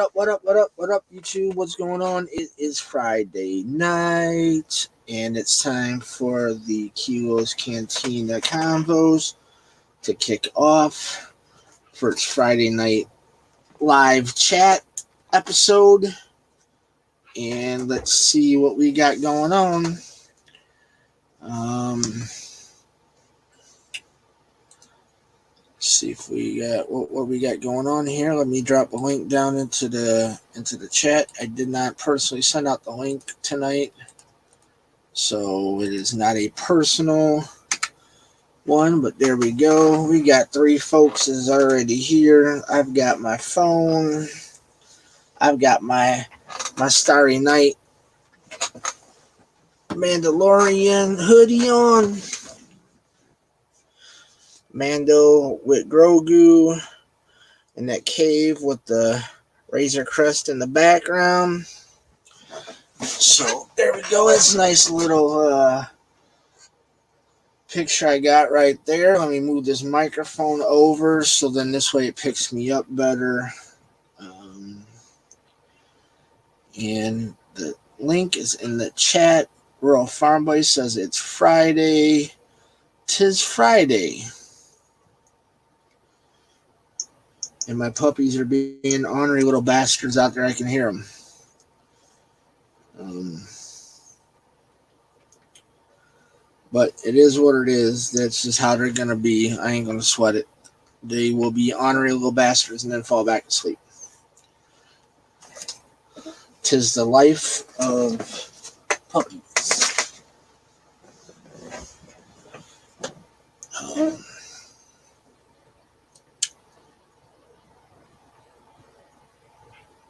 up? What up? What up? What up, YouTube? What's going on? It is Friday night, and it's time for the Kilo's Kantina Konvos to kick off for its Friday night live chat episode. And let's see what we got going on. See if we got what we got going on here. Let me drop a link down into the chat. I did not personally send out the link tonight, so it is not a personal one, but there we go. We got 3 folks is already here. I've got my phone. I've got my Starry Night Mandalorian hoodie on. Mando with Grogu in that cave with the Razor Crest in the background. So there we go. That's a nice little picture I got right there. Let me move this microphone over so then this way it picks me up better. And the link is in the chat. Rural Farm Boy says it's Friday. 'Tis Friday. And my puppies are being ornery little bastards out there. I can hear them. But it is what it is. That's just how they're going to be. I ain't going to sweat it. They will be ornery little bastards and then fall back to sleep. 'Tis the life of puppies.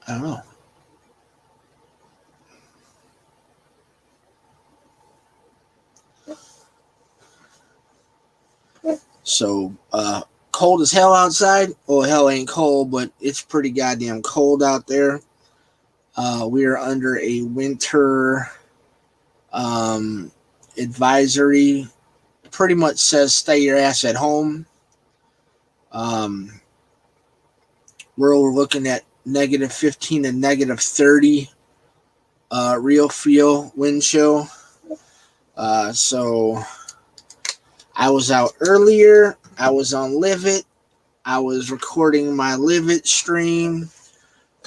I don't know. So, cold as hell outside. Oh, hell ain't cold, but it's pretty goddamn cold out there. We are under a winter advisory. Pretty much says stay your ass at home. We're looking at negative 15 and negative 30 real feel wind chill. So I was out earlier. I was on Live It. I was recording my Live It stream.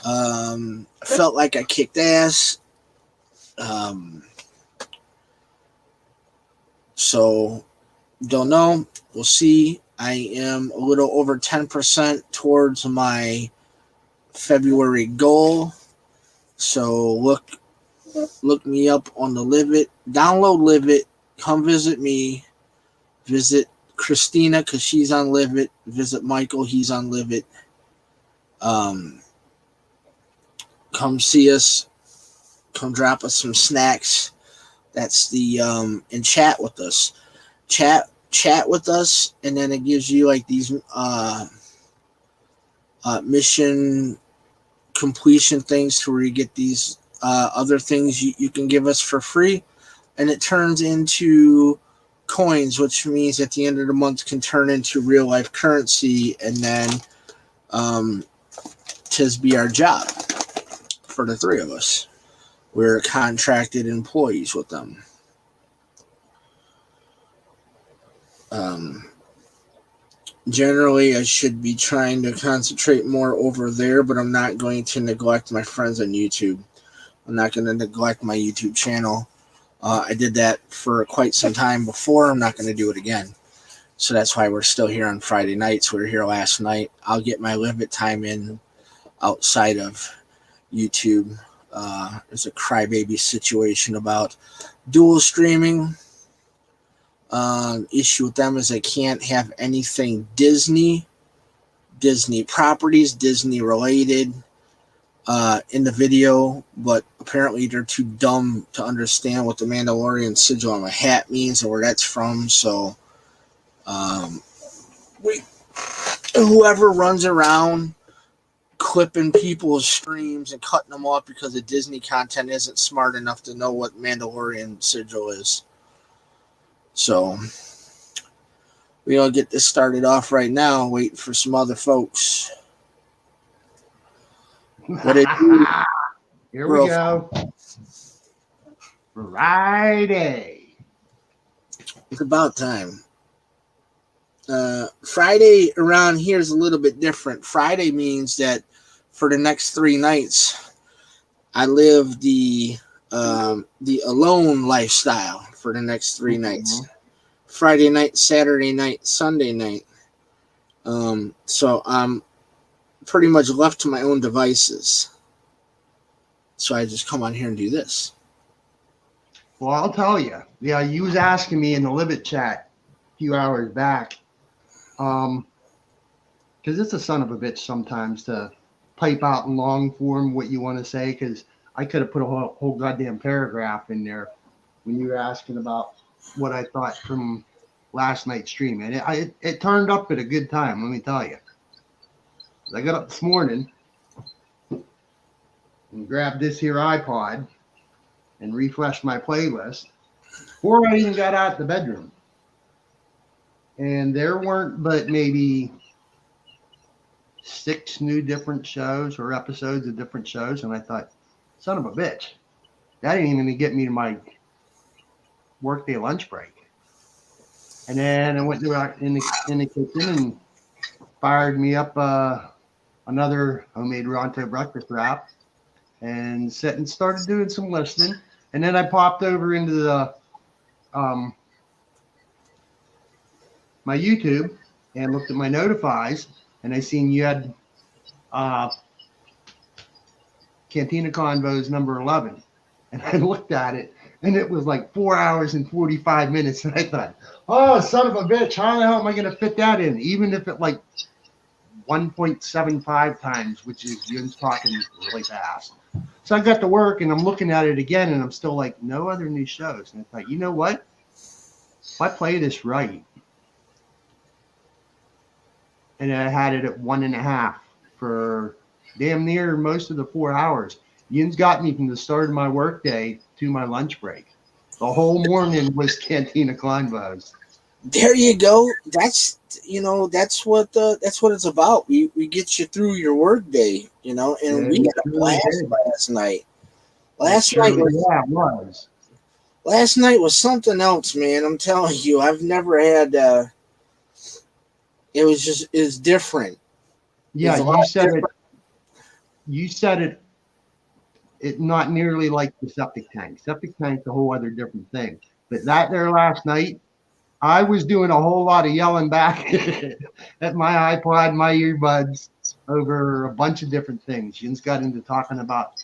Felt like I kicked ass. So don't know. We'll see. I am a little over 10% towards my February goal. So look me up on the Live It. Download Live It. Come visit me. Visit Christina because she's on Live It. Visit Michael. He's on Live It. Come see us. Come drop us some snacks. That's the and chat with us. Chat with us, and then it gives you like these mission completion things to where you get these other things you can give us for free, and it turns into coins, which means at the end of the month can turn into real life currency, and then tis be our job for the 3 of us. We're contracted employees with them. Generally, I should be trying to concentrate more over there, but I'm not going to neglect my friends on YouTube. I'm not going to neglect my YouTube channel. I did that for quite some time before. I'm not going to do it again. So that's why we're still here on Friday nights. We were here last night. I'll get my Live It time in outside of YouTube. There's a crybaby situation about dual streaming. Issue with them is I can't have anything Disney properties, Disney related in the video, but apparently they're too dumb to understand what the Mandalorian sigil on my hat means and where that's from. So whoever runs around clipping people's streams and cutting them off because the Disney content isn't smart enough to know what Mandalorian sigil is. So we're going to get this started off right now, waiting for some other folks. What it do, Here we bro? go. Friday. It's about time. Friday around here is a little bit different. Friday means that for the next 3 nights, I live the alone lifestyle for the next 3 nights. Friday night, Saturday night, Sunday night. So I'm pretty much left to my own devices. So I just come on here and do this. Well, I'll tell you. Yeah, you was asking me in the Libet chat a few hours back. Because it's a son of a bitch sometimes to pipe out in long form what you want to say. Because I could have put a whole goddamn paragraph in there when you were asking about what I thought from last night's stream, and it turned up at a good time. Let me tell you. I got up this morning and grabbed this here iPod and refreshed my playlist before I even got out the bedroom. And there weren't but maybe 6 new different shows or episodes of different shows. And I thought, son of a bitch, that ain't even going to get me to my workday lunch break. And then I went in the kitchen and fired me up another homemade Ronto breakfast wrap and started doing some listening. And then I popped over into the my YouTube and looked at my notifies, and I seen you had Kantina Konvos number 11. And I looked at it, and it was like 4 hours and 45 minutes. And I thought, oh, son of a bitch, how the hell am I going to fit that in? Even if it like 1.75 times, which is Yun's talking really fast. So I got to work, and I'm looking at it again, and I'm still like, no other new shows. And I thought, you know what? If I play this right, and I had it at 1.5 for damn near most of the 4 hours. Yun's got me from the start of my workday to my lunch break. The whole morning was Kantina Konvos. There you go. That's what it's about. We get you through your work day, and we had a blast last night. Last night was something else, man. I'm telling you, I've never had. It was different. Yeah, you said it. It not nearly like the septic tank. Septic tank's a whole other different thing. But that there last night, I was doing a whole lot of yelling back at my iPod, my earbuds over a bunch of different things. Yun's got into talking about,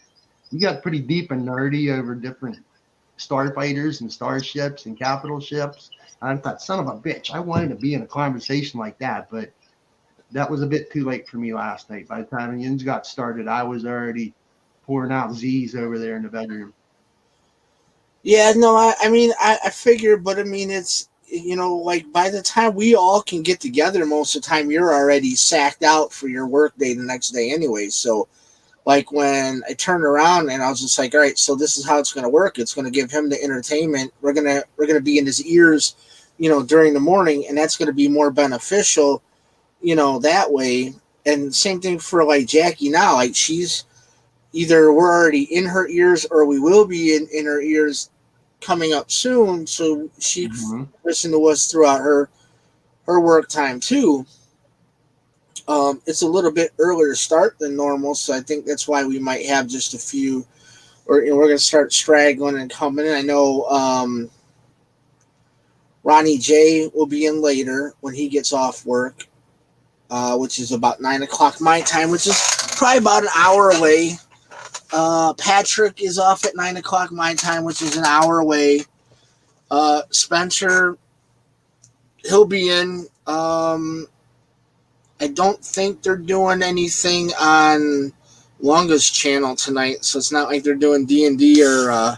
you got pretty deep and nerdy over different starfighters and starships and capital ships. I thought, son of a bitch, I wanted to be in a conversation like that, but that was a bit too late for me last night. By the time Yun's got started, I was already pouring out Z's over there in the bedroom. Yeah, no, I figure, but I mean, it's, like by the time we all can get together, most of the time you're already sacked out for your work day the next day anyway. So, like when I turned around and I was just like, all right, so this is how it's going to work. It's going to give him the entertainment. We're gonna be in his ears, during the morning, and that's going to be more beneficial, that way. And same thing for like Jackie now. Like she's either we're already in her ears or we will be in her ears coming up soon, so she listen to us throughout her work time too. It's a little bit earlier start than normal, so I think that's why we might have just a few, or we're going to start straggling and coming in. I know Ronnie J will be in later when he gets off work, which is about 9 o'clock my time, which is probably about an hour away. Patrick is off at 9 o'clock my time, which is an hour away. Spencer, he'll be in. I don't think they're doing anything on Lunga's channel tonight, so it's not like they're doing D&D or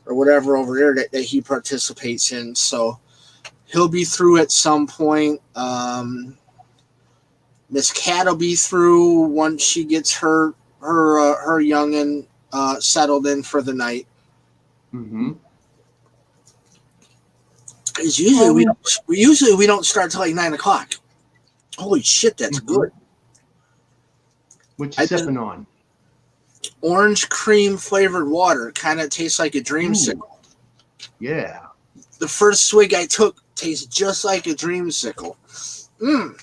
whatever over there that he participates in. So he'll be through at some point. Miss Cat will be through once she gets her youngin settled in for the night. Because usually we don't start till like 9 o'clock. Holy shit, that's good. What you sipping on? orange cream flavored water. Kind of tastes like a Ooh, dreamsicle. yeah. The first swig I took tastes just like a dreamsicle. Mm.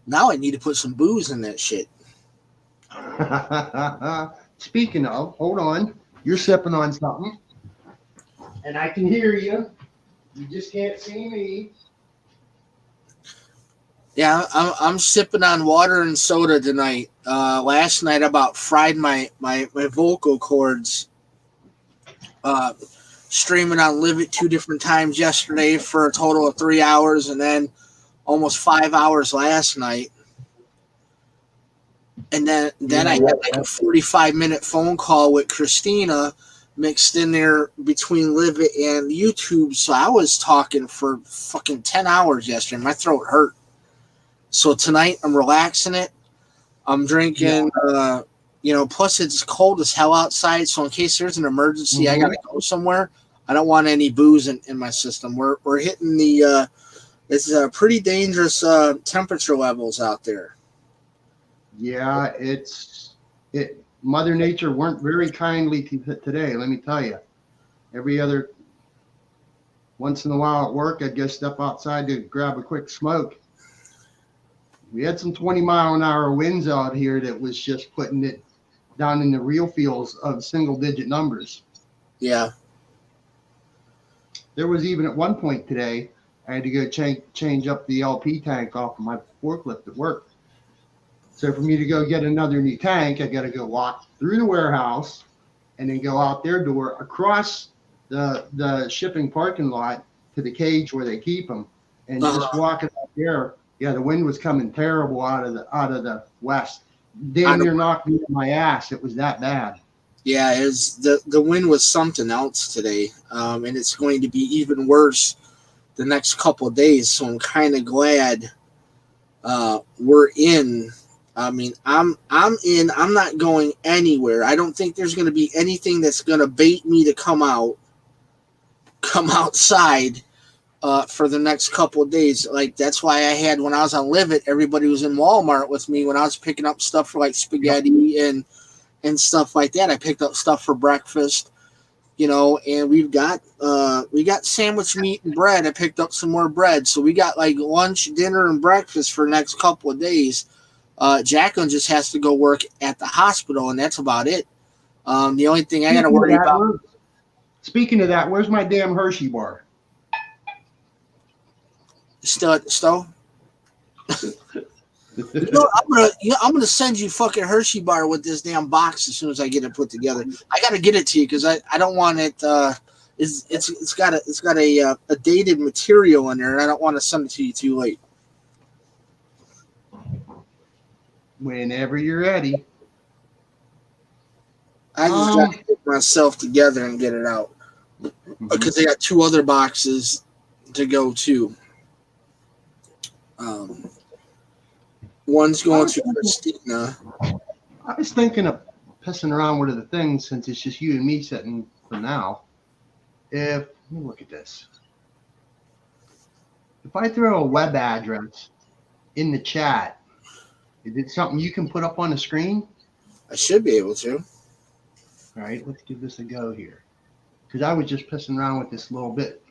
Now I need to put some booze in that shit. Speaking of, hold on. You're sipping on something, and I can hear you. You just can't see me. Yeah, I'm sipping on water and soda tonight. Last night I about fried my vocal cords. Uh, Streaming on Live It 2 different times yesterday for a total of 3 hours, and then almost 5 hours last night. And then I Yeah, had like a 45-minute phone call with Christina mixed in there between Live It and YouTube. So I was talking for fucking 10 hours yesterday. My throat hurt. So tonight I'm relaxing it. I'm yeah. drinking, plus it's cold as hell outside. So in case there's an emergency, I got Hmm. to go somewhere. I don't want any booze in my system. We're hitting it's pretty dangerous temperature levels out there. Yeah, it. Mother Nature weren't very kindly today. Let me tell you. Every other once in a while at work, I'd go step outside to grab a quick smoke. We had some 20-mile-an-hour winds out here that was just putting it down in the real fields of single-digit numbers. Yeah. There was even at one point today, I had to go change up the LP tank off of my forklift at work. So for me to go get another new tank, I got to go walk through the warehouse and then go out their door across the shipping parking lot to the cage where they keep them, and just Uh, walking out there. Yeah, the wind was coming terrible out of the west. I Damn don't. near knocked me on my ass. It was that bad. Yeah, it's the wind was something else today, and it's going to be even worse the next couple of days. So I'm kind of glad we're in. I mean, I'm in. I'm not going anywhere. I don't think there's going to be anything that's going to bait me to come outside for the next couple of days. Like that's why I had when I was on Live It, everybody was in Walmart with me when I was picking up stuff for like Yep. spaghetti and stuff like that. I picked up stuff for breakfast, and we got sandwich meat and bread. I picked up some more bread, so we got like lunch, dinner, and breakfast for the next couple of days. Jacqueline just has to go work at the hospital, and that's about it. The only thing I got to Speaking of worry that, about. speaking of that, where's my damn Hershey bar? Still at the stove. I'm gonna send you fucking Hershey bar with this damn box as soon as I get it put together. I gotta get it to you because I don't want it. It's got a dated material in there, and I don't want to send it to you too late. Whenever you're ready. I just Um. gotta get myself together and get it out Mhm. because they got 2 other boxes to go to. Um, One's I going was to thinking, Christina. I was thinking of pissing around with the things since it's just you and me sitting for now. If let me look at this. If I throw a web address in the chat, is it something you can put up on the screen? I should be able to. All right, let's give this a go here. Because I was just pissing around with this a little bit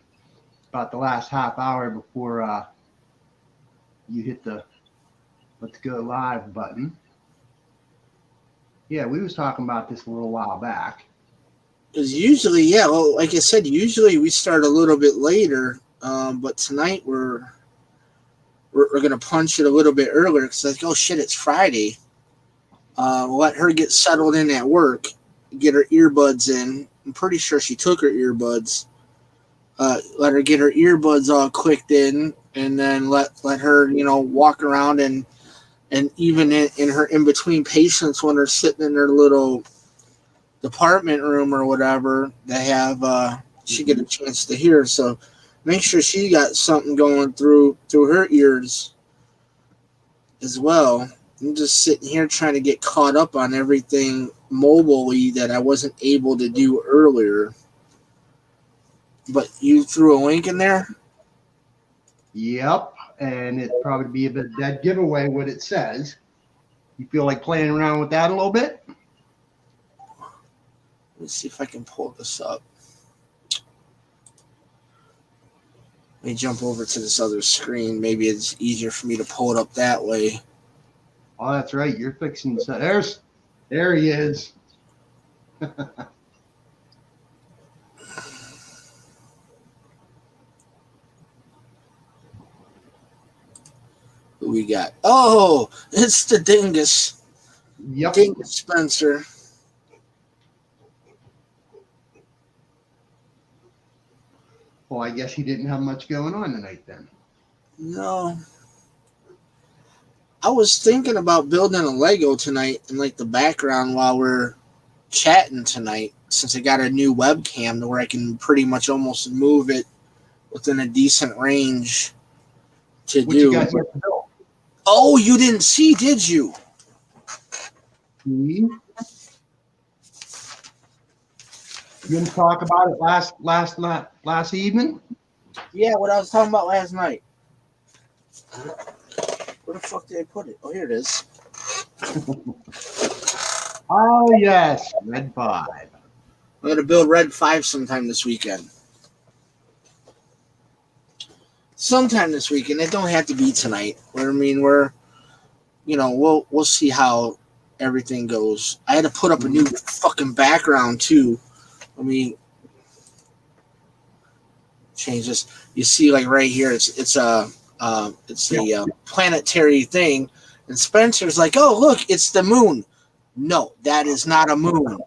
about the last half hour before you hit the let's go live button. Yeah, we was talking about this a little while back. Because usually, yeah, well, like I said, usually we start a little bit later, but tonight we're gonna punch it a little bit earlier because like, oh shit, it's Friday. Let her get settled in at work, get her earbuds in. I'm pretty sure she took her earbuds. Let her get her earbuds all clicked in, and then let her walk around and even in her in between patients when they're sitting in their little department room or whatever, they have she get a Mhm. chance to hear. So make sure she got something going through her ears as well. I'm just sitting here trying to get caught up on everything mobilely that I wasn't able to do earlier. But you threw a link in there? Yep, and it'd probably be a bit dead giveaway what it says. You feel like playing around with that a little bit? Let me see if I can pull this up. Let me jump over to this other screen. Maybe it's easier for me to pull it up that way. Oh, that's right. You're fixing to set. There he is. Who we got? Oh, it's the Dingus. Yep. Dingus Spencer. Well, I guess he didn't have much going on tonight then. No. I was thinking about building a Lego tonight in like the background while we're chatting tonight, since I got a new webcam to where I can pretty much almost move it within a decent range to What you do. got here to build? Oh, you didn't see, did you? You didn't talk about it last evening? Yeah, what I was talking about last night. Where the fuck did I put it? Oh, here it is. Oh yes, Red 5. I'm gonna build Red 5 sometime this weekend. Sometime this weekend. It don't have to be tonight. I mean, we'll see how everything goes. I had to put up a new fucking background too. Let me change this. You see, like right here, it's a planetary thing, and Spencer's like, "Oh, look, it's the moon." No, that is not a moon.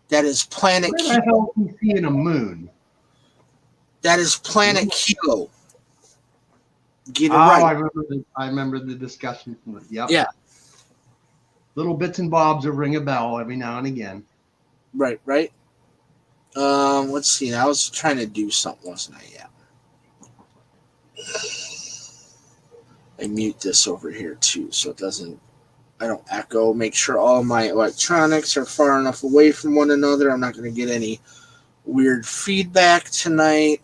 That is Planet Where the Kilo. hell is he seeing a moon? That is Planet Kilo. Get it Oh, right. I remember the discussion. Yep. Yeah. Little bits and bobs will ring a bell every now and again. Right. Let's see. I was trying to do something, wasn't I? Yeah. I mute this over here too, so I don't echo. Make sure all my electronics are far enough away from one another. I'm not going to get any weird feedback tonight.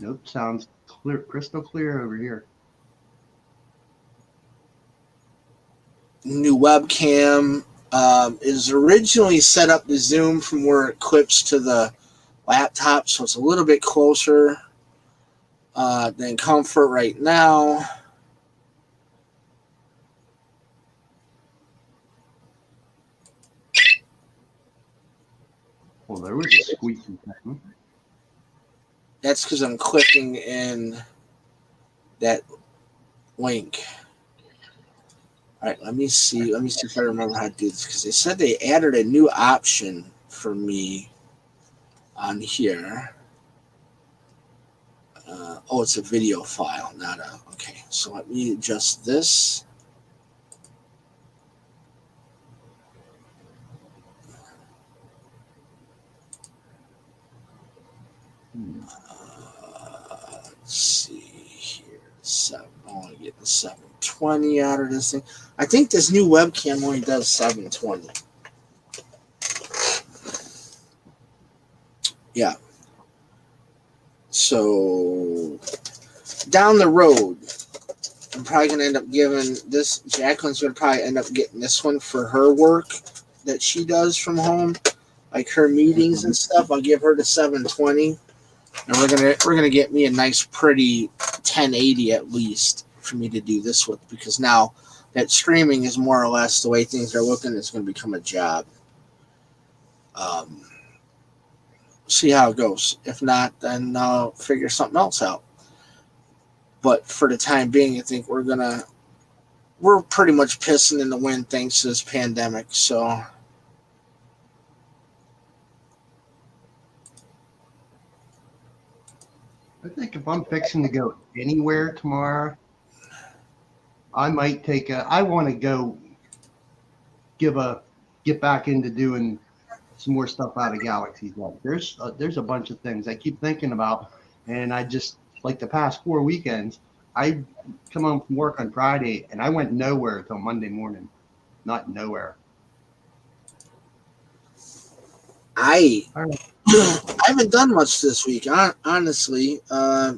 Nope, sounds clear, crystal clear over here. New webcam is originally set up to Zoom from where it clips to the laptop, so it's a little bit closer than Comfort right now. Well, there was a squeaky thing. That's because I'm clicking in that link. All right, let me see if I remember how to do this, because they said they added a new option for me on here. It's a video file, not a. Okay, so let me adjust this. Let's see here. I want to get the 720 out of this thing. I think this new webcam only does 720. Yeah. So down the road, I'm probably gonna end up giving this. Jacqueline's gonna probably end up getting this one for her work that she does from home, like her meetings and stuff. I'll give her the 720, and we're gonna get me a nice, pretty 1080 at least for me to do this with, because now that streaming is more or less the way things are looking. It's gonna become a job. See how it goes. If not, then I'll figure something else out. But for the time being, I think we're pretty much pissing in the wind thanks to this pandemic. So I think if I'm fixing to go anywhere tomorrow, I might I want to go get back into doing some more stuff out of Galaxy's Edge. There's a bunch of things I keep thinking about, and I just, like the past 4 weekends, I come home from work on Friday and I went nowhere until Monday morning. Not nowhere. I haven't done much this week, honestly. I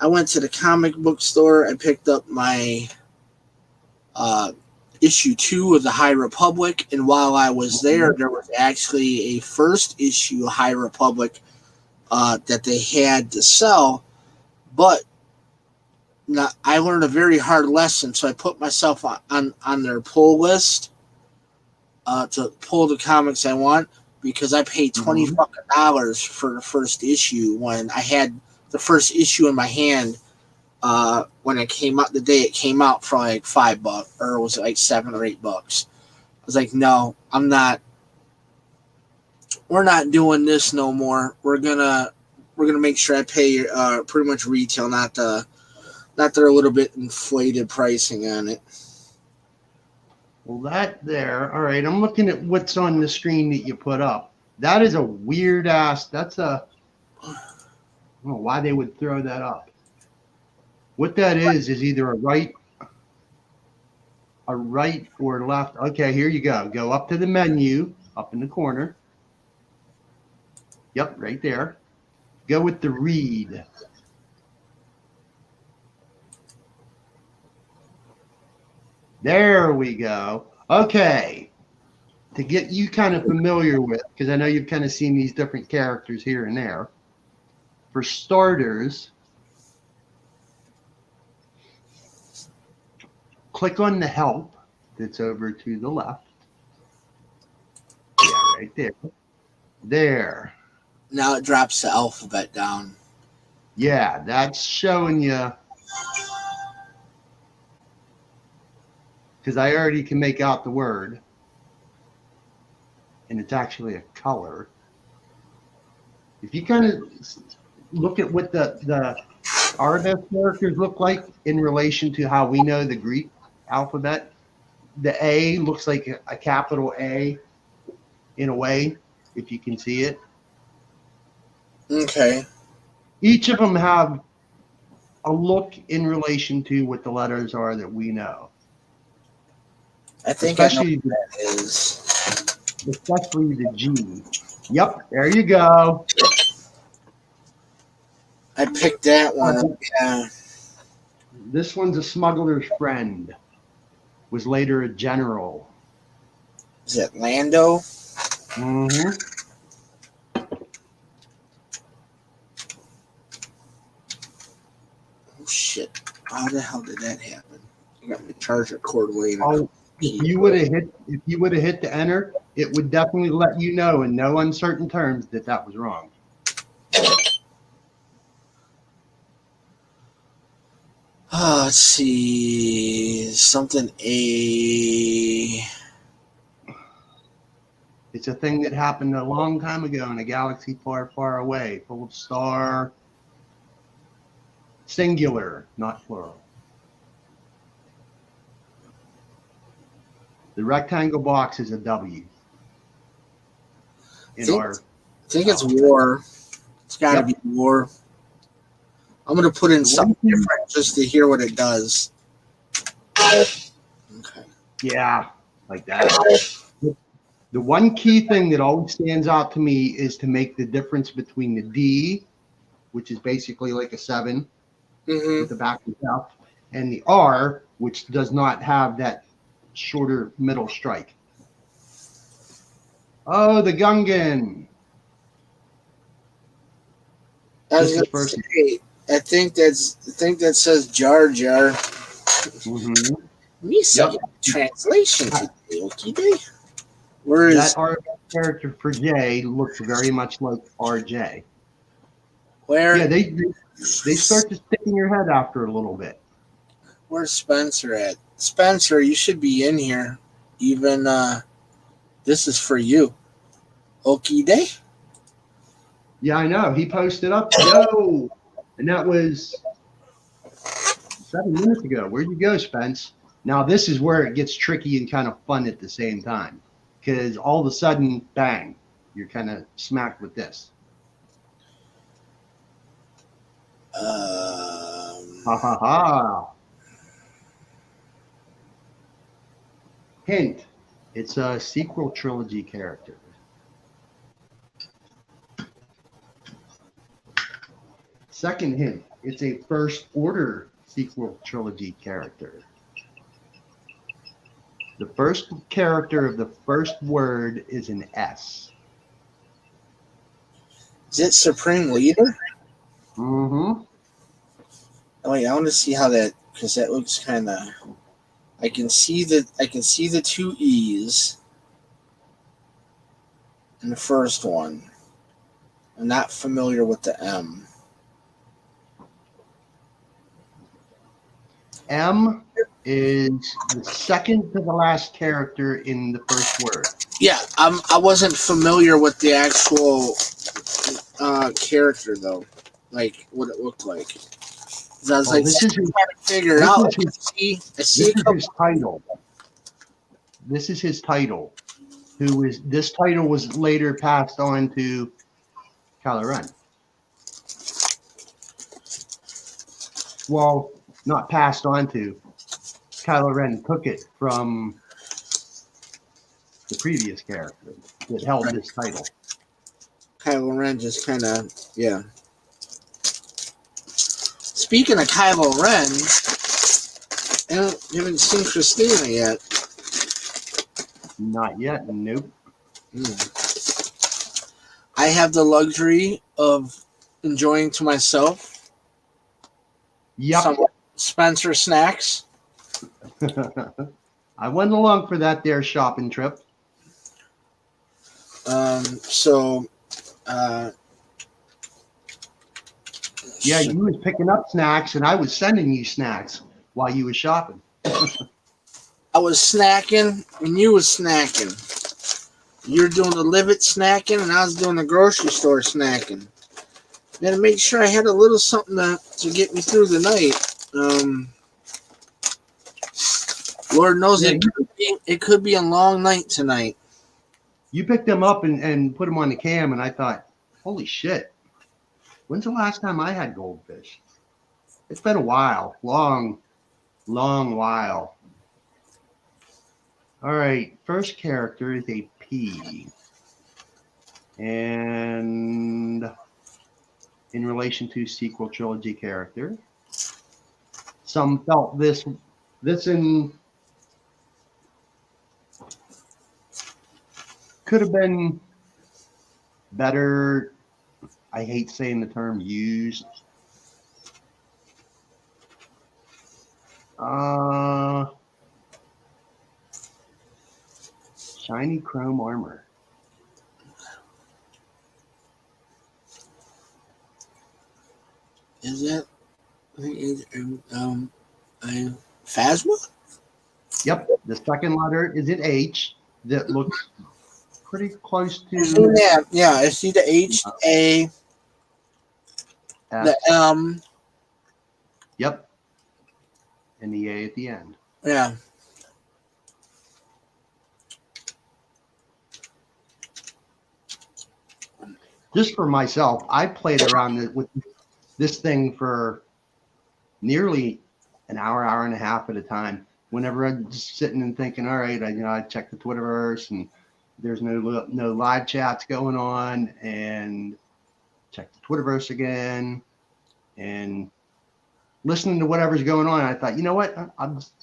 went to the comic book store. I picked up my issue 2 of the High Republic, and while I was there was actually a first issue High Republic that they had to sell, but I learned a very hard lesson, so I put myself on their pull list to pull the comics I want, because I paid $20 for the first issue when I had the first issue in my hand when it came out, the day it came out, for like $5, or was it like $7 or $8? I was like, no, I'm not. We're not doing this no more. We're gonna make sure I pay pretty much retail, not their little bit inflated pricing on it. Well, that there. All right, I'm looking at what's on the screen that you put up. That is a weird ass. That's a. I don't know why they would throw that up. What that is either a right or left. Okay, here you go. Go up to the menu, up in the corner. Yep, right there. Go with the read. There we go. Okay. To get you kind of familiar with, because I know you've kind of seen these different characters here and there. For starters, click on the help that's over to the left. Yeah, right there. There. Now it drops the alphabet down. Yeah, that's showing you. Because I already can make out the word. And it's actually a color. If you kind of look at what the Arabic characters look like in relation to how we know the Greek alphabet, the A looks like a capital A in a way, if you can see it. Okay. Each of them have a look in relation to what the letters are that we know. I think especially I know what that is. Especially the G. Yep, there you go. I picked that one up. Yeah. This one's a smuggler's friend. Was later a general. Is it Lando? Mm-hmm. Oh shit! How the hell did that happen? I got my charger cord laying. Oh, if you would have hit the enter, it would definitely let you know in no uncertain terms that was wrong. Let's see. Something A. It's a thing that happened a long time ago in a galaxy far, far away, full of star. Singular, not plural. The rectangle box is a W. I think it's war. It's got to be war. I'm going to put in something different just to hear what it does. Okay. Yeah, like that. The one key thing that always stands out to me is to make the difference between the D, which is basically like a 7 with the back and left, and the R, which does not have that shorter middle strike. Oh, the Gungan. I think that says Jar Jar. Me some translation today, okay? Where is that R character for J looks very much like RJ. Where? Yeah, they start to stick in your head after a little bit. Where's Spencer at? Spencer, you should be in here. Even this is for you. Okie day. Yeah, I know. He posted up, yo, and that was 7 minutes ago. Where'd you go, Spence? Now this is where it gets tricky and kind of fun at the same time, because all of a sudden, bang, you're kind of smacked with this. Ha ha ha. Hint, it's a sequel trilogy character. Second hint, it's a First Order sequel trilogy character. The first character of the first word is an S. Is it Supreme Leader? Mm-hmm. Oh wait, I want to see how that, because that looks kind of. I can see the two E's in the first one. I'm not familiar with the M. M is the second to the last character in the first word. Yeah, I wasn't familiar with the actual character though, like what it looked like. 'Cause I was like, This is trying to figure it out. I see a couple. his title. This is his title. This title was later passed on to Kylo Ren. Well, not passed on to. Kylo Ren took it from the previous character that held this title. Kylo Ren just kind of, yeah. Speaking of Kylo Ren, I haven't seen Christina yet. Not yet, nope. I have the luxury of enjoying to myself some Spencer snacks. I went along for that there shopping trip. Yeah, you was picking up snacks and I was sending you snacks while you was shopping. I was snacking and you was snacking. You were doing the live it snacking and I was doing the grocery store snacking. Had to make sure I had a little something to get me through the night. Lord knows it could be a long night tonight. You picked them up and put them on the cam, and I thought, holy shit, when's the last time I had goldfish? It's been a while, long while. All right, first character is a P. And in relation to sequel trilogy character, some felt this in could have been better. I hate saying the term used. Shiny chrome armor. Is that Phasma? Yep, the second letter is an H that looks pretty close to. Yeah, I see the H, A, the M. Yep, and the A at the end. Yeah. Just for myself, I played around with this thing for nearly an hour and a half at a time. Whenever I'm just sitting and thinking, all right, I check the Twitterverse and there's no live chats going on, and check the Twitterverse again and listening to whatever's going on. I thought, you know what, I'll just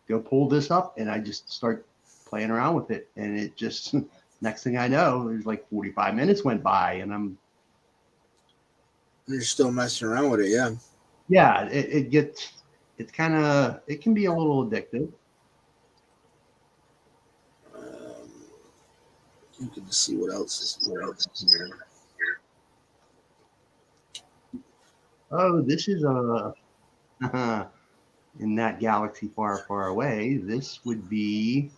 go pull this up, and I just start playing around with it, and it just next thing I know, there's like 45 minutes went by, and you're still messing around with it, yeah. Yeah, it can be a little addictive. You can see what else is here. Oh, this is in that galaxy far, far away. This would be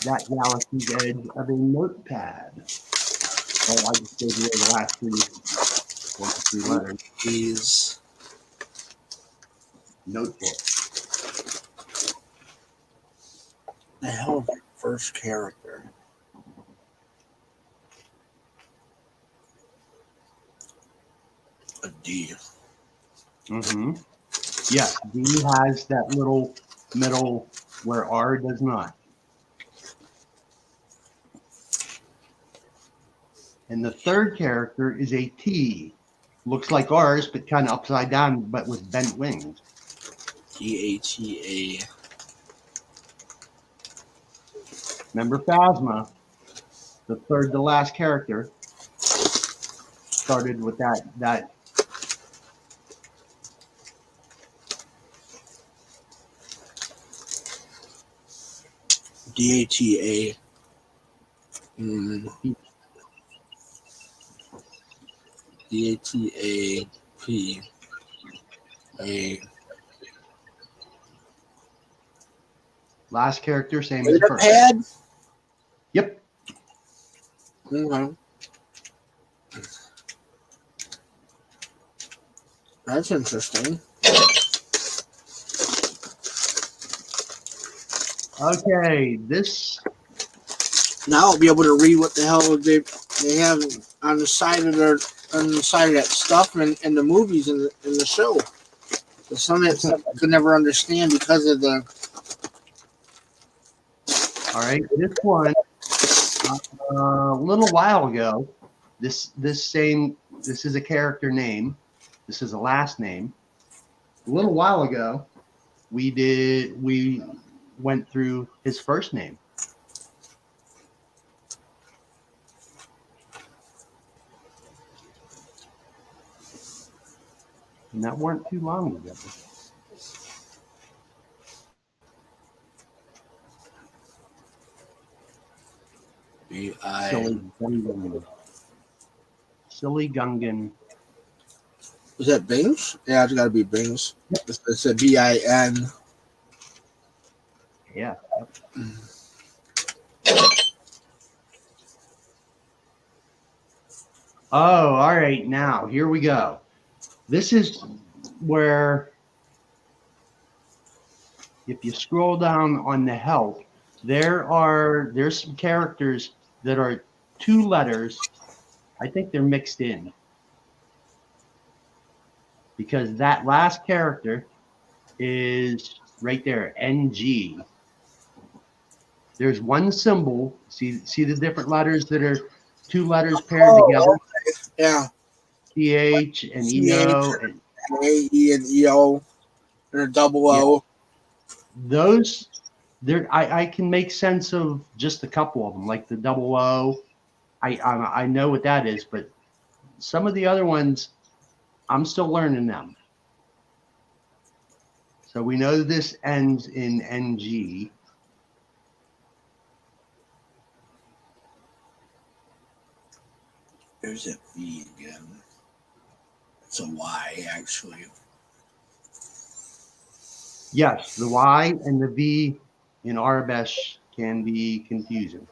that galaxy's edge of a notepad. Oh, I just gave you the last three letters. These notebook. The hell of your first character. A D. Mm-hmm. Yes, D has that little middle where R does not. And the third character is a T. Looks like ours, but kind of upside down, but with bent wings. D-A-T-A. Remember Phasma, the third to last character, started with that. D-A-T-A. D-A-T-A-P-A. Last character, same as the Data first. pad? Yep. Okay. That's interesting. Okay, this. Now I'll be able to read what the hell they have on the side of that stuff and the movies in the show. Some of that stuff I could never understand because of the. All right, this one. A little while ago, this is a character name. This is a last name. A little while ago, we went through his first name. And that weren't too long ago. Silly Gungan. Was that Bings? Yeah, it's got to be Bings. Yep. It's a B-I-N. Yeah. Oh, all right. Now, here we go. This is where, if you scroll down on the help, there's some characters that are 2 letters. I think they're mixed in. Because that last character is right there, NG. There's one symbol. See the different letters that are 2 letters paired together? Okay. Yeah. CH and EO. And A-E and E-O. And a double O. Yeah. Those, I can make sense of just a couple of them, like the double O. I know what that is, but some of the other ones, I'm still learning them. So we know this ends in NG. There's a V again. It's a Y, actually. Yes, the Y and the V in Arabesh can be confusing.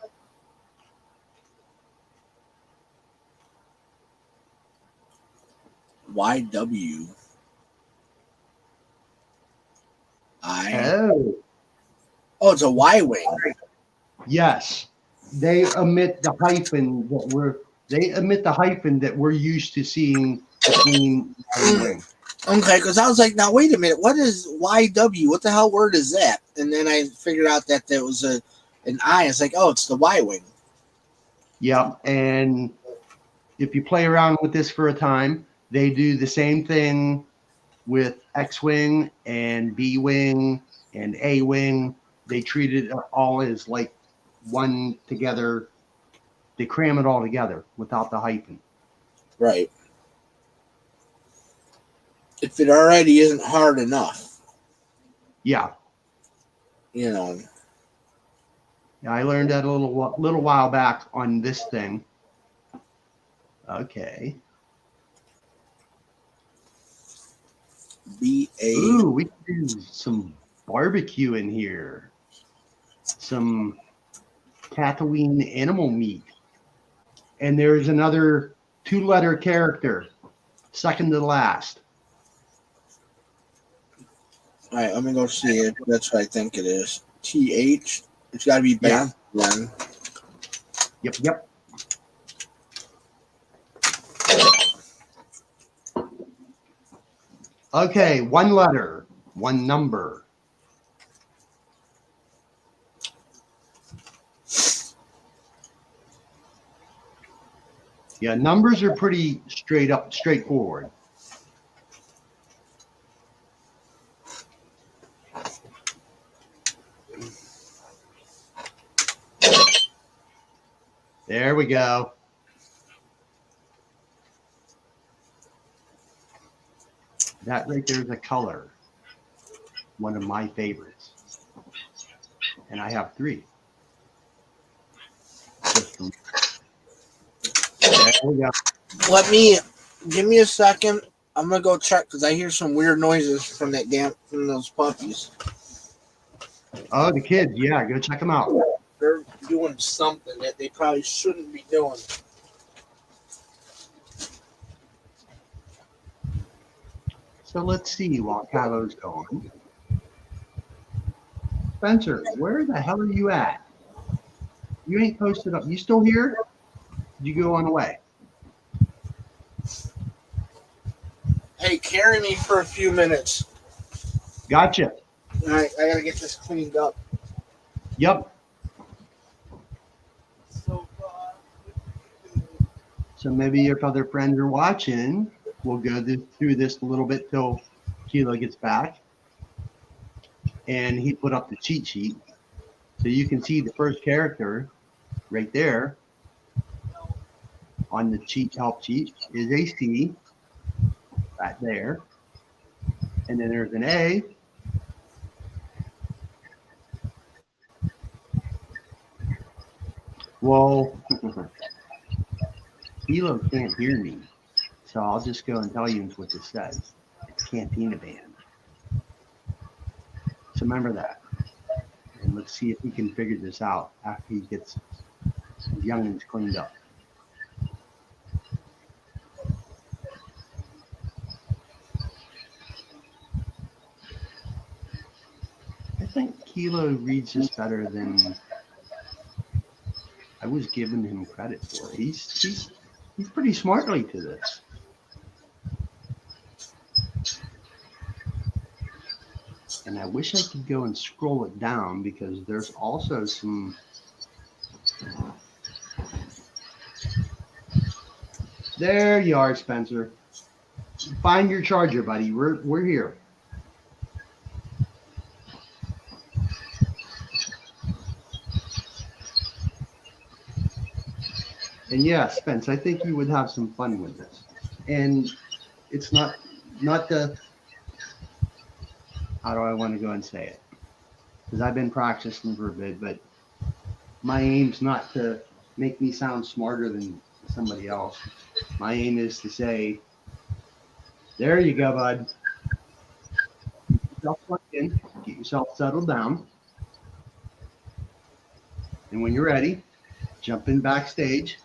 YW. Oh, it's a Y wing. yes. They omit the hyphen that we're used to seeing between Y and wing. Okay, because I was like, now wait a minute, what is YW? What the hell word is that? And then I figured out that there was an I. It's like, oh, it's the Y wing. Yeah, and if you play around with this for a time, they do the same thing with X-wing and B-wing and A-wing. They treat it all as like one together. They cram it all together without the hyphen. Right. If it already isn't hard enough. Yeah. You know. Yeah, I learned that a little while back on this thing. Okay. B-A. Ooh, we can do some barbecue in here. Some Tatooine animal meat. And there's another 2-letter character, second to last. All right, let me go see if that's what I think it is. TH. It's got to be bad then. Yep. Okay, 1 letter, 1 number. Yeah, numbers are pretty straightforward. There we go. That right there is a color. One of my favorites. And I have 3. There we go. Give me a second. I'm gonna go check because I hear some weird noises from those puppies. Oh, the kids. Yeah, go check them out. They're doing something that they probably shouldn't be doing. So let's see while Kylo's going. Spencer, where the hell are you at? You ain't posted up. You still here? Did you go on the way? Hey, carry me for a few minutes. Gotcha. All right, I gotta get this cleaned up. Yep. So maybe if other friends are watching, we'll go through this a little bit till Kilo gets back. And he put up the cheat sheet. So you can see the first character right there on the help sheet is a C right there. And then there's an A. Well, Kilo can't hear me. So I'll just go and tell you what this says. It's Cantina band. So remember that. And let's see if he can figure this out after he gets his youngins cleaned up. I think Kilo reads this better than I was giving him credit for. He's pretty smartly to this. And I wish I could go and scroll it down because there's also some. There you are, Spencer. Find your charger, buddy. We're here. And yeah, Spence, I think you would have some fun with this. And it's not the, how do I want to go and say it? Because I've been practicing for a bit, but my aim's not to make me sound smarter than somebody else. My aim is to say, there you go, bud. Get yourself plugged in, get yourself settled down. And when you're ready, jump in backstage.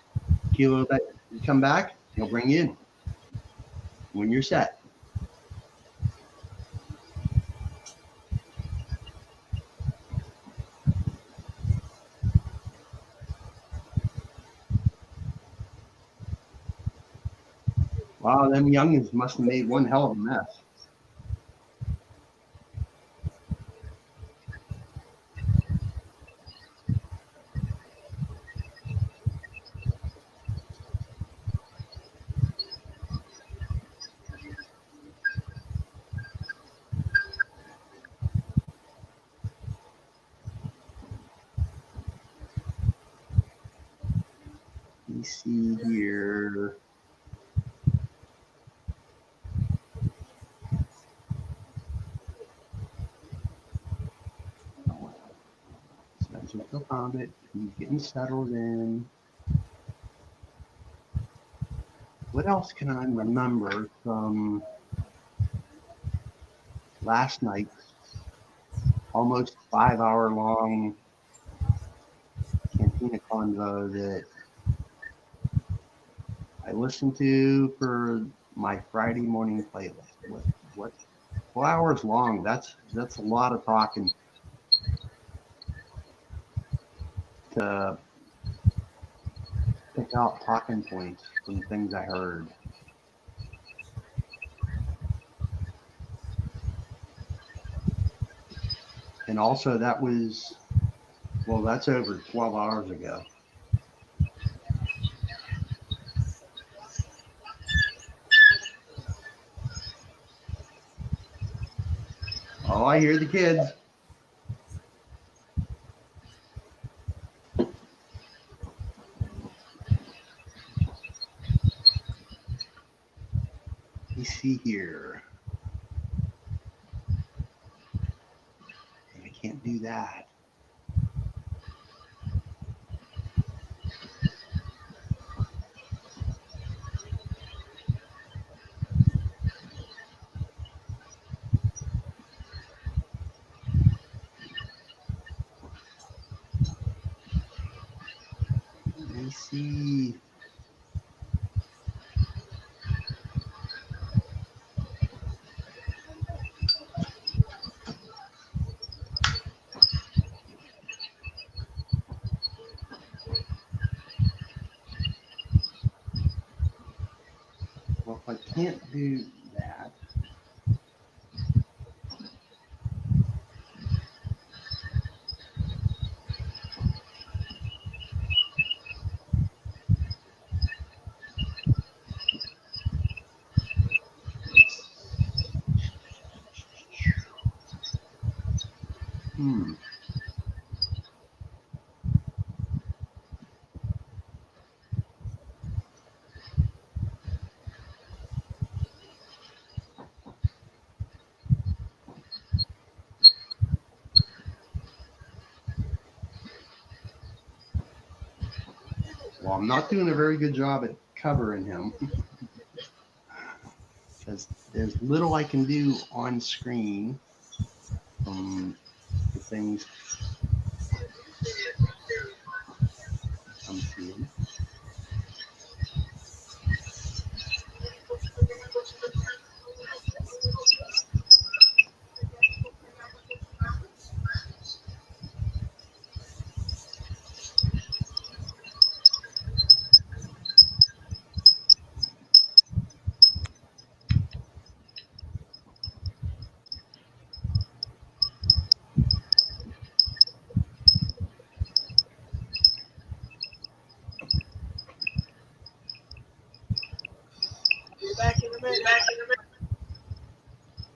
Kilo, you come back, he'll bring you in. When you're set. Wow, them youngins must have made one hell of a mess. Let me see here. Spencer still found it. He's getting settled in. What else can I remember from last night's almost 5-hour-long Kantina Konvos that I listened to for my Friday morning playlist? What 4 hours long? That's a lot of talking to pick out talking points from things I heard. And also that was, well, that's over 12 hours ago. Oh, I hear the kids. me see here. I can't do that. Let me see. Well, if I can't do that, well, I'm not doing a very good job at covering him because there's little I can do on screen from the things I'm seeing.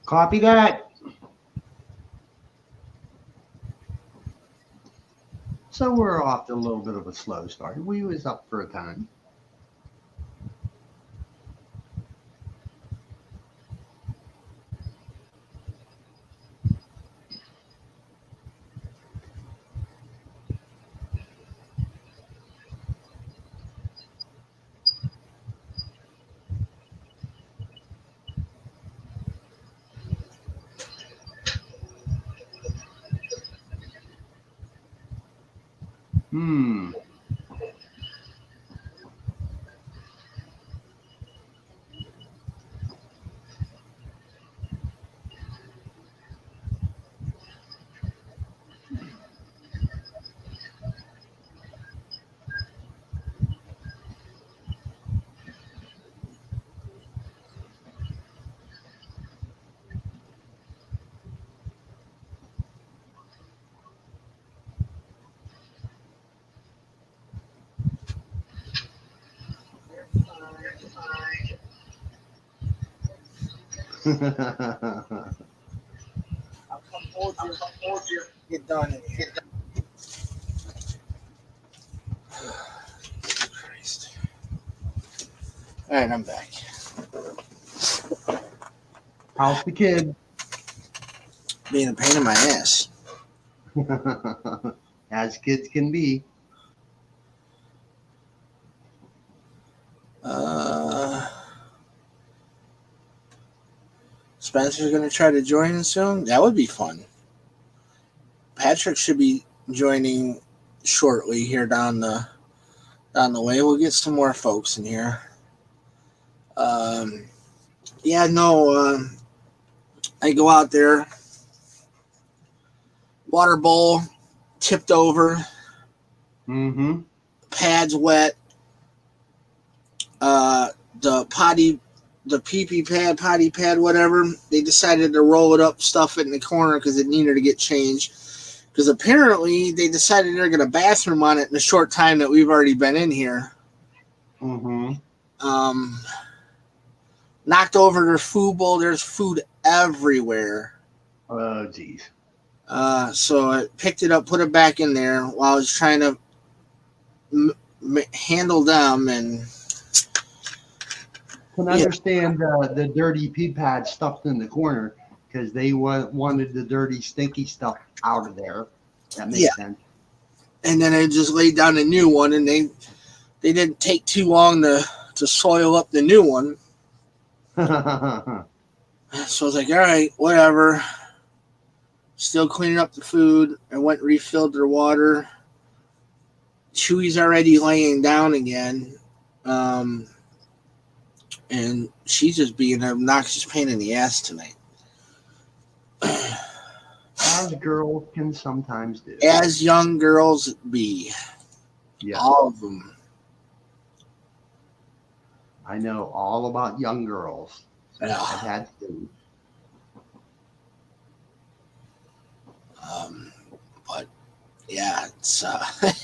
Copy that. So we're off to a little bit of a slow start. We was up for a time. I'll come hold you. Get done in here. Christ. All right, I'm back. How's the kid? Being a pain in my ass. As kids can be. Spencer's gonna try to join soon. That would be fun. Patrick should be joining shortly here down the way. We'll get some more folks in here. Yeah, no. I go out there. Water bowl tipped over. Mm-hmm. Pads wet. The pee-pee pad, potty pad, whatever, they decided to roll it up, stuff it in the corner because it needed to get changed. Because apparently they decided they're going to bathroom on it in the short time that we've already been in here. Mm-hmm. Knocked over their food bowl. There's food everywhere. Oh, geez. So I picked it up, put it back in there while I was trying to handle them, and can understand the dirty pee pad stuffed in the corner because they wanted the dirty, stinky stuff out of there. That makes sense. And then I just laid down a new one, and they didn't take too long to soil up the new one. So I was like, all right, whatever. Still cleaning up the food. I went and refilled their water. Chewy's already laying down again. And she's just being an obnoxious pain in the ass tonight. As girls can sometimes do. As young girls be. Yeah. All of them. I know all about young girls. Yeah. I've had two. But yeah, it's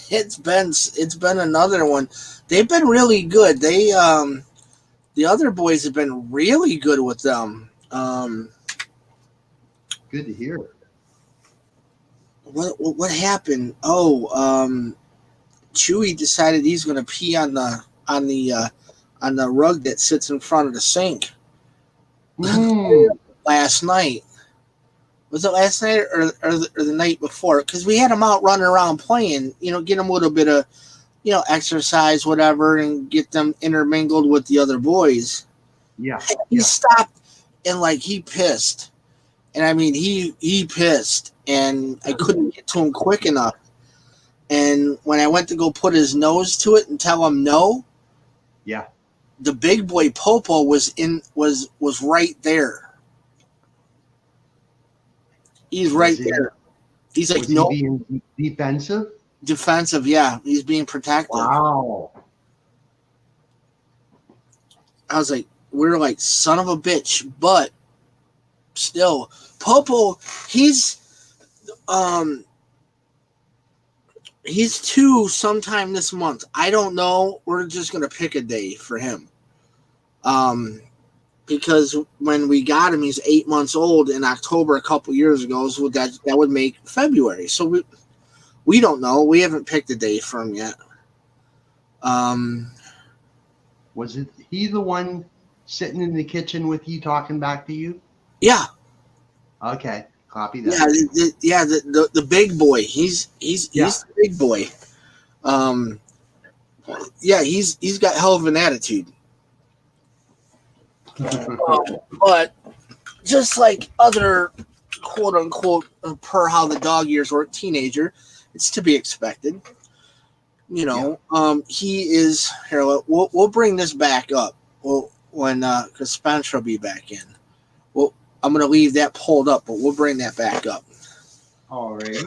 it's been another one. They've been really good. They the other boys have been really good with them. Good to hear. What happened? Chewy decided he's going to pee on the rug that sits in front of the sink. Last night. Was it last night or the night before? Because we had him out running around playing, get him a little bit of, exercise, whatever, and get them intermingled with the other boys. Yeah. He stopped and he pissed. And I mean, he pissed, and I couldn't get to him quick enough. And when I went to go put his nose to it and tell him no, yeah, the big boy Popo was right there. He's right there. He's like, no. Being defensive? Defensive, yeah. He's being protective. Wow. I was like, we're like, son of a bitch, but still, Popo, he's 2 sometime this month. I don't know. We're just gonna pick a day for him. Because when we got him, he's 8 months old in October a couple years ago. So that would make February. So we don't know. We haven't picked a day for him yet. Was it he the one sitting in the kitchen with you talking back to you? Yeah. Okay, copy that. The big boy. He's the big boy. He's got hell of an attitude. But just like other quote unquote, per how the dog years work, teenager, it's to be expected. He is here. We'll bring this back up. When because Spencer will be back in. Well, I'm gonna leave that pulled up, but we'll bring that back up. All right.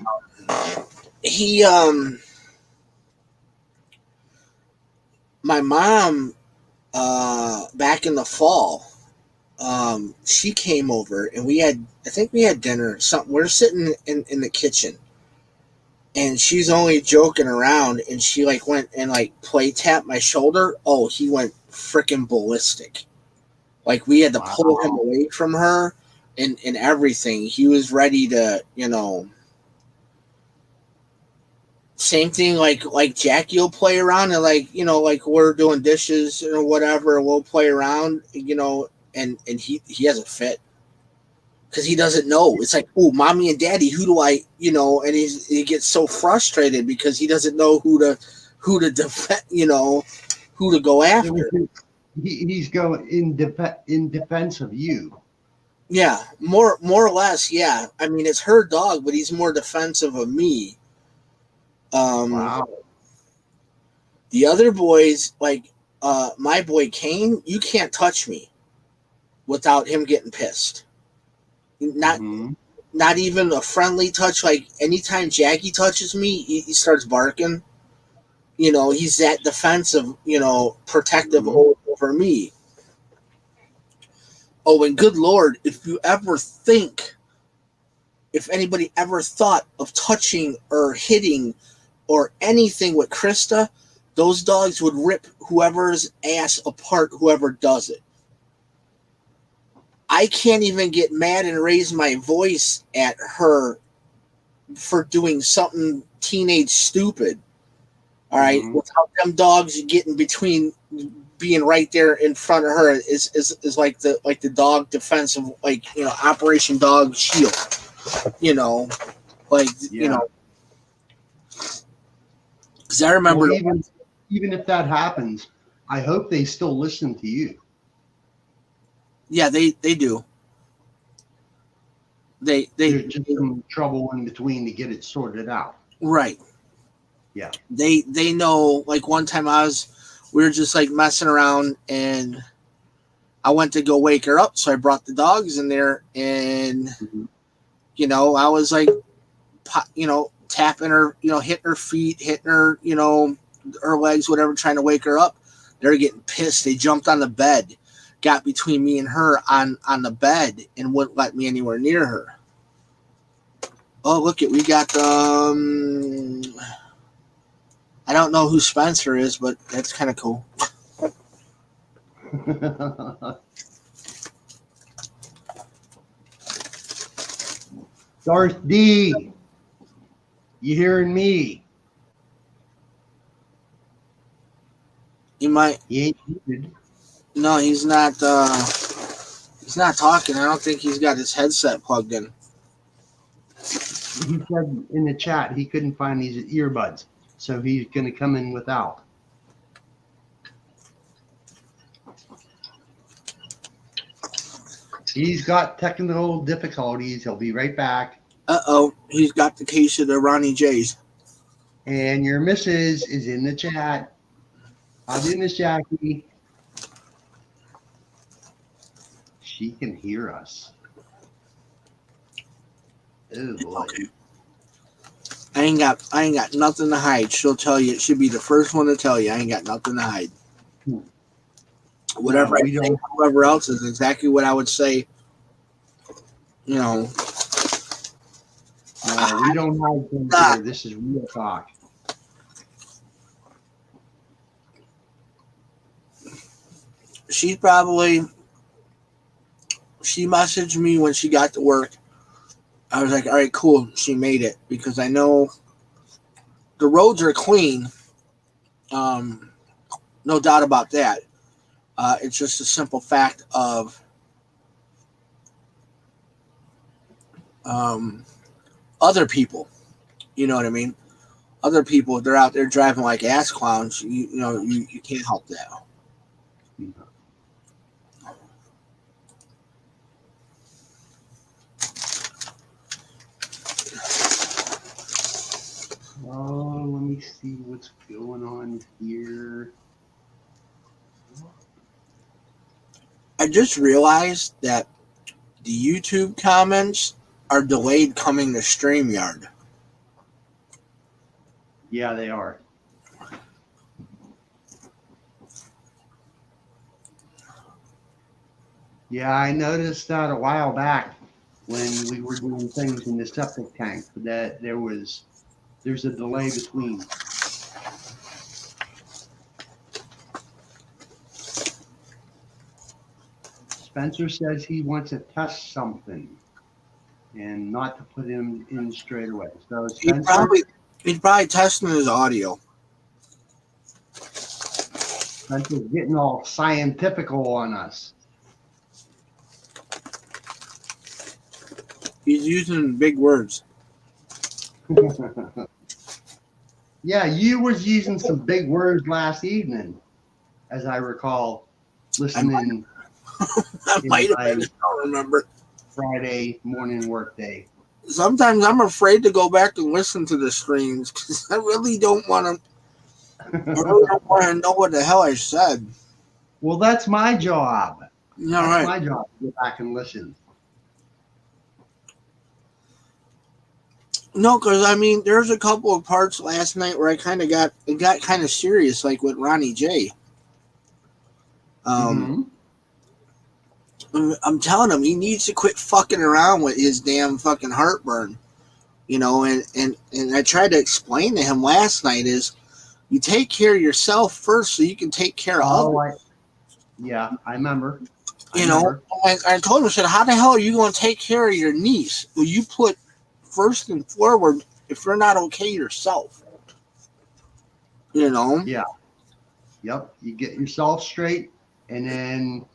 He my mom back in the fall, she came over and I think we had dinner or something. We're sitting in the kitchen and she's only joking around and she went and play tapped my shoulder. Oh, he went freaking ballistic. We had to pull him away from her and everything. He was ready to, same thing like Jackie will play around and we're doing dishes or whatever, we'll play around, and he has a fit because he doesn't know. It's like, oh, mommy and daddy, who do I, and he gets so frustrated because he doesn't know who to defend, who to go after. He's going in defense of you. Yeah, more or less. Yeah, I mean it's her dog, but he's more defensive of me. Wow. The other boys, my boy Kane, you can't touch me without him getting pissed. Not even a friendly touch. Anytime Jackie touches me, he starts barking. He's that defensive, protective over me. Oh, and good Lord, if anybody ever thought of touching or hitting or anything with Krista, those dogs would rip whoever's ass apart, whoever does it. I can't even get mad and raise my voice at her for doing something teenage stupid. All right, without them dogs getting between being right there in front of her is like the dog defensive, like, Operation Dog Shield, you know, like, Yeah. because I remember, Well, even if that happens, I hope they still listen to you. yeah, they do. There's just some trouble in between to get it sorted out. Right. Yeah. They know, like, one time we were just like messing around, and I went to go wake her up, so I brought the dogs in there, and I was like, tapping her, hitting her feet, hitting her, her legs, whatever, trying to wake her up. They're getting pissed. They jumped on the bed, got between me and her on the bed, and wouldn't let me anywhere near her. Oh, look we got I don't know who Spencer is, but that's kind of cool. Darth D, you hearing me? He might. He ain't muted. No, he's not. He's not talking. I don't think he's got his headset plugged in. He said in the chat he couldn't find his earbuds, so he's going to come in without. He's got technical difficulties. He'll be right back. He's got the case of the Ronnie J's. And your missus is in the chat. I'll do Miss Jackie. She can hear us. Oh boy. Okay. I ain't got nothing to hide. She'll tell you. It should be the first one to tell you. I ain't got nothing to hide. Whatever I think, whoever else is exactly what I would say. We don't hide things here. This is real talk. She messaged me when she got to work. I was like, all right, cool. She made it, because I know the roads are clean. No doubt about that. It's just a simple fact of other people. You know what I mean? Other people, they're out there driving like ass clowns. You can't help that. Oh, let me see what's going on here. I just realized that the YouTube comments are delayed coming to StreamYard. Yeah, they are. Yeah, I noticed that a while back when we were doing things in the septic tank, that there's a delay between. Spencer says he wants to test something and not to put him in straight away. So Spencer, he's probably testing his audio. Spencer's getting all scientifical on us. He's using big words. Yeah, you was using some big words last evening, as I recall, listening. I might have been. I don't remember. Friday morning work day. Sometimes I'm afraid to go back and listen to the streams because I really don't want to. I really don't want to know what the hell I said. Well, that's my job. Yeah, that's my job to go back and listen. No, because I mean, there's a couple of parts last night where I kind of got kind of serious, like with Ronnie J. I'm telling him he needs to quit fucking around with his damn fucking heartburn, and I tried to explain to him last night is you take care of yourself first so you can take care of others. Yeah, I remember. I told him, I said, how the hell are you going to take care of your niece who you put first and forward if you're not okay yourself? Yeah. Yep. You get yourself straight and then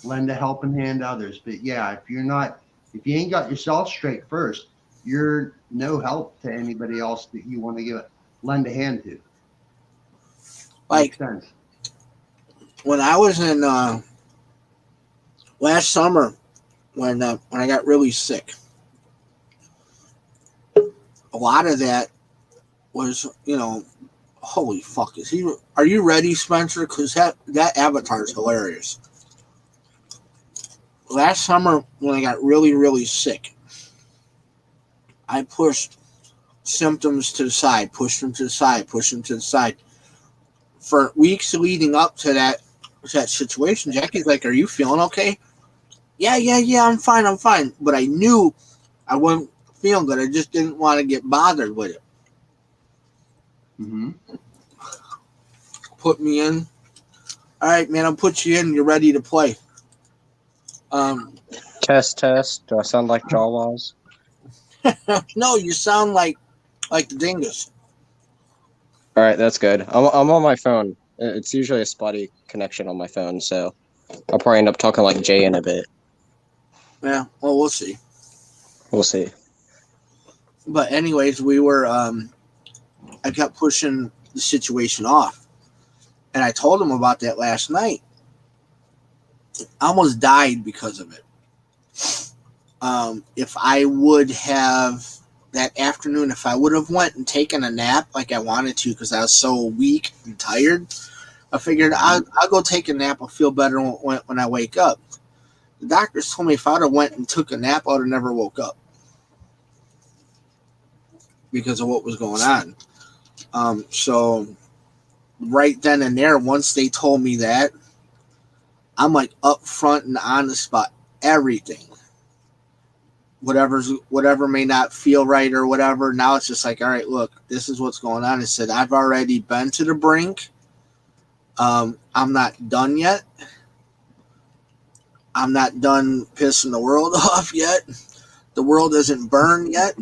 lend a helping hand to others. But yeah, if you ain't got yourself straight first, you're no help to anybody else that you want to lend a hand to. Like Makes sense. when I was in last summer, when I got really sick, a lot of that was, holy fuck, are you ready, Spencer? Because that avatar is hilarious. Last summer, when I got really, really sick, I pushed symptoms to the side, pushed them to the side, pushed them to the side. For weeks leading up to that situation, Jackie's like, "Are you feeling okay?" Yeah, I'm fine. But I knew I wasn't feeling good. I just didn't want to get bothered with it. Mm-hmm. Put me in. All right, man, I'll put you in. You're ready to play. Test. Do I sound like Jawas? No, you sound like the dingus. All right, that's good. I'm on my phone. It's usually a spotty connection on my phone, so I'll probably end up talking like Jay in a bit. Yeah, well, we'll see. We'll see. But anyways, I kept pushing the situation off. And I told him about that last night. I almost died because of it. If I would have, that afternoon, if I would have went and taken a nap like I wanted to because I was so weak and tired, I figured I'll go take a nap. I'll feel better when I wake up. The doctors told me if I would have went and took a nap, I would have never woke up because of what was going on. So right then and there, once they told me that, I'm like up front and honest about everything. Whatever may not feel right or whatever. Now it's just like, all right, look, this is what's going on. I said, I've already been to the brink. I'm not done yet. I'm not done pissing the world off yet. The world isn't burned yet.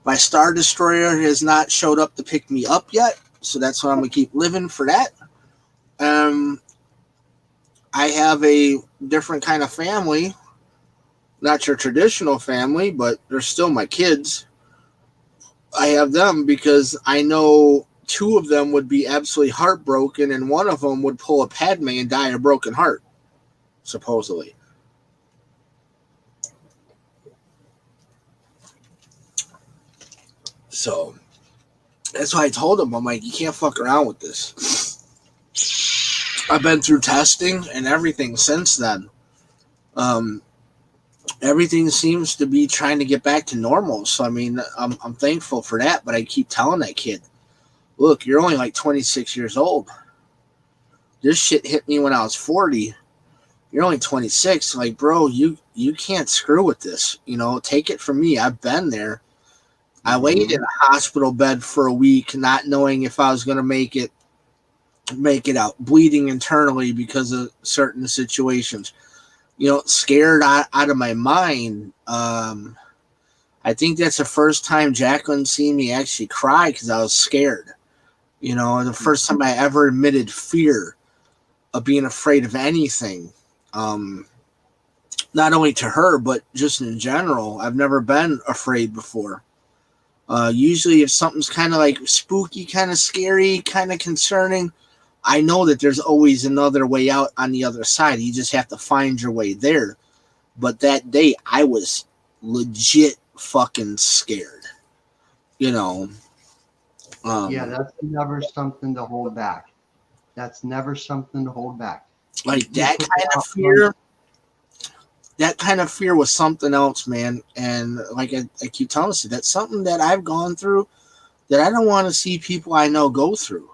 My Star Destroyer has not showed up to pick me up yet. So that's why I'm going to keep living for that. I have a different kind of family. Not your traditional family, but they're still my kids. I have them because I know two of them would be absolutely heartbroken and one of them would pull a Padme and die a broken heart, supposedly. So that's why I told him, I'm like, you can't fuck around with this. I've been through testing and everything since then. Everything seems to be trying to get back to normal. So, I mean, I'm thankful for that. But I keep telling that kid, look, you're only like 26 years old. This shit hit me when I was 40. You're only 26. Like, bro, you can't screw with this. Take it from me. I've been there. I laid in a hospital bed for a week, not knowing if I was going to make it out, bleeding internally because of certain situations. Scared out of my mind. I think that's the first time Jacqueline seen me actually cry because I was scared. The first time I ever admitted fear of being afraid of anything. Not only to her, but just in general. I've never been afraid before. Usually if something's kind of like spooky, kind of scary, kind of concerning, I know that there's always another way out on the other side. You just have to find your way there. But that day, I was legit fucking scared. Yeah, that's never something to hold back. That's never something to hold back. Like that kind of fear. That kind of fear was something else, man. And like I keep telling you, that's something that I've gone through that I don't want to see people I know go through.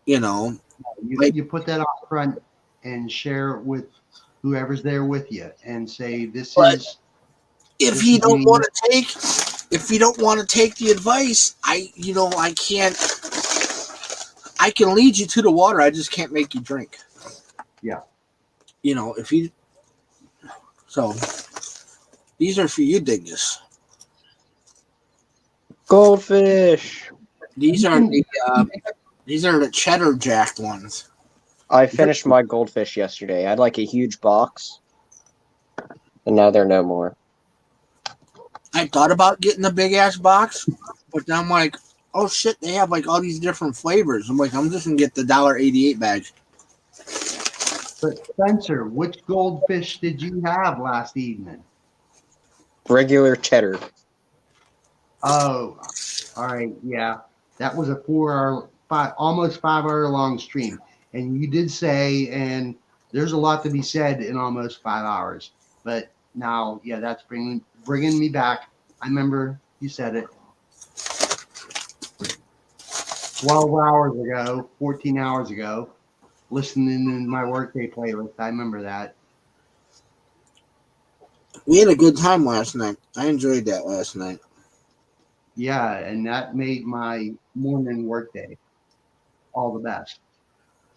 You put that up front and share it with whoever's there with you and say, if you don't want to take the advice, I can lead you to the water. I just can't make you drink. Yeah. So these are for you, dingus. Goldfish. These are the These are the cheddar jacked ones. I finished my goldfish yesterday. I had like a huge box, and now they're no more. I thought about getting a big ass box, but then I'm like, oh shit, they have like all these different flavors. I'm like, I'm just gonna get the $1.88 bag. But Spencer, which goldfish did you have last evening? Regular cheddar. Oh, all right, yeah. That was a 4 hour, almost 5 hour long stream. And you did say, and there's a lot to be said in almost 5 hours. But now, yeah, that's bringing me back. I remember you said it 12 hours ago, 14 hours ago, listening in my workday playlist. I remember that. We had a good time last night. I enjoyed that last night. Yeah, and that made my morning workday all the best.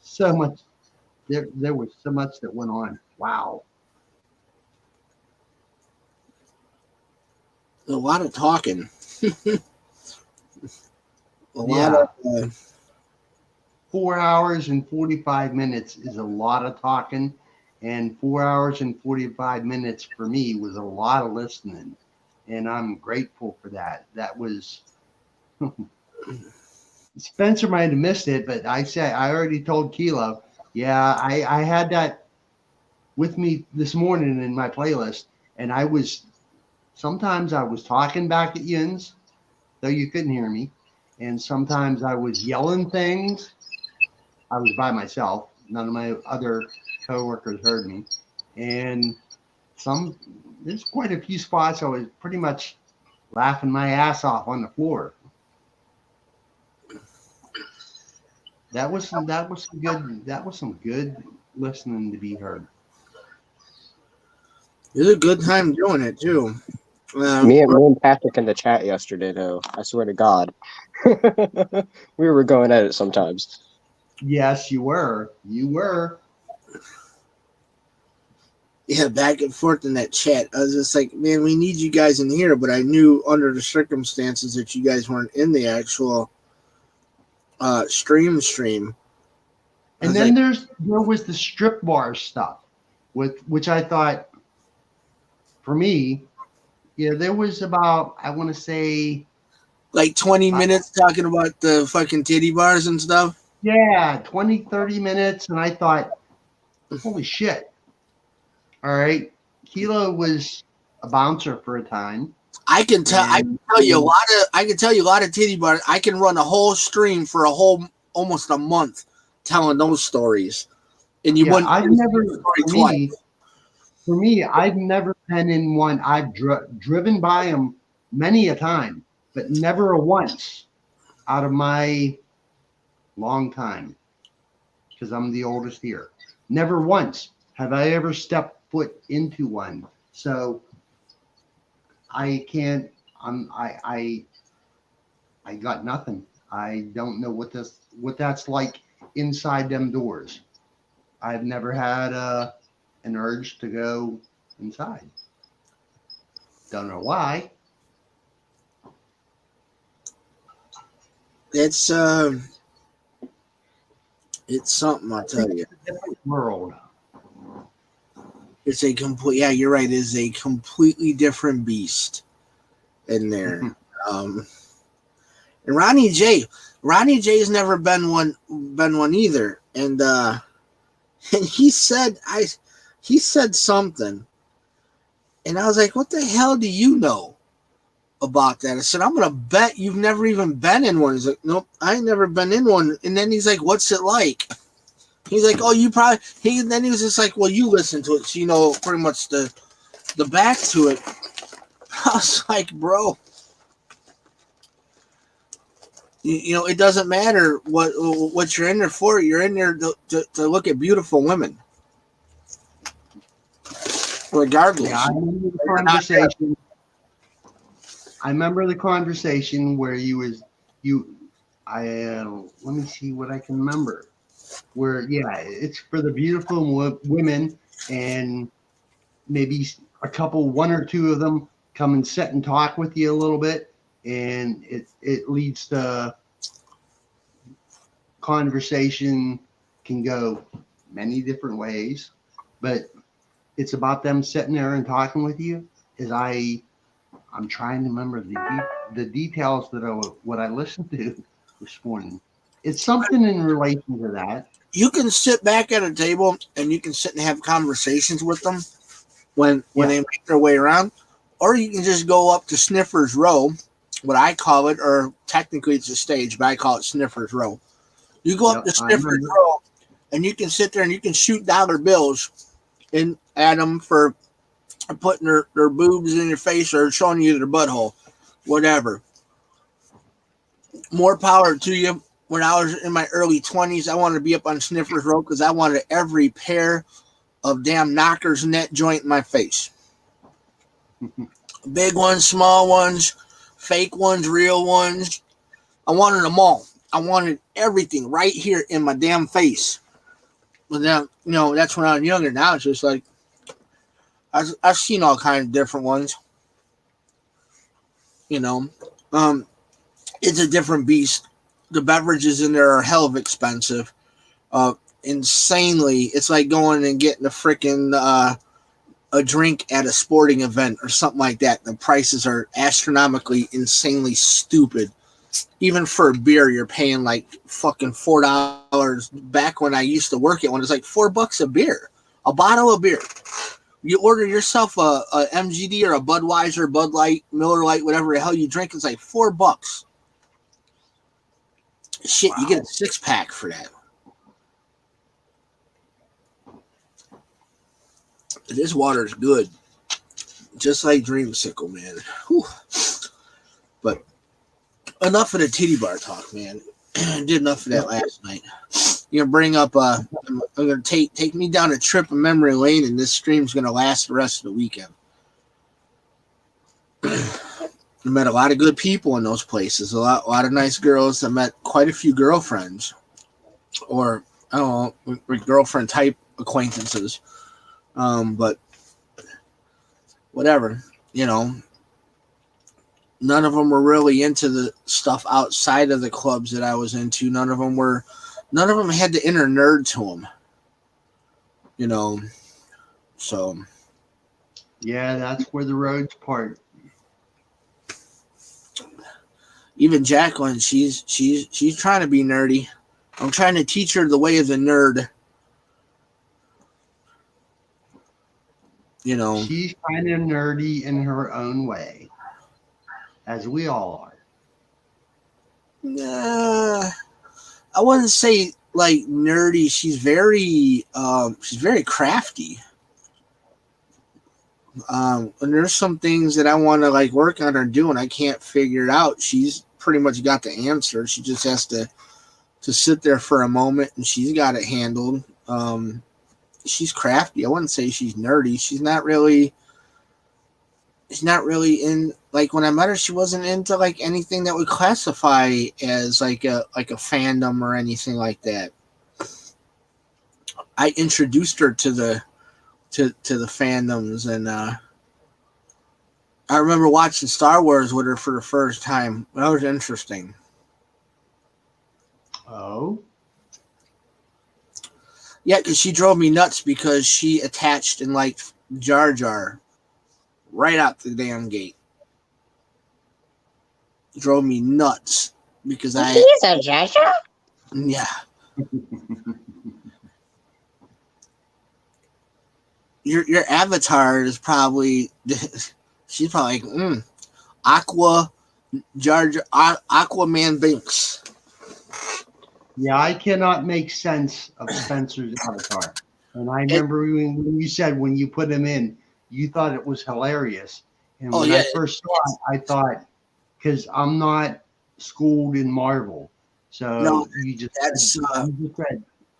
So much there was so much that went on. Wow. A lot of talking. a Yeah. lot of 4 hours and 45 minutes is a lot of talking, and 4 hours and 45 minutes for me was a lot of listening, and I'm grateful for that. That was Spencer might have missed it, but I already told Kilo. Yeah, I had that with me this morning in my playlist, and sometimes I was talking back at Yins, though you couldn't hear me, and sometimes I was yelling things. I was by myself. None of my other coworkers heard me, and there's quite a few spots I was pretty much laughing my ass off on the floor. That was some good listening to be heard. it was a good time doing it too. Me and Patrick in the chat yesterday, though. I swear to God, we were going at it sometimes. Yes, you were. You were. Yeah, back and forth in that chat. I was just like, man, we need you guys in here, but I knew under the circumstances that you guys weren't in the actual stream. And then there was the strip bar stuff, which I thought, for me, yeah, there was about, I want to say, like 20 minutes talking about the fucking titty bars and stuff. Yeah, 20, 30 minutes. And I thought, holy shit. All right. Kilo was a bouncer for a time. I can tell you a lot of titty bars. I can run a whole stream for almost a month telling those stories. And you wouldn't for me, I've never been in one. I've driven by them many a time, but never a once out of my long time, because I'm the oldest here. Never once have I ever stepped foot into one. So I can't. I got nothing. I don't know what that's like inside them doors. I've never had an urge to go inside. Don't know why. It's something, I'll tell you. It's a different world. It's a complete. Yeah, you're right. It is a completely different beast in there. And Ronnie J's never been one either. And he said something, and I was like, "What the hell do you know about that?" I said, "I'm gonna bet you've never even been in one." He's like, "Nope, I ain't never been in one." And then he's like, "What's it like?" He's like, "Oh, you probably." Then he was just like, "Well, you listen to it, so you know pretty much the back to it." I was like, "Bro, you know, it doesn't matter what you're in there for. You're in there to look at beautiful women, regardless." Yeah, I remember the conversation where let me see what I can remember. Where, yeah, it's for the beautiful women, and maybe one or two of them come and sit and talk with you a little bit, and it leads to conversation can go many different ways, but it's about them sitting there and talking with you. I'm trying to remember the details what I listened to this morning. It's something in relation to that. You can sit back at a table and you can sit and have conversations with them when they make their way around, or you can just go up to Sniffer's Row, what I call it, or technically it's a stage, but I call it Sniffer's Row. You go up to Sniffer's Row and you can sit there and you can shoot dollar bills and at them for putting their boobs in your face or showing you their butthole, whatever. More power to you. When I was in my early 20s, I wanted to be up on Sniffer's Row because I wanted every pair of damn knockers net joint in my face. Big ones, small ones, fake ones, real ones. I wanted them all. I wanted everything right here in my damn face. But then, that's when I was younger. Now it's just like, I've seen all kinds of different ones. It's a different beast. The beverages in there are hell of expensive. Insanely. It's like going and getting a freaking a drink at a sporting event or something like that. The prices are astronomically, insanely stupid. Even for a beer, you're paying like fucking $4. Back when I used to work at one, it's like $4 a beer, a bottle of beer. You order yourself a MGD or a Budweiser, Bud Light, Miller Lite, whatever the hell you drink, it's like $4. Shit, wow. You get a 6-pack for that. This water is good, just like Dreamsicle, man. Whew. But enough of the titty bar talk, man. Did enough of that last night. You're gonna bring up. I'm gonna take me down a trip of memory lane, and this stream's gonna last the rest of the weekend. I met a lot of good people in those places. A lot of nice girls. I met quite a few girlfriends, or I don't know, girlfriend type acquaintances. But whatever, none of them were really into the stuff outside of the clubs that I was into. None of them had the inner nerd to them, so. Yeah, that's where the roads part. Even Jacqueline, she's trying to be nerdy. I'm trying to teach her the way of the nerd. She's kind of nerdy in her own way, as we all are. I wouldn't say like nerdy. She's very crafty. And there's some things that I want to like work on or do, and I can't figure it out. She's pretty much got the answer. She just has to sit there for a moment, and she's got it handled. She's crafty. I wouldn't say she's nerdy. She's not really in, like, when I met her, she wasn't into like anything that would classify as like a fandom or anything like that. I introduced her to the fandoms, and I remember watching Star Wars with her for the first time. That was interesting. Oh. Yeah, because she drove me nuts because she attached and liked Jar Jar right out the damn gate. Drove me nuts because He's a Jar Jar? Yeah. Your avatar is probably, she's probably like, Aquaman Binks. Yeah, I cannot make sense of Spencer's avatar. And I remember when you said when you put him in, you thought it was hilarious. And when I first saw it, I thought, because I'm not schooled in Marvel. So no, you just said.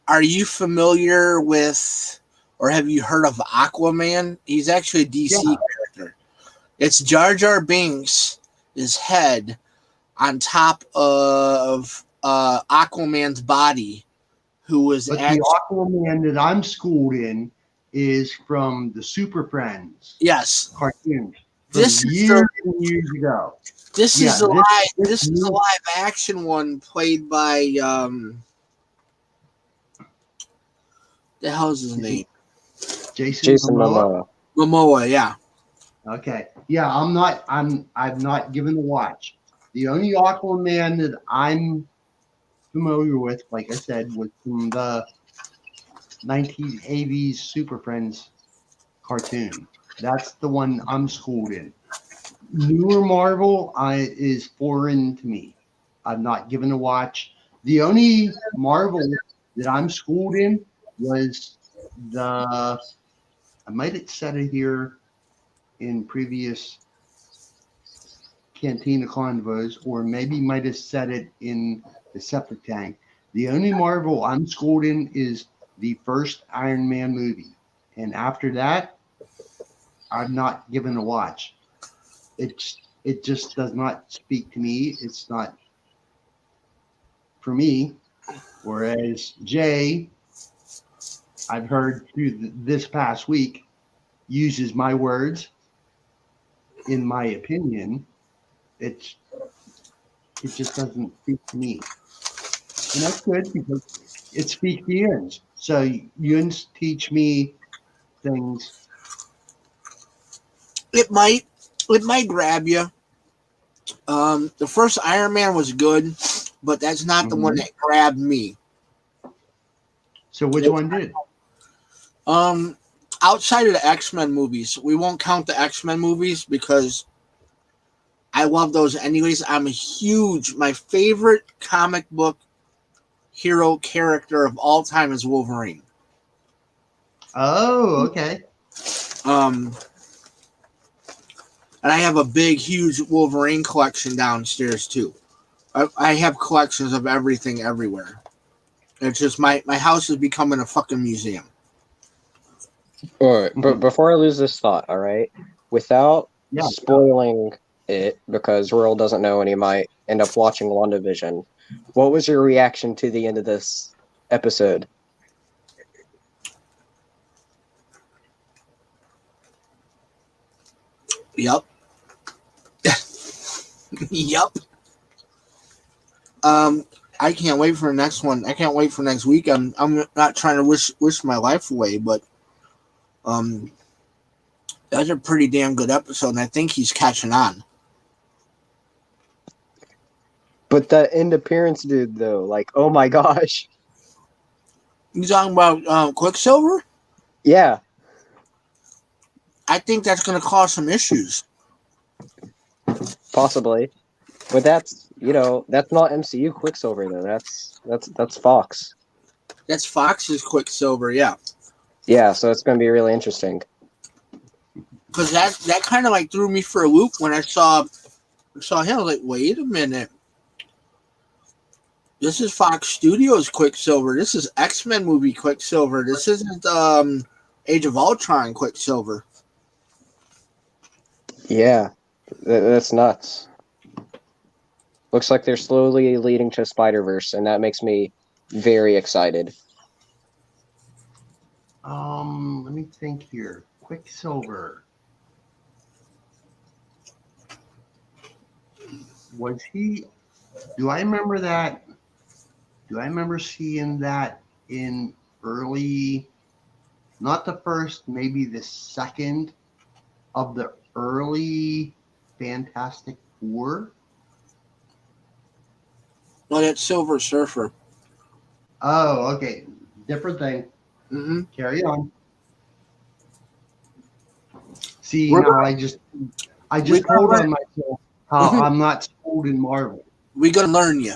Are you familiar with, or have you heard of Aquaman? He's actually a DC character. It's Jar Jar Binks' head on top of Aquaman's body, who was the Aquaman that I'm schooled in is from the Super Friends. Yes, cartoon. This is years and years ago. This is a live action one played by The hell's his name? Jason Momoa. Momoa, yeah. Okay. Yeah, I've not given the watch. The only Aquaman that I'm familiar with, like I said, was from the 1980s Super Friends cartoon. That's the one I'm schooled in. Newer Marvel is foreign to me. I've not given a watch. The only Marvel that I'm schooled in was I might have said it here in previous Kantina Konvos, or maybe might have said it in the septic tank. The only Marvel I'm schooled in is the first Iron Man movie. And after that, I've not given a watch. It just does not speak to me. It's not for me. Whereas Jay, I've heard through this past week, uses my words. In my opinion, it just doesn't speak to me, and that's good because it speaks to Yuns. So Yuns teach me things. It might grab you. The first Iron Man was good, but that's not the one that grabbed me. So which one did? Outside of the X-Men movies, we won't count the X-Men movies because I love those anyways. My favorite comic book hero character of all time is Wolverine. Oh, okay. And I have a big, huge Wolverine collection downstairs too. I have collections of everything everywhere. It's just my house is becoming a fucking museum. All right, but before I lose this thought, all right, without spoiling it, because Royal doesn't know and he might end up watching WandaVision, what was your reaction to the end of this episode? Yep. Yep. I can't wait for the next one. I can't wait for next week. I'm not trying to wish my life away, but that's a pretty damn good episode, and I think he's catching on. But that end appearance dude, though, like, oh my gosh. You talking about Quicksilver? Yeah. I think that's going to cause some issues. Possibly. But that's not MCU Quicksilver, though. That's Fox. That's Fox's Quicksilver, yeah. Yeah, so it's going to be really interesting. Because that kind of like threw me for a loop when I saw him. I was like, wait a minute. This is Fox Studios Quicksilver. This is X-Men movie Quicksilver. This isn't Age of Ultron Quicksilver. Yeah, that's nuts. Looks like they're slowly leading to Spider-Verse, and that makes me very excited. Let me think here. Quicksilver. Was he? Do I remember that? Do I remember seeing that in early? Not the first, maybe the second of the early Fantastic Four. No, that's Silver Surfer. Oh, okay. Different thing. Mm-hmm. Carry on. See, now I just told on myself how I'm not schooled in Marvel. We're gonna learn you.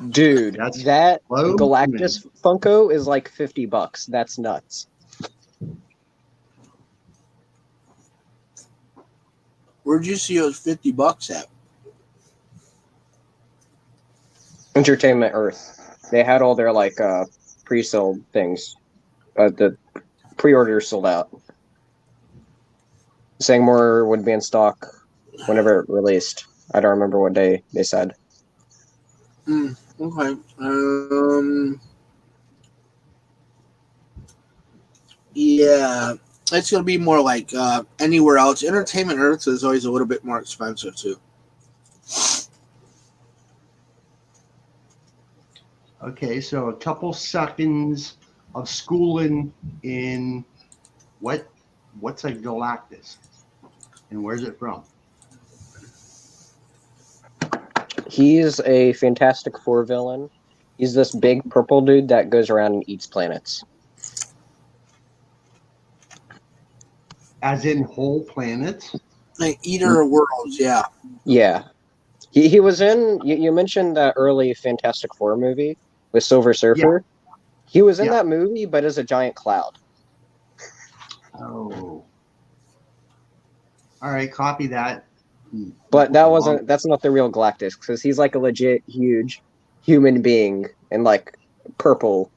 Dude, That's that low Galactus Funko is like $50. That's nuts. Where'd you see those $50 at? Entertainment Earth. They had all their like pre-sold things. The pre-orders sold out. Saying more would be in stock whenever it released. I don't remember what day they said. Okay. Yeah, it's gonna be more like anywhere else. Entertainment Earth is always a little bit more expensive too. Okay, so a couple seconds of schooling in what's a Galactus? And where's it from? He's a Fantastic Four villain. He's this big purple dude that goes around and eats planets. As in whole planets? Like Eater of Worlds, yeah. Yeah. He was in, you mentioned that early Fantastic Four movie with Silver Surfer. Yeah. He was in that movie, but as a giant cloud. Oh. All right, copy that. But that's not the real Galactus, because he's like a legit huge human being and like purple.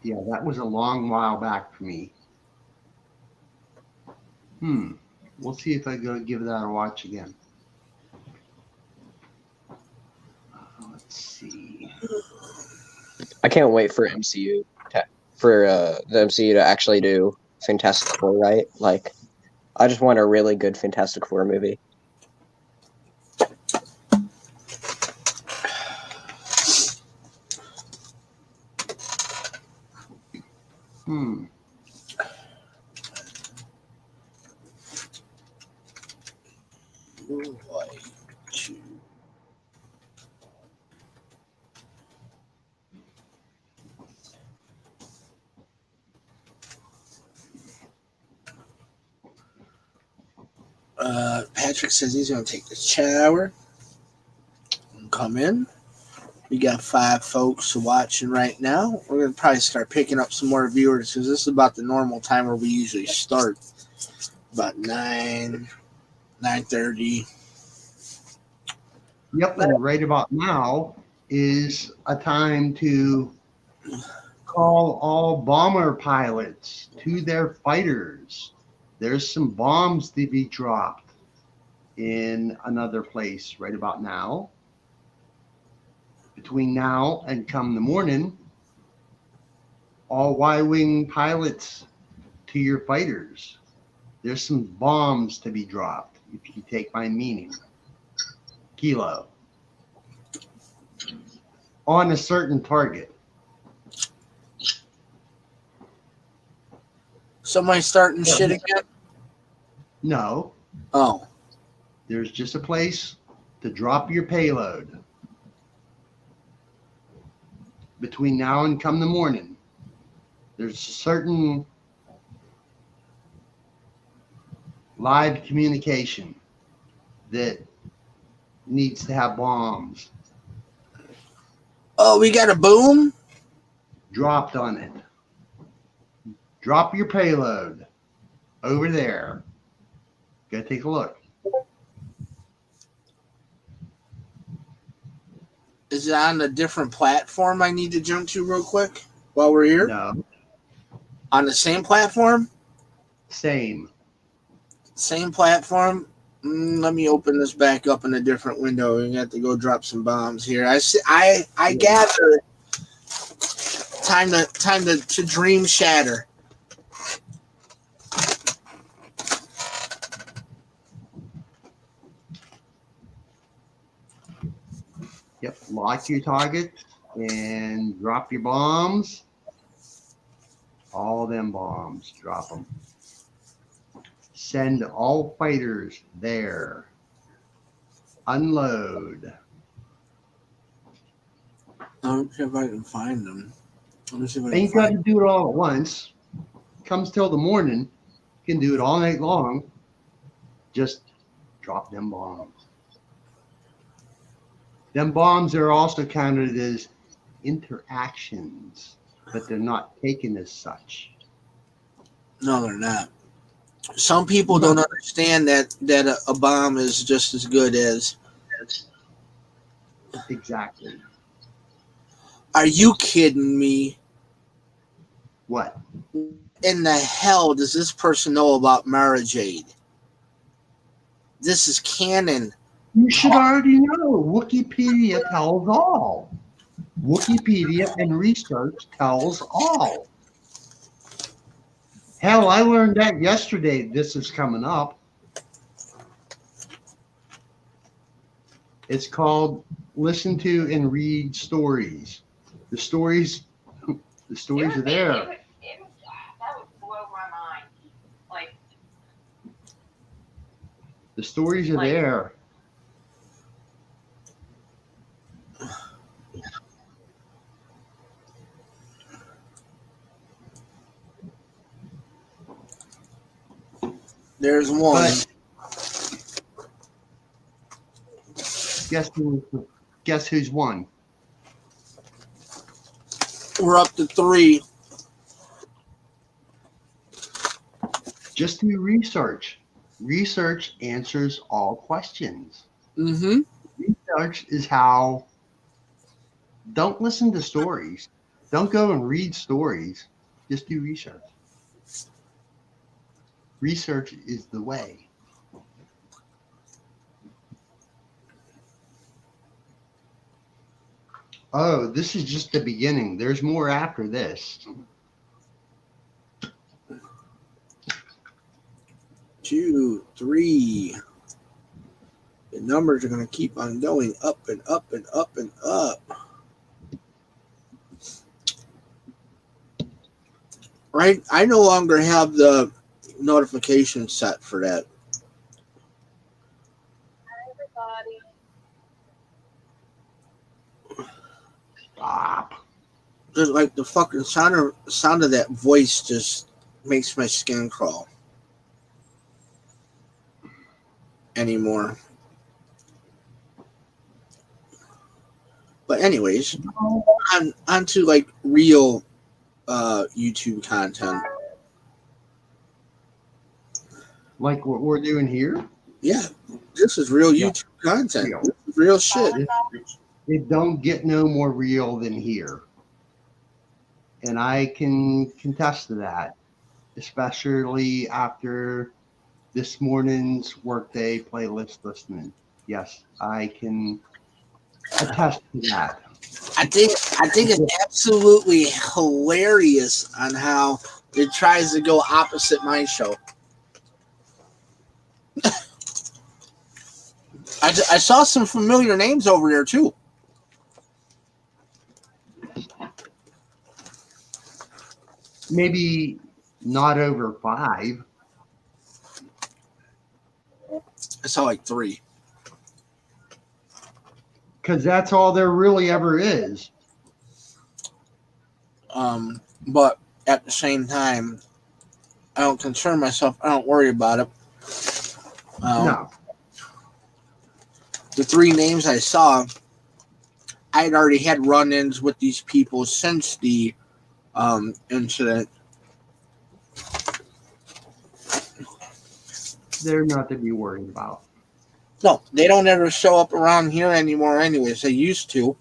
Yeah, that was a long while back for me. We'll see if I go give that a watch again. Let's see. I can't wait for the MCU to actually do Fantastic Four, right? Like, I just want a really good Fantastic Four movie. Patrick says he's going to take the shower and come in. We got 5 folks watching right now. We're going to probably start picking up some more viewers because this is about the normal time where we usually start. About 9:30. Yep, and right about now is a time to call all bomber pilots to their fighters. There's some bombs to be dropped in another place right about now. Between now and come the morning, all Y-wing pilots to your fighters. There's some bombs to be dropped, if you take my meaning. Kilo. On a certain target. Somebody starting shit again? No. Oh. There's just a place to drop your payload. Between now and come the morning, there's a certain live communication that needs to have bombs. Oh, we got a boom? Dropped on it. Drop your payload over there. Go take a look. Is it on a different platform I need to jump to real quick while we're here? No. On the same platform? Same. Same platform? Let me open this back up in a different window. We got to go drop some bombs here. I gather time to dream shatter. Yep. Lock your target and drop your bombs. All them bombs. Drop them. Send all fighters there. Unload. Let me see if I can find them. Let me see if I can Ain't got to do it all at once. Comes till the morning. You can do it all night long. Just drop them bombs. Them bombs are also counted as interactions, but they're not taken as such. No, they're not. Some people don't understand that a bomb is just as good as. Exactly. Are you kidding me? What? In the hell does this person know about Mara Jade? This is canon. You should already know. Wikipedia tells all. Wikipedia and research tells all. Hell, I learned that yesterday. This is coming up. It's called Listen to and Read Stories. The stories are there. That would blow my mind. Like, the stories are there. There's one. But guess who's won? We're up to 3. Just do research. Research answers all questions. Mm-hmm. Research is how. Don't listen to stories. Don't go and read stories. Just do research. Research is the way. Oh, this is just the beginning. There's more after this. 2, 3. The numbers are going to keep on going up and up and up and up. Right? I no longer have the notification set for that. hi, everybody. Stop. Just like the fucking sound of that voice just makes my skin crawl anymore. But anyways, on to like real YouTube content. Like what we're doing here? Yeah, this is real YouTube content. Real. This is real shit. It don't get no more real than here. And I can contest to that, especially after this morning's workday playlist listening. Yes, I can attest to that. I think it's absolutely hilarious on how it tries to go opposite my show. I saw some familiar names over there too. Maybe not over 5. I saw like 3. Because that's all there really ever is. But at the same time, I don't concern myself. I don't worry about it. No. The 3 names I saw, I'd already had run-ins with these people since the incident. They're not to be worried about. No, they don't ever show up around here anymore anyways. They used to.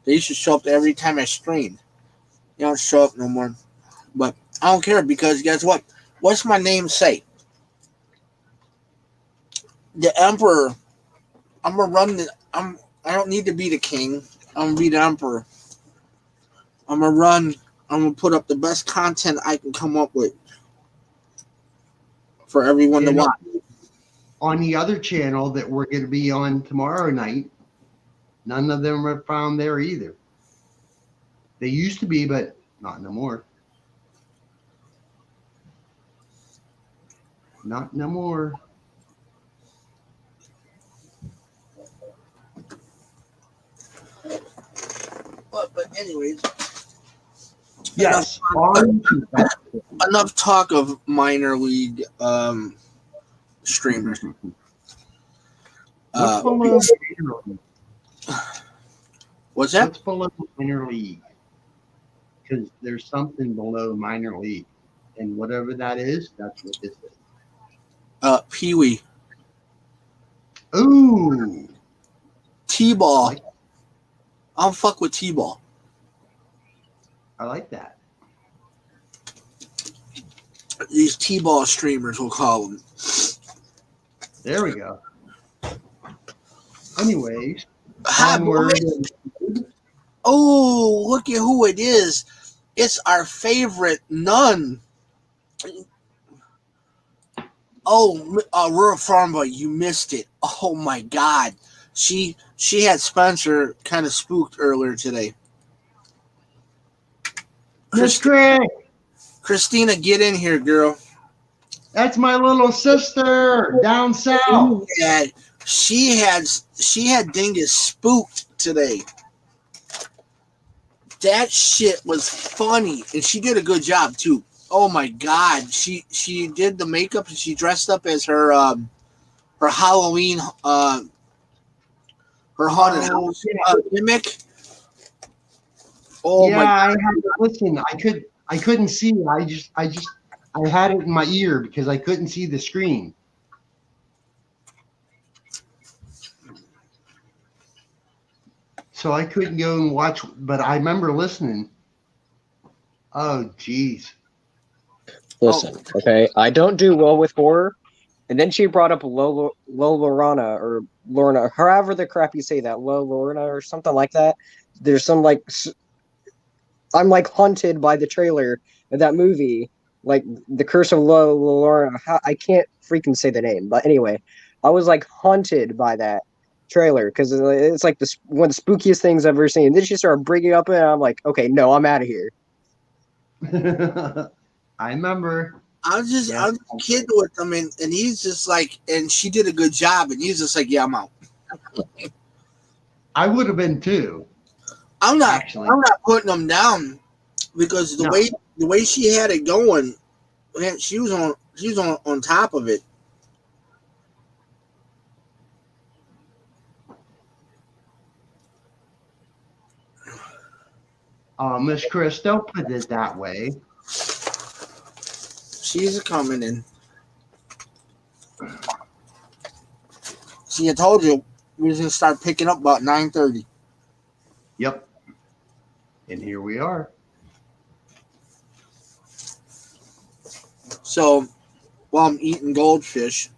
They used to show up every time I streamed. They don't show up no more. But I don't care because guess what? What's my name say? The Emperor. I'm gonna run the I don't need to be the king. I'm gonna be the Emperor. I'm gonna run. I'm gonna put up the best content I can come up with for everyone to watch. On the other channel that we're going to be on tomorrow night, none of them are found there either. They used to be, but not no more. Not no more. But anyways. Yes. Enough talk of minor league streamers. What's below minor league? What's that? What's below minor league? Because there's something below minor league, and whatever that is, that's what this is. Pee Wee. Ooh. T-ball. I'll fuck with T-ball. I like that. These T-ball streamers, we'll call them. There we go. Anyways, Hi, onward. Oh, look at who it is. It's our favorite nun. Oh, Rural Farm Boy, you missed it. Oh my God. She She had Spencer kind of spooked earlier today. Miss Craig, Christina, get in here, girl. that's my little sister down south. She had Dingus spooked today. That shit was funny, and she did a good job too. Oh my god, she did the makeup and she dressed up as her Halloween her haunted house gimmick. Oh yeah, my god. I had to listen. I couldn't see. I had it in my ear because I couldn't see the screen. So I couldn't go and watch, but I remember listening. Oh, geez. Listen, okay, I don't do well with horror. And then she brought up Lorana or Lorna, however the crap you say that, Lorna or something like that. There's some like, I'm like haunted by the trailer of that movie, like The Curse of Lorna. I can't freaking say the name, but anyway, I was like haunted by that trailer because it's like one of the spookiest things I've ever seen. Then she started bringing up it, and I'm like, okay, no, I'm out of here. I remember. I'm just kidding with him, and he's just like, and she did a good job, and he's just like, yeah, I'm out. I would have been too. I'm not putting him down because the way she had it going, man, she was on top of it. Miss Chris, don't put it that way. She's coming in. See, I told you we was gonna start picking up about 9:30. Yep. And here we are. So, while I'm eating goldfish,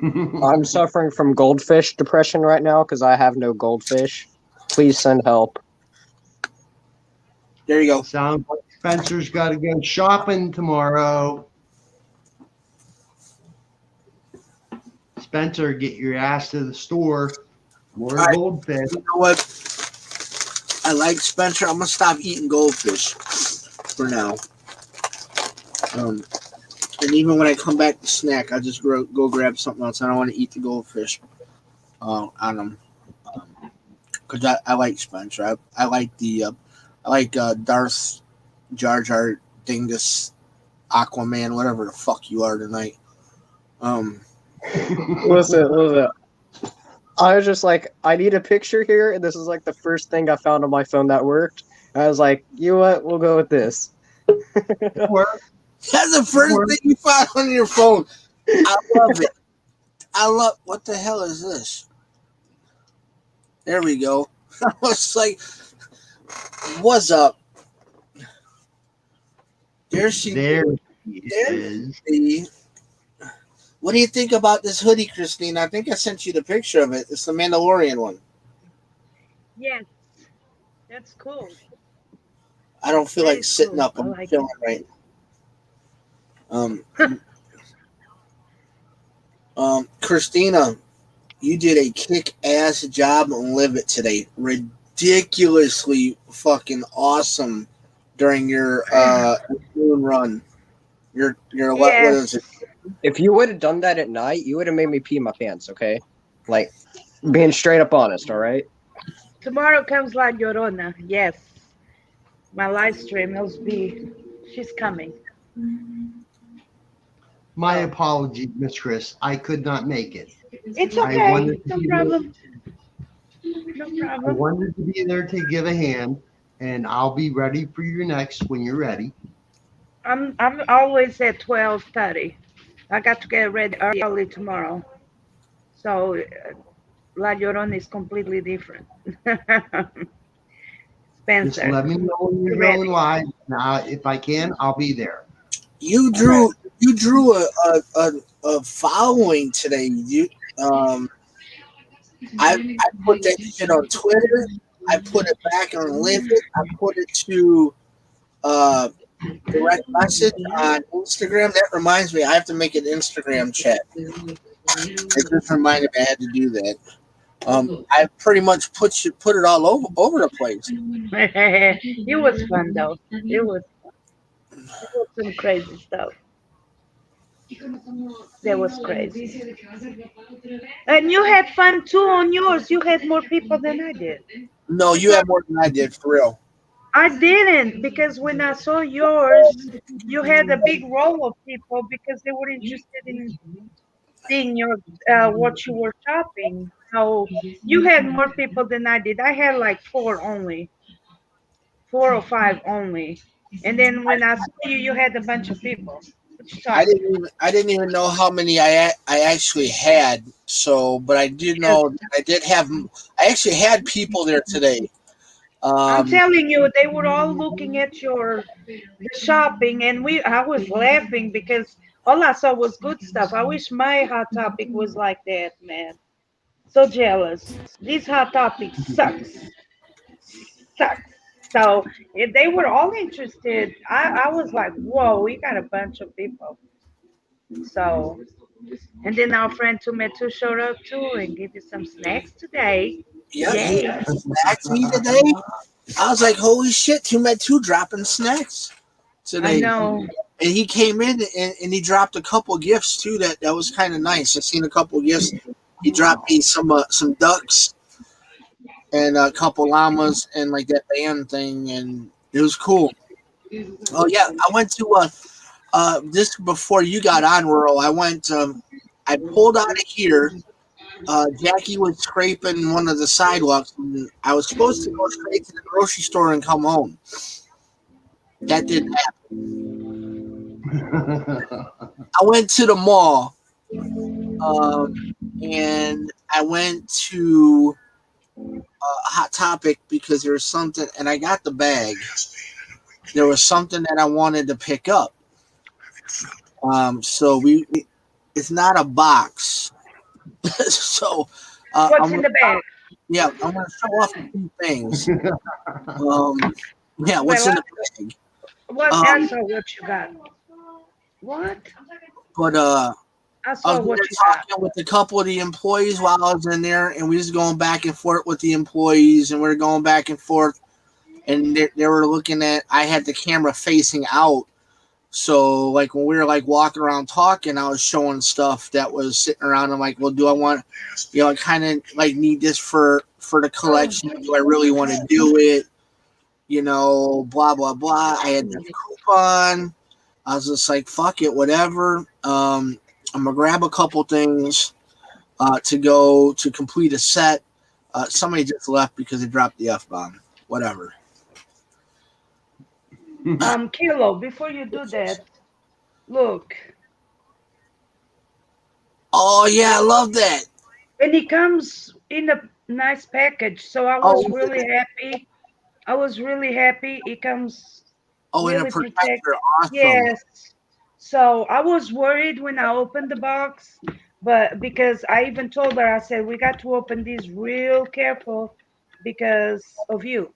I'm suffering from goldfish depression right now because I have no goldfish. Please send help. there you go. Sounds like Spencer's got to go shopping tomorrow. Spencer, get your ass to the store. More goldfish. You know what? I like Spencer. I'm gonna stop eating goldfish for now. And even when I come back to snack, I just go grab something else. I don't want to eat the goldfish on them because I like Spencer. I like Darth Jar Jar Dingus Aquaman, whatever the fuck you are tonight. Listen. I was just like, I need a picture here, and this is like the first thing I found on my phone that worked. And I was like, you know what? We'll go with this. That's the first thing you found on your phone. I love it. What the hell is this? There we go. I was like, what's up? There she is. What do you think about this hoodie, Christine? I think I sent you the picture of it. It's the Mandalorian one. Yes, that's cool. I don't feel like sitting up. I'm feeling right. Christina, you did a kick-ass job on Live It today. Ridiculously fucking awesome during your moon run. Your what is it? If you would have done that at night, you would have made me pee my pants, okay? Like, being straight up honest, all right? Tomorrow comes La Llorona. Yes. My live stream will be, she's coming. My apologies, Miss Chris. I could not make it. It's okay. No problem. No I problem. wanted to be there to give a hand, and I'll be ready for you next when you're ready. I'm always at 12:30. I got to get ready early tomorrow. So La Llorona is completely different. Spencer. Just let me know when you're going live. Now, if I can, I'll be there. You drew a following today. I put that shit on Twitter. I put it back on Live It. I put it to direct message on Instagram. That reminds me, I have to make an Instagram chat. It just reminded me I had to do that. I pretty much put it all over the place. It was fun though. It was some crazy stuff. That was crazy. And you had fun too on yours. You had more people than I did. No, you had more than I did, for real. I didn't because when I saw yours, you had a big row of people because they were interested in seeing your what you were shopping. So you had more people than I did. I had like four or five only. And then when I saw you, you had a bunch of people. What you talking? I didn't even know how many I actually had. So, but I did Yes, know that I did have. I actually had people there today. I'm Um, telling you, they were all looking at your the shopping, and I was laughing because all I saw was good stuff. I wish my hot topic was like that, man. So jealous. These hot topics sucks. So if they were all interested, I was like, whoa, we got a bunch of people. So and then our friend Tumetu showed up too and gave you some snacks today. yeah, he Yay. snacked me today. I was like, holy shit, you met two dropping snacks I today. know. And he came in and he dropped a couple gifts too. That was kind of nice. I seen a couple gifts. He dropped me some ducks and a couple llamas and like that band thing, and it was cool. Oh yeah, I went to just before you got on, Rural. I pulled out of here. Jackie was scraping one of the sidewalks, and I was supposed to go straight to the grocery store and come home. That didn't happen. I went to the mall, and I went to Hot Topic because there was something, and I got the bag. There was something that I wanted to pick up. So it's not a box. So What's in the bag? I'm gonna show off a few things. What's Well, in the bag? what I Um, saw what you got. What? but I I saw was in what there you got. talking with a couple of the employees while I was in there, and we was going back and forth with the employees, and we are going back and forth, and they were looking at. I had the camera facing out, so like when we were like walking around talking, I was showing stuff that was sitting around. I'm like, well, do I want, I kind of like need this for the collection? Do I really want to do it? Blah blah blah. I had this coupon. I was just like, fuck it, whatever. I'm gonna grab a couple things to go to complete a set. Somebody just left because they dropped the F bomb. Whatever. Kilo, before you do that, look, Oh yeah, I love that. and it comes in a nice package. So I was Oh, really happy. I was really happy. It comes in a really protect. protector. Awesome. Yes. So I was worried when I opened the box, but because I even told her, I said, we got to open these real careful because of you.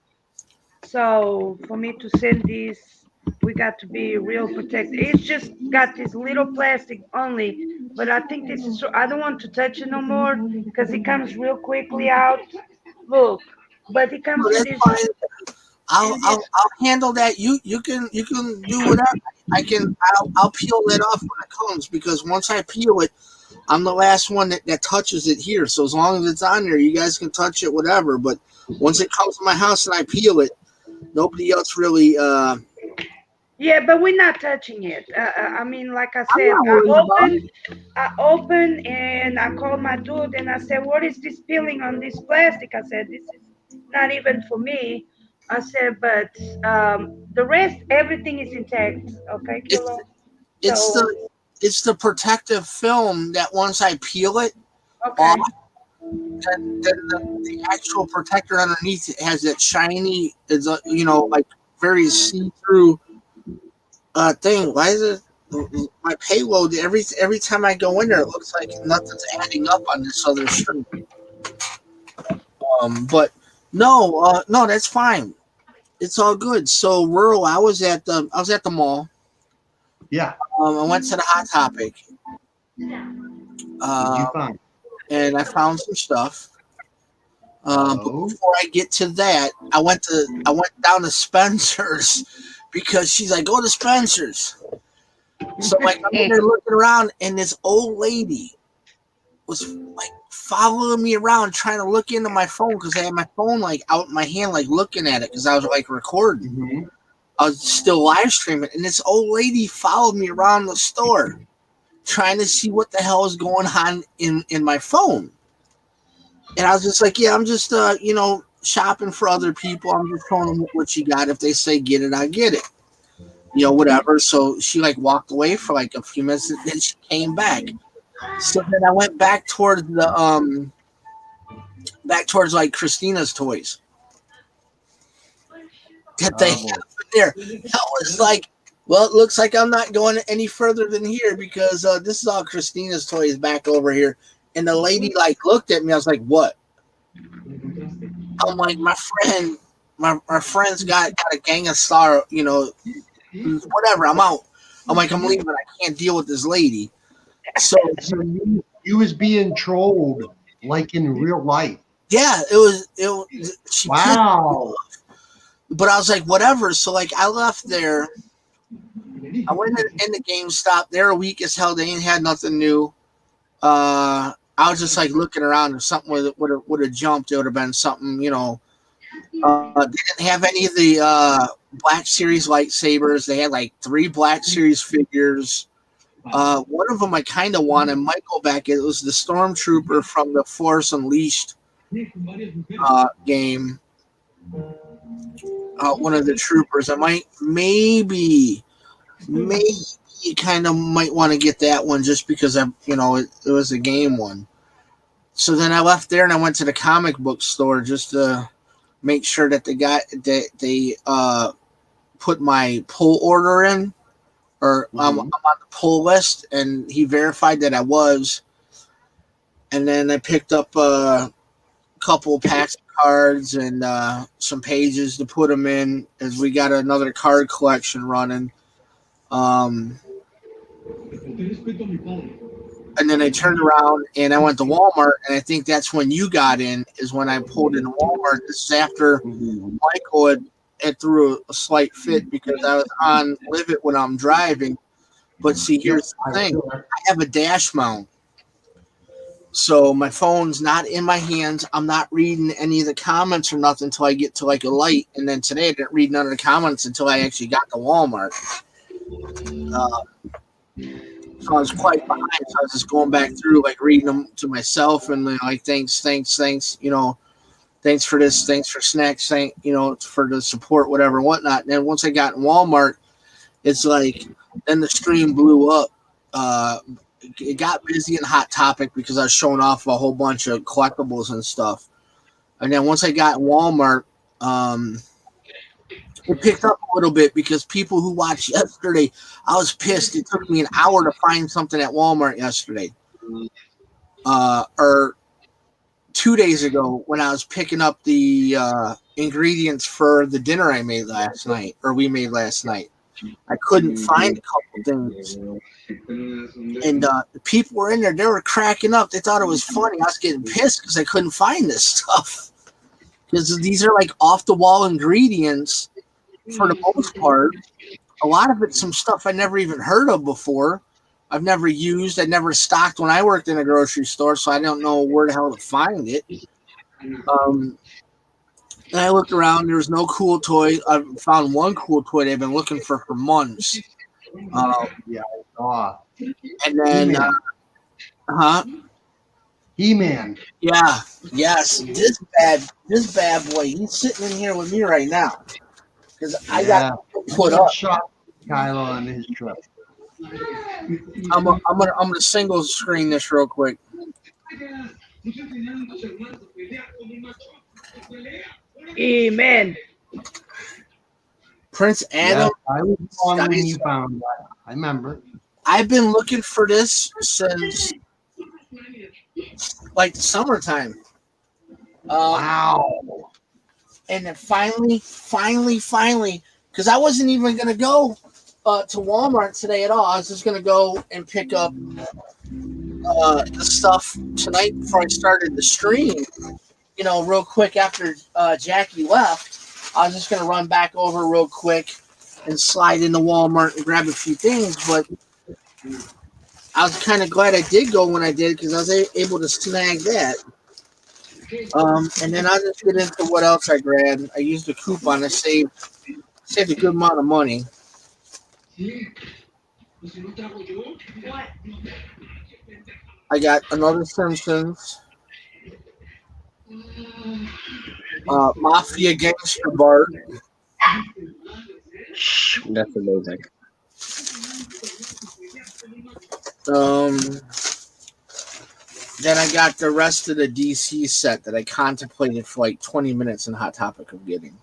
So for me to send these, we got to be real protected. It's just got this little plastic only, but I think this is, I don't want to touch it no more because it comes real quickly out. Look, but it No, comes in that's this, fine. in this, I'll handle that. You can do whatever. I'll peel that off when it comes because once I peel it, I'm the last one that touches it here. So as long as it's on there, you guys can touch it, whatever. But once it comes to my house and I peel it, nobody else really. yeah, but we're not touching it. I mean, like I I'm said, not worried about it. I opened and I called my dude and I said, what is this peeling on this plastic? I said, this is not even for me. I said, but the rest, everything is intact. Okay, It's Kilo? it's So, the protective film that once I peel it off, okay. then the actual protector underneath it has that shiny, is like very see through thing. Why is it my payload every time I go in there? It looks like nothing's adding up on this other string. But no, that's fine. It's all good. So rural, I was at the mall. Yeah. I went to the Hot Topic. What'd you Um, find? and I found some stuff. But before I get to that, I went down to Spencer's because she's like, go to Spencer's. So like I'm in there looking around, and this old lady was like following me around, trying to look into my phone because I had my phone like out in my hand, like looking at it because I was like recording. Mm-hmm. I was still live streaming, and this old lady followed me around the store, trying to see what the hell is going on in my phone. And I was just like, yeah, I'm just shopping for other people. I'm just showing them what you got. If they say get it, I get it. Whatever. So she like walked away for like a few minutes, and then she came back. So then I went back towards like Christina's toys that they have there. I was like, well, it looks like I'm not going any further than here because this is all Christina's toys back over here. And the lady like looked at me. I was like, what? I'm like, my friend's got a gang of star, whatever. I'm out. I'm like, I'm leaving. I can't deal with this lady. So you was being trolled like in real life. Yeah, it was. She wow. But I was like, whatever. So like, I left there. I went in the GameStop. They're a weak as hell. They ain't had nothing new. I was just like looking around. If something would have jumped, it would have been something. They didn't have any of the Black Series lightsabers. They had like 3 Black Series figures. One of them I kind of wanted. Might go back. It was the Stormtrooper from the Force Unleashed game. One of the troopers. I might maybe you kind of might want to get that one just because it was a game one. So then I left there and I went to the comic book store just to make sure that they put my pull order in, or I'm on the pull list, and he verified that I was. And then I picked up a couple packs of cards and some pages to put them in, as we got another card collection running. And then I turned around and I went to Walmart, and I think that's when you got in, is when I pulled into Walmart. This is after Michael had threw a slight fit because I was on Live It when I'm driving. But see, here's the thing. I have a dash mount. So my phone's not in my hands. I'm not reading any of the comments or nothing until I get to like a light. And then today I didn't read none of the comments until I actually got to Walmart. So I was quite behind. So I was just going back through, like reading them to myself and like, thanks, thanks for this, thanks for snacks, for the support, whatever, and whatnot. And then once I got in Walmart, it's like, then the stream blew up. It got busy in Hot Topic because I was showing off a whole bunch of collectibles and stuff. And then once I got in Walmart, it picked up a little bit because people who watched yesterday, I was pissed. It took me an hour to find something at Walmart yesterday. Or 2 days ago when I was picking up the ingredients for the dinner we made last night. I couldn't find a couple things. And the people were in there. They were cracking up. They thought it was funny. I was getting pissed because I couldn't find this stuff. Because these are like off-the-wall ingredients for the most part. A lot of it's some stuff I never even heard of before. I've never used. I never stocked when I worked in a grocery store, so I don't know where the hell to find it. And I looked around. There was no cool toy. I found one cool toy they've been looking for months. Yeah, I saw. And then, He-Man. Yeah, yes. This bad boy. He's sitting in here with me right now because I got put up. Shot Kylo on his trip. I'm gonna single screen this real quick. Amen. Prince Adam. Yeah, I was wrong when you found that. I remember. I've been looking for this since like summertime. Wow. And then finally, because I wasn't even gonna go to Walmart today at all. I was just gonna go and pick up the stuff tonight before I started the stream. real quick after Jackie left, I was just gonna run back over real quick and slide into Walmart and grab a few things, but I was kind of glad I did go when I did because I was able to snag that. And then I'll just get into what else I grabbed. I used a coupon to saved a good amount of money. I got another Simpsons, Mafia Gangster Bar. That's amazing. Then I got the rest of the DC set that I contemplated for like 20 minutes in Hot Topic of getting.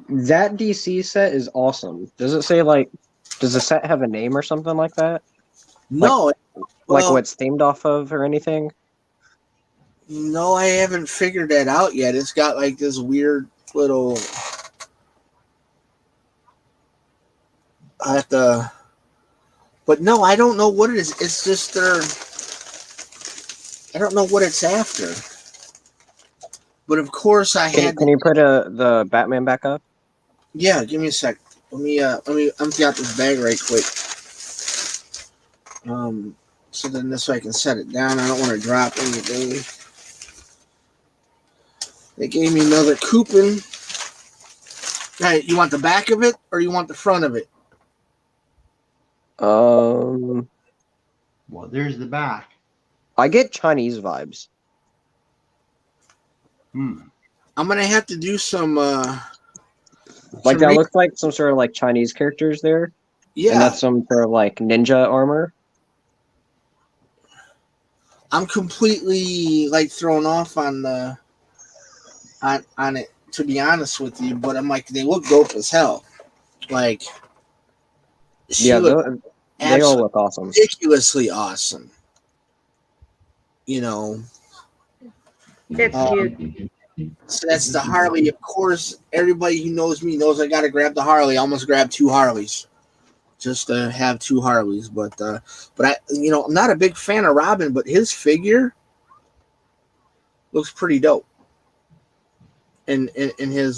That DC set is awesome. Does it say does the set have a name or something like that? No, Like what it's themed off of or anything? No, I haven't figured that out yet. It's got like this weird little. I have to. But no, I don't know what it is. It's just I don't know what it's after. But of course, Can you put the Batman back up? Yeah, give me a sec. Let me empty out this bag right quick. So then this way I can set it down. I don't want to drop anything. They gave me another coupon. Hey, you want the back of it or you want the front of it? Well, there's the back. I get Chinese vibes. I'm gonna have to do some. That looks like some sort of like Chinese characters there. Yeah, and that's some sort of like ninja armor. I'm completely like thrown off on the on it, to be honest with you. But I'm like, they look dope as hell. Like, they all look awesome, ridiculously awesome. It's cute. So that's the Harley. Of course, everybody who knows me knows I got to grab the Harley. I almost grabbed 2 Harleys just to have 2 Harleys. But I, I'm not a big fan of Robin, but his figure looks pretty dope. In his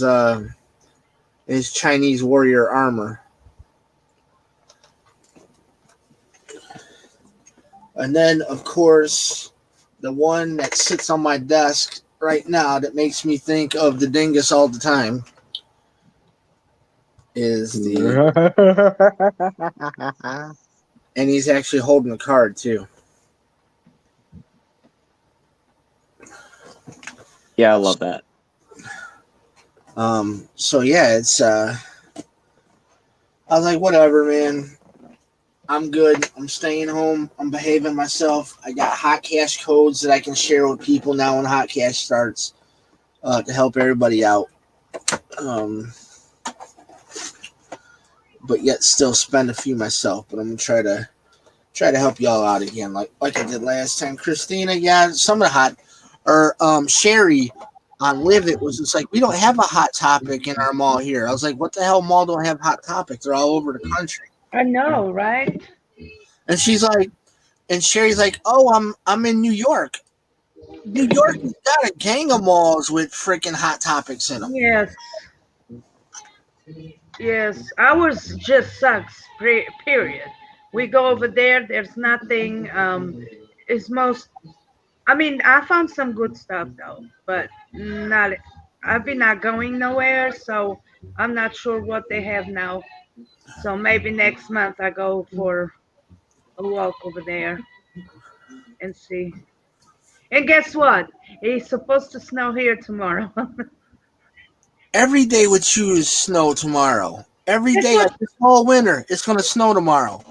Chinese warrior armor. And then, of course, the one that sits on my desk right now that makes me think of the dingus all the time is and he's actually holding a card too. Yeah, I love that. So yeah, it's I was like, whatever, man. I'm good. I'm staying home. I'm behaving myself. I got hot cash codes that I can share with people now when hot cash starts to help everybody out. But yet still spend a few myself. But I'm gonna try to help y'all out again, like I did last time. Christina, yeah, some of the hot or Sherry on Live It was just like, we don't have a Hot Topic in our mall here. I was like, what the hell mall don't have Hot Topic? They're all over the country. I know, right? And she's like, and Sherry's like, oh, I'm in New York. New York has got a gang of malls with freaking Hot Topics in them. Yes. Yes. Ours just sucks, period. We go over there, there's nothing. It's most, I found some good stuff though, but I've been not going nowhere, so I'm not sure what they have now. So maybe next month I go for a walk over there and see. And guess what? It's supposed to snow here tomorrow. Every day would choose snow tomorrow. Every That's day, what- like this whole winter, it's going to snow tomorrow.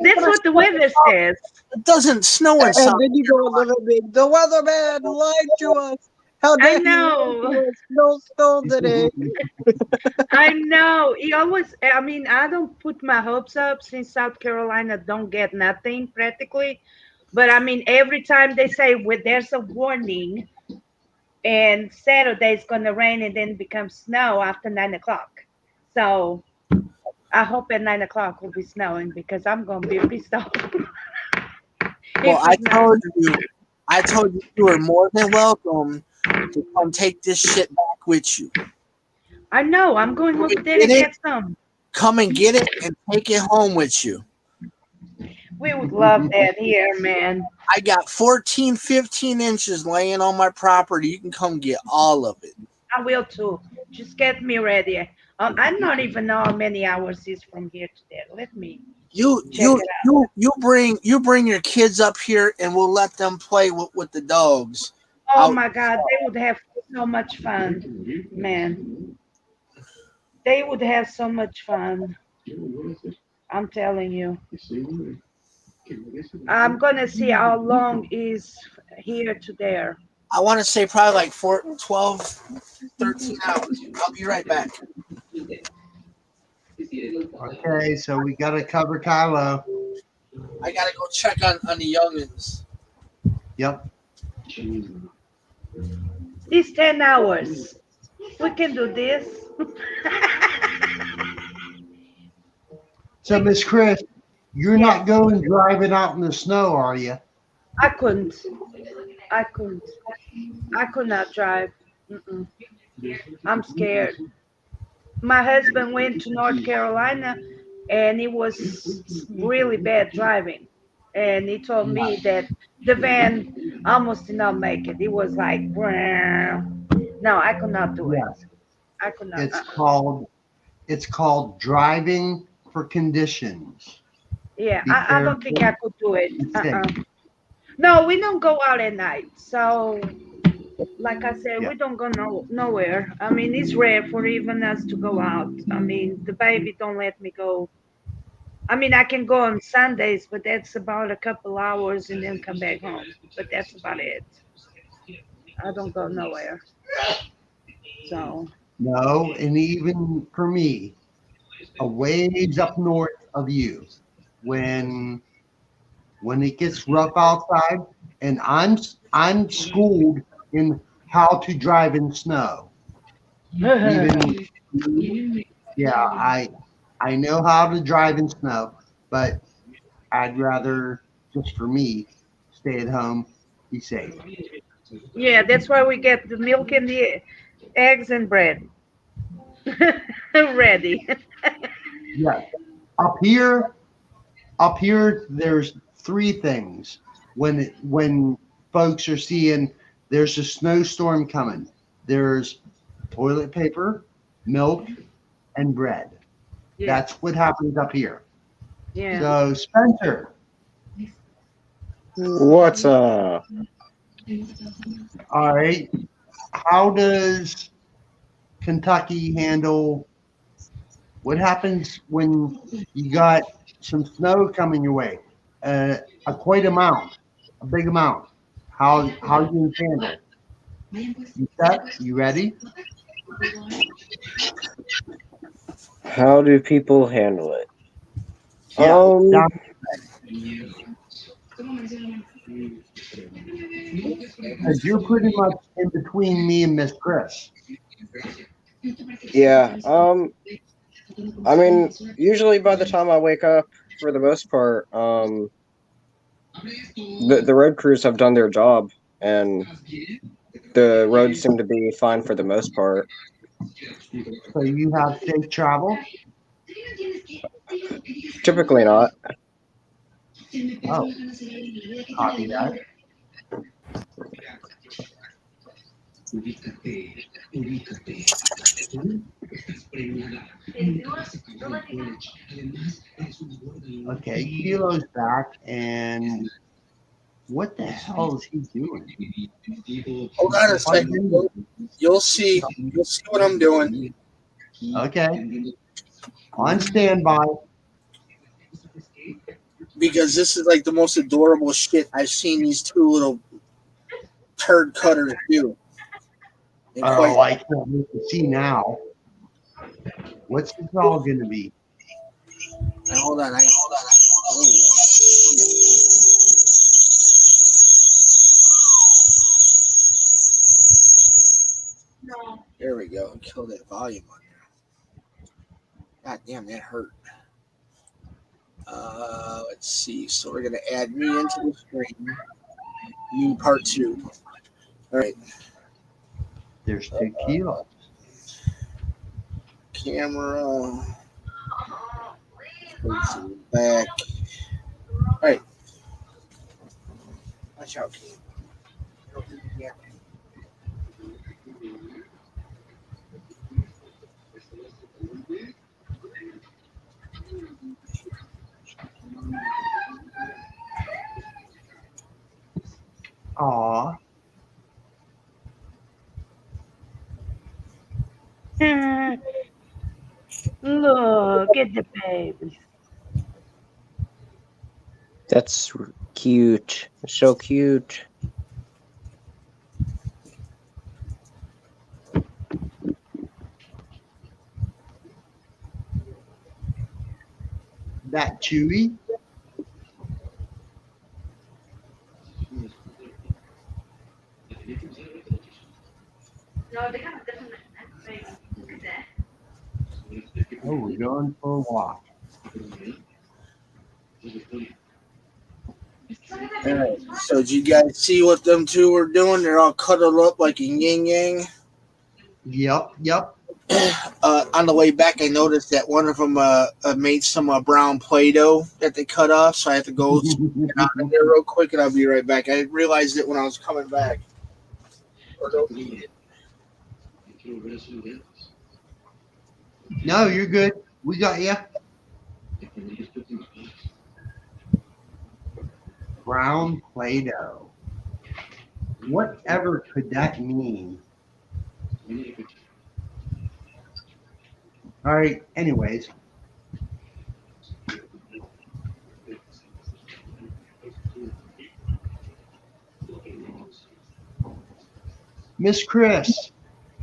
That's what the weather says. It doesn't snow in And South then you go a little bit. The weatherman lied to us. How dare I know. you? No snow today. I know. He always, I don't put my hopes up since South Carolina don't get nothing practically. But every time they say there's a warning and Saturday it's going to rain and then become snow after 9 o'clock. So I hope at 9 o'clock will be snowing because I'm going to be pissed off. Well, I told you you were more than welcome to come take this shit back with you. I know. I'm going over there to get some. Come and get it and take it home with you. We would love that here, man. I got 14, 15 inches laying on my property. You can come get all of it. I will too. Just get me ready. I don't even know how many hours is from here to there. Let me check it out. You bring your kids up here and we'll let them play with the dogs. Oh my God, they would have so much fun, man. They would have so much fun. I'm telling you. I'm gonna see how long is here to there. I want to say probably like 12, 13 hours. I'll be right back. Okay, so we got to cover Kylo. I got to go check on the youngins. Yep. It's 10 hours. We can do this. So, Miss Chris, you're not going driving out in the snow, are you? I couldn't. I couldn't. I could not drive. Mm-mm. I'm scared. My husband went to North Carolina and it was really bad driving. And he told me that the van almost did not make it. It was like, no, I could not do it. Yes. I could not. It's called driving for conditions. Yeah, Be I don't think I could do it. No, we don't go out at night. So, like I said, we don't go nowhere. I mean, it's rare for even us to go out. I mean, the baby don't let me go. I mean, I can go on Sundays, but that's about a couple hours and then come back home. But that's about it. I don't go nowhere. So. No, and even for me, a ways up north of you, when it gets rough outside, and I'm schooled in how to drive in snow. Even I know how to drive in snow, but I'd rather, just for me, stay at home, be safe. Yeah, that's why we get the milk and the eggs and bread ready. Yes. Up here, there's three things. When folks are seeing there's a snowstorm coming, there's toilet paper, milk, and bread. Yeah. That's what happens up here. Yeah. So, Spencer. What's up? All right. How does Kentucky handle what happens when you got some snow coming your way? A quite amount, a big amount. How do you handle? You set? You ready? How do people handle it? Yeah. Because you're pretty much in between me and Miss Chris. Yeah. I mean, usually by the time I wake up, for the most part, the road crews have done their job, and the roads seem to be fine for the most part. So you have safe travel? Typically not. Oh, copy that. Okay, Kilo's back, and what the hell is he doing? Hold on a second. You'll see. You'll see what I'm doing. Okay. On standby. Because this is like the most adorable shit I've seen these two little turd cutters do. Oh, I can't wait to see now. What's this all going to be? Hold on. There we go. Kill that volume on there. God damn, that hurt. Let's see. So we're gonna add me into the stream. You part 2. All right. There's 2 kilos. Camera. Facing back. All right. Watch out, Keith. Yeah. Aw. Look at the babies. That's cute. So cute. That chewy. No, they got a different thing. Look at that. Oh, we're going for a walk. All right. So did you guys see what them two were doing? They're all cuddled up like a yin yang. Yep. On the way back, I noticed that one of them made some brown Play-Doh that they cut off, so I had to go get out of there real quick, and I'll be right back. I realized it when I was coming back. Or don't eat it. No, you're good. We got you. Brown Play-Doh. Whatever could that mean? All right. Anyways. Miss Chris,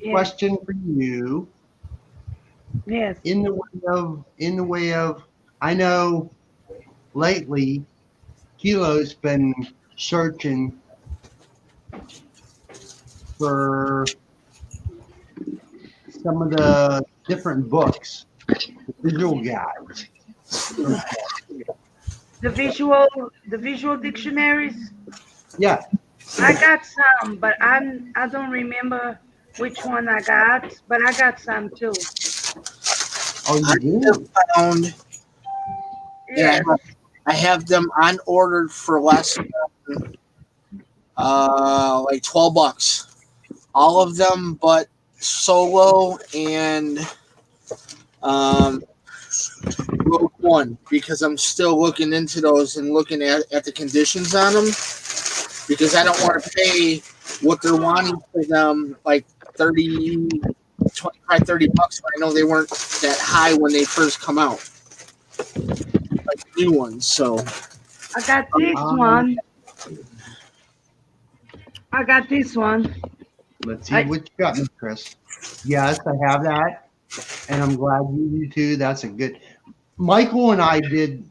Yes. question for you. Yes. In the way of, I know lately Kilo's been searching for some of the different books, the visual guides. The visual dictionaries. Yeah. I got some, but I don't remember which one I got, but I got some too. Oh, I you have do? found, Yes. I have them on ordered for less than like $12. All of them, but Solo and Rogue One, because I'm still looking into those and looking at the conditions on them, because I don't want to pay what they're wanting for them, like 30, 25, $30. I know they weren't that high when they first come out, like new ones. So I got this one. I got this one. Let's see what you got, Miss Chris. Yes, I have that, and I'm glad you do too. That's a good. Michael and I did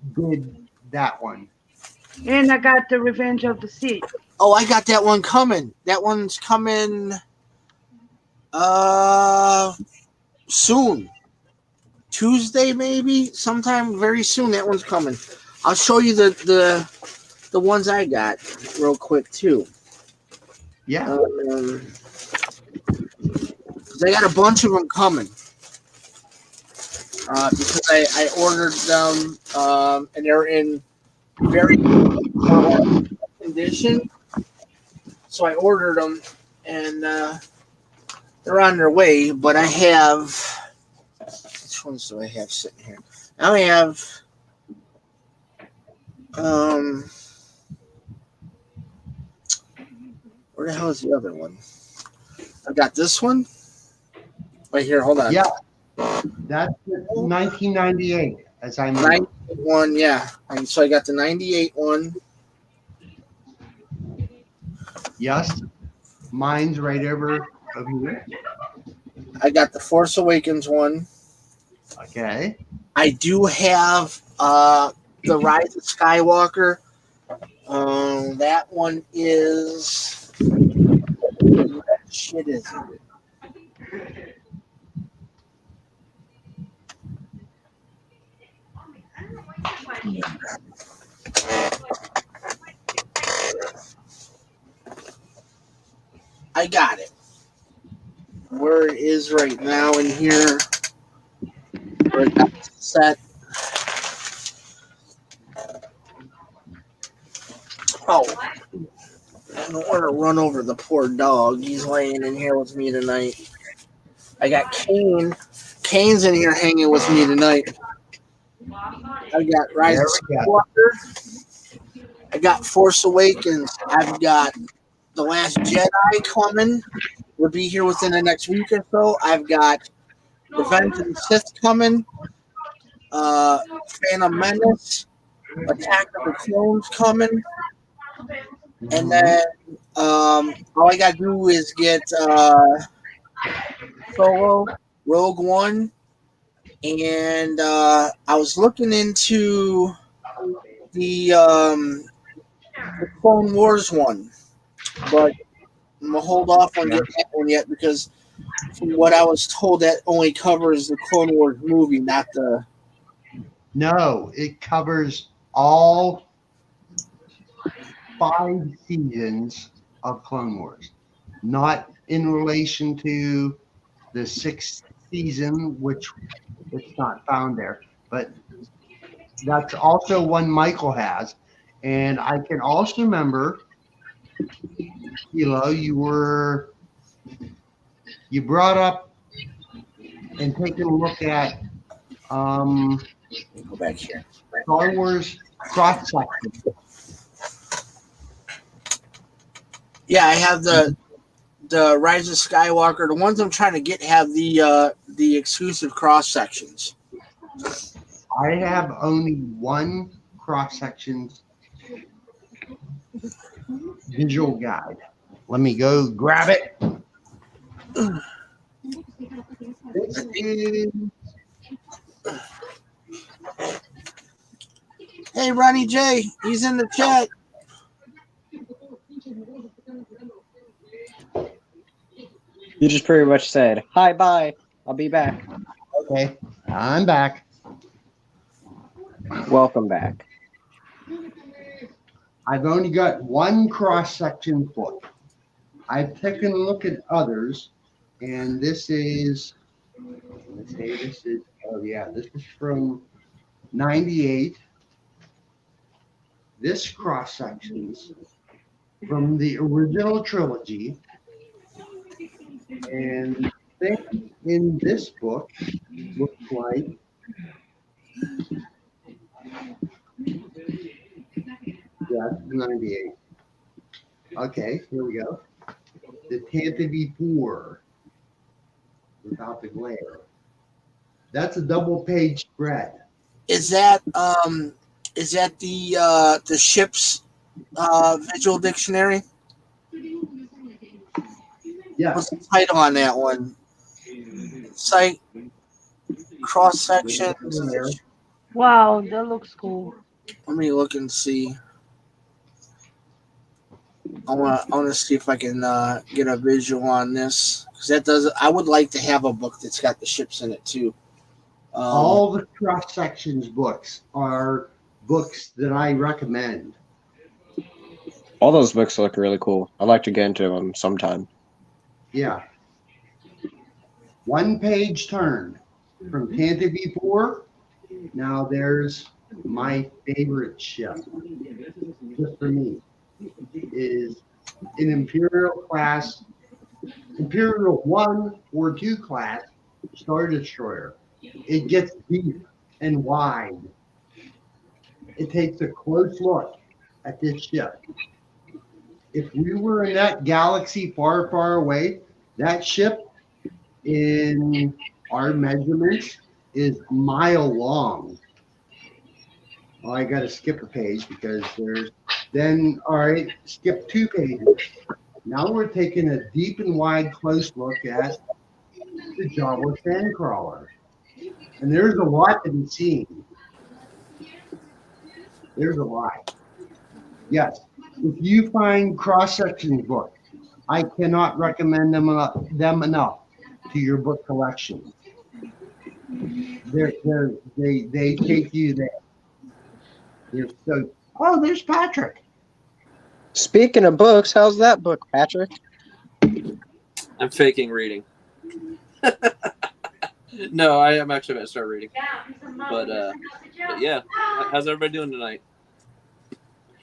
that one. And I got the Revenge of the Sith. oh, I got that one coming. That one's coming soon. Tuesday, maybe sometime very soon. That one's coming. I'll show you the ones I got real quick too. Yeah. 'Cause I got a bunch of them coming. Because I ordered them and they're in very good condition. So I ordered them and they're on their way. But I have, which ones do I have sitting here? I have where the hell is the other one? I got this one right here. Hold on. Yeah. That's 1998, as I know. 91, yeah. And so I got the 98 one. Yes. Mine's right over here. I got the Force Awakens one. Okay. I do have the Rise of Skywalker. That one is what shit is it? I got it. is right now in here. Where it got set. Oh, I don't want to run over the poor dog. He's laying in here with me tonight. I got Kane. Kane's in here hanging with me tonight. I got Rise of There we go. Skywalker. I got Force Awakens. I've got The Last Jedi coming. Will be here within the next week or so. I've got Revenge of the Sith coming. Phantom Menace. Attack of the Clones coming. And then all I gotta do is get Solo, Rogue One, and I was looking into the Clone Wars one, but I'm gonna hold off on getting that one yet because from what I was told, that only covers the Clone Wars movie, not the. No, it covers all 5 seasons of Clone Wars, not in relation to the 6th season, which it's not found there. But that's also one Michael has. And I can also remember, Kilo, you brought up and taking a look at Go back here. Star Wars cross section. Yeah, I have the Rise of Skywalker. The ones I'm trying to get have the exclusive cross sections. I have only one cross sections visual guide. Let me go grab it. This is, Hey, Ronnie J, he's in the chat. You just pretty much said, hi, bye. I'll be back. okay, I'm back. Welcome back. I've only got one cross section book. I've taken a look at others, and this is, let's say this is, oh yeah, this is from 98. This cross sections from the original trilogy, and I think in this book looks like yeah, 98. Okay, here we go. The Cantina Konvos without the glare. That's a double page spread. Is that the ship's visual dictionary? Yeah, What's the title on that one? Site cross sections. Wow, that looks cool. Let me look and see. I want to see if I can get a visual on this because that does. I would like to have a book that's got the ships in it too. all the cross sections books are books that I recommend. All those books look really cool. I'd like to get into them sometime. Yeah. One page turn from Cantina Konvos. Now there's my favorite ship, just for me, is an Imperial class, Imperial 1 or 2 class Star Destroyer. It gets deep and wide. It takes a close look at this ship. If we were in that galaxy far, far away, that ship in our measurements is a mile long. Oh, I got to skip a page because there's then, all right, skip 2 pages. Now we're taking a deep and wide close look at the Jawa Sandcrawler. And there's a lot to be seen. There's a lot. Yes, if you find cross-section books, I cannot recommend them enough to your book collection. They take you there. They're so. Oh, there's Patrick. Speaking of books, how's that book, Patrick? I'm faking reading. No, I am actually about to start reading. Yeah, But yeah, how's everybody doing tonight?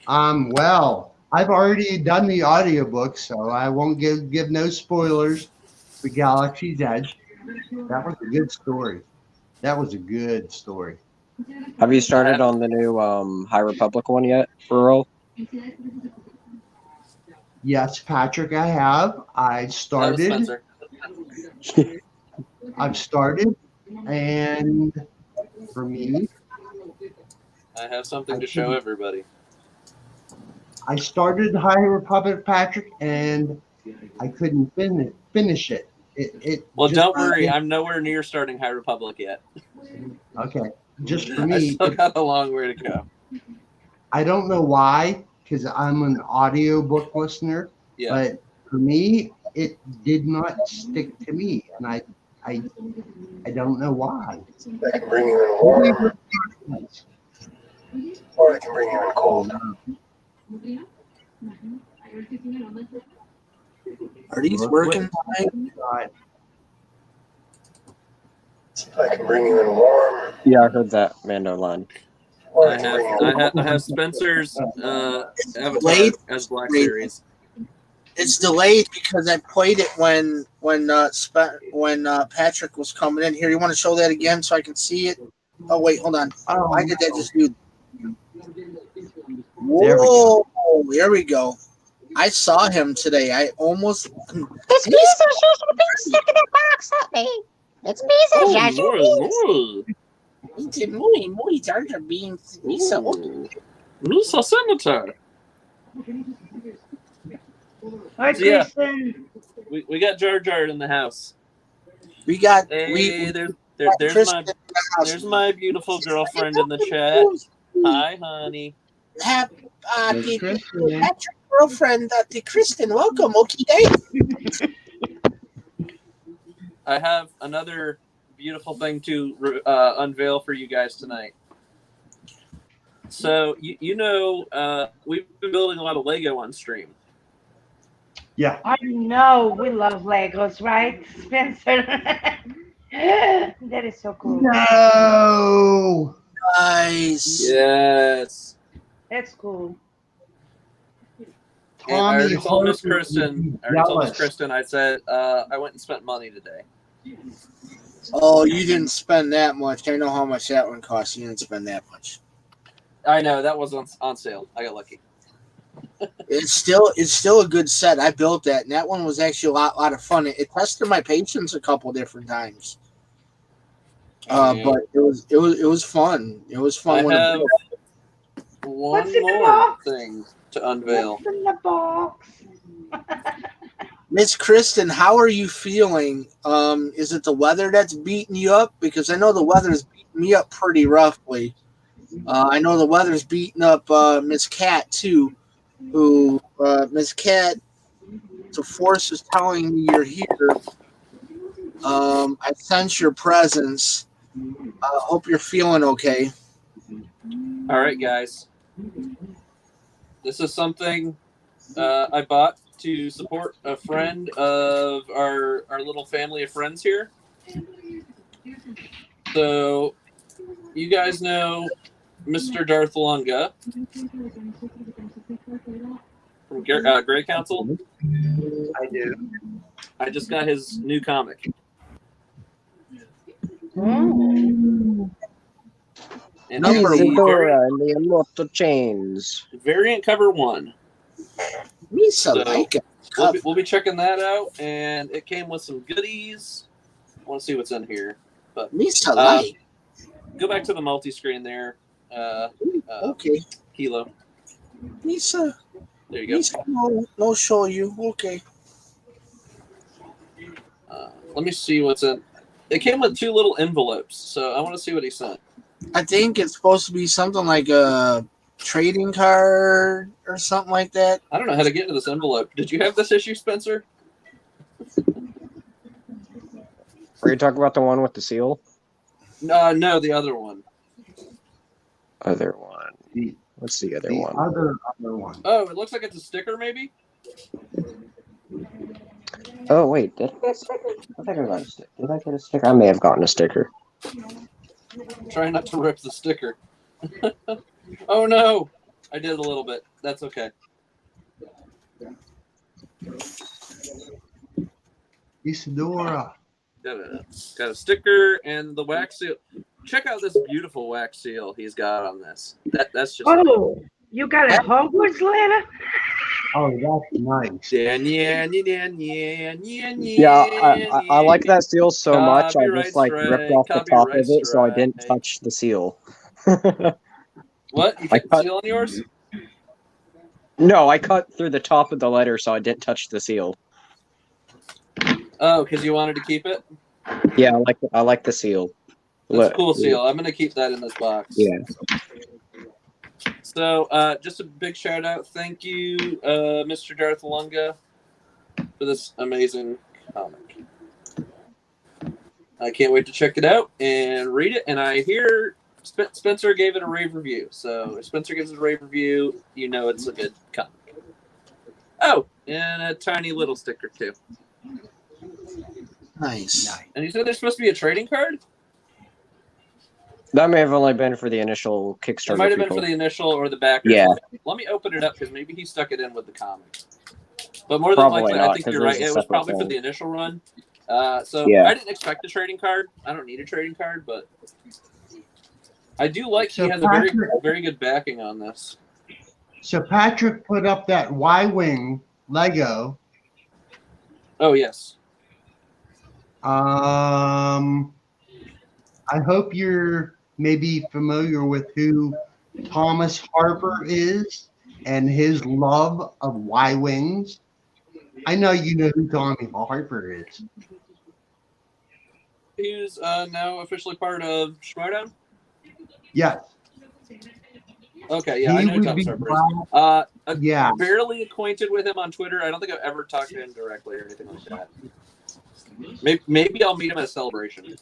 Well, I've already done the audiobook, so I won't give no spoilers for Galaxy's Edge. That was a good story. That was a good story. Have you started on the new High Republic one yet, Rural? Yes, Patrick, I have. That was Spencer. I've started, and for me, I have something to show everybody. I started High Republic, Patrick, and I couldn't finish it. Well, just- don't worry. I'm nowhere near starting High Republic yet. Okay, just for I me, still got a long way to go. I don't know why, because I'm an audiobook listener, Yeah. but for me, it did not stick to me, and I don't know why. I can bring you in warm, or I can bring you in cold. Are these working tonight? I can bring you in warm, Yeah, I heard that Mando line. or I I can have bring you in cold. I have Spencer's Avatar Delayed? as Black Series. It's delayed because I played it when Patrick was coming in here. You want to show that again so I can see it? Oh wait, hold on. Why did that just do? Whoa! There we go. I saw him today. I almost. It's Misa Shushu being stuck in a box, help me. It's Misa Shushu being Muy Jar Jar Binks. Misa Senator. Hi, So, yeah. Kristen. We got Jar Jar in the house. We got Hey, there's Kristen my beautiful girlfriend in the chat. Hi, honey. the Patrick girlfriend, the Kristen. Welcome, okay, Dave. I have another beautiful thing to unveil for you guys tonight. So you know we've been building a lot of Lego on stream. Yeah. I know we love Legos, right, Spencer? That is so cool. No. Nice. Yes. That's cool. And I already Tommy told Miss Harper Kristen. I said I went and spent money today. Oh, you didn't spend that much. I know how much that one cost. You didn't spend that much. I know that was on sale. I got lucky. It's still a good set. I built that, and that one was actually a lot of fun. It tested my patience a couple different times. But it was fun. It was fun. I have one What's in the more box? thing to unveil. What's in the box? Miss Kristen, how are you feeling? Is it the weather that's beating you up? Because I know the weather's beating me up pretty roughly. I know the weather's beating up Miss Cat too. Who Miss Cat? The Force is telling me you're here. I sense your presence. I hope you're feeling okay. All right, guys. This is something I bought to support a friend of our little family of friends here. So, you guys know Mr. Darth Lunga from Grey Council? I do. I just got his new comic. Oh. And Number it's the Isadora and the Immortal Chains. variant cover 1. Misa So, like it. We'll be checking that out, and it came with some goodies. I want to see what's in here. But Misa like. go back to the multi-screen there. Okay. Kilo. Misa. There you go. Misa no show you. Okay. Let me see what's in. It came with 2 little envelopes, so I want to see what he sent. I think it's supposed to be something like a trading card or something like that. I don't know how to get into this envelope. Did you have this issue, Spencer? Are you talking about the one with the seal? No, the other one. Other one. What's the other one? Other one. Oh, it looks like it's a sticker, maybe? Oh wait, did I get a sticker? I think I got a sticker. Did I get a sticker? I may have gotten a sticker. Try not to rip the sticker. Oh no! I did a little bit. That's okay. Isadora. Got a sticker and the wax seal. Check out this beautiful wax seal he's got on this. That's just. Oh, you got a Hogwarts letter? Oh, that's nice. Yeah, I like that seal so much. I Copyright just like ripped off the top of copyright it, so I didn't strike. touch the seal. What? You I kept the cut- seal on yours? No, I cut through the top of the letter, so I didn't touch the seal. Oh, because you wanted to keep it? Yeah, I like the seal. That's a cool seal. I'm gonna keep that in this box. Yeah. So, just a big shout out. Thank you, Mr. Darth Lunga, for this amazing comic. I can't wait to check it out and read it. And I hear Spencer gave it a rave review. So if Spencer gives it a rave review, you know it's a good comic. Oh, and a tiny little sticker too. Nice. And you said there's supposed to be a trading card? That may have only been for the initial Kickstarter. It might have been people. for the initial or the backers. Yeah. Let me open it up because maybe he stuck it in with the comic. But more than Probably likely, not, I think 'cause you're it was right. a It was separate probably for thing. the initial run. So Yeah. I didn't expect a trading card. I don't need a trading card, but I do like So he has a very, Patrick- very good backing on this. So Patrick put up that Y-Wing Lego. Oh, yes. I hope you're maybe familiar with who Thomas Harper is and his love of Y-Wings. I know you know who Tommy Harper is. He's now officially part of Schmodown? Yes. Okay, yeah, I He know would Thomas be Harper is. Yeah. Barely acquainted with him on Twitter. I don't think I've ever talked to him directly or anything like that. Maybe I'll meet him at a celebration.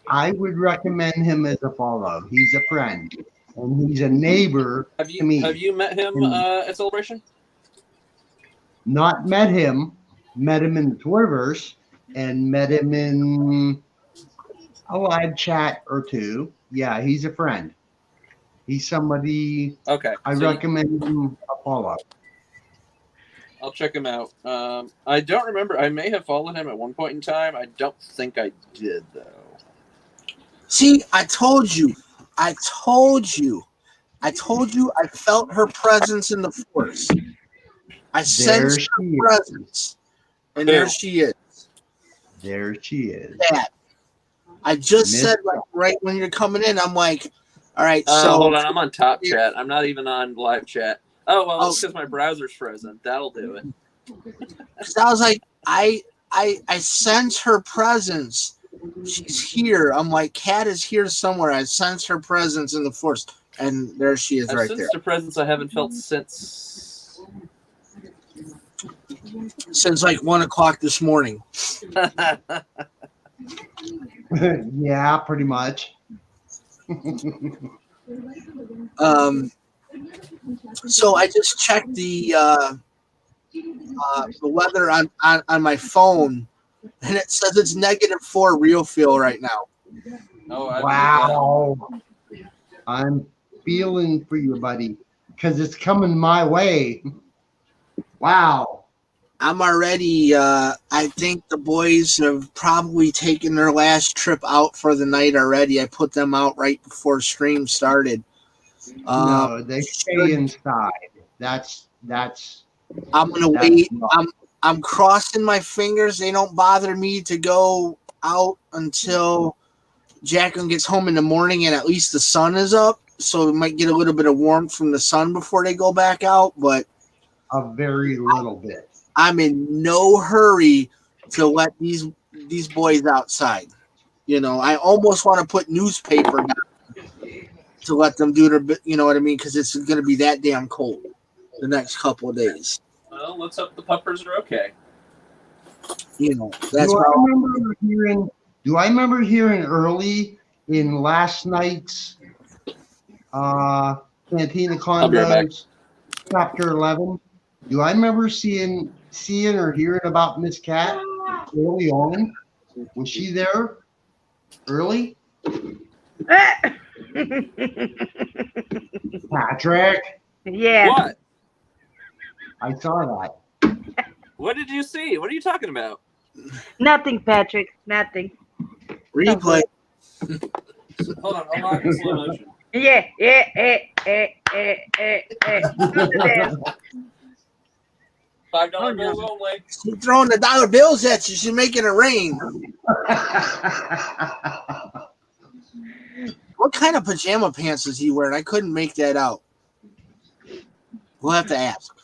I would recommend him as a follow. He's a friend, and he's a neighbor Have to me. you met him at celebration? Not met him in the Twitterverse, and met him in a live chat or two. Yeah, he's a friend. He's somebody Okay. I recommend him a follow. I'll check him out. I don't remember. I may have followed him at one point in time. I don't think I did, though. See, I told you. I felt her presence in the force. I sensed her presence. And there she is. There she is. That. I just said, like, right when you're coming in, I'm like, all right, so. Hold on. I'm on top chat. I'm not even on live chat. Oh, well, it's because my browser's frozen. That'll do it. Because I was like, I sense her presence. She's here. I'm like, Kat is here somewhere. I sense her presence in the force. And there she is right there. Sensed a presence I haven't felt since. Since like 1 o'clock this morning. Yeah, pretty much. So I just checked the weather on my phone, and it says it's -4 real feel right now. Oh, wow. I'm feeling for you, buddy, because it's coming my way. Wow. I'm already, I think the boys have probably taken their last trip out for the night already. I put them out right before stream started. No, they stay inside. That's. I'm gonna wait. I'm crossing my fingers. They don't bother me to go out until Jacqueline gets home in the morning and at least the sun is up. So we might get a little bit of warmth from the sun before they go back out, but a very little bit. I'm in no hurry to let these boys outside. You know, I almost want to put newspaper down to let them do their, you know what I mean? Because it's going to be that damn cold the next couple of days. Well, let's hope the puppers are okay. You know, that's do I remember hearing early in last night's Kantina Konvos chapter 11? Do I remember seeing seeing or hearing about Miss Cat early on? Was she there early? Patrick, Yeah. What? I saw that. What did you see? What are you talking about? Nothing, Patrick. Nothing. Replay. Hold on, I'm live in slow motion. Yeah. $5 bills only. She's throwing the dollar bills at you. She's making it rain. What kind of pajama pants is he wearing? I couldn't make that out. We'll have to ask.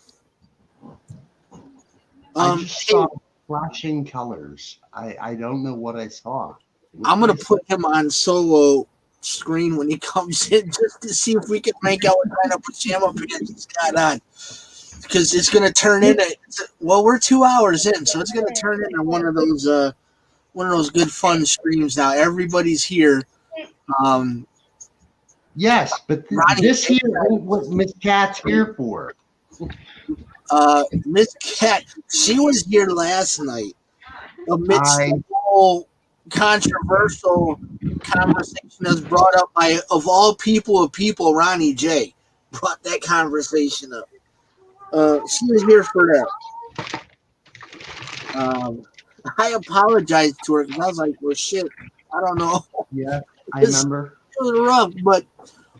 I just saw flashing colors. I don't know what I saw. I'm gonna put him on solo screen when he comes in just to see if we can make out what kind of pajama pants he's got on. Because it's gonna turn into we're 2 hours in, so it's gonna turn into one of those good fun streams now. Everybody's here. Yes, but this here ain't what Miss Cat's here for. Miss Cat, she was here last night amidst the whole controversial conversation that's brought up by, of all people, Ronnie J. brought that conversation up. She was here for that. I apologized to her because I was like, well, shit, I don't know. Yeah, I remember. It was rough, but,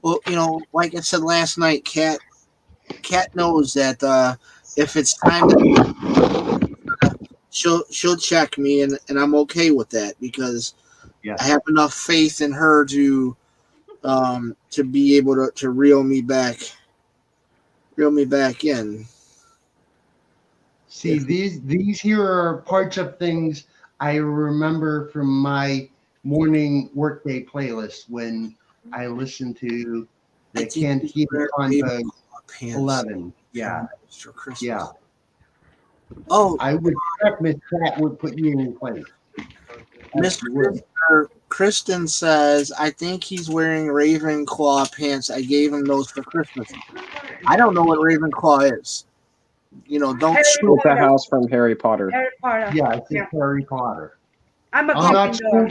well, like I said last night, Cat knows that if it's time she'll check me, and I'm okay with that because I have enough faith in her to be able to reel me back in. See, these here are parts of things I remember from my morning workday playlist when I listened to the Kantina Konvos 11. Yeah. For Christmas. Yeah. Oh, I would expect Miss Cat would put you in place. Mr. Kristen says, I think he's wearing Ravenclaw pants. I gave him those for Christmas. I don't know what Ravenclaw is. Don't shoot. It's a house from Harry Potter. Harry Potter. Yeah, it's Harry Potter. I'm not sure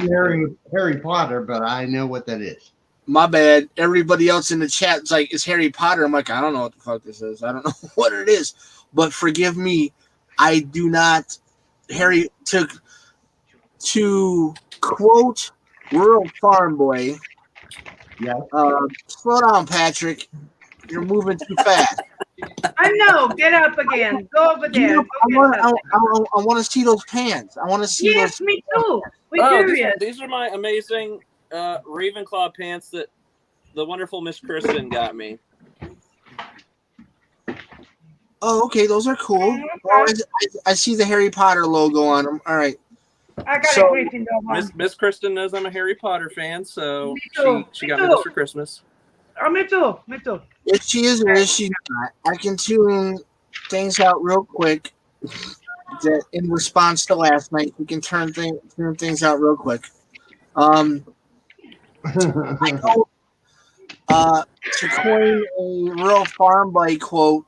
Harry Potter, but I know what that is. My bad. Everybody else in the chat's like, it's Harry Potter. I'm like, I don't know what the fuck this is. I don't know what it is. But forgive me. I do not. Harry to quote Rural Farm Boy. Yeah. Slow down, Patrick. You're moving too fast. I know. Get up again. Go over there. I want to see those pants. I want to see those. Yes, me too. We're curious. These are my amazing Ravenclaw pants that the wonderful Miss Kristen got me. Oh, okay. Those are cool. Oh, I see the Harry Potter logo on them. All right. I got a Gryffindor one. Miss Kristen knows I'm a Harry Potter fan, so she got me this for Christmas. Oh, me too. Me too. If she is or is she not, I can tune things out real quick. That in response to last night, we can tune things out real quick. I know, to coin a Rural Farm Boy quote,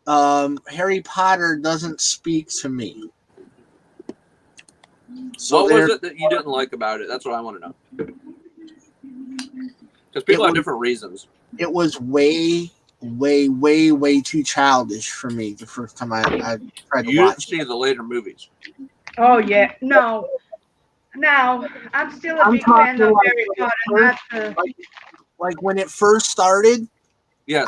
Harry Potter doesn't speak to me. So what was it that you didn't like about it? That's what I want to know. Because people have different reasons. It was way too childish for me the first time I tried to watch. You see the later movies. Oh yeah, no. Now I'm still a big fan of Harry Potter. Like when it first started. Yes.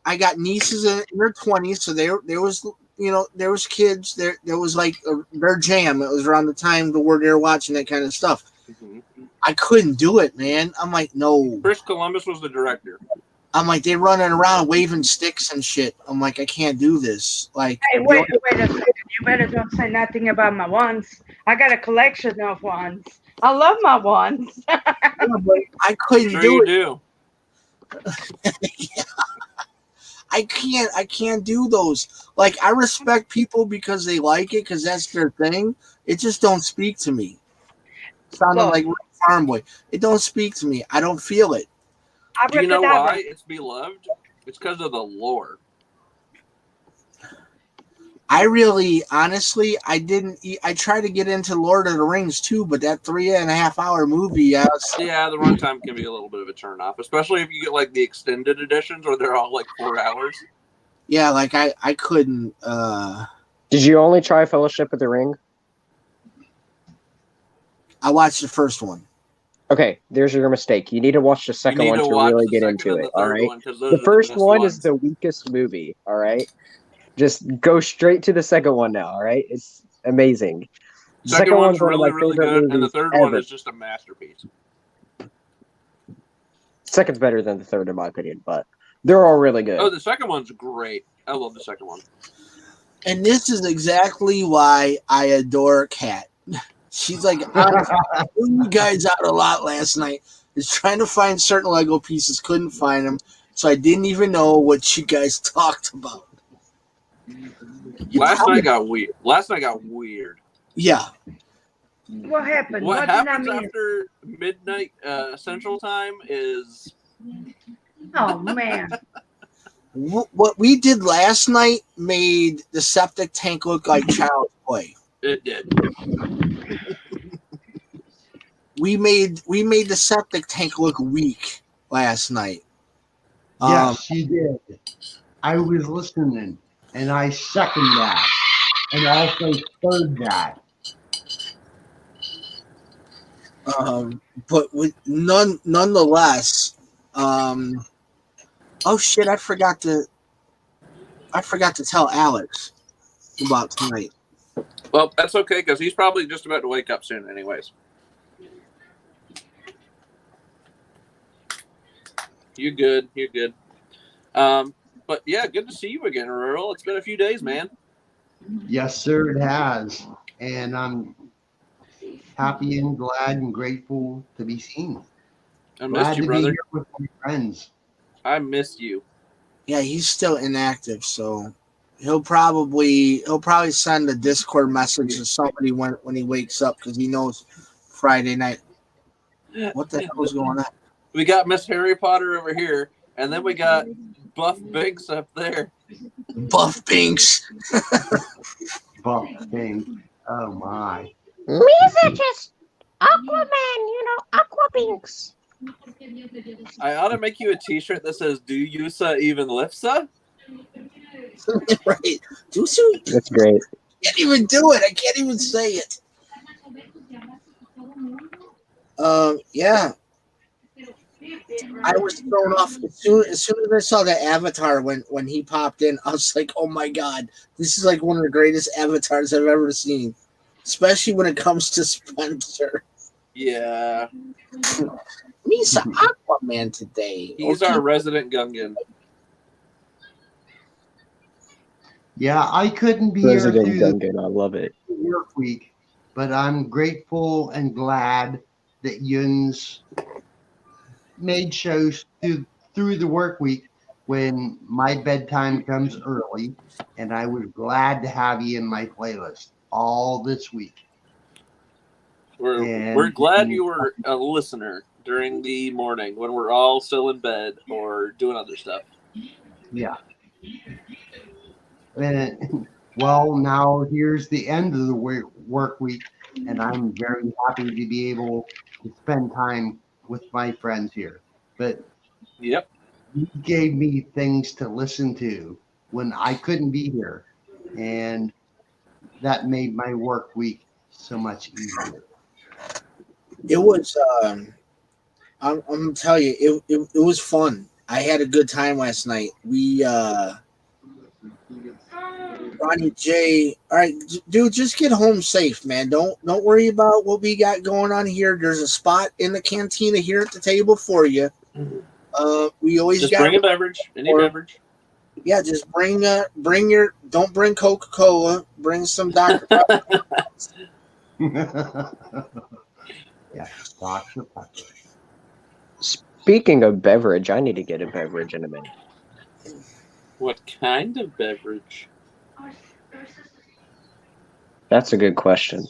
I got nieces in their 20s, so there was kids there was like their jam. It was around the time where they were watching that kind of stuff. Mm-hmm. I couldn't do it, man. I'm like, no. Chris Columbus was the director. I'm like, they're running around waving sticks and shit. I'm like, I can't do this. Like, hey, wait a second. You better don't say nothing about my wands. I got a collection of wands. I love my wands. I couldn't do it. Do. Yeah. I can't do those. Like, I respect people because they like it, because that's their thing. It just don't speak to me. Sounded like Farm Boy. It don't speak to me. I don't feel it. Do you know why it's beloved? It's because of the lore. I really, honestly, I didn't. I tried to get into Lord of the Rings too, but that 3.5 hour movie, I was, Yeah, the runtime can be a little bit of a turnoff, especially if you get like the extended editions where they're all like 4 hours. yeah, like I couldn't. Did you only try Fellowship of the Ring? I watched the first one. Okay, there's your mistake. You need to watch the second one to really get into it. All right. The first one is the weakest movie. All right. Just go straight to the second one now. All right. It's amazing. The Second one's one of my really, really favorite good, and the movies third one ever. is just a masterpiece. Second's better than the third, in my opinion, but they're all really good. Oh, the second one's great. I love the second one. And this is exactly why I adore Kat. She's like, I blew you guys out a lot last night. I was trying to find certain Lego pieces, couldn't find them, so I didn't even know what you guys talked about. Last night got weird. Yeah. What happened? What did I happens miss? after midnight Central Time is... Oh, man. What we did last night made the septic tank look like child's play. It did. We made the septic tank look weak last night. Yes, you did. I was listening, and I second that, and also third that. But with nonetheless, oh shit! I forgot to tell Alex about tonight. Well, that's okay because he's probably just about to wake up soon, anyways. You're good. You're good. But yeah, good to see you again, Earl. It's been a few days, man. Yes, sir, it has, and I'm happy and glad and grateful to be seen. I Glad missed you, to brother. be here with my friends. I missed you. Yeah, he's still inactive, so he'll probably send a Discord message to somebody when he wakes up because he knows Friday night. What the hell is going on? We got Miss Harry Potter over here, and then we got Buff Binks up there. Buff Binks. Buff thing. Oh my. Me's are just Aquaman, Aqua Binks. I ought to make you a T-shirt that says "Do Yusa even lifsa?" Right. Dusu That's great. can't even do it. I can't even say it. Yeah. I was thrown off as soon as I saw that avatar when he popped in. I was like, "Oh my god, this is like one of the greatest avatars I've ever seen." Especially when it comes to Spencer. Yeah. He's an Aquaman today. He's our resident Gungan. Yeah, I couldn't be President here through Gungan, I love it. the work week, but I'm grateful and glad that Yuns made shows through the work week when my bedtime comes early, and I was glad to have you in my playlist all this week. We're glad you were a listener during the morning when we're all still in bed or doing other stuff. Yeah. And well, now here's the end of the work week, and I'm very happy to be able to spend time with my friends here. But Yep. you gave me things to listen to when I couldn't be here, and that made my work week so much easier. It was. I'm gonna tell you, it was fun. I had a good time last night. We Ronnie J. All right, dude, just get home safe, man. Don't worry about what we got going on here. There's a spot in the cantina here at the table for you. We always Just got bring a beverage, any beverage. Yeah, just bring your. Don't bring Coca-Cola. Bring some Dr. Pepper. Yeah, Dr. Pepper. Speaking of beverage, I need to get a beverage in a minute. What kind of beverage? That's a good question.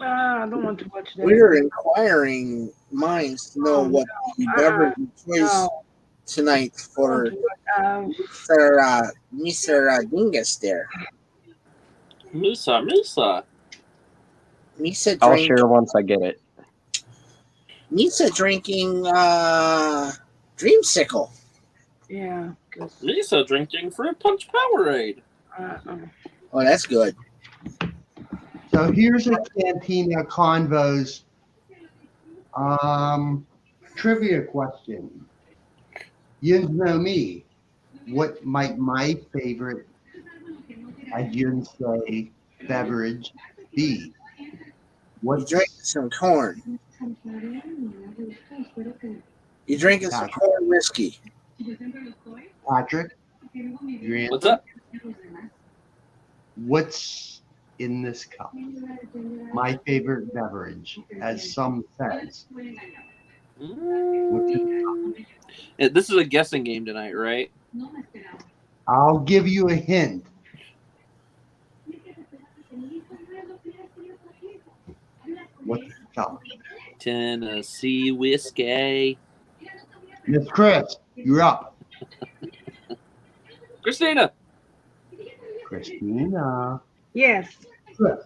I don't want to watch that. We're inquiring minds to know what the beverage choice tonight for Um, Mr. Dingus there. Musa. Misa I'll drink. share once I get it. Misa drinking Dreamsicle. yeah. 'Cause, Musa drinking Fruit Punch Powerade. Oh, that's good. So here's a Kantina Konvos trivia question. You know me. What might my favorite, I didn't say, beverage be? You What drinking some corn. You drinking some Patrick? corn whiskey. Patrick? Your answer? What's up? What's in this cup? My favorite beverage, as some says. This is a guessing game tonight, right? I'll give you a hint. What's the cup? Tennessee whiskey. Miss Chris, you're up. Christina. Christina. yes. Chris,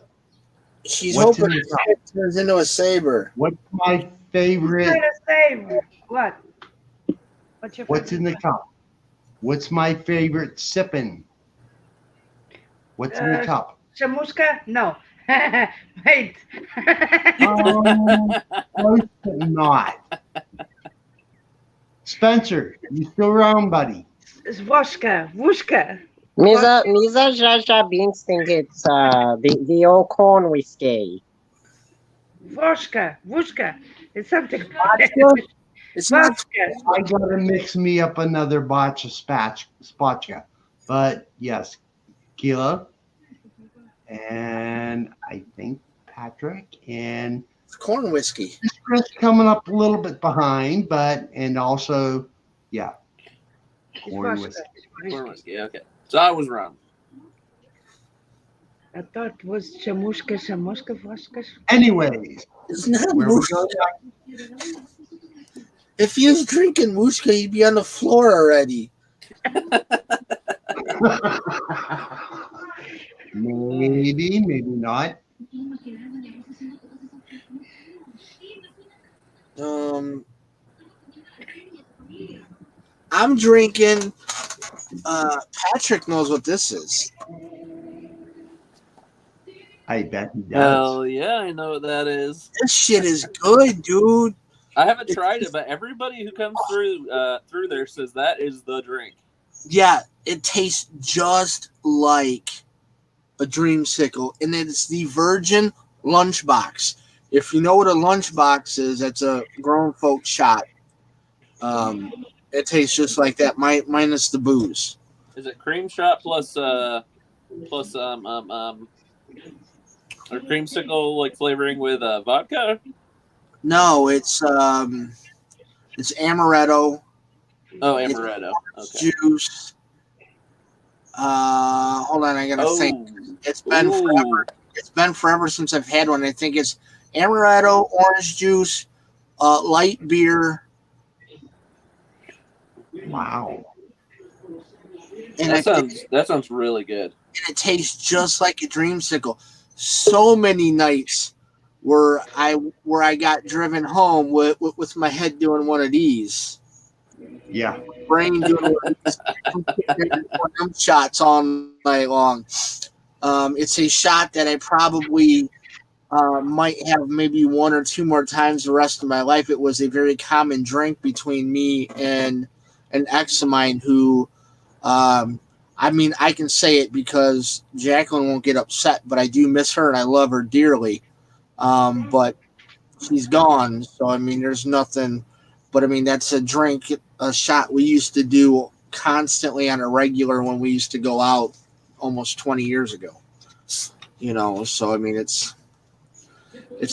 She's What's hoping in it the cup? turns into a saber. what's my favorite? Try to say what? What's your What's in favorite? the cup? What's my favorite sipping? What's in the cup? Shamushka? No. Wait. Close but not. Spencer, you still around, buddy? It's Voshka. Vushka. Misa Jaja Beans think it's the old corn whiskey. Voshka. Vushka. It's something. It's not. Voshka. I gotta mix me up another batch of spotcha. But yes, Kilo. And I think Patrick and It's corn whiskey. Chris coming up a little bit behind, but and also, yeah, corn Voshka. whiskey. Corn whiskey. Okay. So I was wrong. I thought it was Shamushka, Voshka. Anyways, It's not where we mushka. go If you was drinking mushka, you'd be on the floor already. maybe not. I'm drinking. Patrick knows what this is. I bet he does. Hell yeah, I know what that is. This shit is good, dude. I haven't tried it, but everybody who comes through there says that is the drink. Yeah, it tastes just like a dreamsicle, and it's the Virgin Lunchbox. If you know what a lunchbox is, that's a grown folk shot. It tastes just like that, minus the booze. Is it cream shot plus or creamsicle like flavoring with vodka? No, it's amaretto. Oh, amaretto. Okay. Juice. Hold on, I gotta think. It's been forever. It's been forever since I've had one. I think it's amaretto, orange juice, light beer. Wow. And That sounds really good. And it tastes just like a dreamsicle. So many nights where I got driven home with my head doing one of these. Yeah. Brain doing one of these shots all night long. It's a shot that I probably might have maybe one or two more times the rest of my life. It was a very common drink between me and an ex of mine who, I mean, I can say it because Jacqueline won't get upset, but I do miss her and I love her dearly. But she's gone, so I mean, there's nothing. But I mean, that's a shot we used to do constantly on a regular when we used to go out almost 20 years ago. You know, so I mean, it's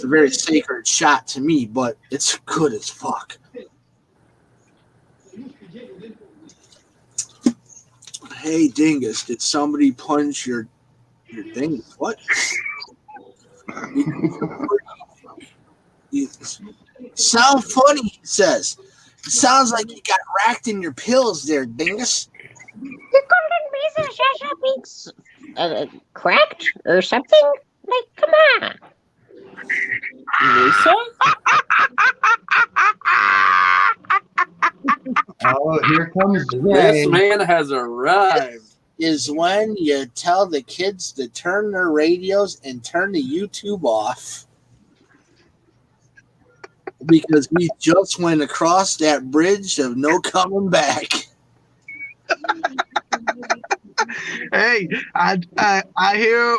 a very sacred shot to me, but it's good as fuck. Hey, Dingus, did somebody punch your dingus? What? You sound funny, he says. Sounds like you got racked in your pills there, dingus. You couldn't be so cracked or something? Like, come on. Lisa? Oh, here comes This Jay. man has arrived. Is when you tell the kids to turn their radios and turn the YouTube off. Because we just went across that bridge of no coming back. Hey, I hear,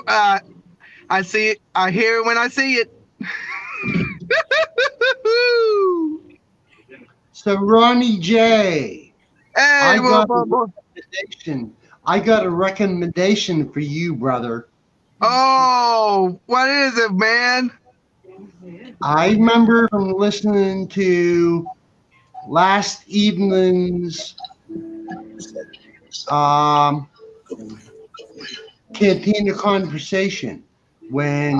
I see it. I hear it when I see it. So Ronnie J, Hey, I got a recommendation for you, brother. oh, what is it, man? I remember from listening to last evening's Kantina conversation when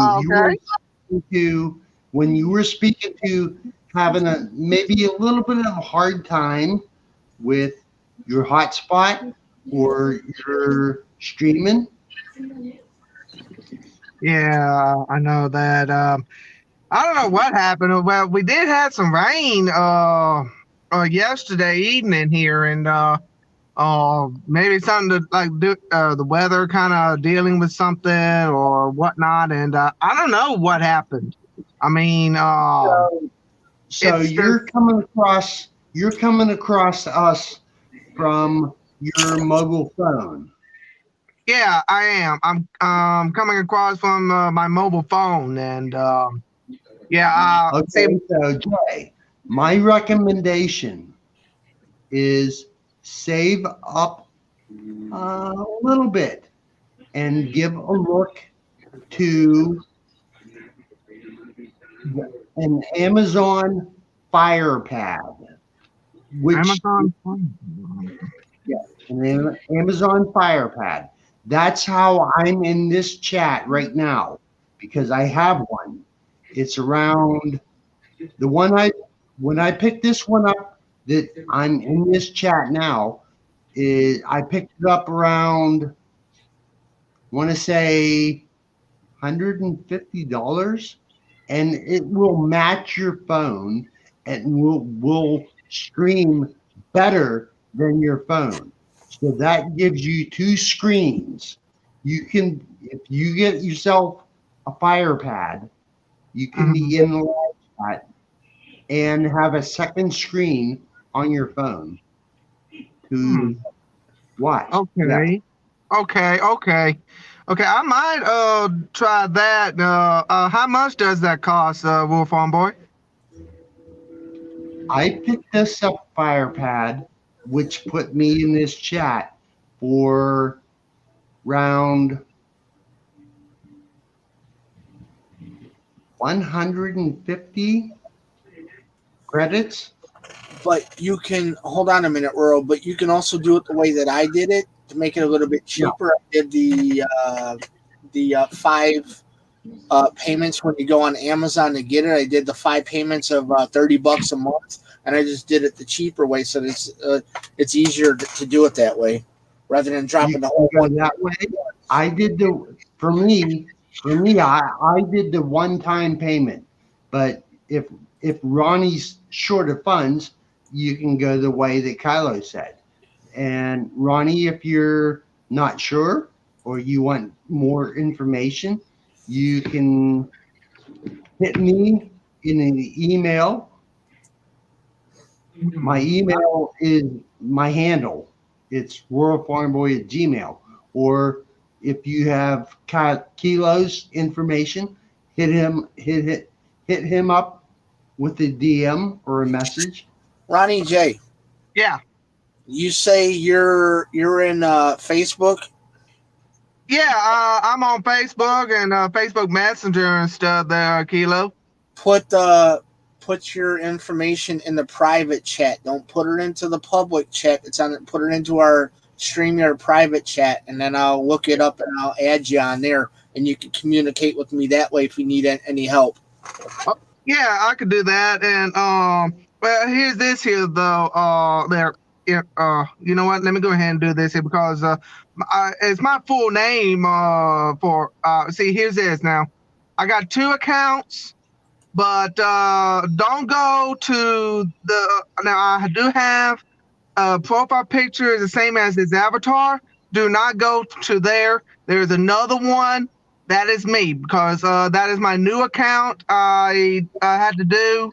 you were speaking to having a maybe a little bit of a hard time with your hotspot or your streaming. Yeah, I know that. I don't know what happened. Well, we did have some rain yesterday evening here, and maybe something to like do the weather kind of dealing with something or whatnot, and I don't know what happened. I mean, so you're coming across us from your mobile phone. Yeah, I am. I'm coming across from my mobile phone, and yeah. Okay, so Jay, my recommendation is save up a little bit and give a look to an Amazon Fire Pad, which Amazon. an Amazon Fire Pad. That's how I'm in this chat right now because I have one. It's around the one when I picked this one up that I'm in this chat now. I picked it up around, I want to say $150, and it will match your phone and will stream better than your phone. So that gives you two screens. You can, if you get yourself a Fire Pad, you can be in the live chat and have a second screen on your phone to watch. Okay. Yeah. Okay. I might try that. How much does that cost, Wolf Farm Boy? I picked this up Fire Pad, which put me in this chat for round 150 credits. But you can hold on a minute, Earl. But you can also do it the way that I did it to make it a little bit cheaper. I did the 5 payments when you go on Amazon to get it. I did the 5 payments of $30 a month, and I just did it the cheaper way, so it's easier to do it that way rather than dropping the whole one that way. I did for me. I did the one-time payment, but if Ronnie's short of funds, you can go the way that Kylo said. And Ronnie, if you're not sure or you want more information, you can hit me in an email. My email is my handle. It's worldfarmboy@gmail. Or if you have Kilo's information, hit him up with a DM or a message. Ronnie J. Yeah. You say you're in Facebook? Yeah, I'm on Facebook and Facebook Messenger and stuff there, Kilo. Put your information in the private chat. Don't put it into the public chat. Put it into our StreamYard private chat, and then I'll look it up and I'll add you on there, and you can communicate with me that way if you need any help. Yeah, I could do that. And Well, here's this here though. There. Yeah. You know what? Let me go ahead and do this here because it's my full name. For see, here's this now. I got 2 accounts, but don't go to the. Now I do have profile picture is the same as his avatar. Do not go to there. There's another one that is me because that is my new account. I had to do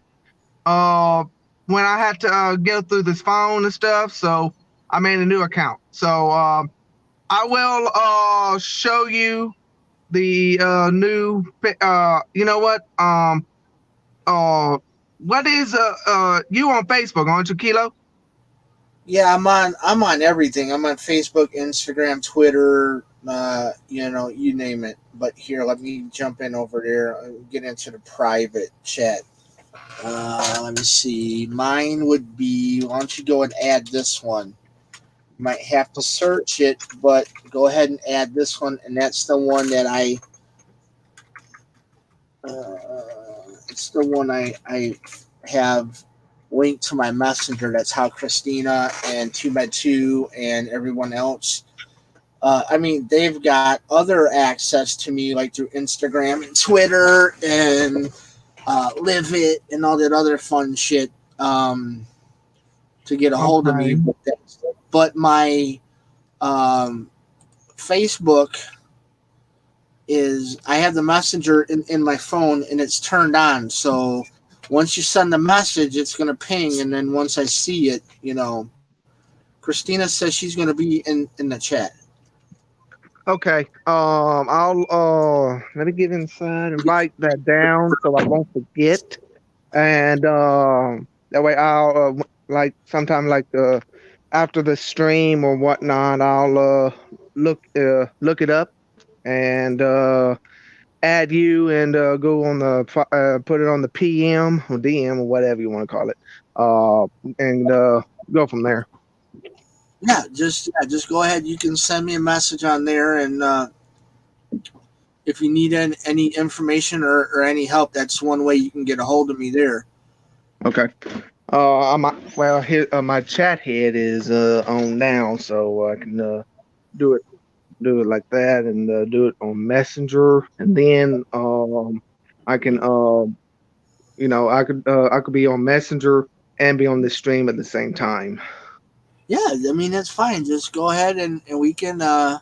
uh when I had to go through this phone and stuff. So I made a new account. So I will show you the new. You know what? What is you on Facebook? Aren't you, Kilo? Yeah, I'm on everything. I'm on Facebook, Instagram, Twitter, you name it. But here, let me jump in over there and get into the private chat. Let me see. Mine would be, why don't you go and add this one? You might have to search it, but go ahead and add this one, and that's the one that it's the one I have linked to my messenger. That's how Christina and 2x2 and everyone else. I mean, they've got other access to me, like through Instagram and Twitter and Live It and all that other fun shit to get a hold of me. Okay. But my Facebook is, I have the messenger in my phone and it's turned on. So once you send the message, it's going to ping. And then once I see it, Christina says she's going to be in the chat. Okay. I'll let me get inside and write that down so I won't forget. And that way I'll like sometime like after the stream or whatnot, I'll look it up and add you and go on the put it on the PM or DM or whatever you want to call it. And go from there. Just go ahead. You can send me a message on there, and if you need any information or any help, that's one way you can get a hold of me there. Okay. Well, here my chat head is on now, so I can do it like that, and do it on Messenger, and then I can I could be on Messenger and be on the stream at the same time. Yeah, I mean that's fine. Just go ahead and we can Yeah.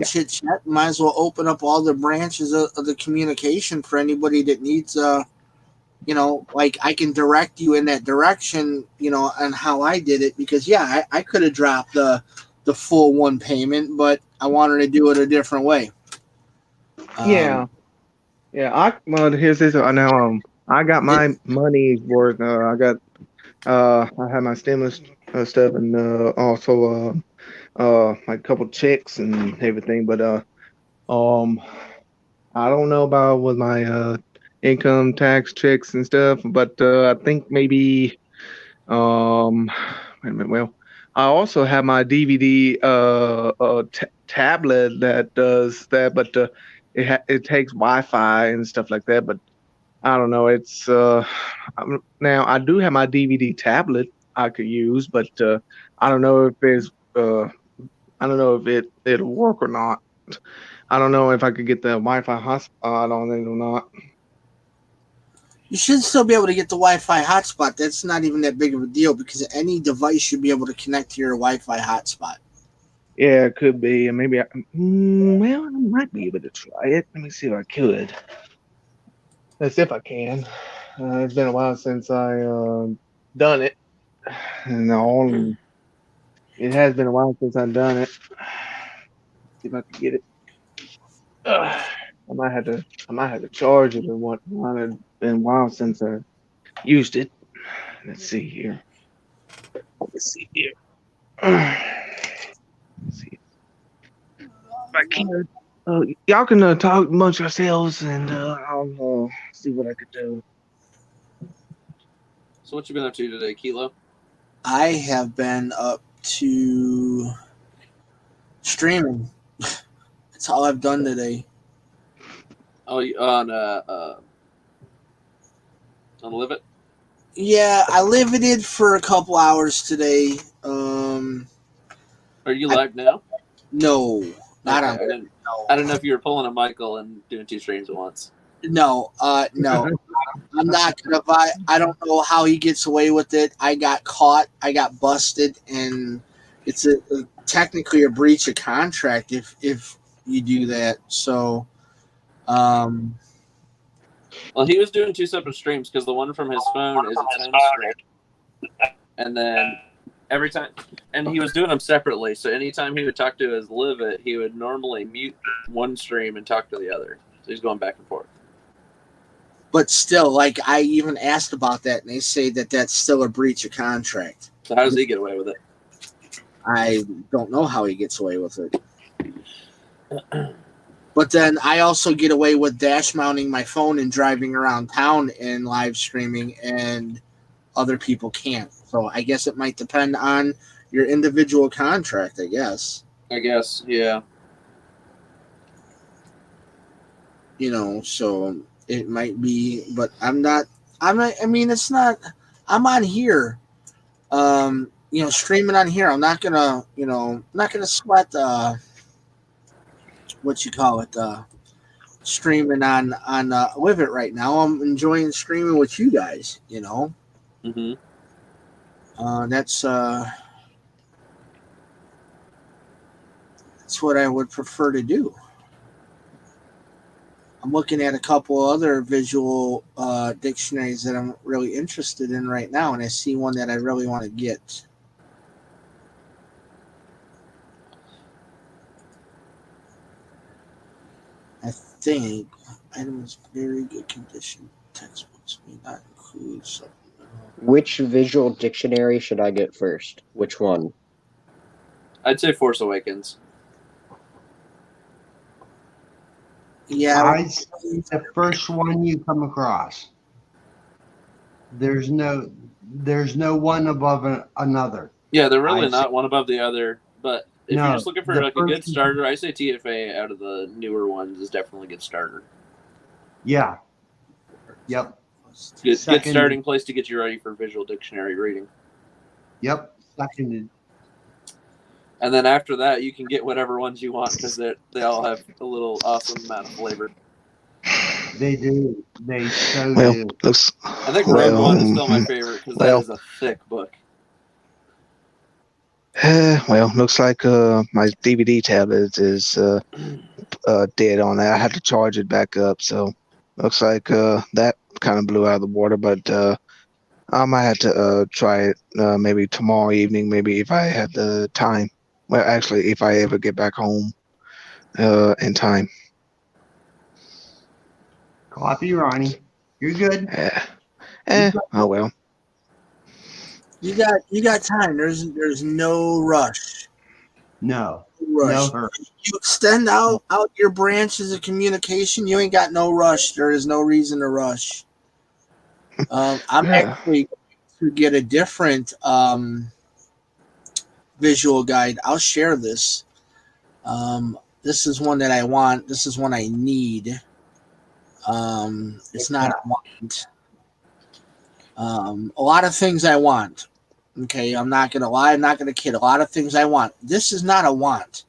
chit chat. Might as well open up all the branches of the communication for anybody that needs like I can direct you in that direction, on how I did it, because I could have dropped the full one payment, but I wanted to do it a different way. Yeah. Well, here's this. Now, I got It, my money worth. I had my stimulus stuff, and also like a couple checks and everything. But um, I don't know about with my income tax checks and stuff. But I think maybe wait a minute. Well, I also have my DVD tablet that does that, but it takes Wi-Fi and stuff like that. But I don't know. It's now I do have my DVD tablet I could use, but I don't know if it's I don't know if it'll work or not. I don't know if I could get the Wi-Fi hotspot on it or not. you should still be able to get the Wi-Fi hotspot. That's not even that big of a deal because any device should be able to connect to your Wi-Fi hotspot. Yeah, it could be, and maybe well, I might be able to try it. Let me see if I could. Let's see if I can. It's been a while since I done it, and all. It has been a while since I've done it. See if I can get it. I might have to charge it or whatnot. It's been a while since I used it. Let's see here. Let's see here. Let's see if I can. Y'all can talk amongst yourselves, and I'll see what I could do. So what you been up to today, Kilo? I have been up to streaming. That's all I've done today. Oh, Unlive it? Yeah, I limited for a couple hours today. Are you live now? No, not Okay, on. I didn't know if you were pulling a Michael and doing 2 streams at once. No, no. I'm not gonna buy. I don't know how he gets away with it. I got caught. I got busted, and it's technically a breach of contract if you do that. So, Well, he was doing 2 separate streams because the one from his phone is its own stream, and then every time, and he was doing them separately. So anytime he would talk to his Live It, he would normally mute one stream and talk to the other. So he's going back and forth. but still, like I even asked about that, and they say that that's still a breach of contract. So how does he get away with it? I don't know how he gets away with it. But then I also get away with dash mounting my phone and driving around town and live streaming, and other people can't. So I guess it might depend on your individual contract, I guess. I guess, yeah. So it might be, but I mean, it's not, I'm on here, streaming on here. I'm not gonna, not gonna sweat, what you call it, streaming on Live It right now. I'm enjoying streaming with you guys, Mm-hmm. That's what I would prefer to do. I'm looking at a couple other visual dictionaries that I'm really interested in right now, and I see one that I really want to get. I think items very good condition. Textbooks may not include supplemental. Which visual dictionary should I get first? Which one? I'd say Force Awakens. Yeah, I see the first one you come across. There's no one above another. Yeah, they're really not one above the other. But if No, you're just looking for the like a good first- starter, I say TFA out of the newer ones is definitely a good starter. Yeah. Yep. Good Second- starting place to get you ready for visual dictionary reading. Yep. Seconded. And then after that, you can get whatever ones you want because they all have a little awesome amount of flavor. They do. They so Well, do. looks. I think Rogue One is still my favorite because that is a thick book. Well, looks like my DVD tablet is dead on that. I had to charge it back up, so looks like that kind of blew out of the water. But I might have to try it maybe tomorrow evening, maybe if I have the time. Well, actually, if I ever get back home in time. Copy, Ronnie. You're good. Oh well. You got time. There's no rush. No. Rush. No hurry. You extend out your branches of communication. You ain't got no rush. There is no reason to rush. I'm actually to get a different visual guide. I'll share this. This is one that I want. This is one I need. It's not a want. A lot of things I want. Okay, I'm not gonna lie. I'm not gonna kid. A lot of things I want. This is not a want.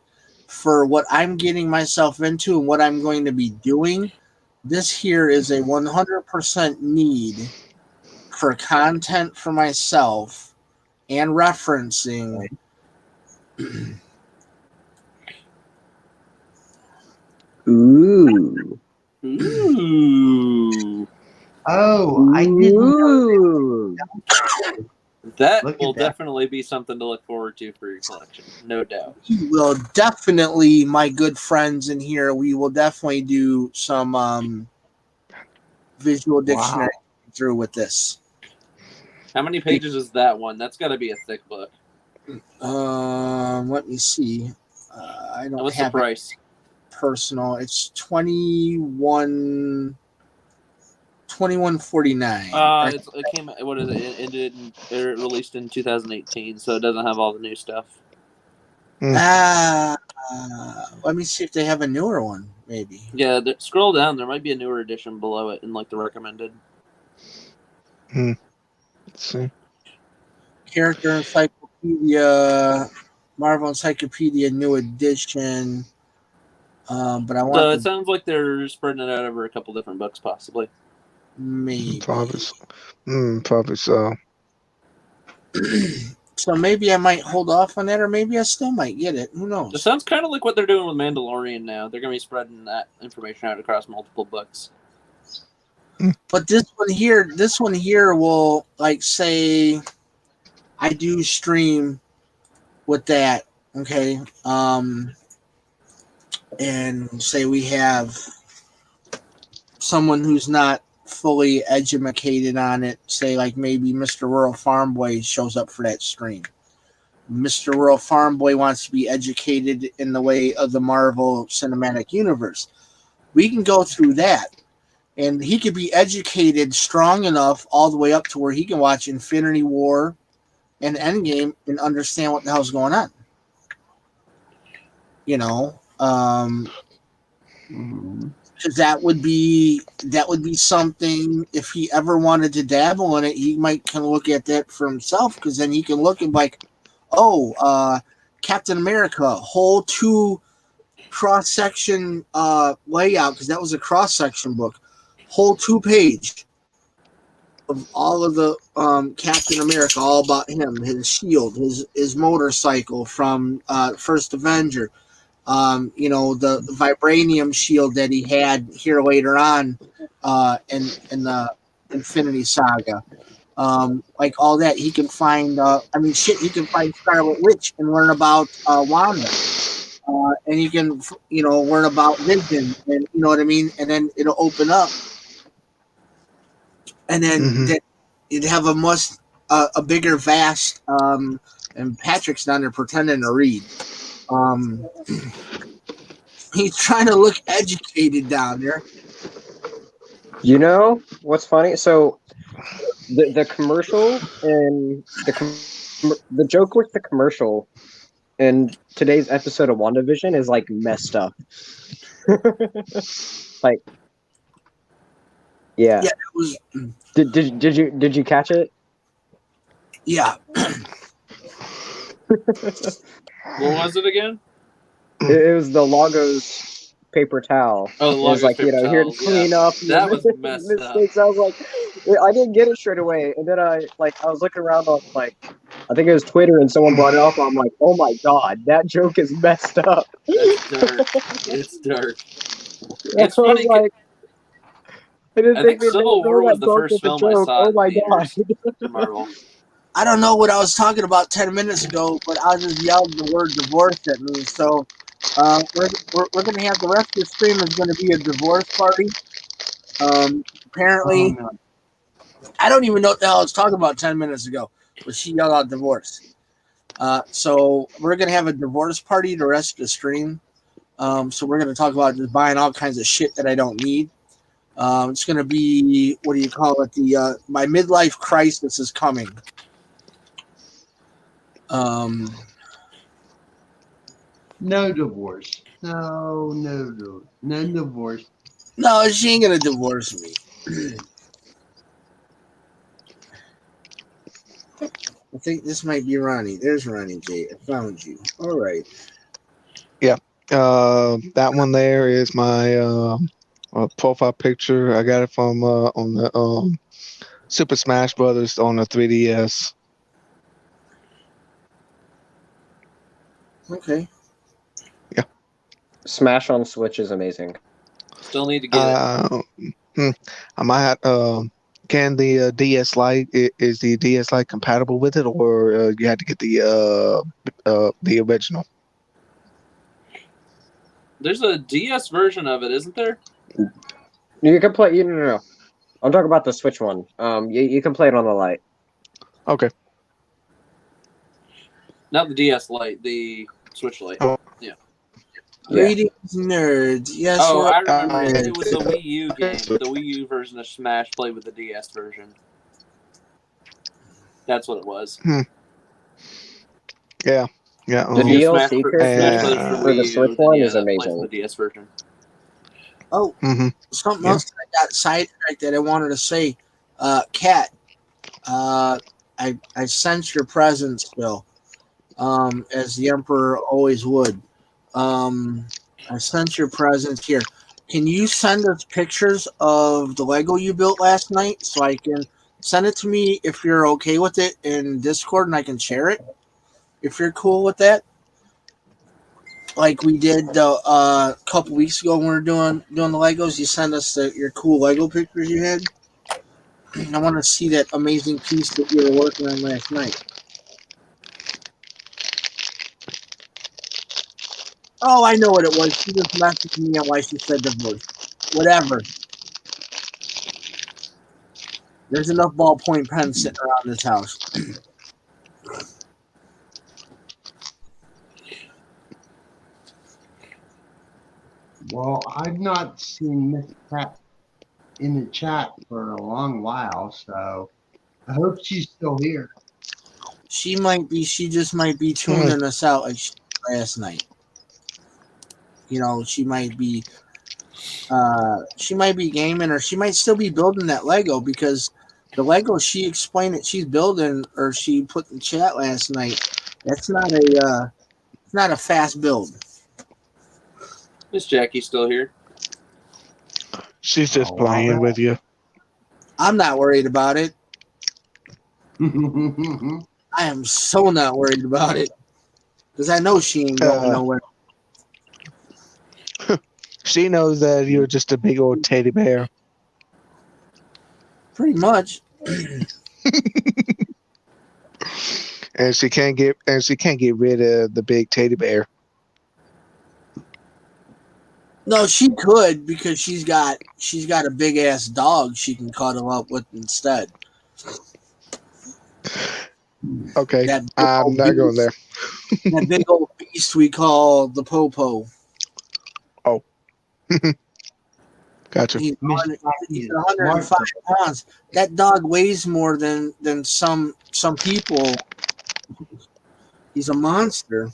For what I'm getting myself into and what I'm going to be doing, this here is a 100% need for content for myself and referencing. Ooh. Ooh. Oh, I didn't know that. That Look at will that. definitely be something to look forward to for your collection, no doubt. We will definitely, my good friends in here, we will definitely do some visual dictionary through with this. How many pages is that one? That's got to be a thick book. Let me see. I don't What's the have it price? personal. It's $21.49. It came. What is it? It released in 2018, so it doesn't have all the new stuff. Let me see if they have a newer one. Maybe. Yeah, scroll down. There might be a newer edition below it in like the recommended. Let's see. Character Encyclopedia, Marvel Encyclopedia New Edition. But I So want it sounds like they're spreading it out over a couple different books, possibly. maybe. Probably so. So maybe I might hold off on that, or maybe I still might get it. Who It knows? sounds kind of like what they're doing with Mandalorian now. They're going to be spreading that information out across multiple books. But this one here will, like, say I do stream with that, okay? And say we have someone who's not fully educated on it, say like maybe Mr. Rural Farm Boy shows up for that stream. Mr. Rural Farm Boy wants to be educated in the way of the Marvel Cinematic Universe. We can go through that. And he could be educated strong enough all the way up to where he can watch Infinity War and Endgame and understand what the hell's going on. You know, because that would be something. If he ever wanted to dabble in it, he might kind of look at that for himself, because then he can look and be like, oh, Captain America, whole 2 cross section layout, because that was a cross section book. Whole 2-page of all of the Captain America, all about him, his shield, his motorcycle from First Avenger, you know, the vibranium shield that he had here later on in the Infinity Saga, like all that. He can find, he can find Scarlet Witch and learn about Wanda. And you can, you know, learn about Vision, and you know what I mean, and then it'll open up. And then you'd have a bigger, vast, and Patrick's down there pretending to read. He's trying to look educated down there. You know what's funny? So the commercial and the joke with the commercial in today's episode of WandaVision is like messed up. Like, yeah. Yeah, it was. Did you catch it? Yeah. What was it again? It was the Lagos paper towel. Oh, the It was Lagos like, paper you know, here to towels, clean yeah. up That was messed up. mistakes. I was like, I didn't get it straight away, and then I was looking around on, like, I think it was Twitter, and someone brought it up. I'm like, oh my god, that joke is messed up. That's dark. It's dark. Yeah, It's funny. I didn't I think think Civil War was the first film I saw. Oh my god! god. Marvel. I don't know what I was talking about 10 minutes ago, but I just yelled the word divorce at me. So we're going to have the rest of the stream is going to be a divorce party. Apparently, I don't even know what the hell I was talking about 10 minutes ago, but she yelled out divorce. So we're going to have a divorce party the rest of the stream. So we're going to talk about just buying all kinds of shit that I don't need. It's going to be, what do you call it? My midlife crisis is coming. No divorce. No divorce. No, she ain't going to divorce me. I think this might be Ronnie. There's Ronnie J. I found you. All right. Yeah. That one there is my profile picture. I got it from on the Super Smash Brothers on the 3DS. Okay. Yeah. Smash on Switch is amazing. Still need to get it. I might have, can the DS Lite, is the DS Lite compatible with it, or you had to get the original? There's a DS version of it, isn't there? You can play. No. I'm talking about the Switch one. You can play it on the Lite. Okay. Not the DS Lite, the Switch Lite. Oh. Yeah. Greetings, nerds. Yes. Oh, we're I remember nerds. it was the Wii U game. The Wii U version of Smash played with the DS version. That's what it was. Yeah. Yeah. The DLC Smash character for the Switch one is amazing. The DS version. Oh, something else that I got sidetracked that I wanted to say. Kat, I sense your presence, Bill. As the Emperor always would. I sense your presence here. Can you send us pictures of the Lego you built last night so I can send it to me if you're okay with it in Discord and I can share it if you're cool with that? Like we did a couple weeks ago when we were doing the Legos. You send us your cool Lego pictures you had. I want to see that amazing piece that you were working on last night. Oh, I know what it was. She just messaged me on why she said the voice. Whatever. There's enough ballpoint pens sitting around this house. Well, I've not seen Miss Pat in the chat for a long while, so I hope she's still here. She might be. She just might be tuning us out like she did last night. You know, she might be. She might be gaming, or she might still be building that Lego because the Lego she explained that she's building, or she put in chat last night. That's not a. It's not a fast build. Is Jackie still here? She's just playing with you. I'm not worried about it. I am so not worried about it because I know she ain't going nowhere. She knows that you're just a big old teddy bear. Pretty much. And she can't get rid of the big teddy bear. No, she could because she's got a big ass dog she can cuddle up with instead. Okay, I'm not going there. That big old beast we call the Popo. Oh, gotcha. He's 105 pounds. That dog weighs more than some people. He's a monster.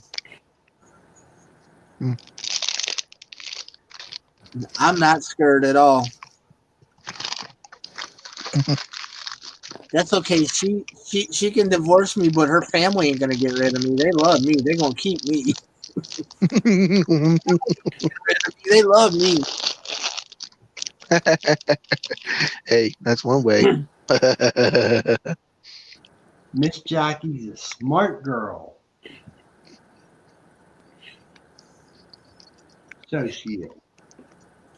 I'm not scared at all. That's okay. She can divorce me, but her family ain't gonna get rid of me. They love me. They're gonna keep me. They love me. Hey, that's one way. Miss Jackie's a smart girl. So she is.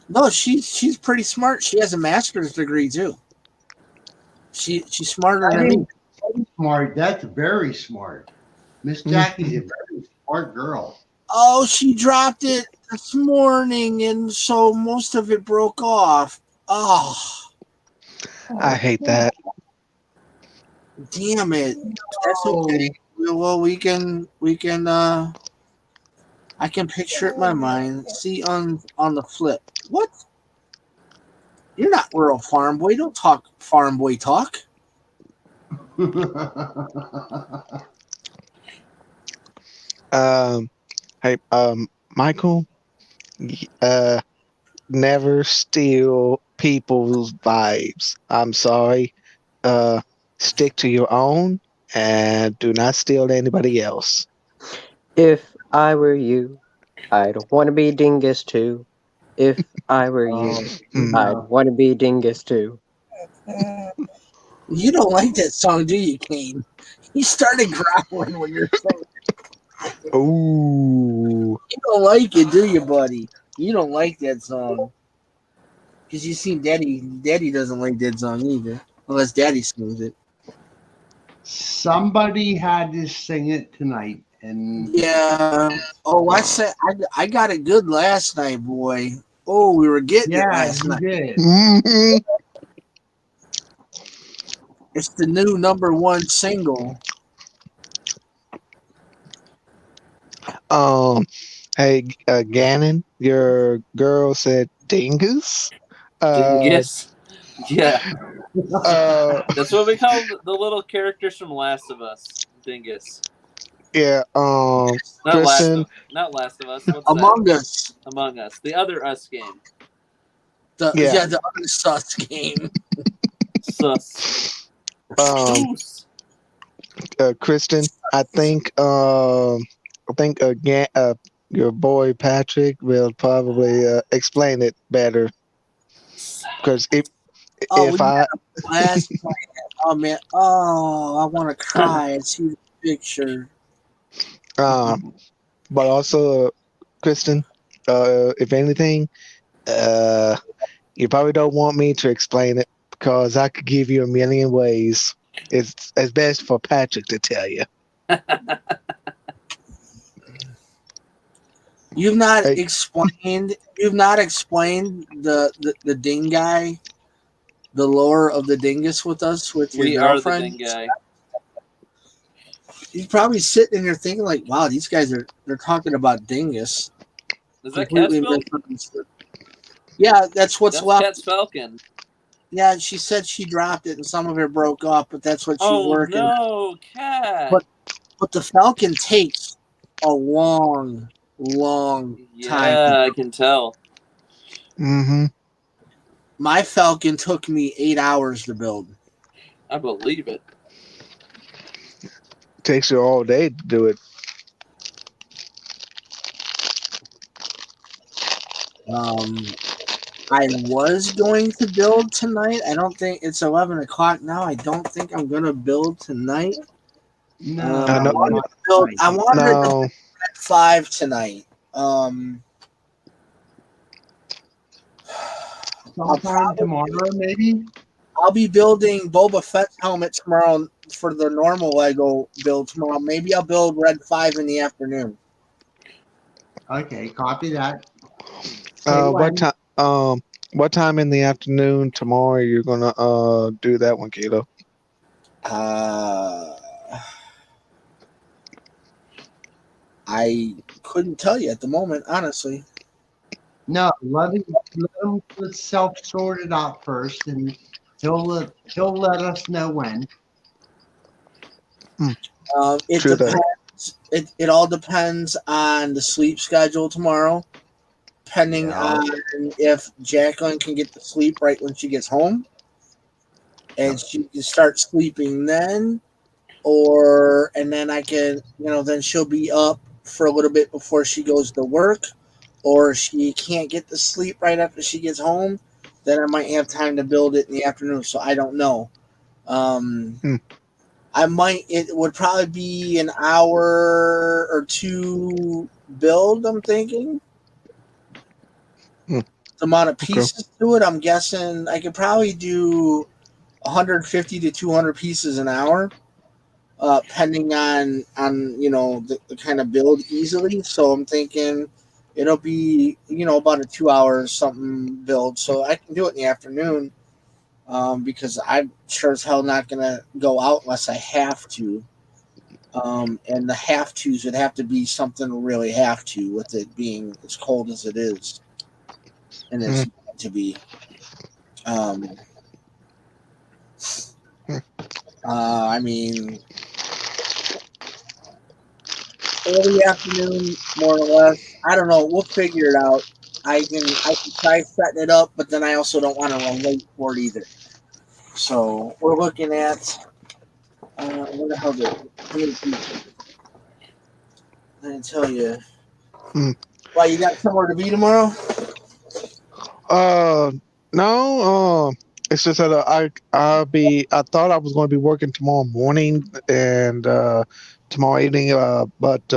No, she's pretty smart. She has a master's degree too. She's smarter than me. Smart. That's very smart. Miss Jackie's a very smart girl. Oh, she dropped it this morning, and so most of it broke off. Oh, I hate that. Damn it. That's okay. Well, we can. I can picture it in my mind. See on the flip. What? You're not rural farm boy. Don't talk farm boy talk. Hey, Michael, never steal people's vibes. I'm sorry. Stick to your own and do not steal anybody else. If I were you, I'd want to be Dingus too. If I were you, I'd want to be Dingus too. You don't like that song, do you, Kane? You started growling when you're saying it. Ooh. You don't like it, do you, buddy? You don't like that song. Because you see, Daddy doesn't like that song either. Unless Daddy sings it. Somebody had to sing it tonight. And yeah. Oh, I said I got it good last night, boy. Oh, we were getting it last night. Did. Mm-hmm. It's the new #1 single. Hey, Gannon, your girl said dingus. Dingus. Yeah. That's what we call the little characters from Last of Us. Dingus. Yeah. Not Kristen, Last of Us. What's Among that? Us. Among Us. The other Us game. The unsus game. Sus. Juice. Kristen, I think your boy Patrick will probably explain it better because Oh, if we I had a blast playing it. Oh man, oh, I want to cry. I see the picture. but also Kristen, if anything, uh, you probably don't want me to explain it because I could give you a million ways. It's best for Patrick to tell you. You've not Hey, explained. You've not explained the dingai, the lore of the dingus with us with your We are the girlfriend. dingai. He's probably sitting there thinking like, "Wow, these guys they're talking about dingus." Is that Completely Cat's Milk? misunderstood. Yeah, that's what's That's left. Cat's Falcon. Yeah, she said she dropped it and some of it broke off, but that's what she's Oh working. no, Cat. But the Falcon takes a long time. Yeah, I can tell. mm-hmm. My Falcon took me 8 hours to build. I believe it. Takes you all day to do it. I was going to build tonight. I don't think it's 11 o'clock now. I don't think I'm gonna build tonight. No, I know. I wanted to No, build at 5 tonight. Um, sometime tomorrow, maybe. I'll be building Boba Fett's helmet tomorrow for the normal Lego build tomorrow. Maybe I'll build Red 5 in the afternoon. Okay, copy that. Say what when. time? What time in the afternoon tomorrow you're gonna do that one, Kilo? I couldn't tell you at the moment, honestly. No, let him self sort it out first, and he'll let us know when. It True that. depends. It all depends on the sleep schedule tomorrow, depending on if Jacqueline can get to sleep right when she gets home, and she can start sleeping then, and then I can, then she'll be up for a little bit before she goes to work, or she can't get to sleep right after she gets home, then I might have time to build it in the afternoon. So I don't know. It would probably be an hour or two build, I'm thinking. The amount of pieces to it, I'm guessing I could probably do 150 to 200 pieces an hour, depending on the kind of build easily. So I'm thinking it'll be about a 2 hours something build, so I can do it in the afternoon, because I'm sure as hell not gonna go out unless I have to. And the have tos would have to be something really have to, with it being as cold as it is, and it's going to be. I mean, early afternoon, more or less. I don't know. We'll figure it out. I can try setting it up, but then I also don't want to run late for it either. So we're looking at what the hell did how many pieces? I didn't tell you. Why, you got somewhere to be tomorrow? No. It's just that I thought I was going to be working tomorrow morning and tomorrow evening. But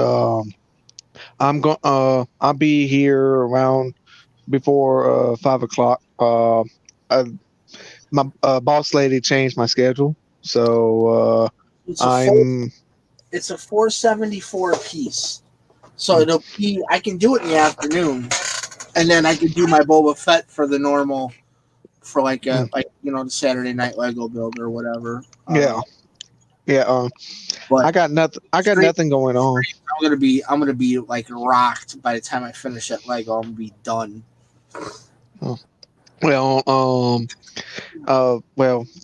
I'll be here around before 5 o'clock. My boss lady changed my schedule, so It's a four. I'm. It's a 474 piece. So it'll be. I can do it in the afternoon, and then I could do my Boba Fett for the normal, for the Saturday night Lego build or whatever. Yeah. But I got nothing. I got nothing going on. I'm gonna be like rocked by the time I finish that Lego. I'm gonna be done. Well,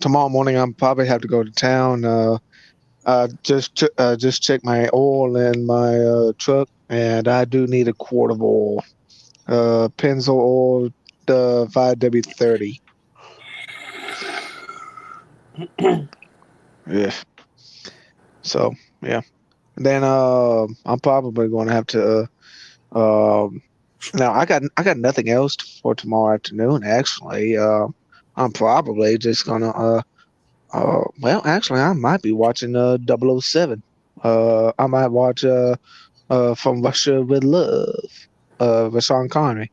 tomorrow morning I'm probably have to go to town. Just check my oil in my truck, and I do need a quart of oil. Pennzoil oil, the 5W30. Yeah. So yeah. Then I'm probably going to have to. Now I got nothing else for tomorrow afternoon. Actually, I'm probably just gonna. Well, actually, I might be watching 007. I might watch From Russia with Love, with Sean Connery.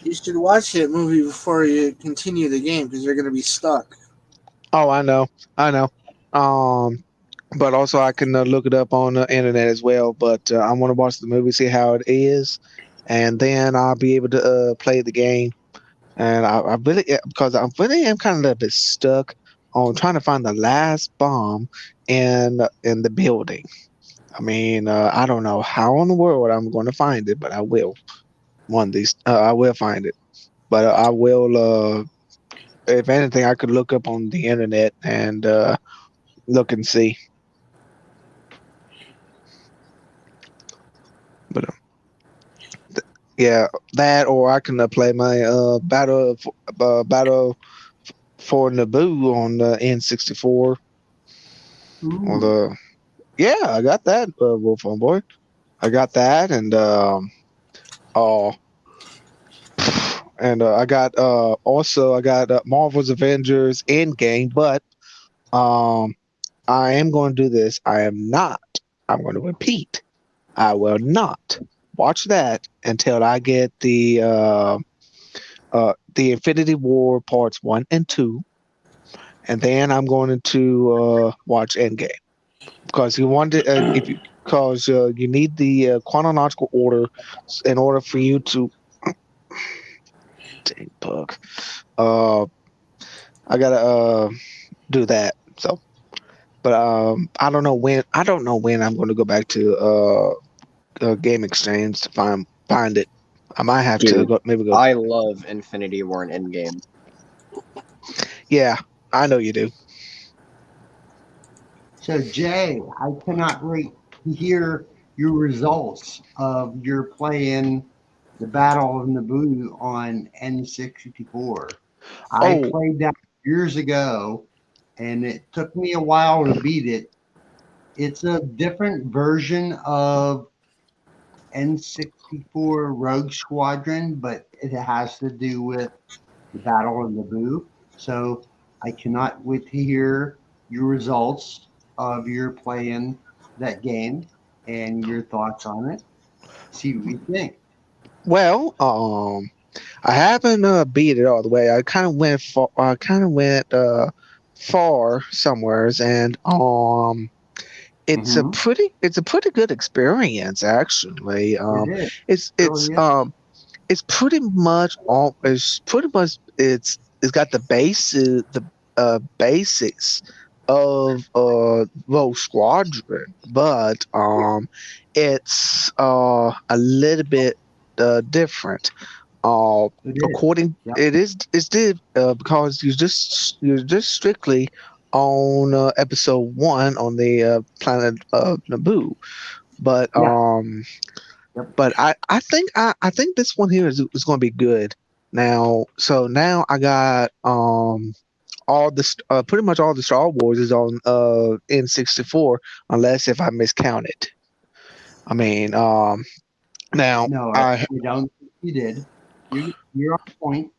You should watch that movie before you continue the game because you're going to be stuck. Oh, I know. Um, but also I can look it up on the internet as well. But I want to watch the movie, see how it is, and then I'll be able to play the game. And I really, because I really am kind of a little bit stuck on trying to find the last bomb in the building. I mean, I don't know how in the world I'm going to find it, but I will. One of these, I will find it. But I will. If anything, I could look up on the internet and look and see. But yeah, that or I can play my battle for Naboo on the N64 or Ooh. the. Yeah, I got that, Wolf on Boy. I got that, and oh, and I got also I got Marvel's Avengers Endgame, but um, I am going to do this. I am not. I'm going to repeat. I will not watch that until I get the Infinity War parts 1 and 2, and then I'm going to watch Endgame because you want to if you because you need the chronological order in order for you to. Dang bug. Uh, I gotta do that. So, but I don't know when. I don't know when I'm going to go back to Game Exchange to find it. I might have to Dude, go. Maybe go. I love Infinity War and Endgame. Yeah, I know you do. So, Jay, I cannot wait to hear your results of your playing the Battle of Naboo on N64. I Oh, played that years ago, and it took me a while to beat it. It's a different version of N64 Rogue Squadron, but it has to do with the Battle of Naboo. So I cannot wait to hear your results of your playing that game and your thoughts on it. See what you think. well, I haven't beat it all the way. I kind of went far. I kind of went far somewheres, and Mm-hmm. it's a pretty good experience actually. It is. It's It really is. it's pretty much all. It's got the basics of Rogue Squadron, but it's a little bit different. Uh, It is. according Yep. it is it's did because you're just strictly on episode 1 on the planet Naboo, but Yeah. Yep. I think this one here is going to be good. Now, so now I got pretty much all the Star Wars is on N64 unless if I miscounted. I mean, now No, I you don't. You did. You're on point.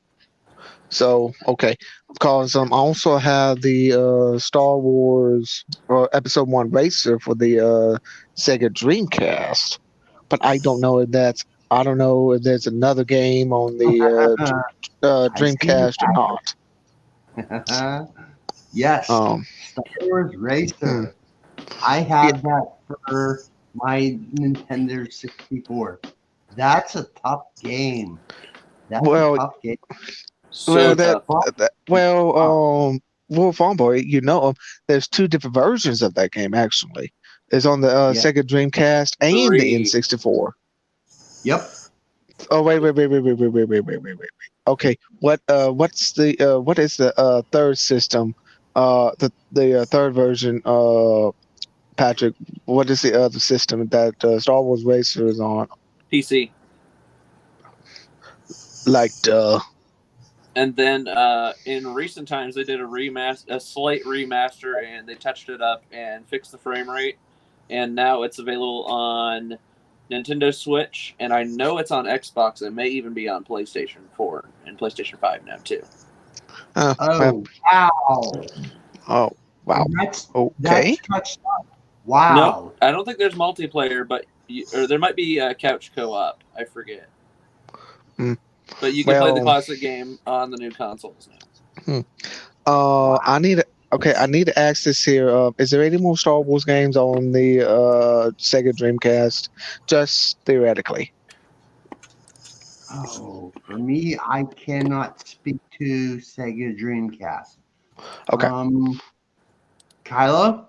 so okay because I also have the Star Wars Episode 1 Racer for the Sega Dreamcast, but I don't know if there's another game on the I see. Dreamcast or not. Yes. Um, Star Wars hmm. Racer. I Yeah, have that for my Nintendo 64. That's a tough game. That's a well, tough game. So tough. Fun. well, Fun. Wolf on Boy, there's two different versions of that game actually. It's on the Yeah. Sega Dreamcast and the Three. N64. Yep. Oh wait. Okay, what is the third system? The third version. Patrick, what is the other system that Star Wars Racer is on? PC. Like, And then in recent times, they did a slight remaster, and they touched it up and fixed the frame rate. And now it's available on Nintendo Switch, and I know it's on Xbox. It may even be on PlayStation 4 and PlayStation 5 now too. Oh, wow. Oh, wow. That's Okay. touched up. Wow. No, I don't think there's multiplayer, but or there might be couch co-op. I forget. But you can play the classic game on the new consoles now. I need to ask this here. Is there any more Star Wars games on the Sega Dreamcast? Just theoretically. Oh, for me, I cannot speak to Sega Dreamcast. Okay. Kyla?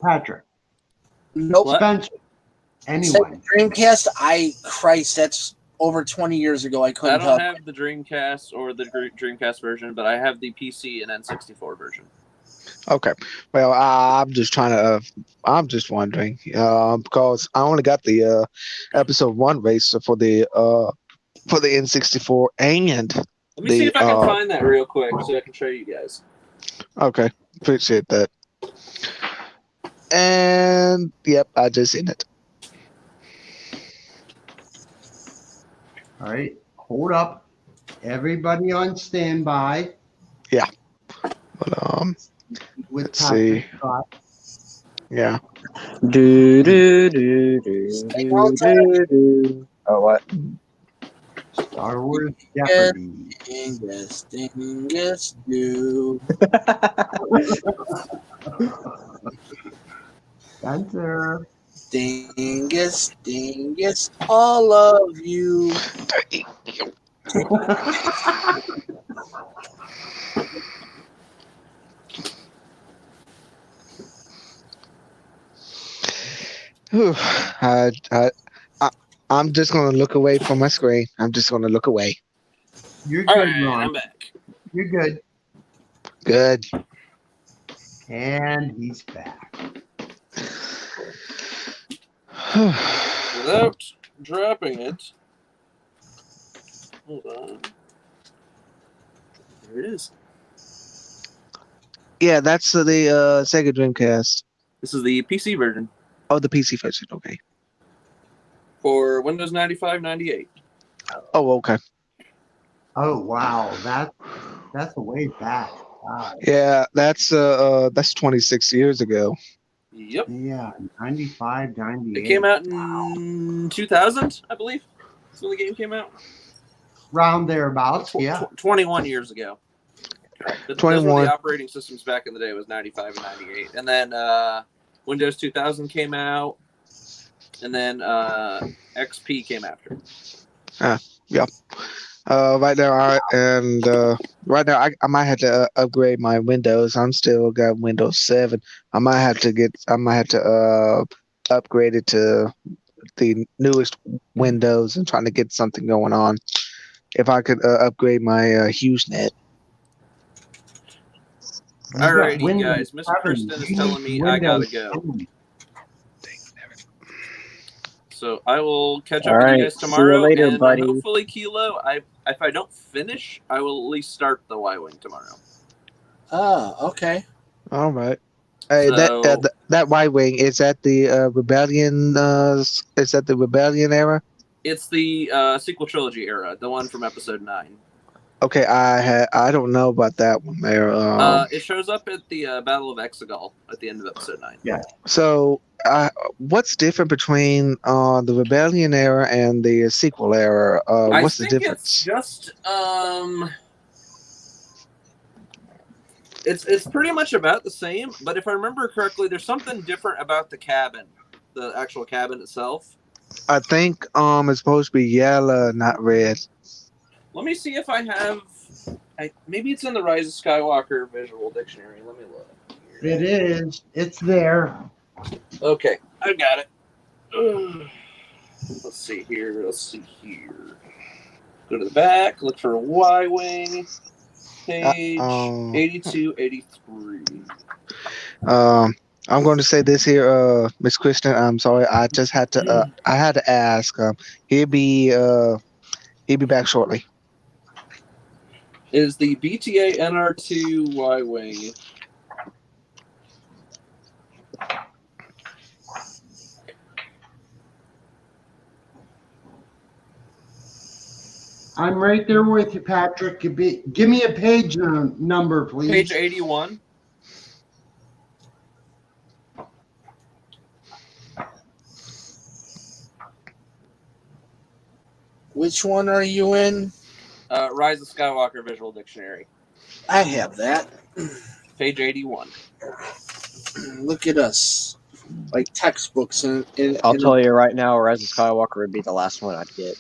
Patrick? Nope. Spencer? Anyone? Dreamcast? Christ, that's over 20 years ago. I couldn't don't have the Dreamcast or the Dreamcast version, but I have the PC and N64 version. Okay. Well, I'm just wondering because I only got the episode 1 race for the N64 and let me see if I can find that real quick so I can show you guys. Okay, appreciate that. And yep, I just seen it. All right, hold up. Everybody on standby. Yeah. But let's see. Yeah. Oh, what? Star Wars Jeopardy. Dingus, do. Spencer. Dingus, all of you. I'm just gonna look away from my screen. I'm just gonna look away. You're good, right, Ron. I'm back. You're good. Good. And he's back. Without dropping it. Hold on. There it is. Yeah, that's the Sega Dreamcast. This is the PC version. Oh, the PC version. Okay. For Windows 95, 98. Oh, okay. Oh wow, that's a way back. Wow. Yeah, that's 26 years ago. Yep. Yeah, 95, 98. It came out in 2000, I believe. That's when the game came out. Round thereabouts, yeah. 21 years ago. Those 21. were the operating systems back in the day. It was 95 and 98. And then Windows 2000 came out. And then XP came after. Yeah. Right now, I might have to upgrade my Windows. I'm still got Windows 7. I might have to upgrade it to the newest Windows and trying to get something going on. If I could upgrade my HughesNet. Alrighty, guys. Mr. Kristen is telling me I gotta go. So I will catch up with you guys tomorrow. See you later, and buddy. Hopefully, Kilo, if I don't finish, I will at least start the Y-Wing tomorrow. Oh, okay. All right. Hey, So- that Y-Wing, is that the Rebellion? Is that the Rebellion era? It's the sequel trilogy era, the one from Episode 9. Okay, I don't know about that one there. It shows up at the Battle of Exegol at the end of Episode 9. Yeah. So, what's different between the Rebellion era and the sequel era? What's the difference? It's just it's pretty much about the same, but if I remember correctly, there's something different about the cabin, the actual cabin itself. I think it's supposed to be yellow, not red. Let me see if I have. Maybe it's in the Rise of Skywalker Visual Dictionary. Let me look. It is. It's there. Okay, I got it. Let's see here. Go to the back. Look for a Y-Wing. Page 82, 83. I'm going to say this here, Miss Kristen. I'm sorry. I just had to. I had to ask. He'll be back shortly. is the BTA NR2 Y-Wing. I'm right there with you, Patrick. Give me a page number, please. Page 81. Which one are you in? Rise of Skywalker Visual Dictionary. I have that. Page 81. Look at us. Like textbooks. I'll tell you right now, Rise of Skywalker would be the last one I'd get.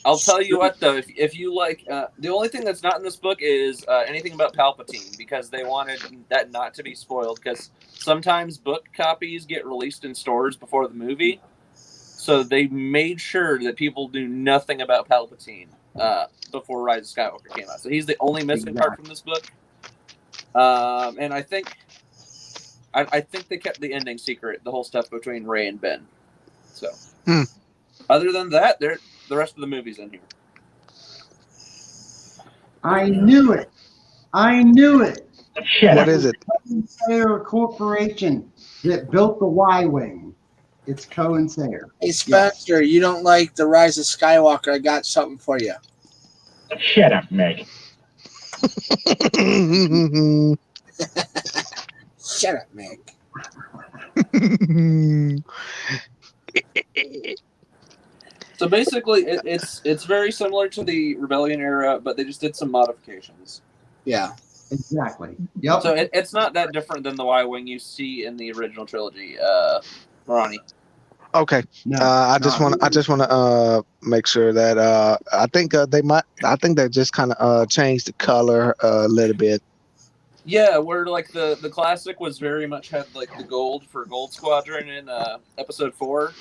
I'll tell you what, though, if you like, the only thing that's not in this book is anything about Palpatine, because they wanted that not to be spoiled, because sometimes book copies get released in stores before the movie, so they made sure that people knew nothing about Palpatine before Rise of Skywalker came out. So he's the only missing part from this book, and I think they kept the ending secret, the whole stuff between Rey and Ben. So, other than that, the rest of the movie's in here. I knew it. What is it? They're a corporation that built the Y-Wing. It's Cohen Sayer. Hey, Spencer, you don't like the Rise of Skywalker? I got something for you. Shut up, Meg. Shut up, Meg. So basically, it's very similar to the Rebellion era, but they just did some modifications. Yeah. Exactly. Yep. So it's not that different than the Y-Wing you see in the original trilogy, Ronnie. Okay. I just want to make sure that I think they just kind of changed the color a little bit. Yeah, where like the classic was very much had like the gold for Gold Squadron in Episode 4.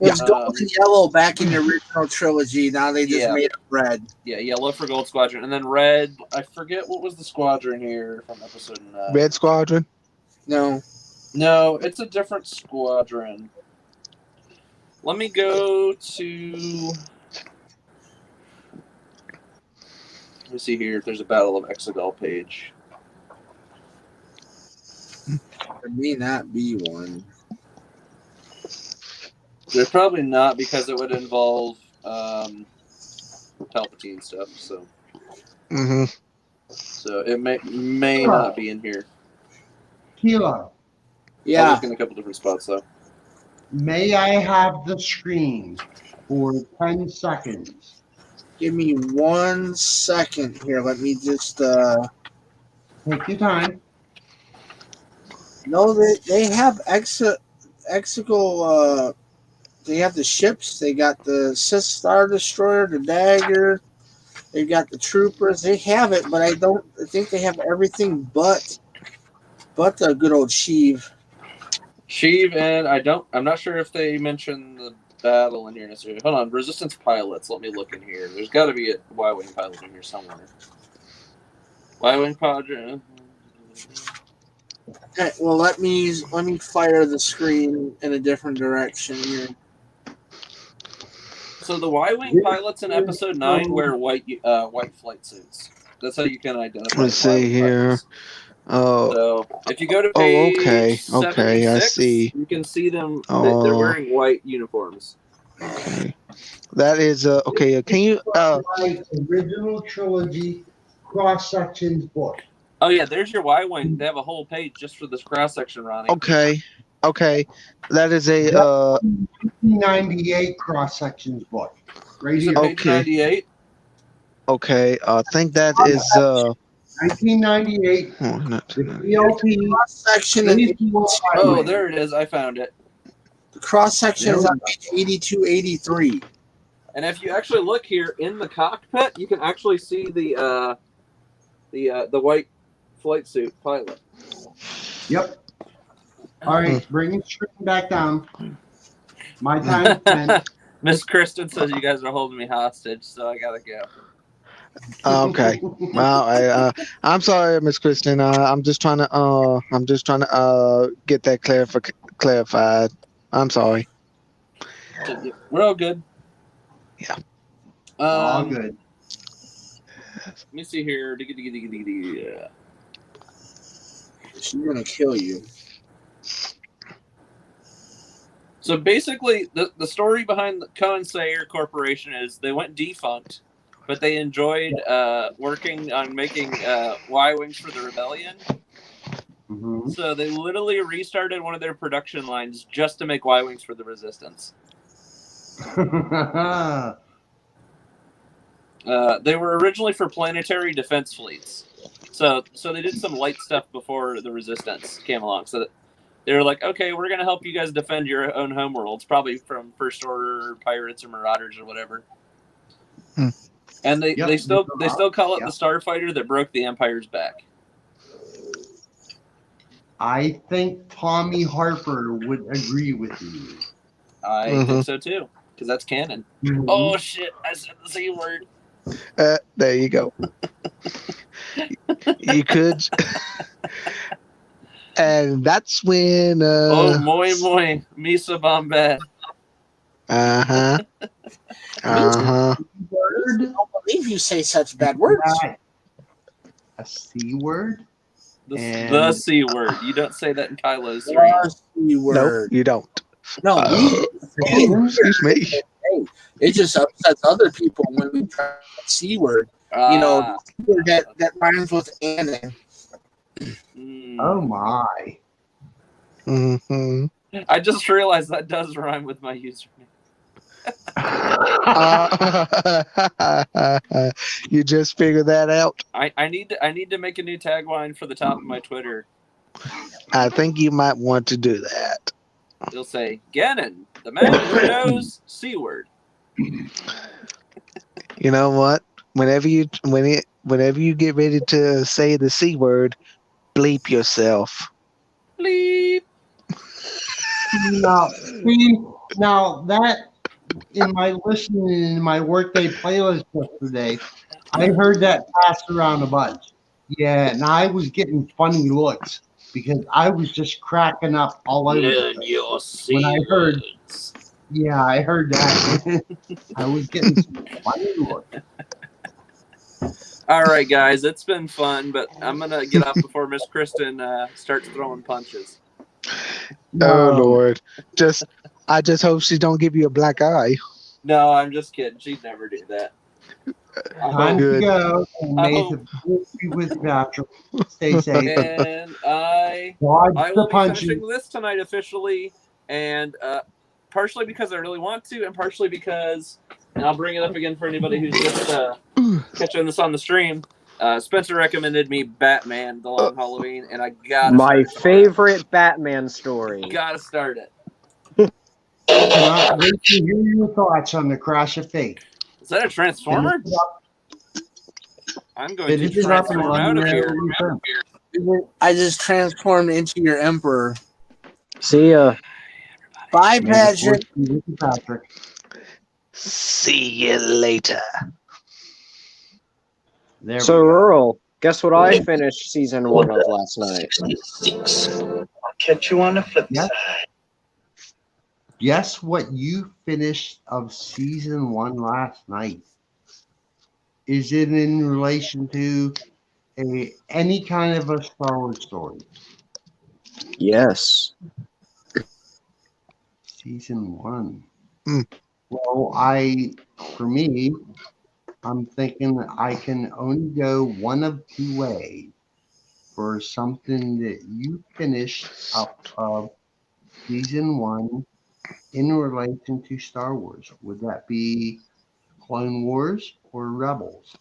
It was gold and yellow back in the original trilogy. Now they just made it red. Yeah, yellow for Gold Squadron, and then red. I forget what was the squadron here from Episode 9. Red Squadron? No, it's a different squadron. Let me go to. Let me see here if there's a Battle of Exegol page. there may not be one. There's probably not, because it would involve Palpatine stuff. So, so it may not be in here. Kilo. Yeah. I'll look in a couple different spots though. May I have the screen for 10 seconds? Give me 1 second here. Let me just. Take your time. No, they have Exegol. They have the ships. They got the Sith Star Destroyer, the Dagger. They got the Troopers. They have it, but I think they have everything but the good old Sheev. Sheev, and I'm not sure if they mentioned the battle in here necessarily. Hold on, Resistance pilots. Let me look in here. There's got to be a Y-Wing pilot in here somewhere. Y-Wing pilot. Okay, well, let me fire the screen in a different direction here. So the Y-Wing pilots in Episode 9 wear white flight suits. That's how you can identify. Let's see here. Oh, so if you go to page okay, 76, I see. You can see them. They're wearing white uniforms. Okay, that is okay. Can you Original trilogy cross sections book. Oh yeah, there's your Y-Wing. They have a whole page just for this cross section, Ronnie. Okay, that is a 1998 cross sections book. Right here. Page 98. Okay, I think that is 1998. The cross section. Oh, there it is. I found it. The cross section is on page 82, 83. And if you actually look here in the cockpit, you can actually see the white flight suit pilot. Yep. All right, bring the screen back down. My time. Miss Kristen says you guys are holding me hostage, so I gotta go. Okay. Well, I'm sorry, Miss Kristen. I'm just trying to get that clarified. I'm sorry. We're all good. Yeah. All good. Let me see here. She's gonna kill you. So basically, the story behind the Cohen Sayer Corporation is they went defunct, but they enjoyed working on making Y-Wings for the Rebellion. Mhm. So they literally restarted one of their production lines just to make Y-Wings for the Resistance. They were originally for planetary defense fleets. So they did some light stuff before the Resistance came along. So they were like, okay, we're going to help you guys defend your own homeworlds, probably from First Order pirates or marauders or whatever. Hmm. And they still call it Yep. the Starfighter that broke the Empire's back. I think Tommy Harper would agree with you. I think so too, because that's canon. Mhm. Oh shit! I said the C word. There you go. You could. And that's when. Oh, moi, Misa Bombay. Uh-huh. Uh-huh. Word? I don't believe you say such bad words. A C word? The C word. You don't say that in Kylo's stream. The C Nope, word. you don't. No, we Excuse me. it just upsets other people when we try the C word. You know, that rhymes with Anna. Oh my. Mm-hmm. I just realized that does rhyme with my username. You just figured that out? I need to make a new tagline for the top of my Twitter. I think you might want to do that. It'll say, Gannon, the man who knows C word. You know what? Whenever you get ready to say the C word, bleep yourself. Bleep. Now that in my listening in my workday playlist yesterday, I heard that passed around a bunch. Yeah, and I was getting funny looks because I was just cracking up all over the Learn place. your C When I heard, words. yeah, I heard that. I was getting some funny looks. All right, guys, it's been fun, but I'm gonna get up before Miss Kristen starts throwing punches. Oh Lord! I just hope she don't give you a black eye. No, I'm just kidding. She'd never do that. Time to Good. go. And I may hope. the force be with Patrick. Stay safe. And I Dodge will the be punches. finishing this tonight officially, and partially because I really want to, and partially because, and I'll bring it up again for anybody who's just catching this on the stream. Spencer recommended me Batman: The Long Halloween, and I gotta My start it. favorite Batman story. Gotta start it. Cannot wait to hear your thoughts on the Crash of Fate. Is that a Transformer? I'm going to Finish it up and transform let out me of know here. what you think. I just transformed into your emperor. See ya. Bye, May the force Patrick. be with you, Patrick. See you later. There So, we go. Earl, guess what I finished season 1 of last night? I'll catch you on the flip Yes. side. Guess what you finished of season 1 last night? Is it in relation to any kind of a Star Wars story? Yes. Season 1. Hmm. Well, for me, I'm thinking that I can only go one of two ways for something that you finished up of season 1 in relation to Star Wars. Would that be Clone Wars or Rebels?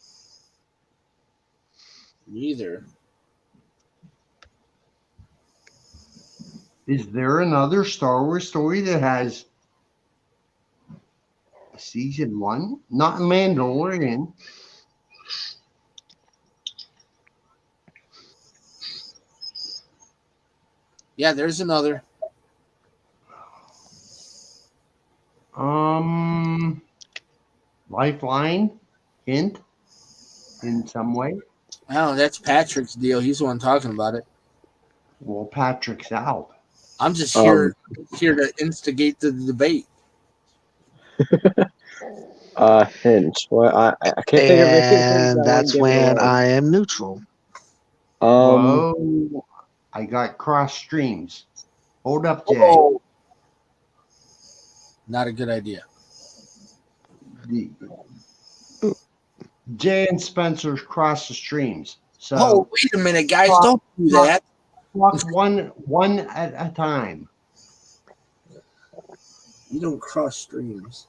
Neither. Is there another Star Wars story that has a season 1? Not Mandalorian. Yeah, there's another. Lifeline? Hint? In some way? Oh, that's Patrick's deal. He's the one talking about it. Well, Patrick's out. I'm just here to instigate the debate. Hint. Well, I can't think of any hints And that would that's give it when away. I am neutral. Whoa. I got cross streams. Hold up, Jay. Oh, Not a good idea. Jay and Spencer's cross the streams. So Oh, wait a minute, guys! Don't do that. Walk one at a time. You don't cross streams.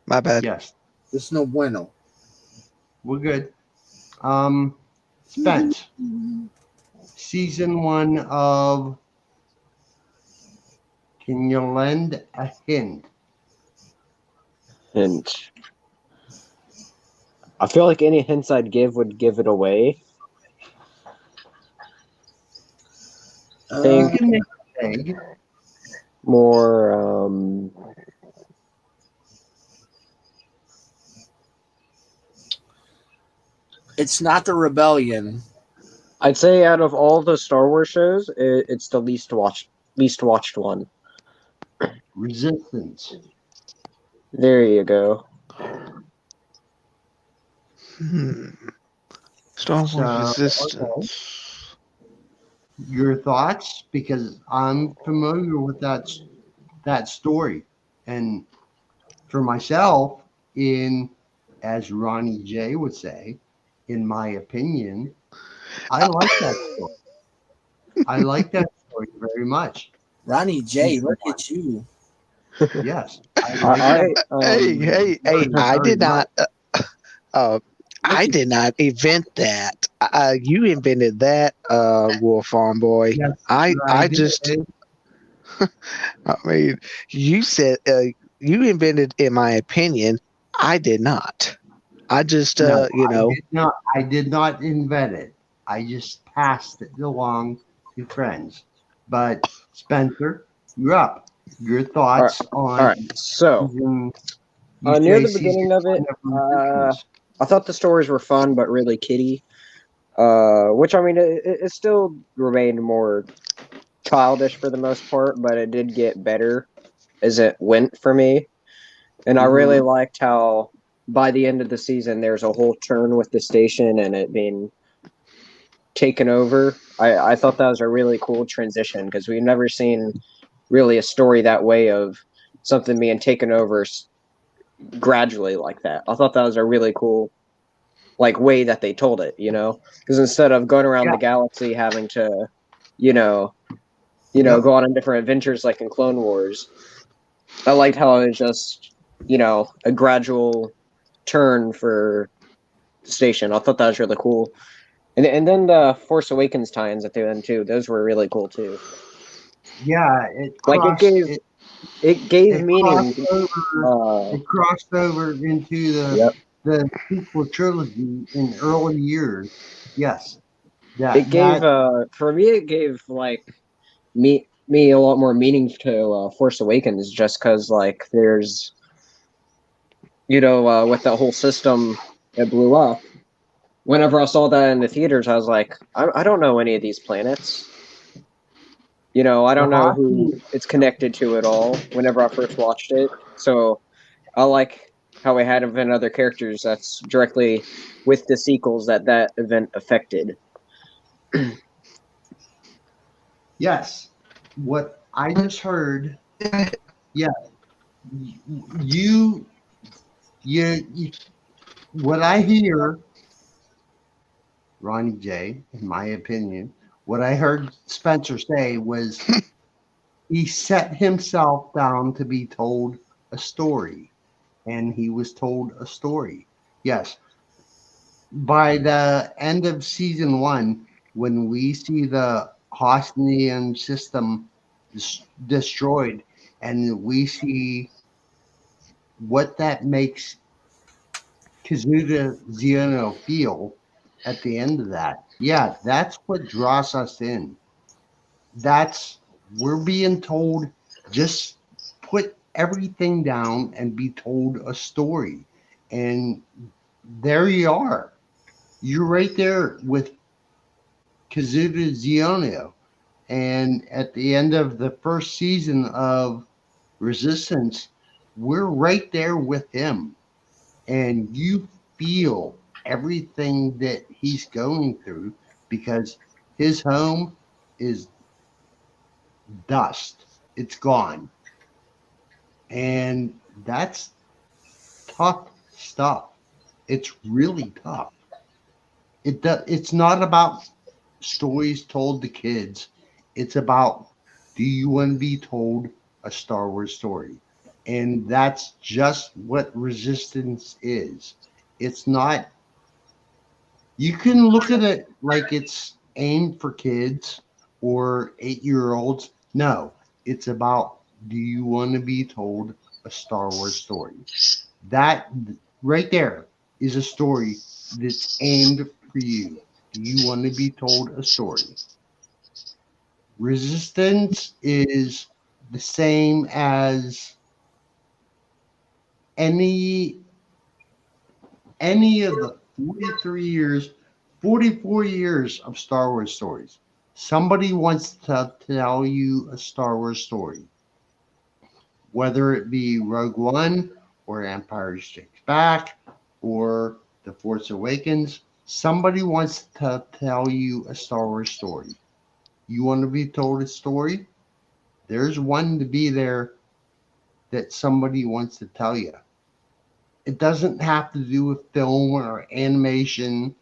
My bad. Yes, There's no bueno. we're good. Spence, season 1 of. Can you lend a hint? hint. I feel like any hints I'd give would give it away. Think more. It's not the rebellion. I'd say out of all the Star Wars shows, it's the least watched one. Resistance. There you go. Star Wars So, Resistance. okay. Your thoughts? Because I'm familiar with that story, and for myself, as Ronnie J would say, in my opinion, I like that story. I like that story very much. Ronnie J, look at you. Yes, I like that. Hey! I did much. not. I did not invent that. You invented that, Wolf Farm Boy. Yes, I just. I mean, you said you invented, in my opinion. I did not. I just, No, you know. I did not invent it. I just passed it along to friends. But Spencer, you're up. Your thoughts on? All right. So near the beginning of it, I thought the stories were fun but really kiddie. Which I mean, it still remained more childish for the most part, but it did get better as it went for me. And I really liked how by the end of the season there's a whole turn with the station and it being taken over. I thought that was a really cool transition because we've never seen really a story that way of something being taken over gradually like that. I thought that was a really cool way that they told it, because instead of going around the galaxy having to, go on different adventures like in Clone Wars, I liked how it was just, a gradual turn for the station. I thought that was really cool. And then the Force Awakens tie-ins at the end too. Those were really cool too. Yeah, it gave meaning. It crossed over into the sequel trilogy in early years. Yes, it gave for me. It gave me a lot more meaning to Force Awakens, just because there's with that whole system that blew up. Whenever I saw that in the theaters, I was like, I don't know any of these planets. I don't know who it's connected to at all whenever I first watched it. So I like how we had event other characters that's directly with the sequels that event affected. Yes. What I just heard, yeah, you what I hear, Ronnie J, in my opinion, what I heard Spencer say was he set himself down to be told a story, and he was told a story. Yes. By the end of season 1, when we see the Hosnian system destroyed, and we see what that makes Kazuda Ziono feel at the end of that. Yeah, that's what draws us in. We're being told, just put everything down and be told a story. And there you are. You're right there with Kazuda Ziono. And at the end of the first season of Resistance, we're right there with him. and you feel everything that he's going through because his home is dust. It's gone. And that's tough stuff. It's really tough. It's not about stories told to kids. It's about, do you want to be told a Star Wars story? And that's just what Resistance is. It's not, you can look at it like it's aimed for kids or 8-year-olds. No, it's about, do you want to be told a Star Wars story? That right there is a story that's aimed for you. Do you want to be told a story? Resistance is the same as any of the 43 years, 44 years of Star Wars stories. Somebody wants to tell you a Star Wars story, whether it be Rogue One or Empire Strikes Back or The Force Awakens. Somebody wants to tell you a Star Wars story. You want to be told a story? There's one to be there that somebody wants to tell you. It doesn't have to do with film or animation.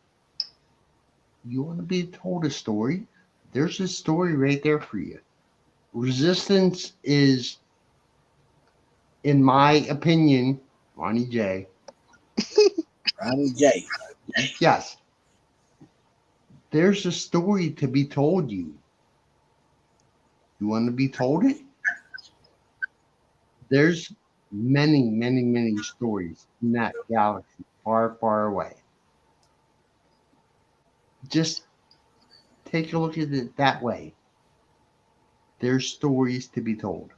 You want to be told a story? There's a story right there for you. Resistance is, in my opinion, Ronnie J. Ronnie J. Yes. There's a story to be told you. You want to be told it? There's many, many, many stories in that galaxy far, far away. Just take a look at it that way. There's stories to be told.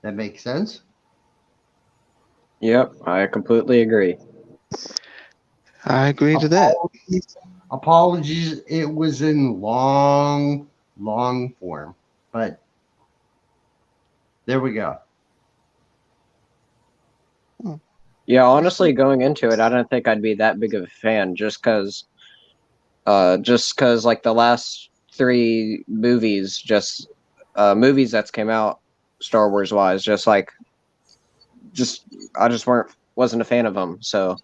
That makes sense? Yep, I completely agree. I agree to that. Apologies, it was in long, long form, but there we go. Yeah, honestly, going into it, I don't think I'd be that big of a fan just because like the last three movies, movies that's came out Star Wars wise, I just wasn't a fan of them. So,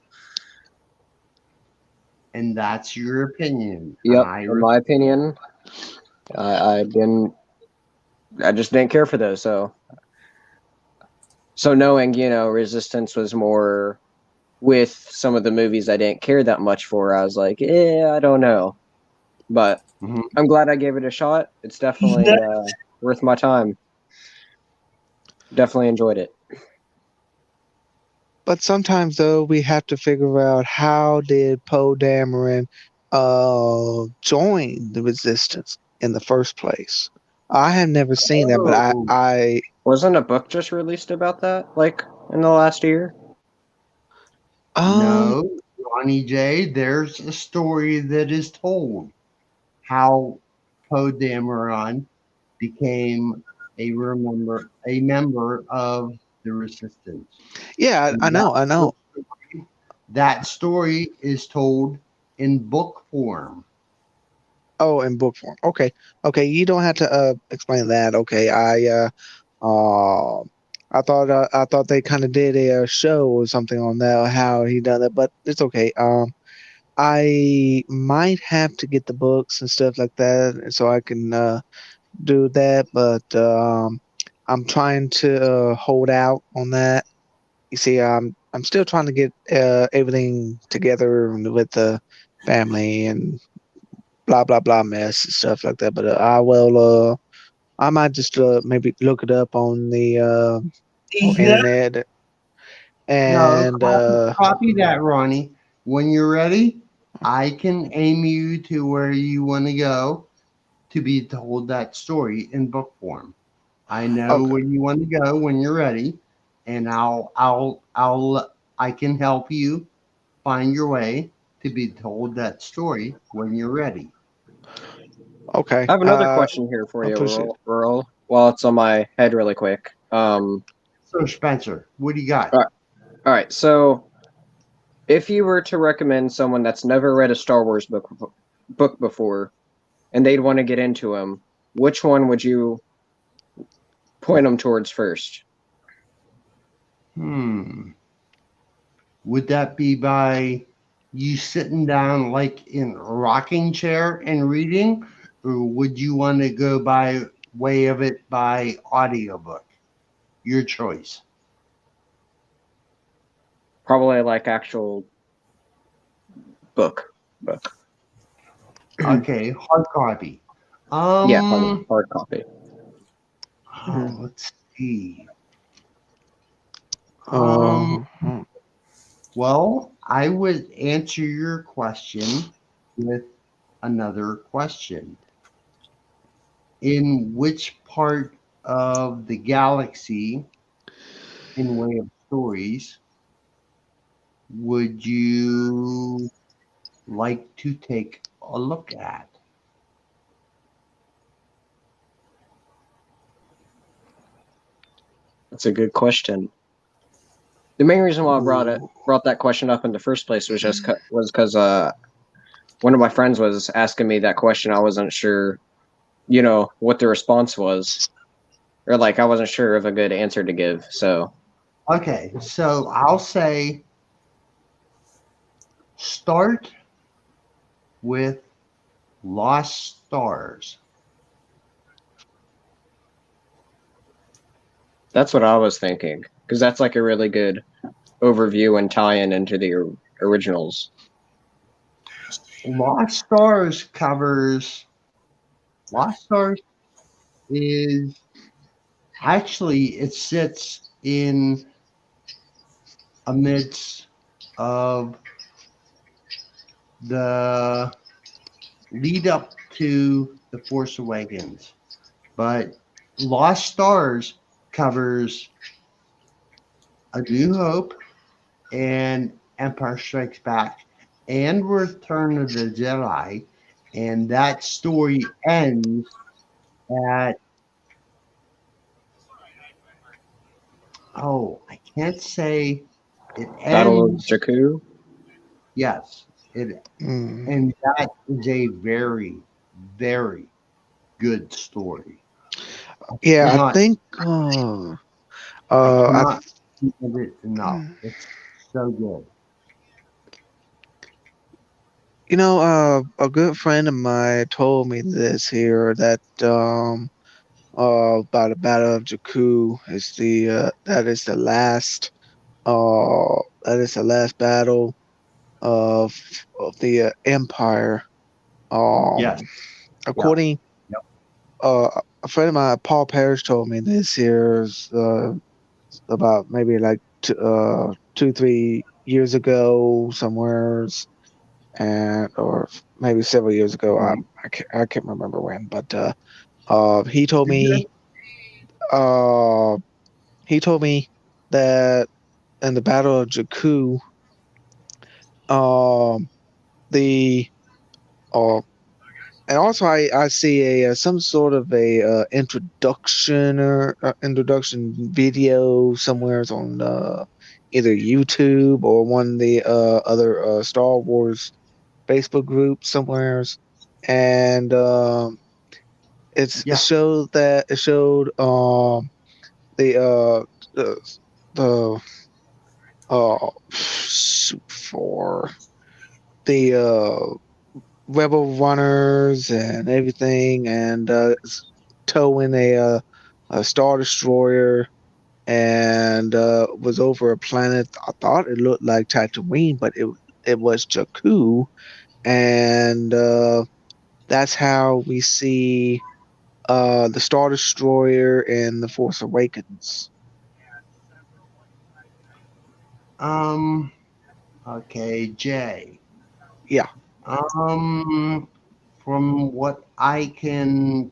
And that's your opinion. yep, in my opinion, I just didn't care for those. So knowing, Resistance was more with some of the movies I didn't care that much for, I was like, I don't know. But I'm glad I gave it a shot. It's definitely worth my time. Definitely enjoyed it. But sometimes, though, we have to figure out how did Poe Dameron join the Resistance in the first place. I have never seen that, but I wasn't a book just released about that, like in the last year. No, Ronnie J. There's a story that is told how Poe Dameron became a member of the Resistance. Yeah, I know. That story is told in book form. Oh, in book form. Okay. You don't have to explain that. Okay. I thought they kind of did a show or something on that, how he done that, but it's okay. I might have to get the books and stuff like that, so I can do that, but I'm trying to hold out on that. You see, I'm still trying to get everything together with the family and blah blah blah mess and stuff like that. But I might just maybe look it up on the internet and Copy that, Ronnie. When you're ready, I can aim you to where you want to go to be told that story in book form. I know where you want to go when you're ready, and I can help you find your way to be told that story when you're ready. Okay. I have another question here for you, Earl. While it's on my head, really quick. So Spencer, what do you got? All right. So If you were to recommend someone that's never read a Star Wars book before, and they'd want to get into them, which one would you point them towards first? Would that be by you sitting down like in a rocking chair and reading, or would you want to go by way of it by audiobook? Your choice. Probably like actual book. Okay, hard copy. Yeah, hard copy. Let's see. Hmm. Well, I would answer your question with another question. In which part of the galaxy, in way of stories, would you like to take a look at? That's a good question. The main reason why I brought that question up in the first place was just because one of my friends was asking me that question. I wasn't sure, what the response was, or like I wasn't sure of a good answer to give. So Okay, so I'll say start with Lost Stars. that's what I was thinking, because that's like a really good overview and tie-in into the originals. Lost Stars is actually, it sits in amidst of the lead up to The Force Awakens. But Lost Stars covers A New Hope and Empire Strikes Back and Return of the Jedi. And that story ends at, I can't say it Battle of ends. Jakku. Yes, and that is a very, very good story. Yeah, I think. I I cannot recommend it enough. It's so good. A good friend of mine told me this here that about the Battle of Jakku is that is the last battle of the Empire. Yes. According Yep. a friend of mine, Paul Parrish, told me this here is about maybe like 2-3 years ago somewhere, and or maybe several years ago. I can't remember when, but he told me uh he told me that in the Battle of Jakku, um the and also I see some sort of a introduction or introduction video somewhere on either YouTube or one of the other Star Wars Facebook groups somewheres, and it showed the the for the rebel runners and everything, and towing a star destroyer, and was over a planet. I thought it looked like Tatooine, but it was Jakku, and that's how we see the Star Destroyer in The Force Awakens. Okay, Jay. Yeah. From what I can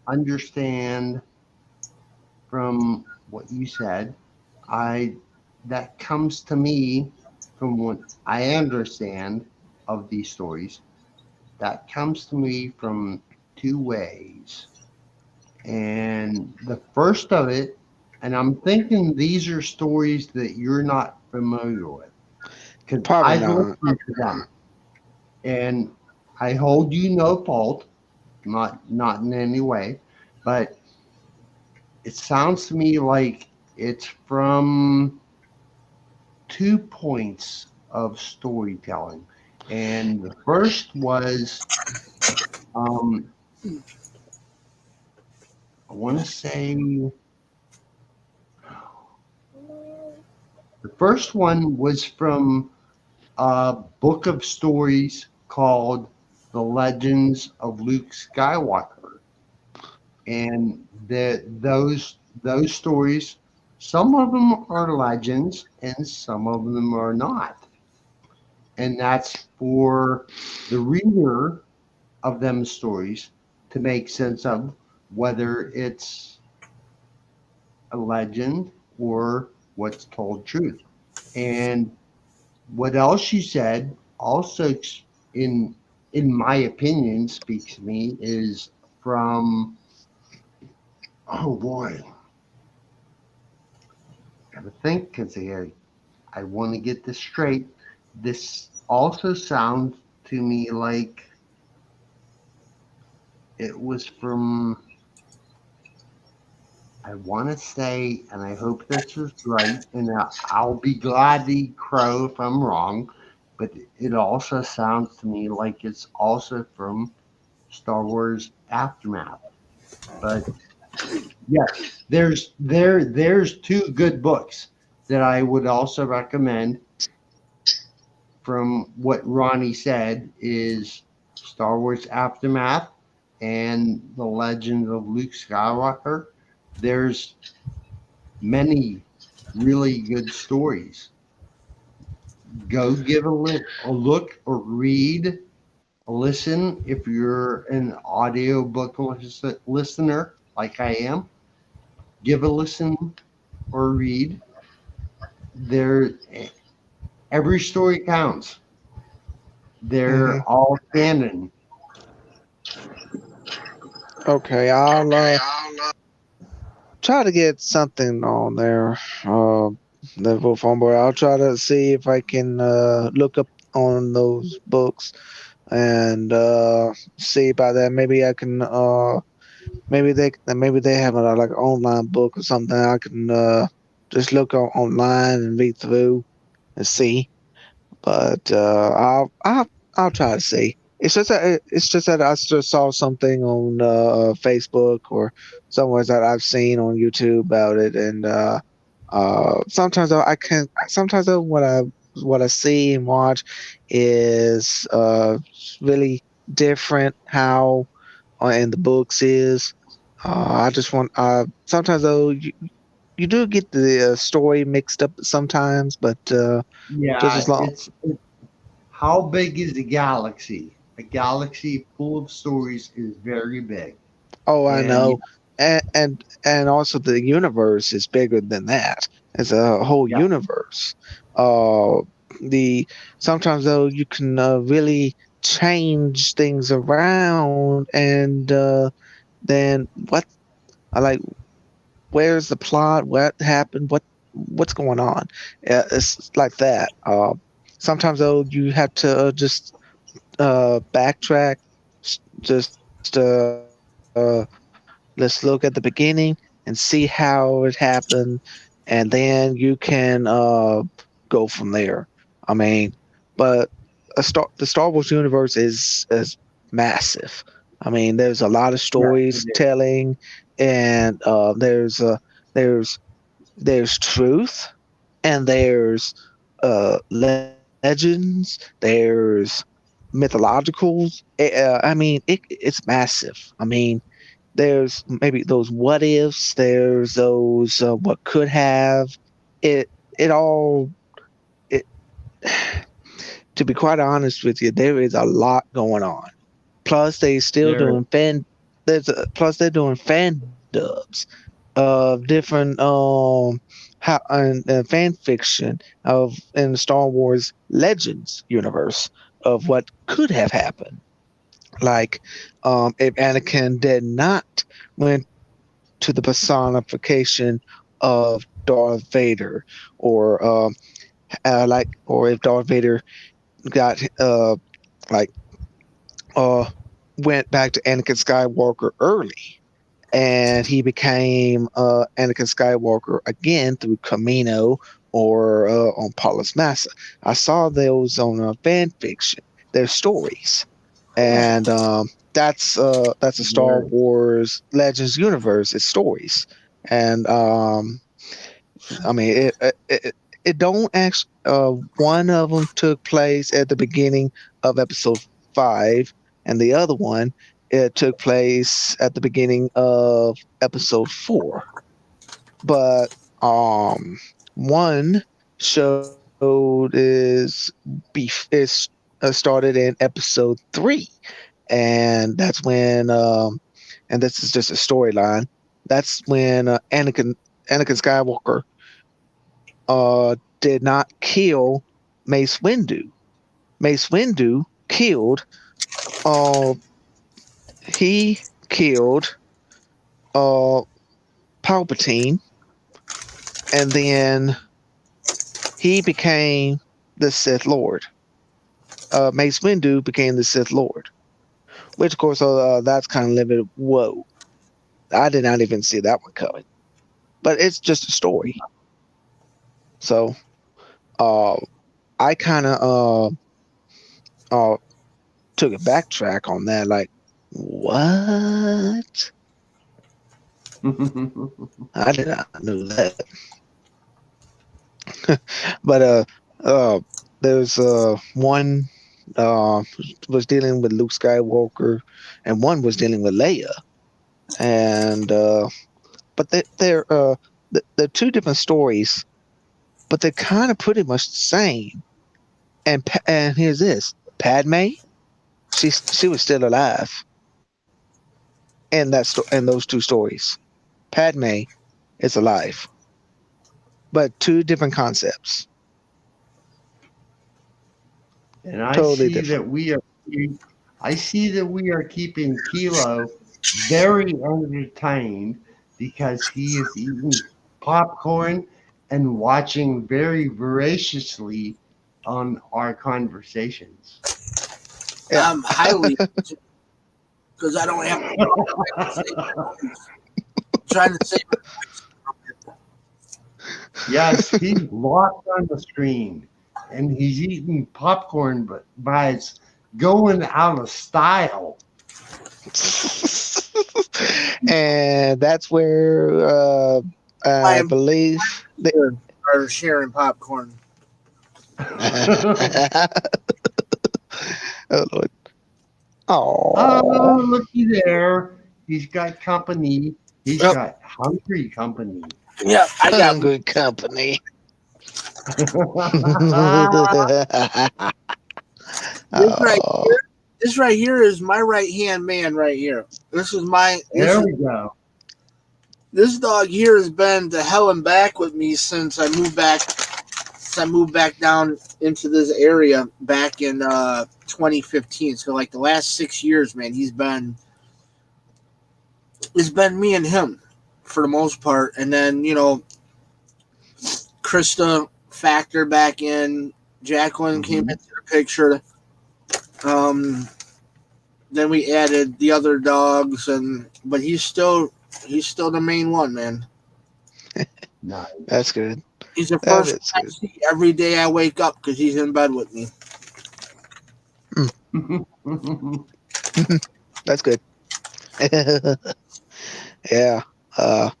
understand from what you said, that comes to me from what I understand of these stories. That comes to me from two ways. And the first of it, and I'm thinking these are stories that you're not familiar with. because Probably I've not. listened to them, and I hold you no fault, not in any way, but it sounds to me like it's from 2 points of storytelling. And the first was, um, I want to say, the first one was from a book of stories called The Legends of Luke Skywalker. And those stories, some of them are legends and some of them are not. And that's for the reader of them stories to make sense of whether it's a legend or what's told truth. And what else she said also, in in my opinion, speaks to me is from, oh boy, gotta think because I want to get this straight. This also sounds to me like it was from, I want to say, and I hope this is right, and I'll be glad to eat crow if I'm wrong, but it also sounds to me like it's also from Star Wars Aftermath. But yes, there's two good books that I would also recommend from what Ronnie said is Star Wars Aftermath and The Legend of Luke Skywalker. There's many really good stories. Go give a look or read, listen if you're an audiobook listener like I am. Give a listen or read. There, every story counts. Hmm. They're all canon. Okay, I'll try to get something on there. The Wolf on board. I'll try to see if I can look up on those books and see about that. Maybe I can. Maybe they have a like online book or something. I can just look online and read through and see. But I'll try to see. It's just that I just saw something on Facebook or somewhere that I've seen on YouTube about it, and sometimes I can. Sometimes what I see and watch is really different how in the books is. I just want. Sometimes though you do get the story mixed up sometimes, but just Yeah, as long. it's how big is the galaxy? A galaxy full of stories is very big. Oh, I And know, and also the universe is bigger than that. It's a whole yeah, universe. Uh, the Sometimes though you can really change things around, and then what? Like, where's the plot? What happened? What's going on? It's like that. Sometimes though you have to just backtrack, just let's look at the beginning and see how it happened, and then you can go from there. I mean, but the Star Wars universe is massive. I mean, there's a lot of yeah, it stories is. telling, and there's there's truth, and there's legends, there's mythologicals. I mean, it's massive. I mean, there's maybe those what ifs. There's those what could have. It it all. It To be quite honest with you, there is a lot going on. Plus, they still There, doing fan. Plus they're doing fan dubs of different how and fan fiction of in the Star Wars Legends universe of what could have happened. Like if Anakin did not went to the personification of Darth Vader, or like, or if Darth Vader got like went back to Anakin Skywalker early, and he became Anakin Skywalker again through Camino or on Paulus Massa. I saw those on fan fiction. They're stories, and that's a Star Wars Legends universe. It's stories, and I mean it don't actually. One of them took place at the beginning of Episode 5, and the other one it took place at the beginning of Episode 4. But one showed is started in Episode 3, and that's when and this is just a storyline. That's when Anakin Skywalker did not kill Mace Windu. Mace Windu killed he killed Palpatine, and then he became the Sith Lord. Mace Windu became the Sith Lord, which of course that's kind of limited. Whoa, I did not even see that one coming. But it's just a story. So I kind of took a backtrack on that. Like, what? I did not know that. But there's one was dealing with Luke Skywalker, and one was dealing with Leia, and but they're two different stories, but they're kind of pretty much the same. And here's this: Padme, she was still alive in in those two stories. Padme is alive, but two different concepts. And I Totally see different. that we are keeping Kilo very entertained because he is eating popcorn and watching very voraciously on our conversations. I'm highly because I don't have trying to save it. Yes, he's locked on the screen and he's eating popcorn, but it's going out of style. And that's where I believe they are sharing popcorn. Oh Lord! Oh, looky there! He's got company. He's got hungry company. Yeah, I got hungry company. This right here is my right hand man right here. This is my. There we go. This dog here has been to hell and back with me since I moved back. Since I moved back down into this area back in 2015. So like the last 6 years, man, it's been me and him for the most part, and then Krista factor back in. Jacqueline came into the picture. Then we added the other dogs, but he's still the main one, man. Nice. That's good. He's the first I see every day I wake up because he's in bed with me. That's good. Yeah. I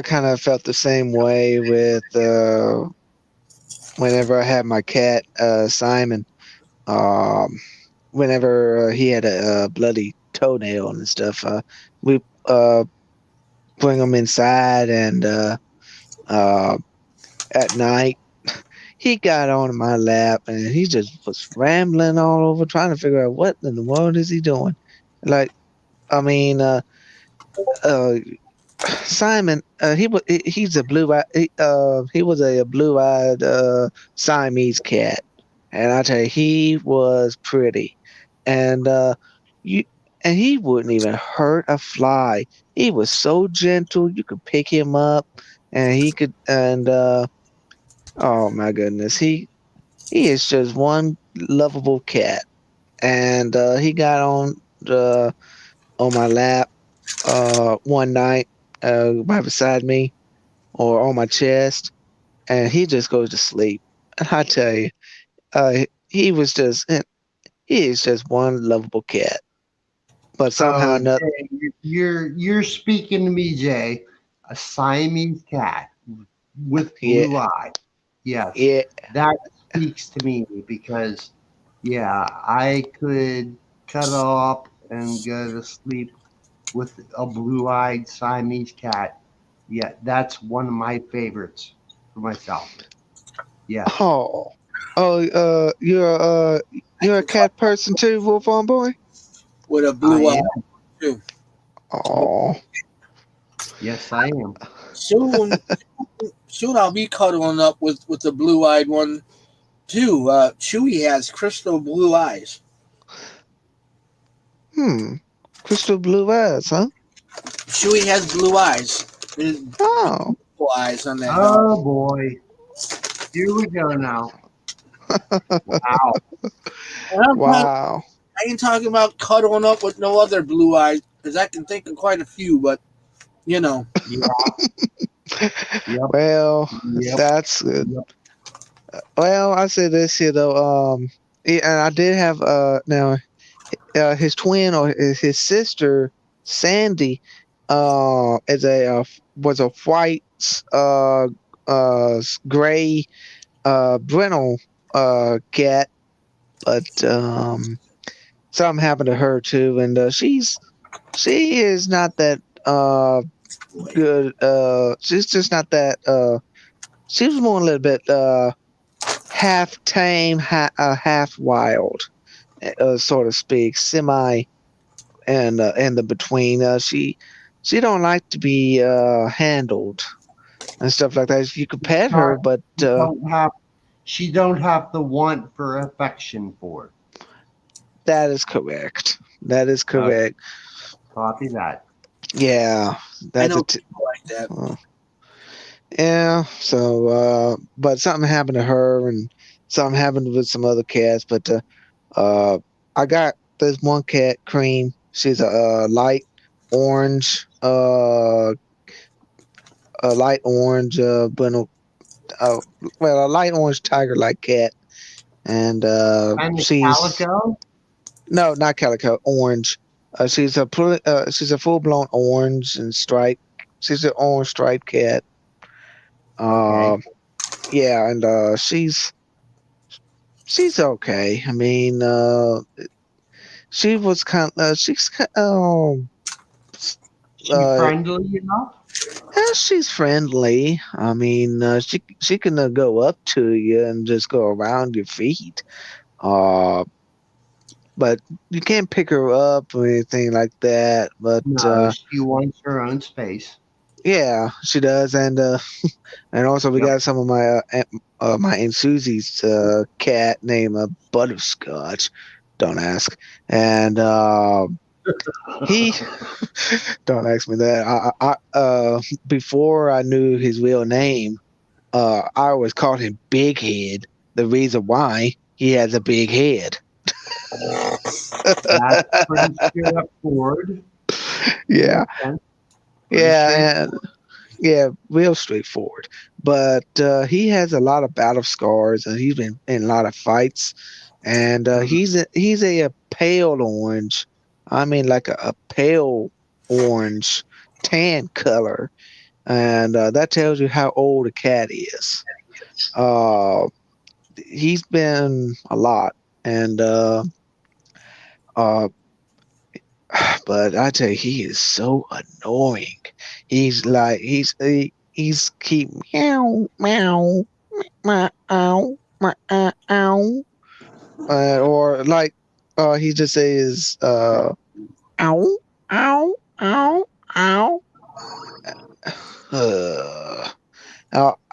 kind of felt the same way with whenever I had my cat Simon. Whenever he had a bloody toenail and stuff, we bring him inside, and at night he got on my lap and he just was rambling all over, trying to figure out what in the world is he doing. Like, I mean, Simon, he's a blue-eyed. He was a blue-eyed Siamese cat, and I tell you, he was pretty, and he wouldn't even hurt a fly. He was so gentle. You could pick him up, and he could, and Oh my goodness, he is just one lovable cat, and he got on my lap one night right beside me or on my chest, and he just goes to sleep. And I tell you, he was just he is just one lovable cat. But somehow Oh, not. Jay, you're speaking to me, Jay. A Siamese cat with Yeah, blue eyes. Yes, yeah. that speaks to me because, yeah, I could cuddle up and go to sleep with a blue-eyed Siamese cat. Yeah, that's one of my favorites for myself. Yes, Oh, oh. You're a cat person too, Wolf on Boy. with a I blue eye am. too. Oh, Yes, I am. Soon, soon I'll be cuddling up with the blue eyed one too. Chewy has crystal blue eyes. hmm. Crystal blue eyes, huh? Chewy has blue eyes. There's Oh, blue eyes on that dog. Oh boy, here we go now. Wow. And wow. I ain't talking about cuddling up with no other blue eyes because I can think of quite a few, but you know. Yeah. Yep. Well, Yep. that's good. Yep. Well, I say this here though. Yeah, and I did have now his twin or his sister Sandy is was a white gray brindle cat, but something happened to her too, and she is not that good. She's just not that. She was more a little bit half tame, half wild, so to speak, semi and the between. She don't like to be handled and stuff like that. You could pet Not, her, but don't have she don't have the want for affection for it. that is correct. That is Uh, correct. copy that. Yeah, I that's a know people like that. uh, yeah. So, but something happened to her, and something happened with some other cats. But uh, I got this one cat, Cream. She's a light orange, a light orange, but uh, well, a light orange tiger-like cat, and Kind of she's calico. no, not calico, orange. She's a full-blown orange and stripe. She's an orange striped cat. Okay. Uh, yeah, and she's okay. I mean, she was kind. She's She uh, friendly enough? yeah, she's friendly. I mean, she can go up to you and just go around your feet. Uh, but you can't pick her up or anything like that. But No, she wants her own space. yeah, she does, and and also we Yep. got some of my Aunt Susie's cat named Butterscotch. Don't ask. And he don't ask me that. Before I knew his real name, I always called him Big Head. The reason why he has a big head. That's pretty straightforward. Yeah, Makes sense. Pretty yeah, straightforward. yeah, real straightforward. But he has a lot of battle scars, and he's been in a lot of fights. And Mhm. he's a pale orange. I mean, like a pale orange, tan color, and that tells you how old a cat is. Uh, he's been a lot, and uh, but I tell you, he is so annoying. He's like he's keep meow meow meow meow meow, or like he just says ow ow ow ow. Uh,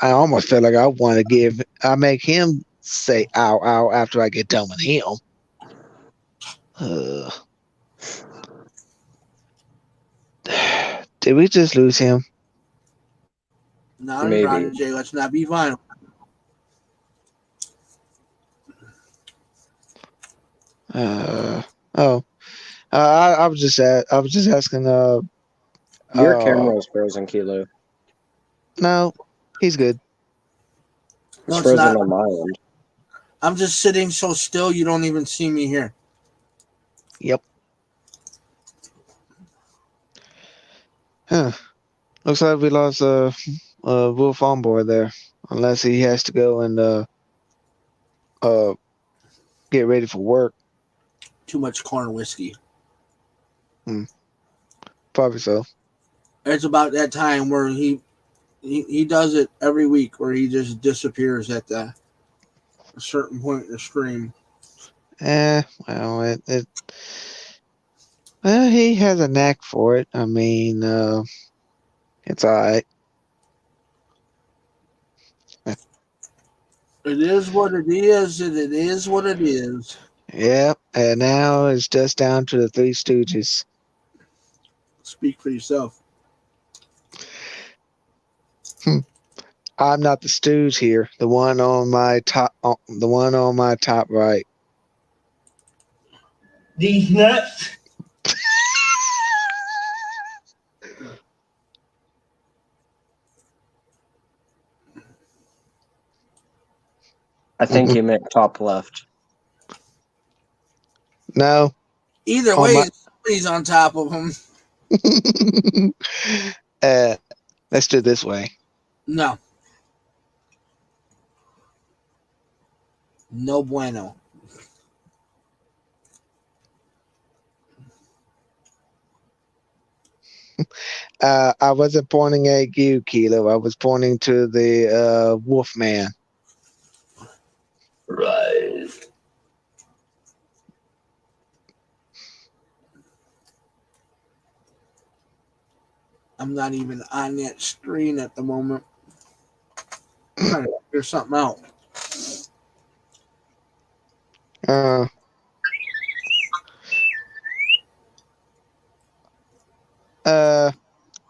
I almost feel like I want to give. I make him say ow ow after I get done with him. Uh, did we just lose him? Not Maybe. Roger J. Let's not be violent. Oh. I was just asking. Your camera is frozen, Kilo. No, he's good. It's No, it's frozen not. on my end. I'm just sitting so still you don't even see me here. Yep. Huh. Looks like we lost Wolf on board there, unless he has to go and get ready for work. Too much corn whiskey. Probably so. It's about that time where he does it every week, where he just disappears at a certain point in the stream. Well, well, he has a knack for it. I mean, it's all right. It is what it is, and it is what it is. Yep. And now it's just down to the Three Stooges. Speak for yourself. I'm not the stooge here. The one on my top. The one on my top right. These nuts. I think he meant top left. No. Either way, somebody's on top of him. Let's do it this way. No. No bueno. I wasn't pointing at you, Kilo. I was pointing to the Wolf Man. Right. I'm not even on that screen at the moment. I'm trying to figure something out.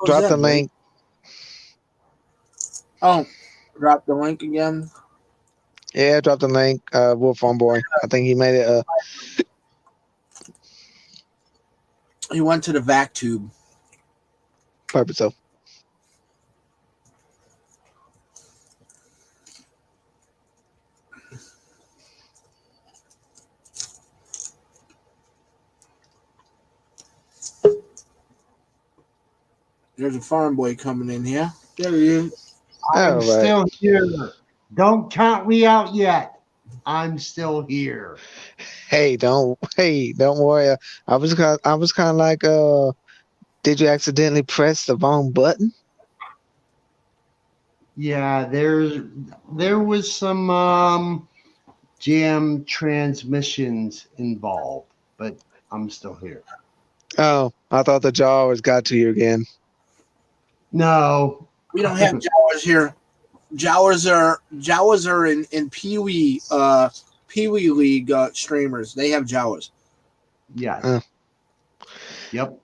Drop the link. Oh, drop the link again. Yeah, drop the link. Wolf on boy. I think he made it. He went to the vac tube. Purpose so. There's a farm boy coming in here. There he is. I'm still here. Don't count me out yet. I'm still here. Hey, don't worry. I was kind of like, did you accidentally press the wrong button? Yeah, there was some jam transmissions involved, but I'm still here. Oh, I thought the Jawas got to you again. No, we don't have Jawas here. Jawas are in Pee Wee League streamers. They have Jawas. Yeah. Yep.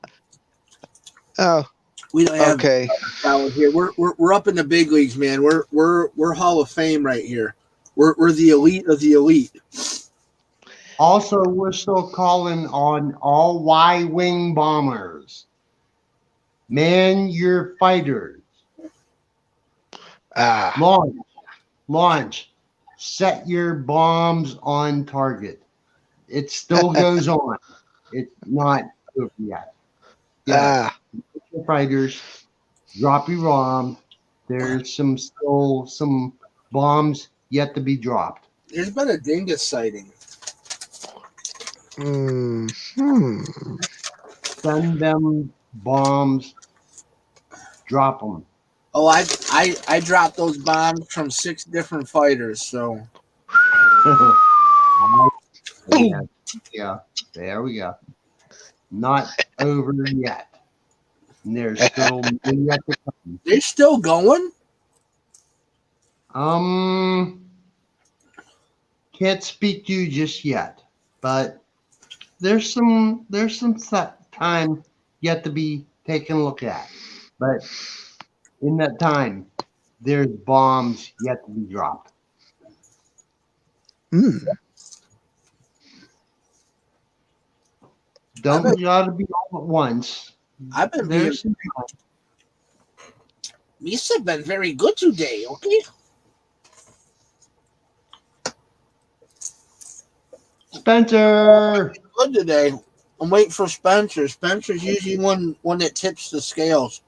Oh. We don't have Jawas here. We're up in the big leagues, man. We're Hall of Fame right here. We're the elite of the elite. Also, we're still calling on all Y-wing bombers. Man your fighters. Launch. Set your bombs on target. It still goes on. It's not over yet. Yeah. Your fighters. Drop your bomb. There's still some bombs yet to be dropped. There's been a dingus sighting. Send them bombs. Drop them. Oh, I dropped those bombs from 6 different fighters. So. Yeah, there we go. Not over yet. And there's still many yet to come. They're still going? Can't speak to you just yet, but there's some time yet to be taken a look at. But in that time, there's bombs yet to be dropped. Don't gotta be all at once. I've been being. There's some time. Misa been very good today. Okay. Spencer. Good today. I'm waiting for Spencer. Spencer's usually one that tips the scales.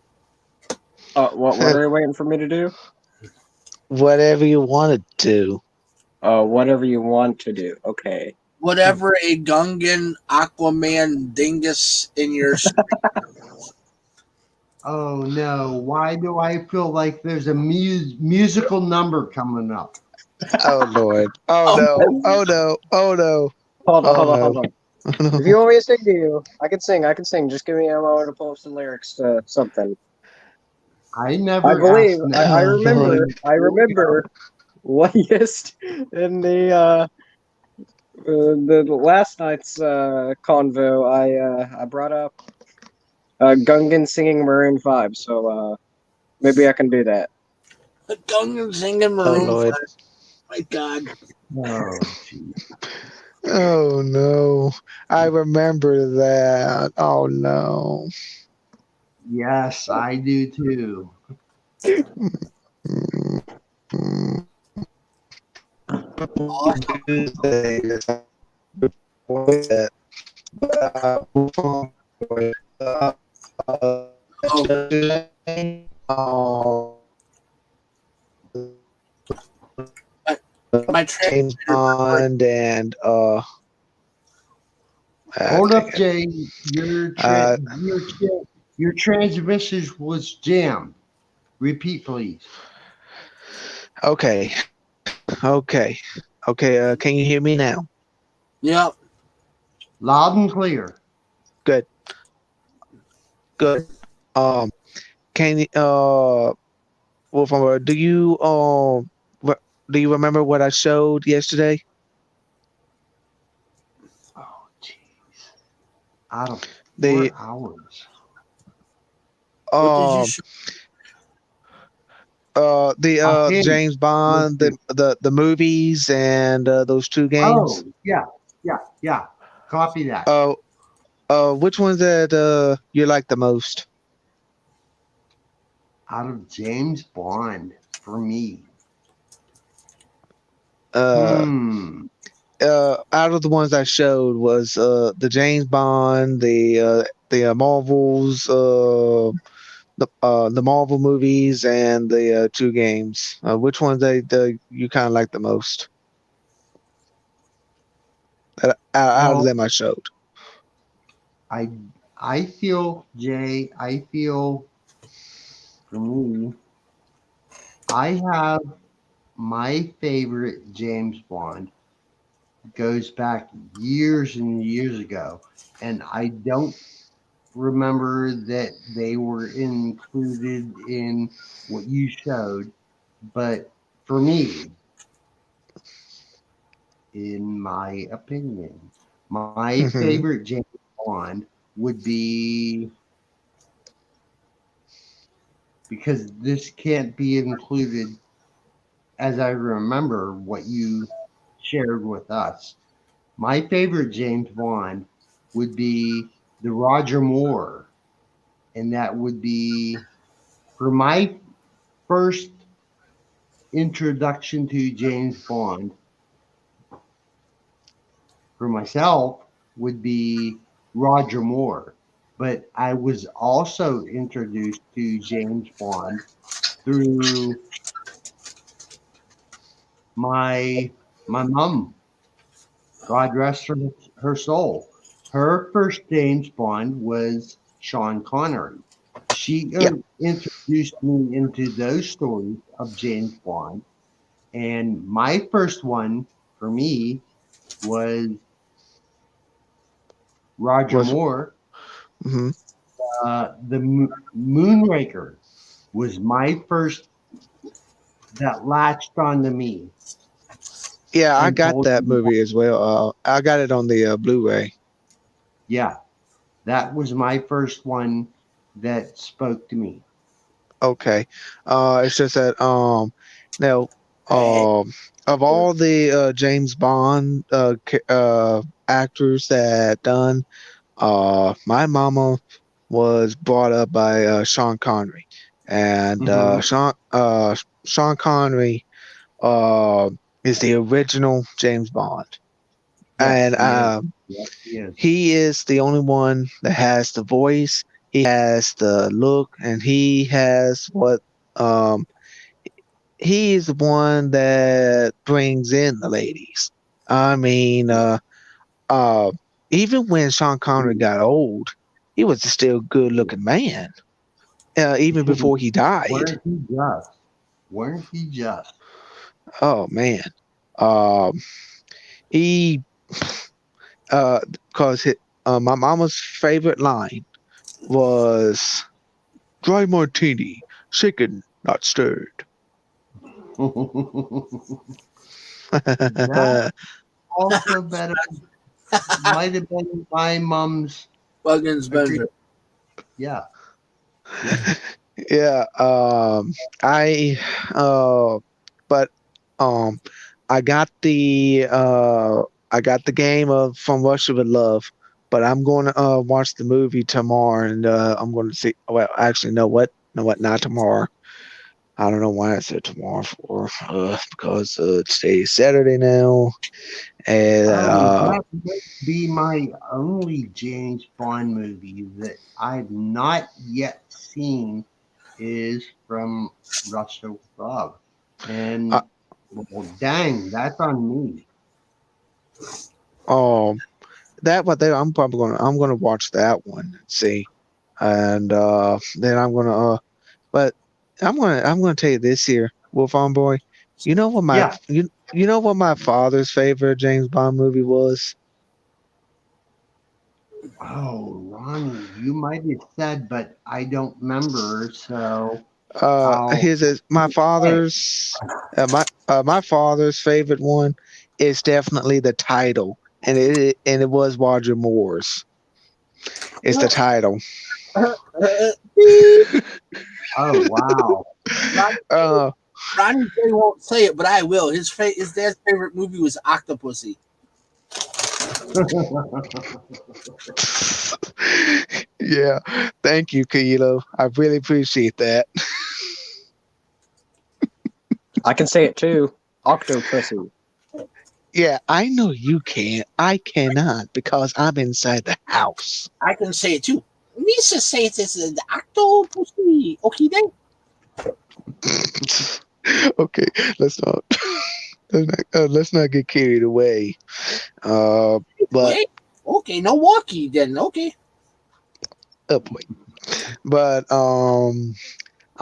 What are you waiting for me to do? Whatever you want to do. Whatever you want to do. Okay. Whatever a Gungan Aquaman dingus in your. Oh no! Why do I feel like there's a musical number coming up? Oh Lord. Oh no. Oh no. Oh no. Hold on, Oh hold on, no. hold on. If you want me to sing to you, I can sing. I can sing. Just give me a moment to pull up some lyrics to something. I I never believe. asked. I Oh remember. Lord. I remember. What in the last night's convo, I brought up Gungan singing Maroon 5, so maybe I can do that. The Gungan singing Oh Maroon 5. Lord. My God. Oh, gee. Oh no. I remember that. Oh no. Yes, I do too. Oh, my James Bond and Hold dang up, it. Jay. Your transmission was jammed. Repeat, please. Okay. Okay. Okay. Can you hear me now? Yep. Loud and clear. Good. Good. Can you Wolf, do you remember what I showed yesterday? Oh, jeez. Out of The 4 hours. What did you um show? Offhand. James Bond, the movies and those two games. Oh, yeah. Copy that. Which ones that you like the most? Out of James Bond for me. Uh Hmm. Out of the ones I showed was the James Bond, the Marvels, the Marvel movies and the two games. Which ones you kind of like the most? Out of Well, them I showed. I I feel, Jay, I feel for me, I have my favorite James Bond goes back years and years ago, and I don't remember that they were included in what you showed, but for me, in my opinion, my Hmm. favorite James Bond would be, because this can't be included as I remember what you shared with us. My favorite James Bond would be the Roger Moore, and that would be for my first introduction to James Bond. For myself, would be Roger Moore, but I was also introduced to James Bond through my mom. God rest her soul. Her first James Bond was Sean Connery. She Yeah. introduced me into those stories of James Bond. And my first one for me was Roger Was Moore. hmm The Moonraker was my first that latched onto me Yeah, I and got told that me, movie as well. I got it on the Blu-ray. yeah, that was my first one that spoke to me. Okay. It's just that now Hey, of all the James Bond actors that done, My mama was brought up by Sean Connery, and Sean Connery is the original James Bond, Yes, and he is. Yes, he is. he is the only one that has the voice, he has the look, and he has what um he is the one that brings in the ladies. I mean, uh, even when Sean Connery got old, he was still a good looking man. Even before he died. Weren't he just? Weren't he just? Oh man. Um, he because my mama's favorite line was dry martini, shaken, not stirred. That also better might have been my mom's Buggins Bender. Yeah. Yeah. I but I got the game of From Russia with Love, but I'm going to watch the movie tomorrow, and I'm going to see. Well, actually, no what, not tomorrow. I don't know why I said tomorrow for because today's Saturday now, and That might be my only James Bond movie that I've not yet seen is From Russia with Love. And well, dang, that's on me. I'm gonna watch that one and see, and then but I'm gonna tell you this here, Wolf on Boy. You know what Yeah. you know what my father's favorite James Bond movie was? Oh, Ronnie, you might have said, but I don't remember. So His is my father's my father's favorite one is definitely the title, and it was Roger Moore's. It's the title. Oh wow. Ronnie J won't say it, but I will. His dad's favorite movie was Octopussy. Yeah, thank you, Kilo. I really appreciate that. I can say it too. Octopussy. Yeah, I know you can't. I cannot because I'm inside the house. I can say it too. Misha says this is the Octopussy. Okay, then. Okay, let's not let's not get carried away. But Wait. Okay, no walkie then. Okay. oh boy. But I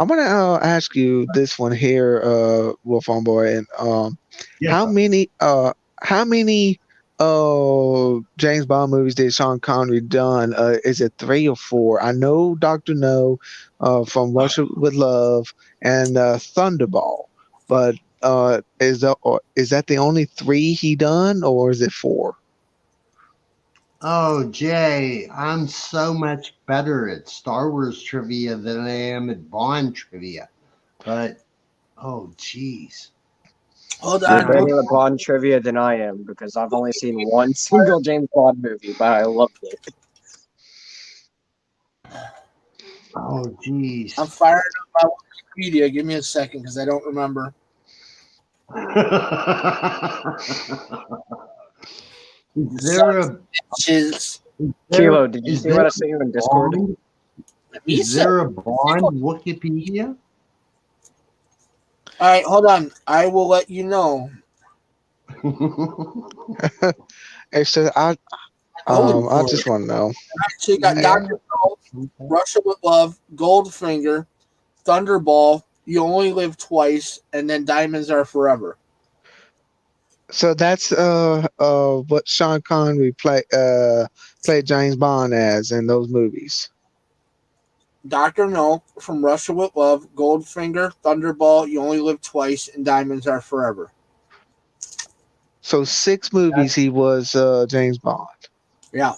want to ask you this one here, Wolf on Boy, and Yes, how sir. many James Bond movies did Sean Connery done? Is it 3 or 4? I know Doctor No, From Russia with Love, and Thunderball, but is that the only 3 he done, or is it 4? Oh, Jay, I'm so much better at Star Wars trivia than I am at Bond trivia. But oh, geez. Hold You're on. better at Bond trivia than I am because I've only seen one single James Bond movie, but I loved it. Oh, geez. I'm firing up my Wikipedia. Give me a second because I don't remember. Is there a Kilo, did you is see there what I a sent you in Discord? Bond? Is there a Bond Wikipedia? All right, hold on. I will let you know. It's just I just want to know. So you got Yeah. Doctor No, Russia with Love, Goldfinger, Thunderball, You Only Live Twice, and then Diamonds Are Forever. So that's what Sean Connery played James Bond as in those movies. Doctor No, From Russia with Love, Goldfinger, Thunderball, You Only Live Twice, and Diamonds Are Forever. So 6 movies he was James Bond. Yeah.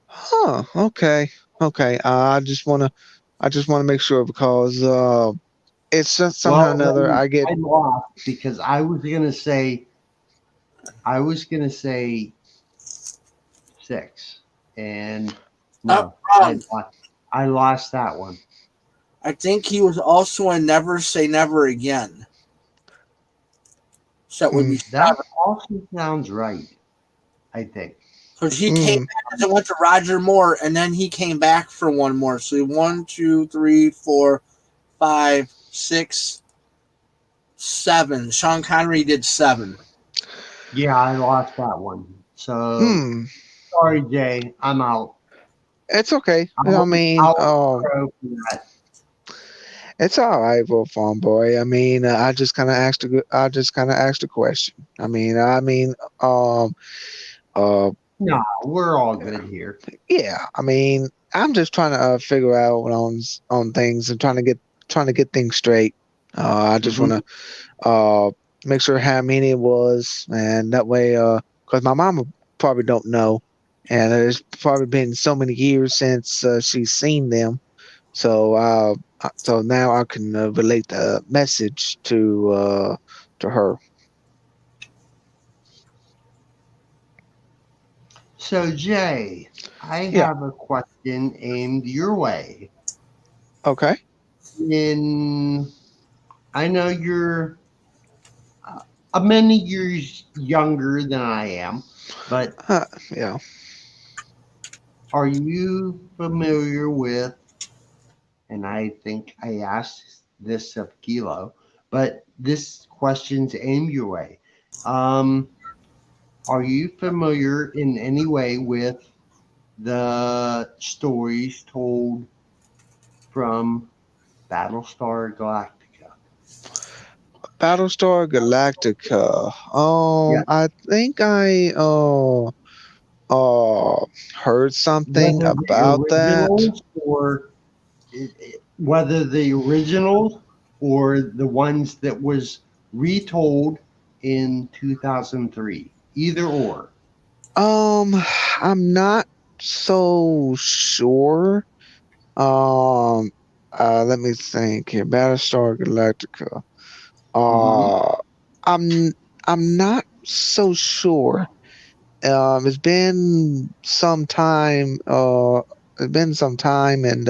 Huh. Okay. Okay. I just wanna make sure because it's just somehow or another I get. I lost because I was gonna say 6, and no, I lost that one. I think he was also in Never Say Never Again. So that would be That also sounds right, I think. because he came back and went to Roger Moore, and then he came back for one more. So 1, 2, 3, 4, 5, 6, 7. Sean Connery did 7. Yeah, I lost that one. So sorry, Jay. I'm out. It's okay. I mean, it's all right, Will Farm Boy. I mean, I just kind of asked. I just kind of asked a question. I mean, no, we're all good here. Yeah, I mean, I'm just trying to figure out on things and trying to get things straight. I just want to make sure how many it was, and that way, because my mama probably don't know, and it's probably been so many years since she's seen them. So so now I can relate the message to her. So, Jay, I Yeah. have a question aimed your way. Okay. I know you're many years younger than I am, but yeah. Are you familiar with? And I think I asked this of Kilo, but this question's aimed your way. Are you familiar in any way with the stories told from Battlestar Galactica? Battlestar Galactica. I think I heard something Whether the about that. originals or whether the originals or the ones that was retold in 2003, either or. I'm not so sure. Um, let me think here. Battlestar Galactica. Uh, I'm I'm not so sure. It's been some time. It's been some time, and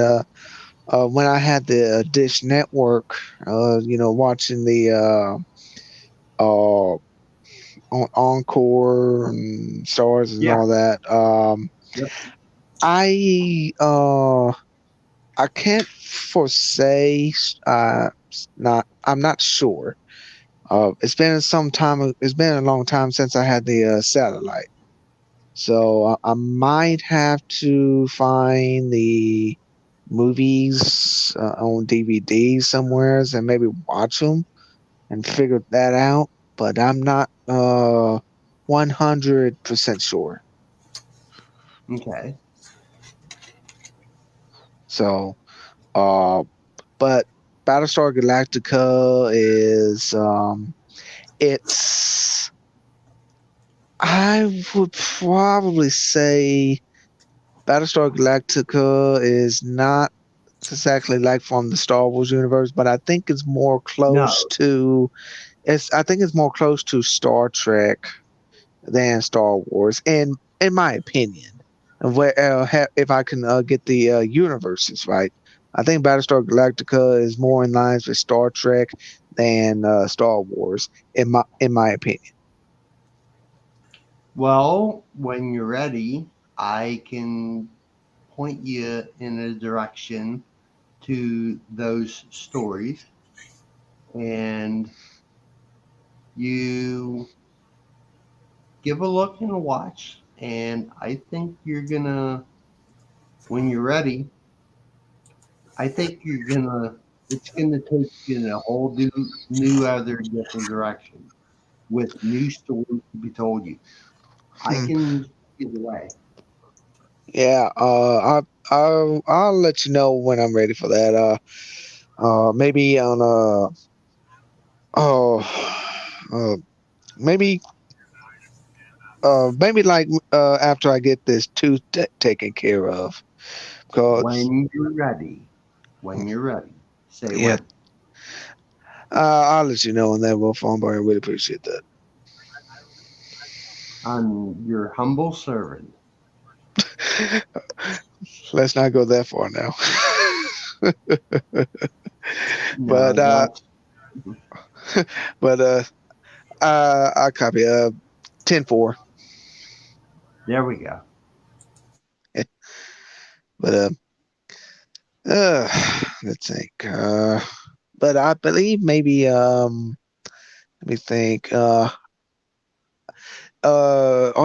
when I had the Dish Network, watching the Encore and Stars and all that. I I can't foresay. Not. I'm not sure. It's been some time. It's been a long time since I had the satellite. So I might have to find the movies on DVD somewheres and maybe watch them and figure that out. But I'm not 100% sure. Okay. So, but Battlestar Galactica is it's I would probably say Battlestar Galactica is not exactly like from the Star Wars universe, but I think it's more close to I think it's more close to Star Trek than Star Wars, in my opinion. And where if I can get the universes right, I think Battlestar Galactica is more in lines with Star Trek than Star Wars, in my opinion. Well, when you're ready, I can point you in a direction to those stories, and you give a look and a watch. And I think you're gonna, when you're ready, I think it's gonna take you in a whole new other different direction with new stories to be told you. I can give it away. Yeah, I'll let you know when I'm ready for that. Maybe on oh, uh, maybe maybe like after I get this tooth taken care of, because When you're ready, say yeah, when. I'll let you know on that, Will Farm Boy. I really appreciate that. I'm your humble servant. Let's not go that far now. No, but I copy 10-4. there we go. But let's think. But I believe maybe let me think. Are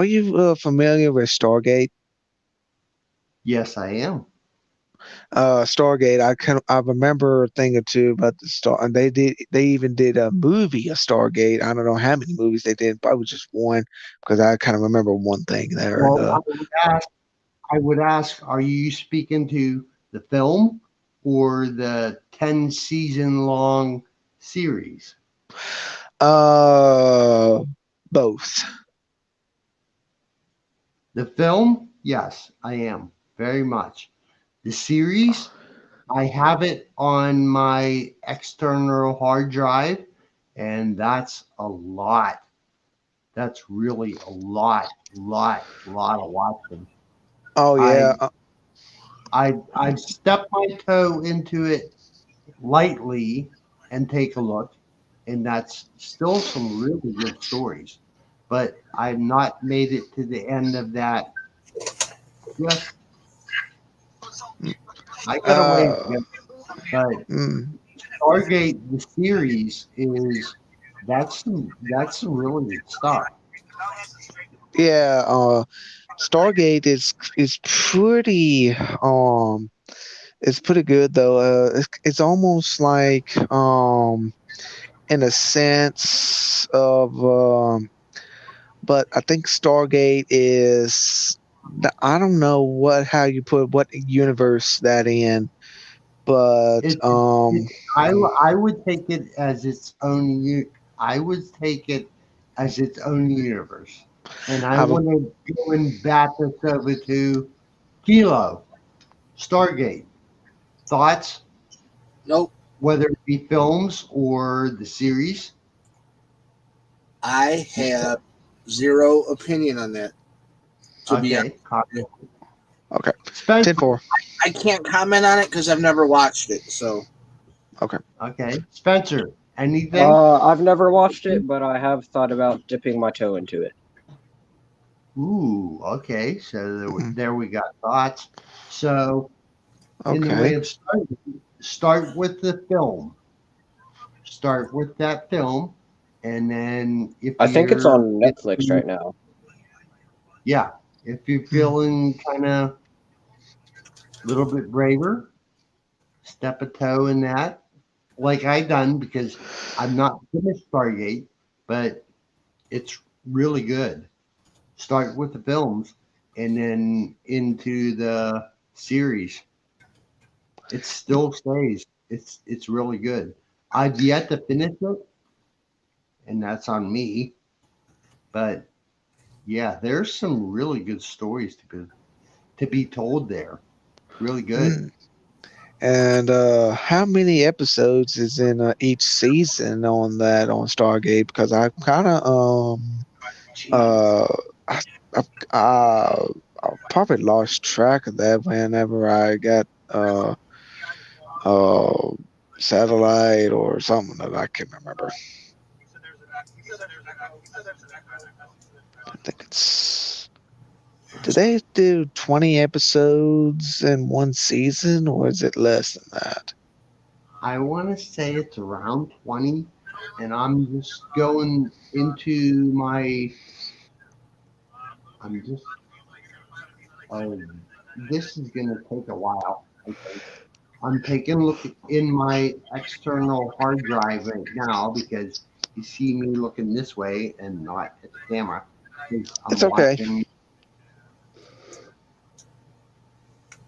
you familiar with Stargate? Yes, I am. Stargate. I remember a thing or two about the Star, and they even did a movie of Stargate. I don't know how many movies they did, probably just one because I kind of remember one thing there. Well, I would ask, are you speaking to the film or the 10 season long series? Both. The film, yes, I am very much. The series, I have it on my external hard drive, and that's a lot. That's really a lot of watching. Oh yeah. I've stepped my toe into it lightly and take a look, and that's still some really good stories. But I've not made it to the end of that. Yes, I got a ways to go. But Stargate, the series, is that's some really good stuff. Yeah. Stargate is pretty it's pretty good though. It's almost like in a sense of but I think Stargate is I don't know how you put what universe that in, but I would take it as its own. I would take it as its own universe, and I I've want to go and bat this over to Kilo Stargate. Thoughts? Nope. Whether it be films or the series. I have zero opinion on that. To be honest. Okay. Spencer, 10-4. I can't comment on it because I've never watched it. So Okay. Okay. Spencer, anything? I've never watched it, but I have thought about dipping my toe into it. Ooh, okay. So there we got thoughts. So, in the way Okay. of start with the film. Start with that film, and then if I think it's you're on Netflix right now. yeah, if you're feeling kind of a little bit braver, step a toe in that, like I done because I'm not finished Stargate, but it's really good. Start with the films and then into the series. It still stays. It's really good. I've yet to finish it, and that's on me. But yeah, there's some really good stories to be told there. Really good. And how many episodes is in each season on Stargate? Because I kind of uh I, I probably lost track of that whenever I got uh satellite or something that I can't remember. I think it's do they do 20 episodes in one season or is it less than that? I want to say it's around 20, and I'm just going into my. I'm just. This is going to take a while. I think. I'm taking a look in my external hard drive right now because you see me looking this way and not at the camera because I'm It's okay. watching.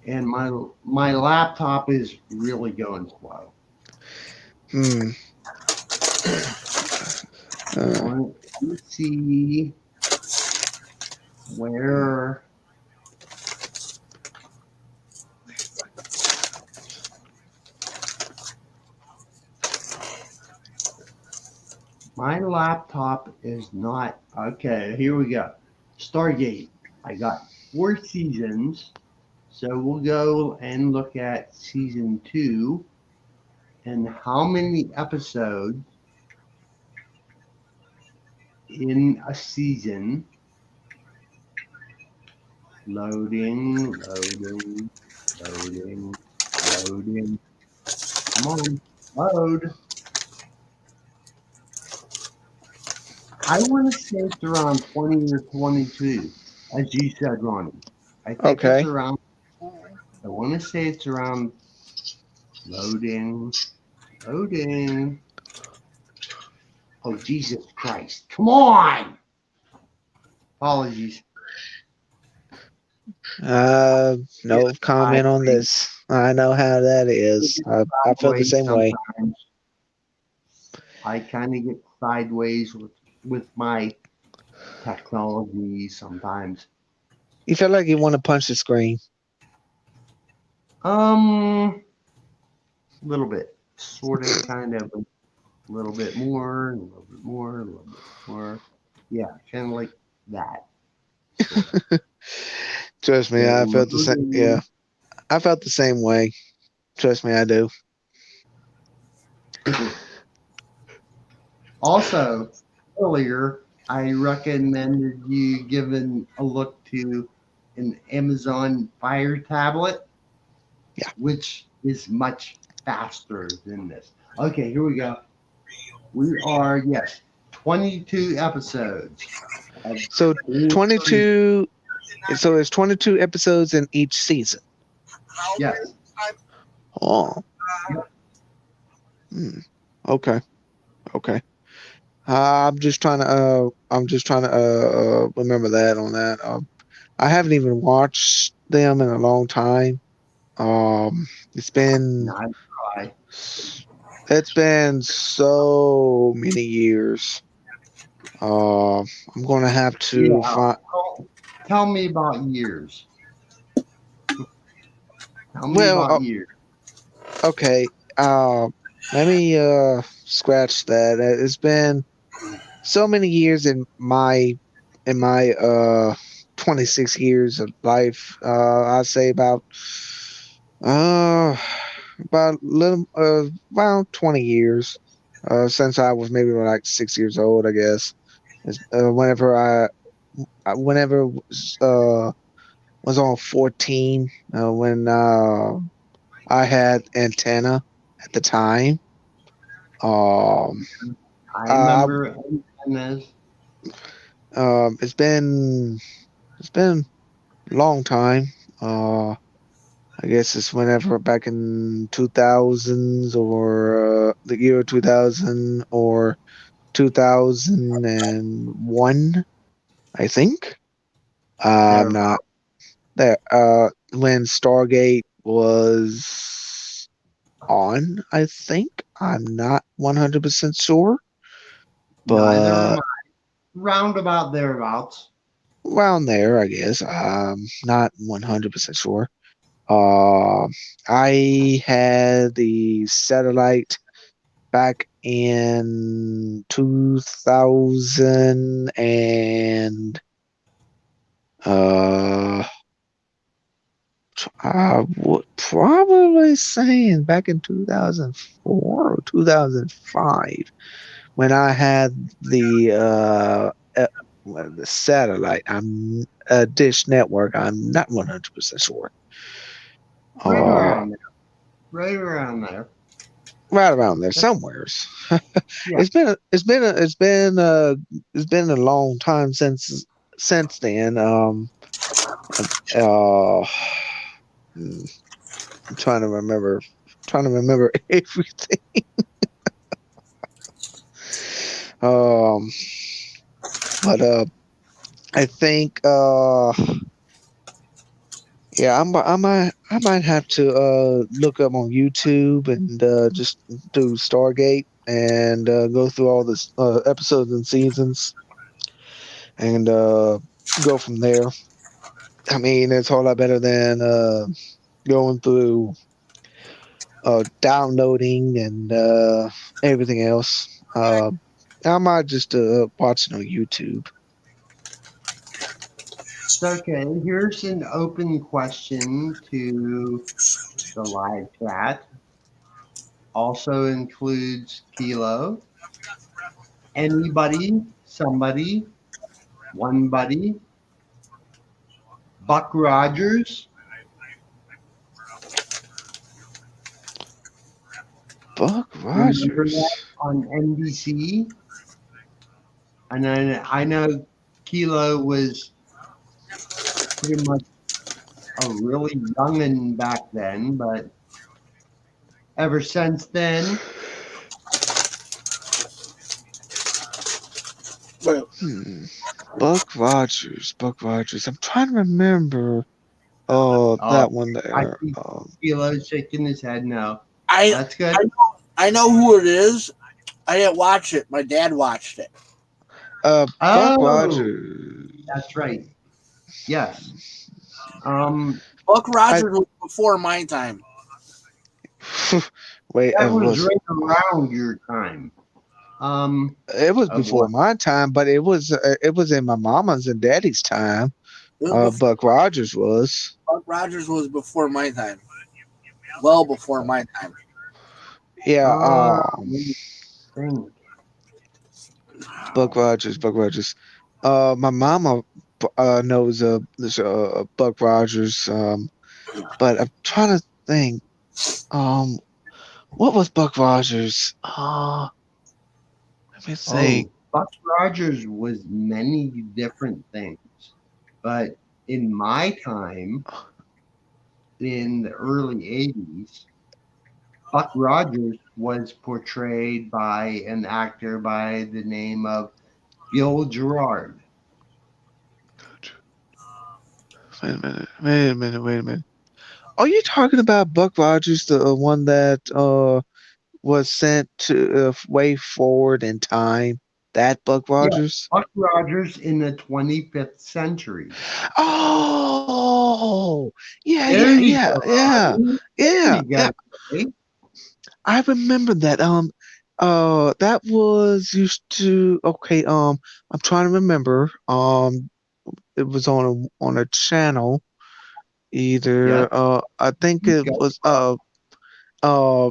And my laptop is really going slow. Let's see where. My laptop is not okay. Here we go. Stargate. I got 4 seasons. So we'll go and look at season 2 and how many episodes in a season. Loading, loading, loading, loading. Come on, load. I want to say it's around 20 or 22, as you said, Ronnie. I think Okay. it's around, I want to say it's around loading, loading. Oh, Jesus Christ. Come on. Apologies. No comment on this. I know how that is. I felt the Sideways same way. sometimes. I kind of get sideways with my technology sometimes. You feel like you want to punch the screen. A little bit, sort of, kind of, a little bit more, a little bit more, a little bit more. Yeah, kind of like that. Trust me, I felt the same. Yeah, I felt the same way. Trust me, I do. Also, earlier, I recommended you giving a look to an Amazon Fire tablet, Yeah, which is much faster than this. Okay, here we go. We are, yes, 22 episodes. So 22. So there's 22 episodes in each season. Yes. Oh. Okay. Okay. I'm just trying to. Remember that on that. I haven't even watched them in a long time. It's been. Not try. It's been so many years. I'm gonna have to find. Tell me about years. Tell me Well, about years. okay. Let me scratch that. It's been so many years in my 26 years of life. I'd say uh about little around 20 years. Since I was maybe like 6 years old, I guess. Whenever was on 14, when I had antenna at the time. I Uh, remember antennas. it's been a long time. Uh, I guess it's whenever back in 2000s or the year 2000 or 2001, I think. I'm There. not there. When Stargate was on, I think. I'm not 100% sure, Neither am but I. Roundabout thereabouts. around there, I guess. I'm not 100% sure. Uh, I had the satellite back in 2000 and uh, I would probably saying back in 2004 or 2005 when I had the satellite. I'm a Dish Network. I'm not 100% sure. Right Uh, around there. Right around there. right around there somewheres. Yeah. It's been a long time since then. Uh, hmm, I'm trying to remember everything. Um, but I think yeah, I might have to look up on YouTube and just do Stargate and go through all the episodes and seasons and go from there. I mean, it's a whole lot better than going through downloading and everything else. I might just watch it on YouTube. Okay, here's an open question to the live chat. Also includes Kilo. Anybody, somebody, one buddy, Buck Rogers, Buck remember Rogers. that on NBC? And then I know Kilo was pretty much a really youngin' back then, but ever since then, But Buck Rogers. Buck Rogers. I'm trying to remember. oh, That one I there. see Kilo's shaking his head no. I That's good. I know who it is. I didn't watch it. My dad watched it. Buck Oh, Rogers. that's right. Yes. Buck Rogers was before my time. Wait, That it was was right around your time. it was of before what? my time, but it was in my mama's and daddy's time. It was before, Buck Rogers was. Buck Rogers was before my time. Well before my time. Yeah. Let me think. Buck Rogers. Buck Rogers. My mama knows this Buck Rogers. But I'm trying to think. What was Buck Rogers? Let me think. Oh, Buck Rogers was many different things. But in my time, in the early 80s, Buck Rogers was portrayed by an actor by the name of Bill Gerard. Wait a minute. Wait a minute. Wait a minute. Are you talking about Buck Rogers, the one that was sent to way forward in time? That Buck Yeah, Rogers? Buck Rogers in the 25th century. Oh, yeah, There yeah, you yeah, go, yeah, Rodney. There yeah, you yeah. go. Rodney. I remember that. That was used to. Okay. I'm trying to remember. It was on a channel. Either. Yep. I think You it go. was. Uh.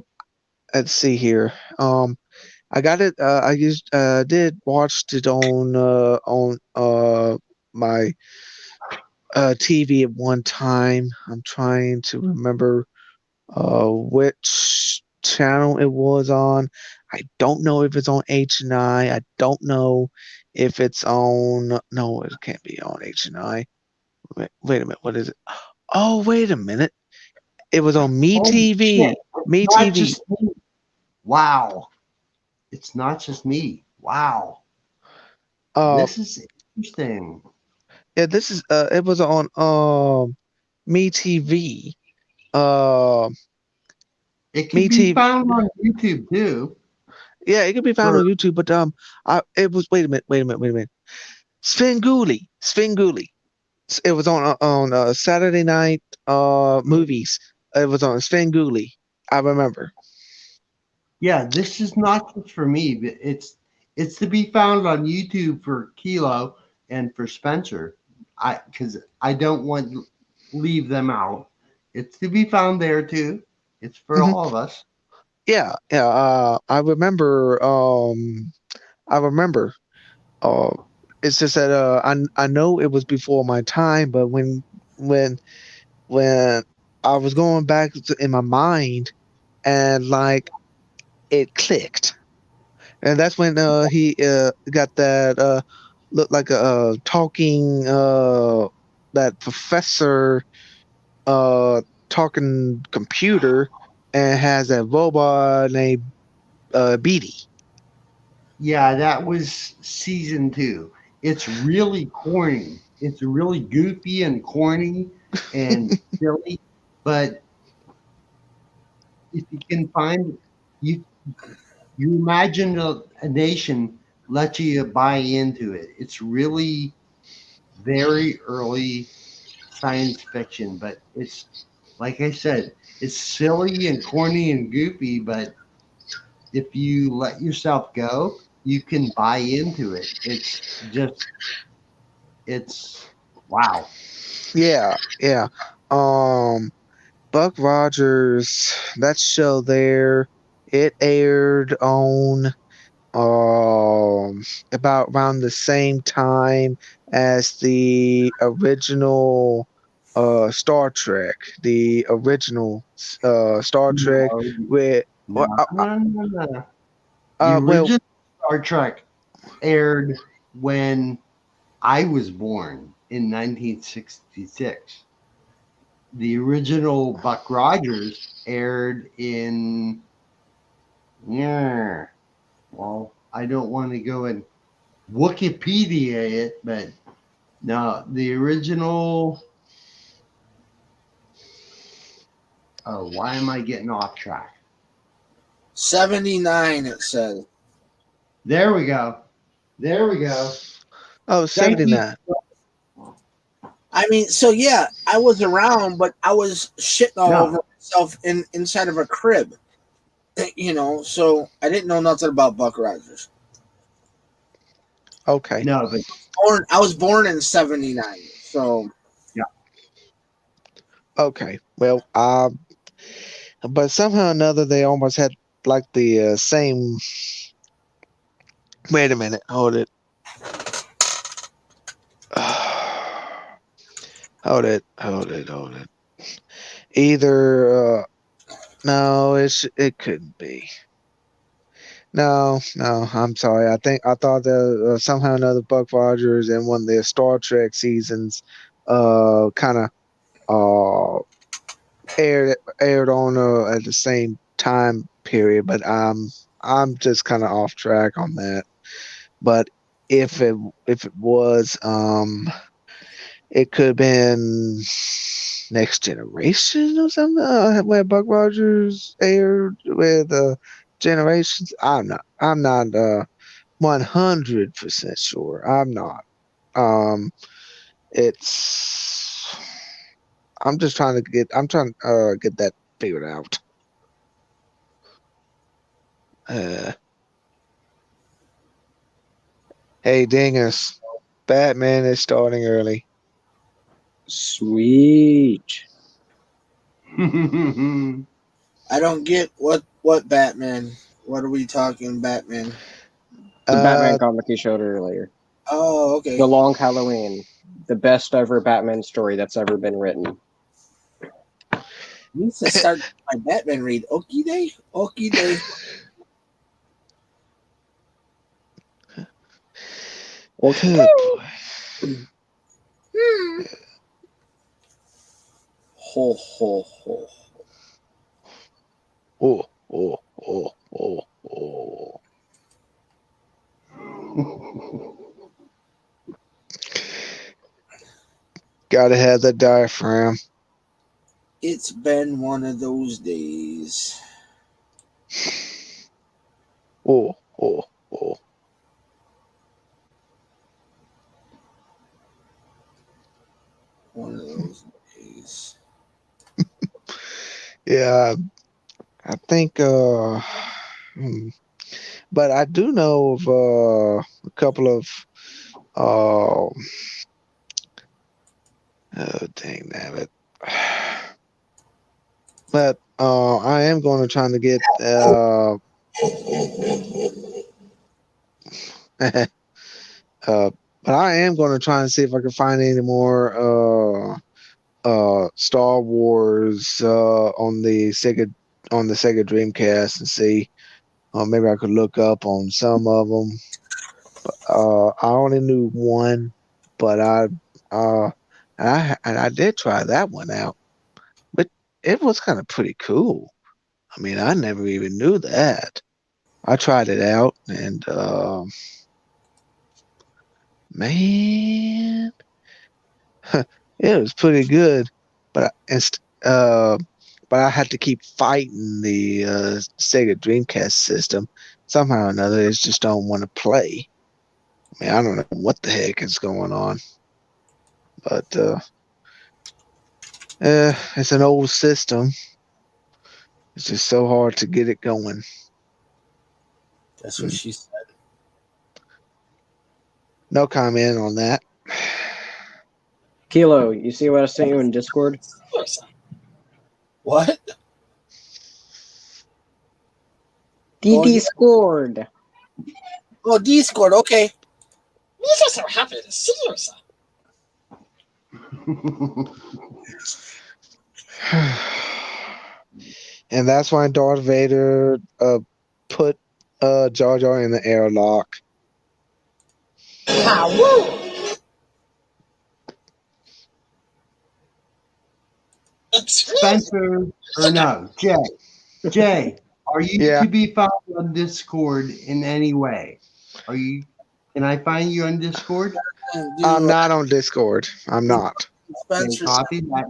Let's see here. I got it. I used. Did watched it on my TV at one time. I'm trying to remember which channel it was on. I don't know if it's on H&I. I don't know if it's on. No, it can't be on H&I. Wait a minute. What is it? Oh, wait a minute. It was on Me Holy shit. TV. Me Not TV. just me. Wow. It's not just me. Wow. Uh, This is interesting. yeah. This is. It was on Me TV. Uh, It Me can be TV. found on YouTube too. Yeah, it can be found For, on YouTube. But it was. Wait a minute. Wait a minute. Wait a minute. Svengoolie. Svengoolie. It was on Saturday night movies. It was on Svengoolie. I remember. yeah, this is not just for me, but it's to be found on YouTube for Kilo and for Spencer. Because I don't want to leave them out. It's to be found there too. It's for Mhm. all of us. Yeah, yeah. I remember. I remember. Uh, it's just that I know it was before my time, but when when I was going back in my mind and like it clicked, and that's when he got that looked like a talking that professor talking computer and has a robot named Beatty. Yeah, that was season 2. It's really corny. It's really goofy and corny and silly. But if you can find you you imagine a nation let you buy into it. It's really very early science fiction, but it's like I said, it's silly and corny and goofy, but if you let yourself go, you can buy into it. It's just it's Wow. Yeah, yeah. Buck Rogers, that show there, it aired on about around the same time as the original Star Trek, the original Star Trek No, with no, no. The well original Star Trek aired when I was born in 1966. The original Buck Rogers aired in, yeah, well, I don't want to go and Wikipedia it, but no, the original. Oh, why am I getting off track? 79, it says. There we go. There we go. oh Thank you. 79. I mean, so yeah, I was around, but I was shitting all No. over myself inside of a crib. You know, so I didn't know nothing about Buck Rogers. Okay. No, but I was born in 79, so yeah. Okay. Well, but somehow or another they almost had like the same. Wait a minute. Hold it. Hold it. Hold it. Hold it. Either no, it couldn't be. No, no, I'm sorry. I thought that somehow or another Buck Rogers in one of their Star Trek seasons kind of aired on at the same time period, but I'm just kind of off track on that. But if it was it could have been Next Generation or something where Buck Rogers aired with Generations. I'm not 100% sure. I'm not. Um, it's I'm just trying to get that figured out. Uh, hey, Dingus, Batman is starting early. Sweet. I don't get what Batman. What are we talking, Batman? The Batman Uh, comic you showed earlier. Oh, okay. The Long Halloween. The best ever Batman story that's ever been written. Needs to start my Batman read. Okie day, okie day. Okay. Ho ho ho. oh, oh, oh, oh, oh. Gotta have the diaphragm. It's been one of those days. Oh, oh, oh. One of those days. Yeah, I think but I do know of a couple of oh dang it. But I am going to try to get but I am going to try and see if I can find any more Star Wars on the Sega Dreamcast and see maybe I could look up on some of them. I only knew one, but I did try that one out, but it was kind of pretty cool. I mean, I never even knew that. I tried it out, and man, it was pretty good. But uh, but I had to keep fighting the Sega Dreamcast system. Somehow or another, it just don't want to play. I mean, I don't know what the heck is going on, but it's an old system. It's just so hard to get it going. That's what she said. No comment on that. Kilo, you see what I sent you in Discord? What? The Oh, yeah. Discord. Oh, Discord. Okay. We're just so happy to see you, sir. And that's why Darth Vader put Jar Jar in the airlock. Spencer, or no, Jay. Jay, are you Yeah. to be found on Discord in any way? Are you? Can I find you on Discord? I'm not on Discord. I'm not. Okay, copy that.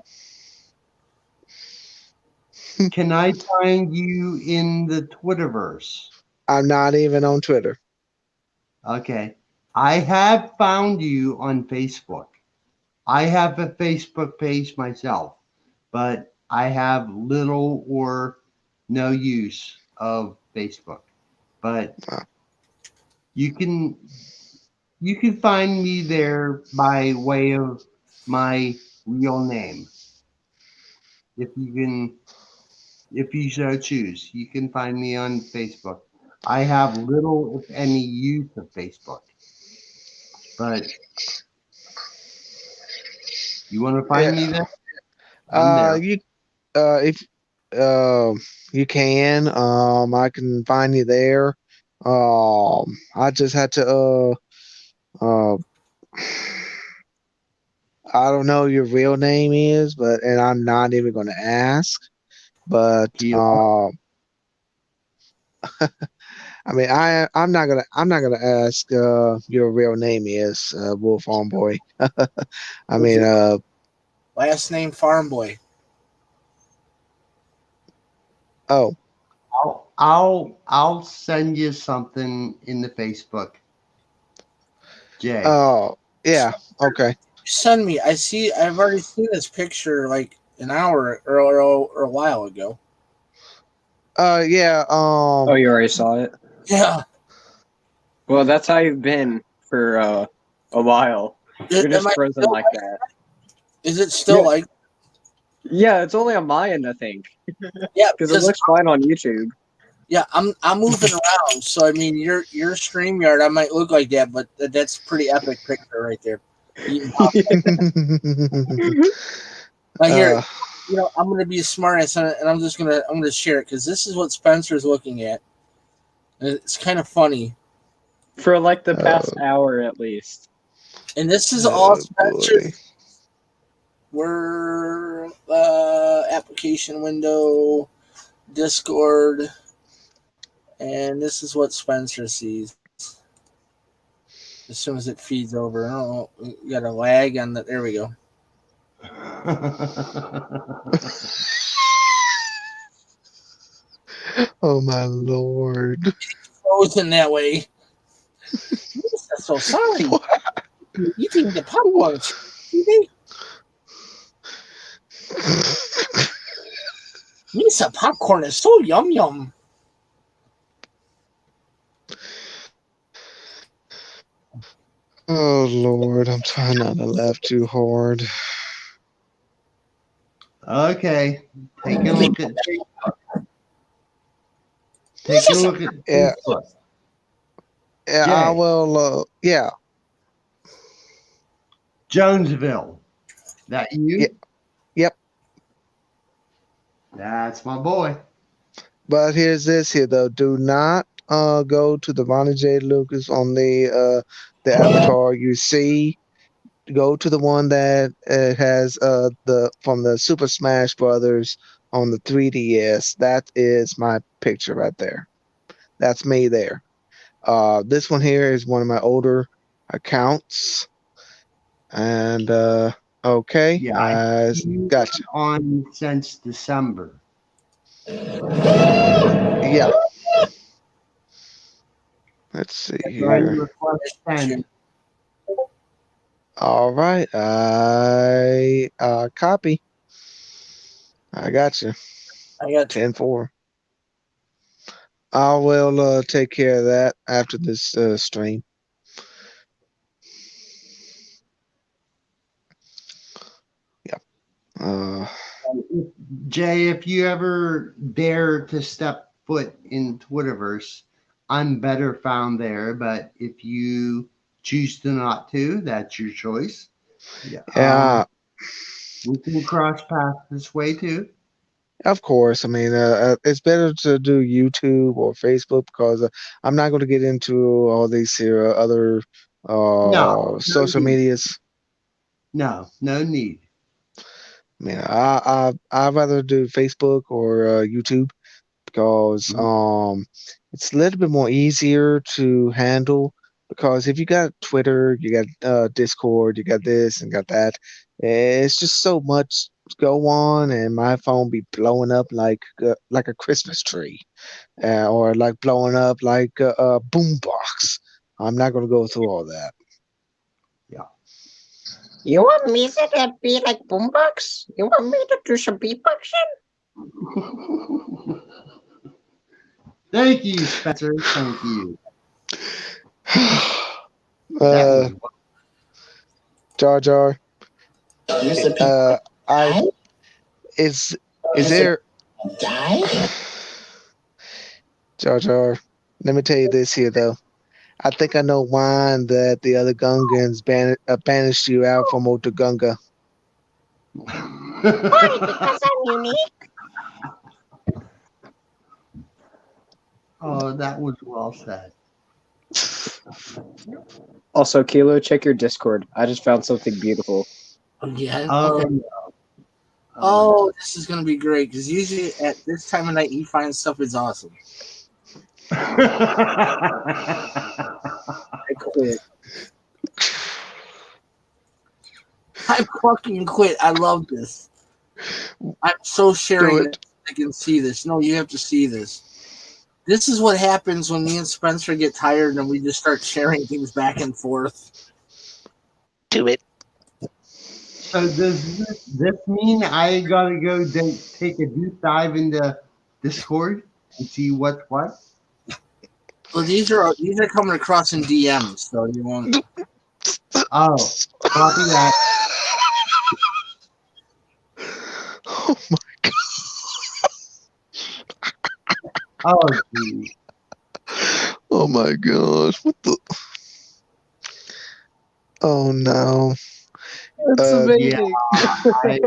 Can I find you in the Twitterverse? I'm not even on Twitter. Okay. I have found you on Facebook. I have a Facebook page myself, but I have little or no use of Facebook. But you can find me there by way of my real name. If you so choose, you can find me on Facebook. I have little, if any, use of Facebook. But you want to find me there? I'm there. If you can, I can find you there. I just had to I don't know your real name is, and I'm not even going to ask. But I mean, I'm not gonna ask your real name is Wolf Homeboy. I mean, last name Farm Boy. Oh, I'll send you something in the Facebook. Jay. Oh, yeah. Okay. Send me. I've already seen this picture like an hour or a while ago. Yeah. Oh, you already saw it? Yeah. Well, that's how you've been for a while. You're just frozen like that. Is it still like? Yeah, it's only on my end, I think. Yeah, because it looks fine on YouTube. Yeah, I'm moving around, so I mean, your StreamYard, I might look like that, but that's a pretty epic picture right there. Now here, I'm gonna be a smartass, and I'm gonna share it because this is what Spencer's looking at. And it's kind of funny. For like the past hour at least. And this is all Spencer. We're application window, Discord, and this is what Spencer sees. As soon as it feeds over, I don't know, we got a lag on that. There we go. Oh my lord! Frozen that way. I'm so sorry. You're eating the popcorn. Lisa, popcorn is so yum yum. Oh lord! I'm trying not to laugh too hard. Okay, take a look at Facebook. Yeah, Jay. I will. Yeah. Jonesville. That you? Yep. That's my boy. But here's this here though. Do not go to the Ronnie J. Lucas on the avatar you see. Go to the one that has the from the Super Smash Brothers on the 3DS. That is my picture right there. That's me there. This one here is one of my older accounts. And okay, Yeah, gotcha. On since December. Yeah. Let's see here. All right, I copy. I got you. I got 10-4. I will take care of that after this stream. Jay, if you ever dare to step foot in Twitterverse, I'm better found there. But if you choose to not to, that's your choice. Yeah, We can cross paths this way too. of course. I mean, it's better to do YouTube or Facebook because I'm not going to get into all these here other No social need. medias. No need. I mean, I'd rather do Facebook or YouTube because it's a little bit more easier to handle because if you got Twitter, you got Discord, you got this and got that, it's just so much to go on, and my phone be blowing up like a Christmas tree, or like blowing up like a boombox. I'm not gonna go through all that. You want me to be like boombox? You want me to do some beatboxing? Thank you, Spencer. Thank you. Jar Jar. I Is there die? Jar Jar? Let me tell you this here though. I think I know why that the other Gungans banished you out from Otogunga. Why? Because I'm unique. Oh, that was well said. Also, Kilo, check your Discord. I just found something beautiful. Yeah. Oh, Okay. no. Oh, this is gonna be great because usually at this time of night you find stuff is awesome. I quit. I fucking quit. I love this. I'm so sharing that I can see this. No, you have to see this. This is what happens when me and Spencer get tired and we just start sharing things back and forth. Do it. So does this mean I gotta go take a deep dive into Discord and see what's what? Well, these are coming across in DMs, so you won't. Oh, copy that. Oh my god. Oh, geez. Oh my gosh. What the? Oh no. It's amazing. Yeah,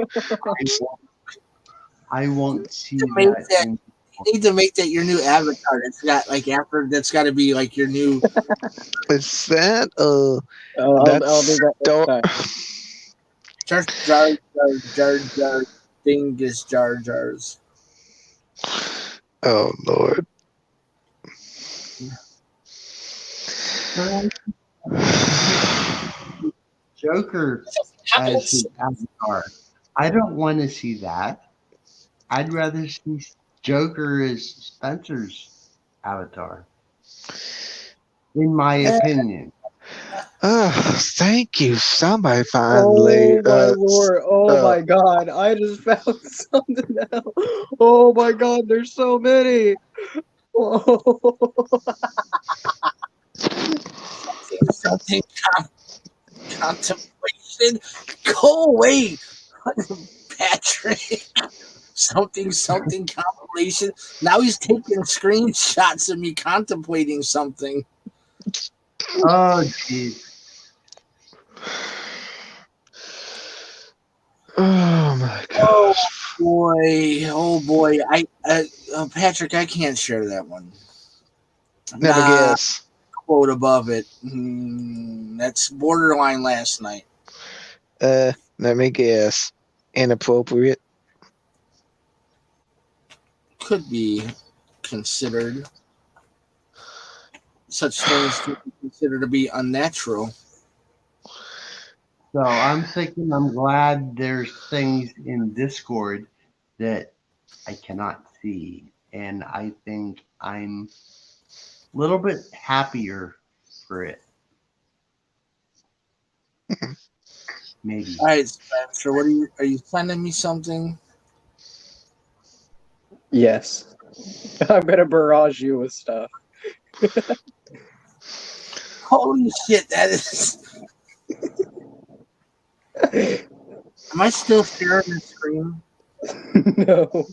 I won't see that. You need to make that your new avatar. It's got that's got to be like your new. Is that I'll do that next time. Jar dingus jar jars. Oh Lord. Joker as his avatar. I don't want to see that. I'd rather see Joker as Spencer's avatar. In my opinion. Thank you. Somebody finally. Oh my lord! Oh my god! I just found something now. Oh my god! There's so many. Something contemplation. Go away, Patrick. Something compilation. Now he's taking screenshots of me contemplating something. Oh, geez. Oh my gosh. Oh boy. Patrick, I can't share that one. Never guess. Quote above it. That's borderline last night. Let me guess. Inappropriate. Could be considered. Such things could be considered to be unnatural. So I'm thinking I'm glad there's things in Discord that I cannot see. And I think I'm a little bit happier for it. Maybe. All right, Spencer, are you sending me something? Yes. I'm gonna barrage you with stuff. Holy shit, that is. Am I still sharing the screen? No.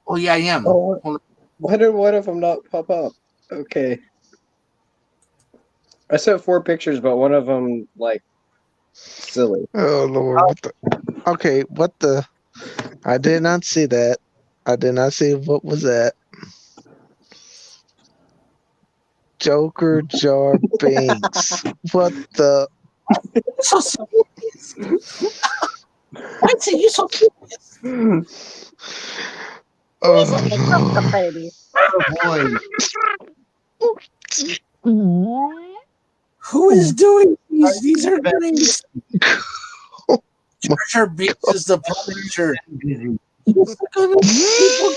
Oh yeah, I am. Oh, Hold on. why did one of them not pop up? Okay. I sent 4 pictures, but one of them, like, silly. Oh Lord, what the? Okay, what the? I did not see that. I did not see what was that. Joker Jar Binks. What the? So serious. Why is you so serious? Oh baby. Oh boy. Who is doing these? These are Very great. my Treasure Beats is the publisher. busy. He's gonna people.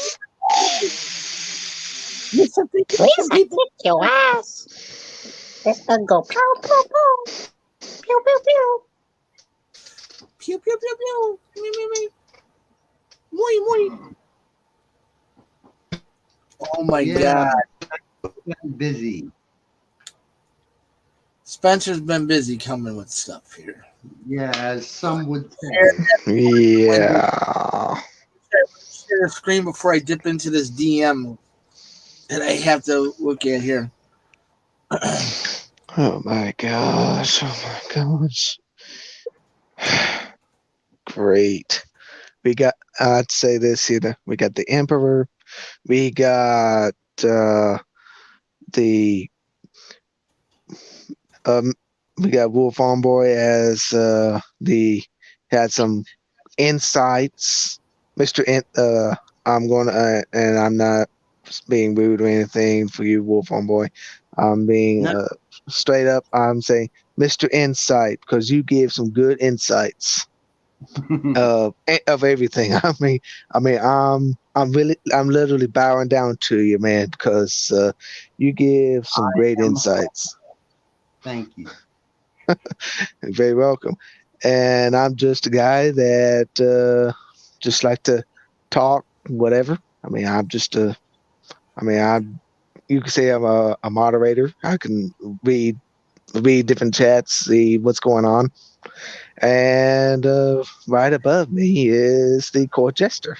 Listen, Please people. kick your ass. This gun go pow, pow, pow. Pew, pew, pew. Pew pew pew pew. Me me me. Muy muy. Oh my Yeah, God. busy. Spencer's been busy coming with stuff here. Yeah, as some would say. Yeah. Share the screen before I dip into this DM that I have to look at here. Oh my gosh. Oh my gosh. Great. We got. I'd say this. We got the Emperor. We got the um. We got Wolf on Boy as the had some insights, Mister. I'm going to, and I'm not being rude or anything for you, Wolf on Boy. I'm being No. straight up. I'm saying Mister Insight because you gave some good insights of everything. I'm literally bowing down to you, man, because you give some great insights. Thank you. You're very welcome. And I'm just a guy that just like to talk, whatever. I mean, I'm just a. I mean, you could say I'm a moderator. I can read different chats, see what's going on. And right above me is the court jester.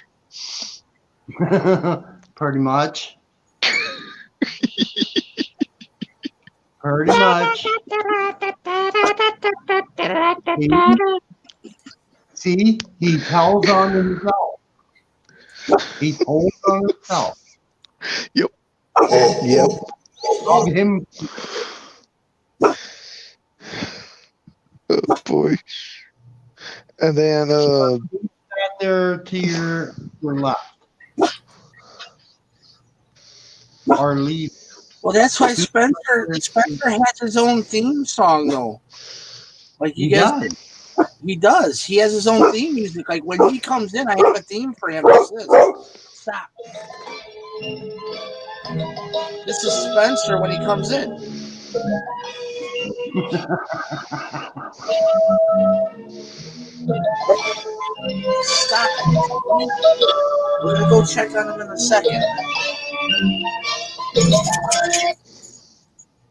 Pretty much. Pretty much. See, he tells on himself. He told on himself. Yep. Yep. Of him. Oh boy. And then there to your left. Or leave. Well, that's why Spencer has his own theme song though. Like you guys, he does. He has his own theme music. Like when he comes in, I have a theme for him. Stop. This is Spencer when he comes in. Stop. We're gonna go check on him in a second.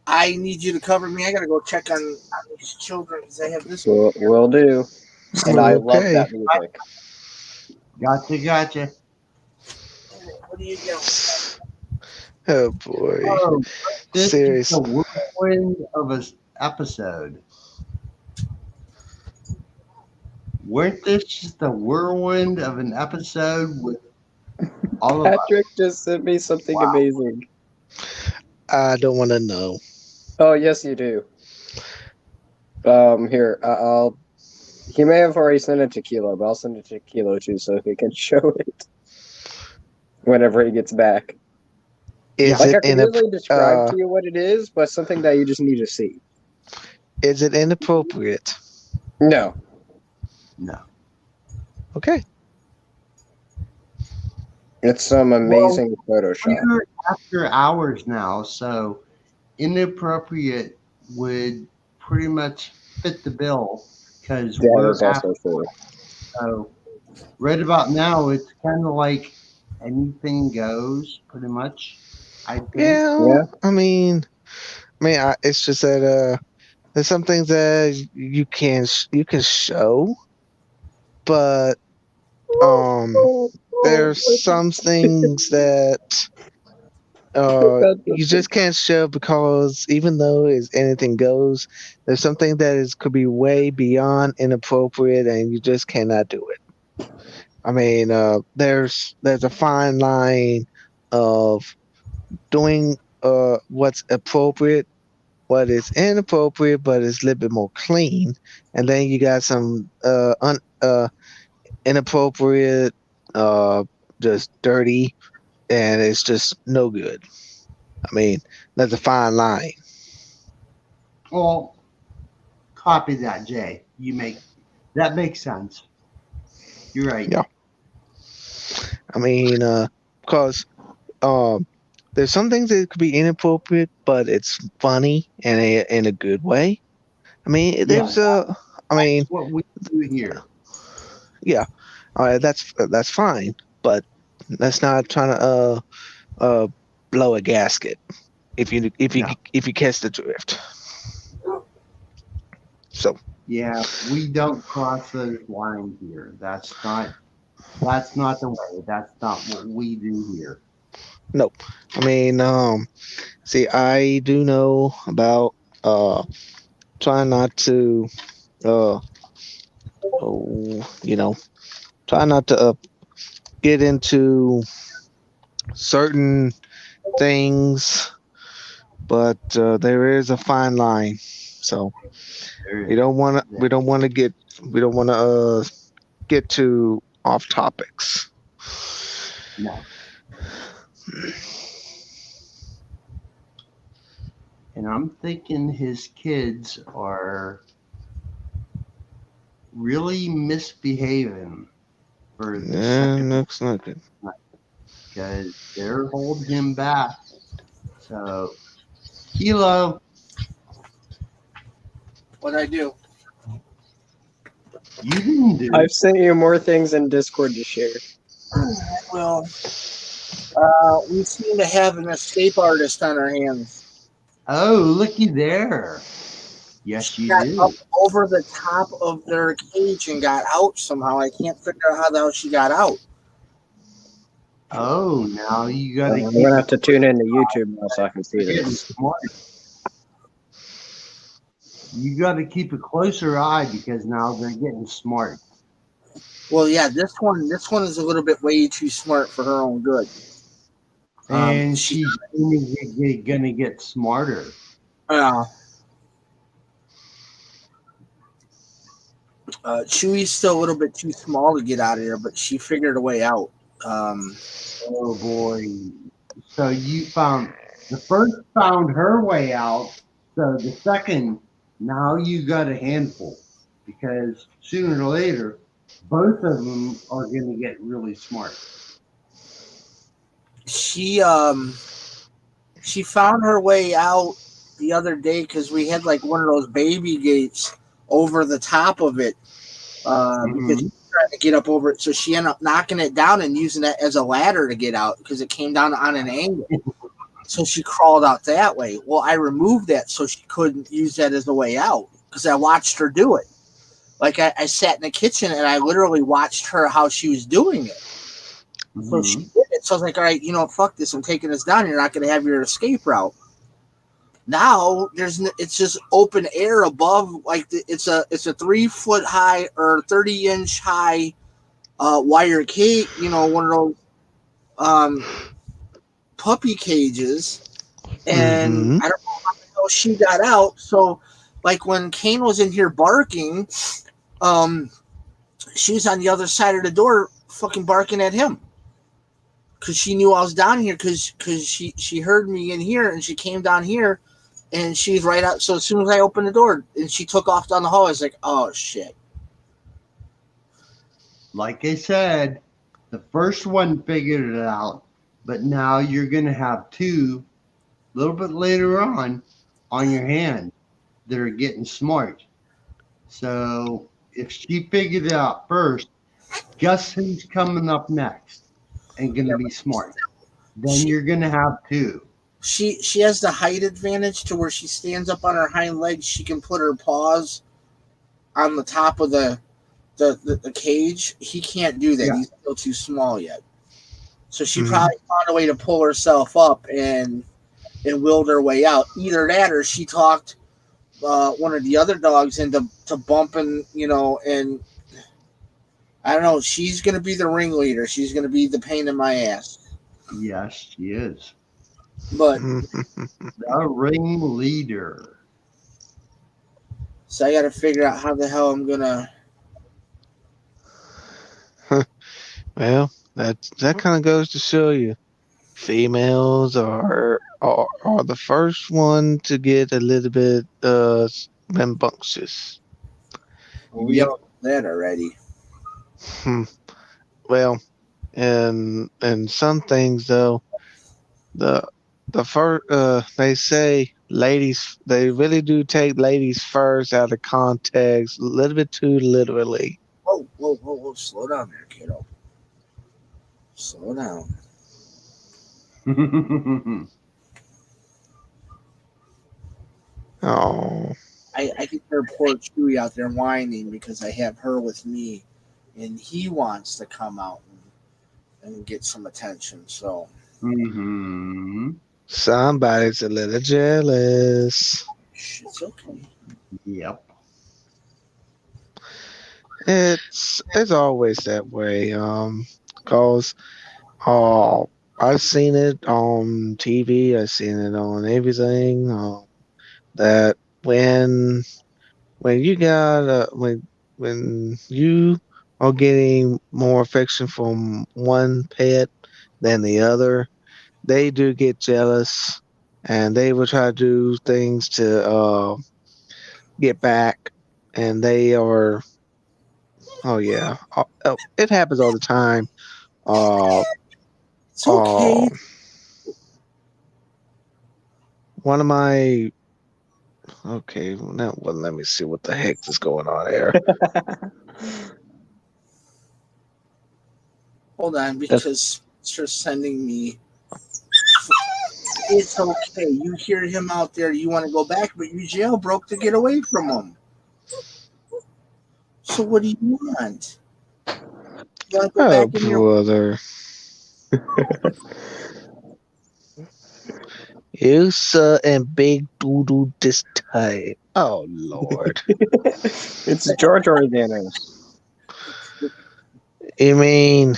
I need you to cover me. I gotta go check on these children because I have this. Will do. And I love that music. Gotcha. What do you get? Oh boy. Oh, this Serious. is the whirlwind of an episode. Weren't this just the whirlwind of an episode with all of Patrick just sent me something amazing. I don't want to know. Oh, yes, you do. Here, I'll. He may have already sent it to Kilo, but I'll send it to Kilo too, so he can show it whenever he gets back. Is like it I can really describe to you what it is, but something that you just need to see. Is it inappropriate? No. Okay. It's some amazing Photoshop. We're after hours now, so inappropriate would pretty much fit the bill because we're is also after. true. So right about now, it's kind of like anything goes, pretty much. I think. Yeah. I mean, it's just that there's some things that you can show, but there's some things that you just can't show because even though anything goes, there's something that could be way beyond inappropriate, and you just cannot do it. I mean, there's a fine line of doing what's appropriate, what is inappropriate, but it's a little bit more clean, and then you got some inappropriate, just dirty, and it's just no good. I mean, that's a fine line. Well, copy that, Jay. That makes sense. You're right. Yeah. I mean, because there's some things that could be inappropriate, but it's funny and in a good way. I mean, there's I mean, what we do here. Yeah, that's fine, but that's not trying to blow a gasket. If you catch the drift. So yeah, we don't cross those lines here. That's not the way. That's not what we do here. No, I mean, see, I do know about trying not to try not to get into certain things, but there is a fine line. So we don't want to get too off topics. No. And I'm thinking his kids are really misbehaving for the second. Looks like it. Because they're holding him back. So, Kilo. What'd I do? You didn't do. I've sent you more things in Discord to share. Well, we seem to have an escape artist on our hands. Oh, looky there. Yes, you got do. Up over the top of their cage and got out somehow. I can't figure out how the hell she got out. Oh, now you got to. I'm gonna have to tune into YouTube now so I can see this. You got to keep a closer eye because now they're getting smart. Well, yeah, this one is a little bit way too smart for her own good. And she's gonna get smarter. Chewy's still a little bit too small to get out of here, but she figured a way out. Oh boy! So you found the first found her way out. So the second, now you got a handful because sooner or later, both of them are going to get really smart. She found her way out the other day because we had like one of those baby gates over the top of it because she was trying to get up over it. So she ended up knocking it down and using that as a ladder to get out because it came down on an angle. So she crawled out that way. Well, I removed that so she couldn't use that as a way out because I watched her do it. Like I sat in the kitchen and I literally watched her how she was doing it. So she did it. So I was like, all right, fuck this. I'm taking this down. You're not going to have your escape route. Now it's just open air above. Like it's a 3 foot high or 30-inch high wire cage. One of those puppy cages. And I don't know how the hell she got out. So like when Kane was in here barking, she was on the other side of the door fucking barking at him. Because she knew I was down here because she heard me in here and she came down here and she's right out. So as soon as I opened the door and she took off down the hall, I was like, oh, shit. Like I said, the first one figured it out, but now you're going to have two a little bit later on your hand that are getting smart. So if she figured it out first, guess who's coming up next? And going to be smart. Then you're going to have two. She has the height advantage to where she stands up on her hind legs. She can put her paws on the top of the the cage, he can't do that. Yeah. He's still too small yet. So she probably found a way to pull herself up and willed her way out. Either that, or she talked one of the other dogs into bumping, and I don't know. She's gonna be the ringleader. She's gonna be the pain in my ass. Yes, she is. But the ringleader. So I got to figure out how the hell I'm gonna. Well, that kind of goes to show you, females are the first one to get a little bit rambunctious. We all know that already. Well, and some things though, the first they say ladies, they really do take ladies first out of context a little bit too literally. Whoa! Slow down there, kiddo. Slow down. Oh. I can hear poor Chewy out there whining because I have her with me, and he wants to come out and get some attention. So. Somebody's a little jealous. It's okay. Yep. It's always that way. Cause I've seen it on TV. I've seen it on everything. That when you got when you are getting more affection from one pet than the other, they do get jealous, and they will try to do things to get back, and they are. Oh yeah, it happens all the time. It's okay. One of my okay, now well, let me see what the heck is going on here. Hold on, because you're sending me. It's okay. You hear him out there. You want to go back, but you jailbroke to get away from him. So what do you want? You want to go back in your brother. You saw and big doodle this time. Oh Lord. It's Jar Jar Thanos. You mean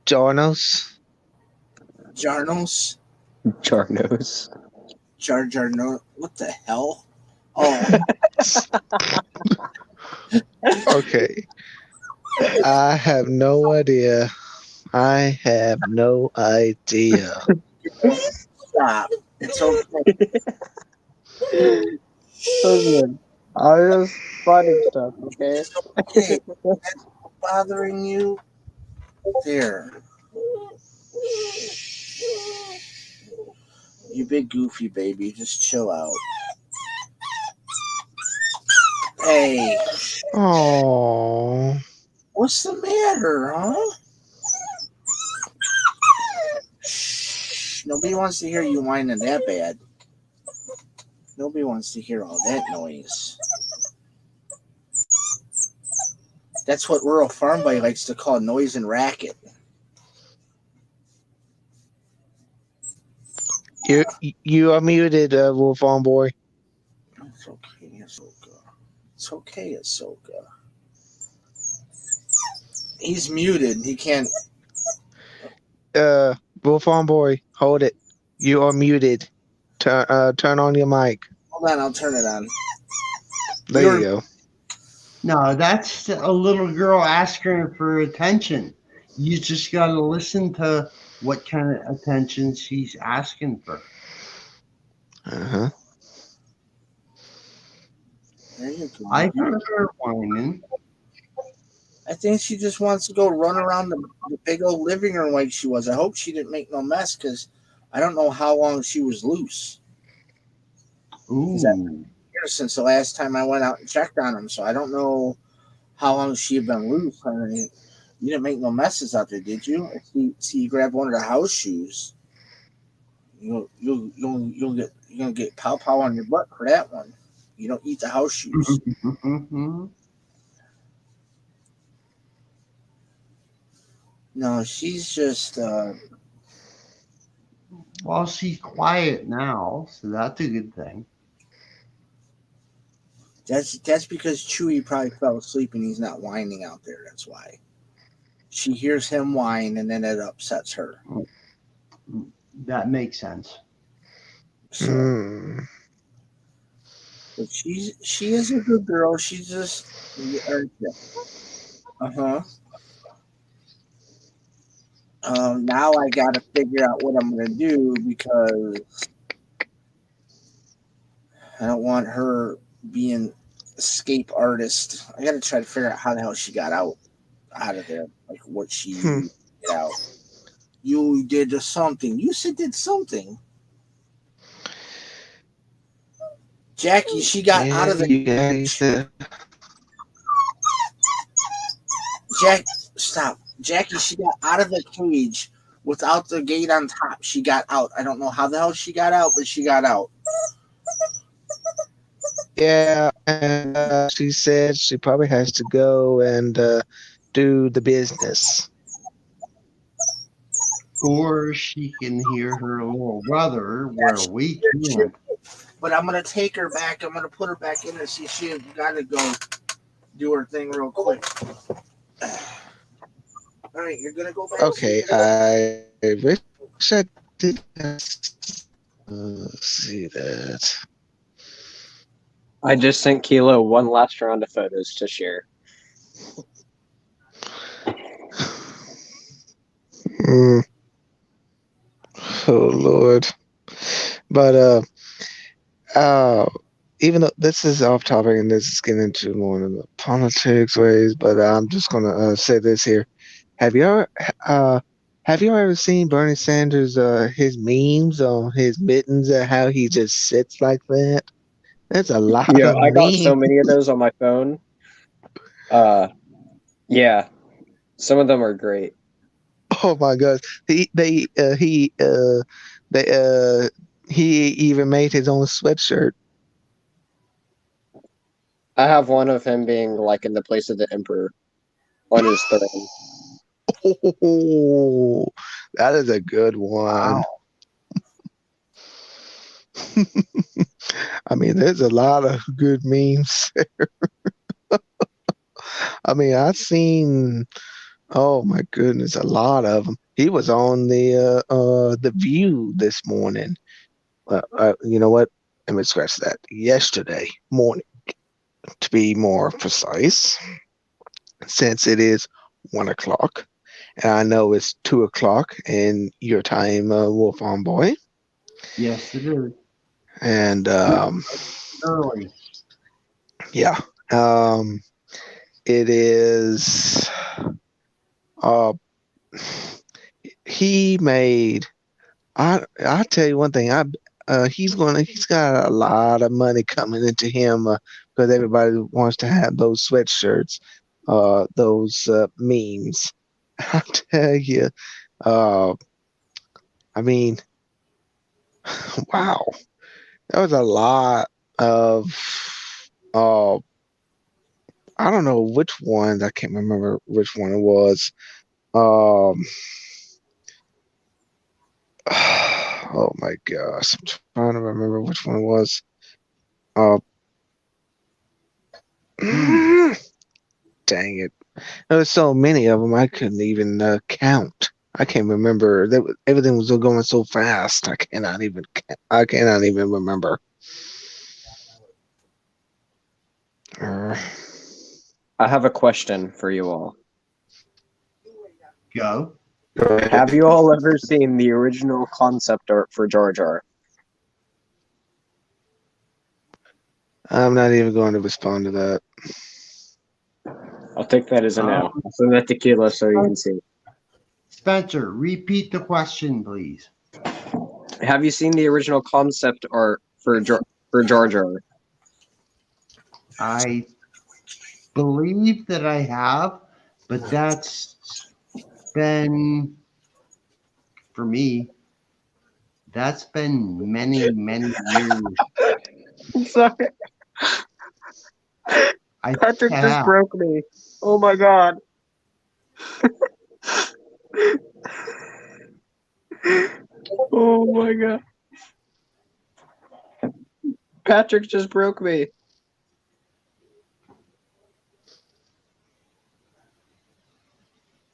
Jarnos? Jarnos? Jarnos. Jar Jar no. What the hell? Oh. Okay. I have no idea. I have no idea. Stop. It's okay. Listen, I was finding stuff, okay? It's okay. That's bothering you. There. You big goofy baby. Just chill out. Hey. Oh. What's the matter, huh? Nobody wants to hear you whining that bad. Nobody wants to hear all that noise. That's what rural farm boy likes to call noise and racket. You are muted, Wolf on boy. It's okay, Ahsoka. It's okay, Ahsoka. He's muted. He can't. Wolf on boy, hold it. You are muted. Turn on your mic. Hold on, I'll turn it on. There you go. No, that's a little girl asking for attention. You just got to listen to what kind of attention she's asking for. Uh-huh. There you go. I heard her whining. I think she just wants to go run around the big old living room like she was. I hope she didn't make no mess because I don't know how long she was loose. Ooh. Since the last time I went out and checked on him, so I don't know how long she had been loose. I mean, you didn't make no messes out there, did you? See, you grab one of the house shoes. You'll get pow pow on your butt for that one. You don't eat the house shoes. No, she's just Well, she's quiet now, so that's a good thing. that's because Chewy probably fell asleep and he's not whining out there. That's why. She hears him whine and then it upsets her. That makes sense. So, but she is a good girl. She's just uh-huh. Now I got to figure out what I'm gonna do because I don't want her being escape artist. I got to try to figure out how the hell she got out of there, like what she did out. You did something. You said did something. Jackie, she got out of the cage. Stop. Jackie, she got out of the cage without the gate on top. She got out. I don't know how the hell she got out, but she got out. Yeah, and she said she probably has to go and do the business. Or she can hear her little brother where we can't. But I'm gonna take her back. I'm gonna put her back in there. See, she got to go do her thing real quick. All right, you're gonna go back. Okay, I wish I did see that. I just sent Kilo one last round of photos to share. Oh Lord. But even though this is off topic and this is getting into more of the politics ways, but I'm just gonna say this here. Have you ever seen Bernie Sanders his memes on his mittens and how he just sits like that? There's a lot of I got memes. so many of those on my phone. Yeah, some of them are great. Oh my gosh. He even made his own sweatshirt. I have one of him being like in the place of the emperor on his throne. Oh, that is a good one. Wow. I mean, there's a lot of good memes there. I mean, I've seen, oh my goodness, a lot of them. He was on the View this morning. You know what? Let me scratch that. Yesterday morning, to be more precise, since it is 1 o'clock, and I know it's 2 o'clock in your time, Wolf on Boy. Yes, it is. And Early. yeah, it is. He made. I tell you one thing. He's got a lot of money coming into him because everybody wants to have those sweatshirts, those memes. I tell you, I mean, wow, that was a lot of. I don't know which ones. I can't remember which one it was. Oh my gosh, I'm trying to remember which one it was. Dang it! There was so many of them I couldn't even count. I can't remember. Everything was going so fast. I cannot even remember. I have a question for you all. Go. Have you all ever seen the original concept art for Jar Jar? I'm not even going to respond to that. I'll take that as a no. I'll send that to Kilo so you can see. Spencer, repeat the question, please. Have you seen the original concept art for Jar Jar? I believe that I have, but that's been, for me, that's been many, many years. Sorry. Patrick just have. broke me. Oh my god. Oh my god. Patrick just broke me.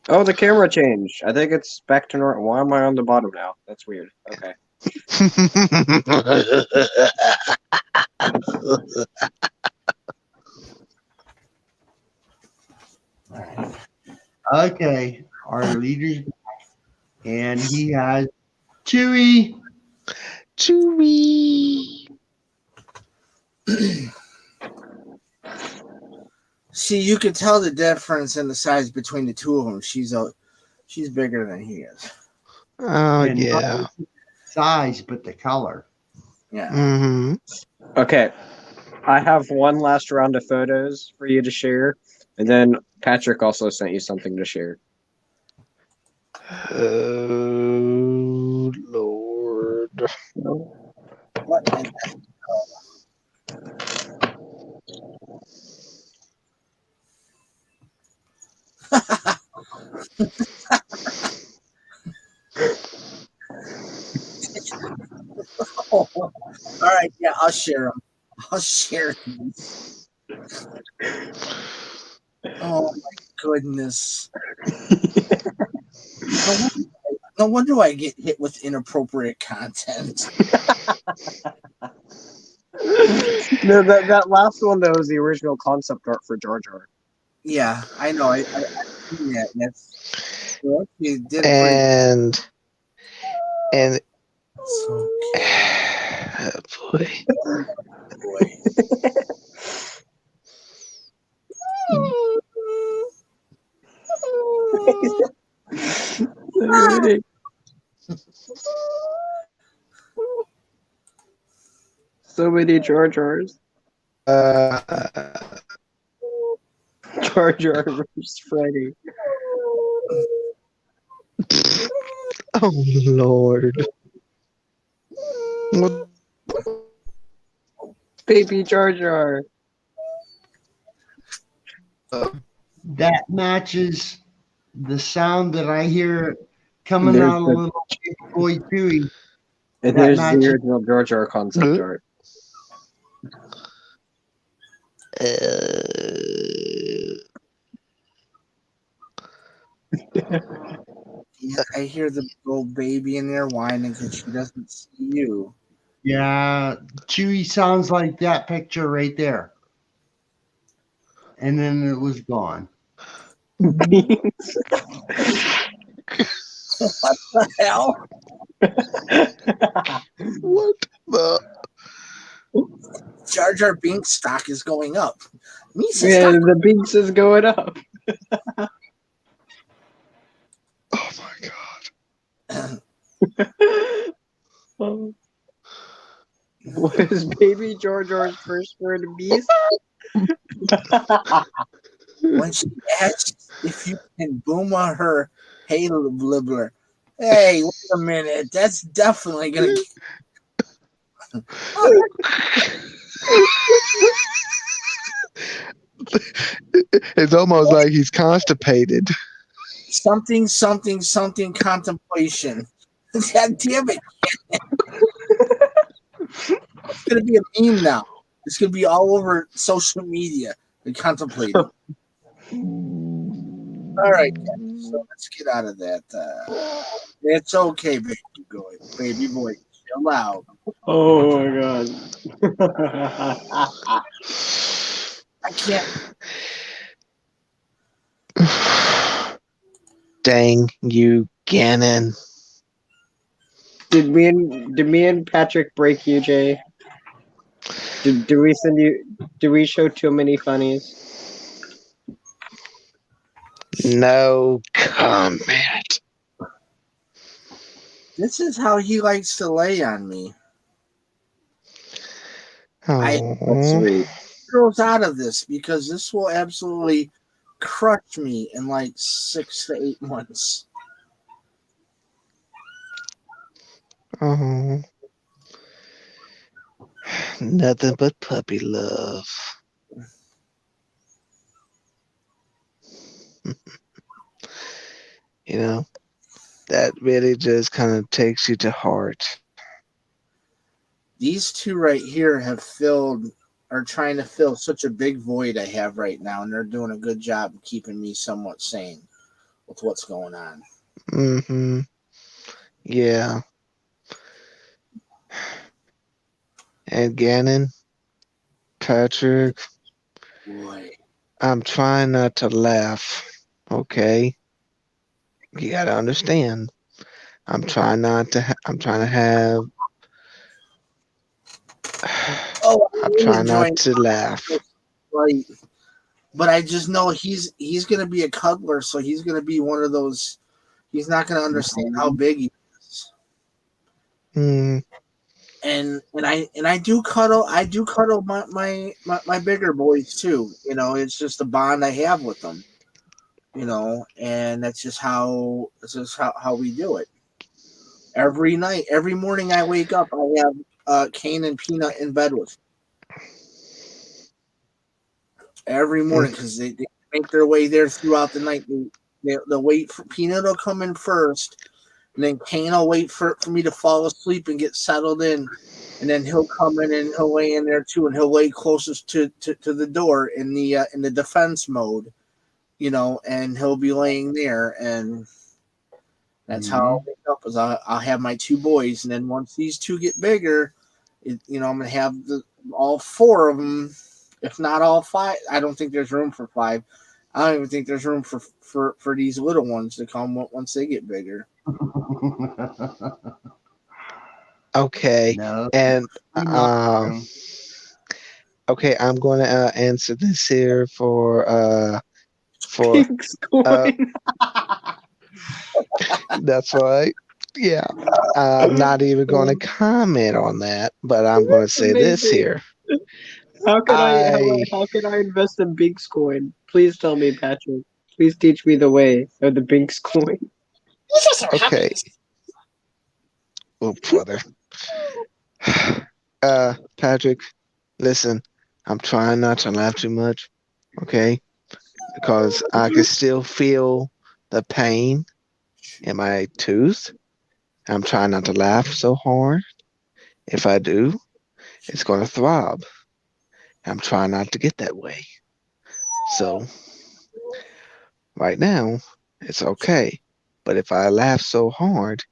Oh, the camera changed. I think it's back to normal. Why am I on the bottom now? That's weird. Okay. Okay, our leader's back, and he has Chewy. Chewy. See, you can tell the difference in the size between the two of them. She's bigger than he is. Oh, And not yeah. only the size, but the color. Yeah. Mm-hmm. Okay. I have one last round of photos for you to share, and then Patrick also sent you something to share. Oh, Lord. What in Oh, all right, yeah, I'll share them. I'll share these. Oh my goodness! No wonder I get hit with inappropriate content. No, that last one though was the original concept art for Jar Jar. Yeah, I know. I've seen that. And that's well, you did pretty. And So, oh boy. boy. So many Jar Jars. Jar Jar versus Freddy. Oh Lord. What? Baby Jar Jar. That matches the sound that I hear coming out of little boy Chewy. And That there's matches. the original Jar Jar concept art. Yeah, I hear the little baby in there whining because she doesn't see you. Yeah, Chewy sounds like that picture right there. And then it was gone. What the hell? What the? Jar Jar Binks stock is going up. Misa Yeah, stock. the Binks is going up. Oh my god. What is Baby Jar Jar's first word? Beast? When she asks if you can boom on her, hey, Libbler. Hey, wait a minute. That's definitely going to. It's almost like he's constipated. Something contemplation. God damn it. It's going to be a meme now. It's going to be all over social media. The contemplating. All right, so let's get out of that. It's okay, baby boy. Chill out. Oh my god. I can't. Dang you, Gannon. Did me and Patrick break you, Jay? Did we send you? Did we show too many funnies? No comment. This is how he likes to lay on me. That's sweet. Grows out of this because this will absolutely crush me in like 6 to 8 months. Oh. Nothing but puppy love. You know, that really just kind of takes you to heart. These two right here are trying to fill such a big void I have right now, and they're doing a good job of keeping me somewhat sane with what's going on. Mm-hmm. Yeah. And Gannon, Patrick, Boy. I'm trying not to laugh. Okay, you gotta understand. I'm trying not to. I'm trying to have. Oh, I'm I'm trying not enjoying to laugh. right. But I just know he's gonna be a cuddler, so he's gonna be one of those. He's not gonna understand how big he is. Mm, And I do cuddle my bigger boys too. You know, it's just a bond I have with them. You know, and that's just how we do it. Every night, every morning I wake up, I have Kane and Peanut in bed with me every morning mm, because they make their way there throughout the night. They'll wait for Peanut will come in first, and then Kane will wait for me to fall asleep and get settled in, and then he'll come in and he'll lay in there too, and he'll lay closest to the door in the defense mode, you know, and he'll be laying there, and that's how I'll wake up. Is I'll have my two boys, and then once these two get bigger, I'm gonna have all four of them, if not all five. I don't think there's room for five. I don't even think there's room for these little ones to come once they get bigger. okay, No, and you're not. okay, I'm going to answer this here for Pink's coin. that's right. Yeah, I'm not even going to comment on that, but I'm going to say this Amazing. here. How can I how can I invest in Bink's coin? Please tell me, Patrick. Please teach me the way of the Bink's coin. okay. Oh, brother. Patrick, listen. I'm trying not to laugh too much, okay? Because I can still feel the pain in my tooth. I'm trying not to laugh so hard. If I do, it's going to throb. I'm trying not to get that way. So, right now, it's okay. But if I laugh so hard,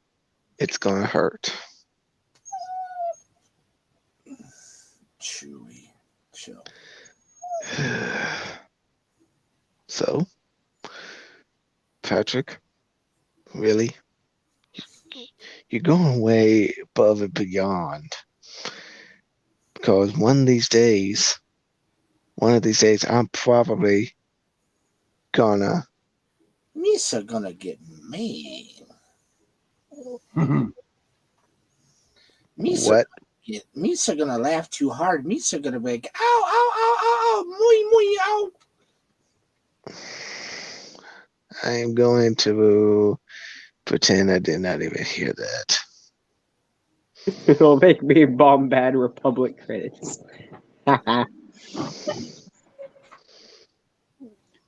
it's going to hurt. Chewy, chill. So, Patrick, really, you're going way above and beyond. Because one of these days, I'm probably gonna. Misa gonna get mean. Misa What? Misa gonna laugh too hard. Misa gonna be like, ow, ow, ow, ow, ow, muy, muy, ow. I'm going to pretend I did not even hear that. It'll make me bomb Bad Republic credits.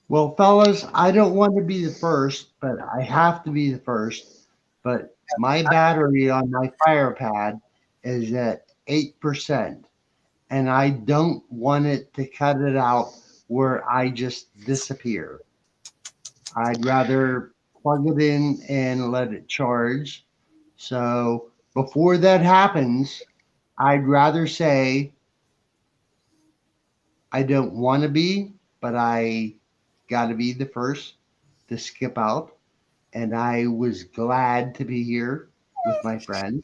Well, fellas, I don't want to be the first, but I have to be the first. But my battery on my fire pad is at 8%, and I don't want it to cut it out where I just disappear. I'd rather plug it in and let it charge. So before that happens, I'd rather say I don't want to be, but I got to be the first to skip out. And I was glad to be here with my friend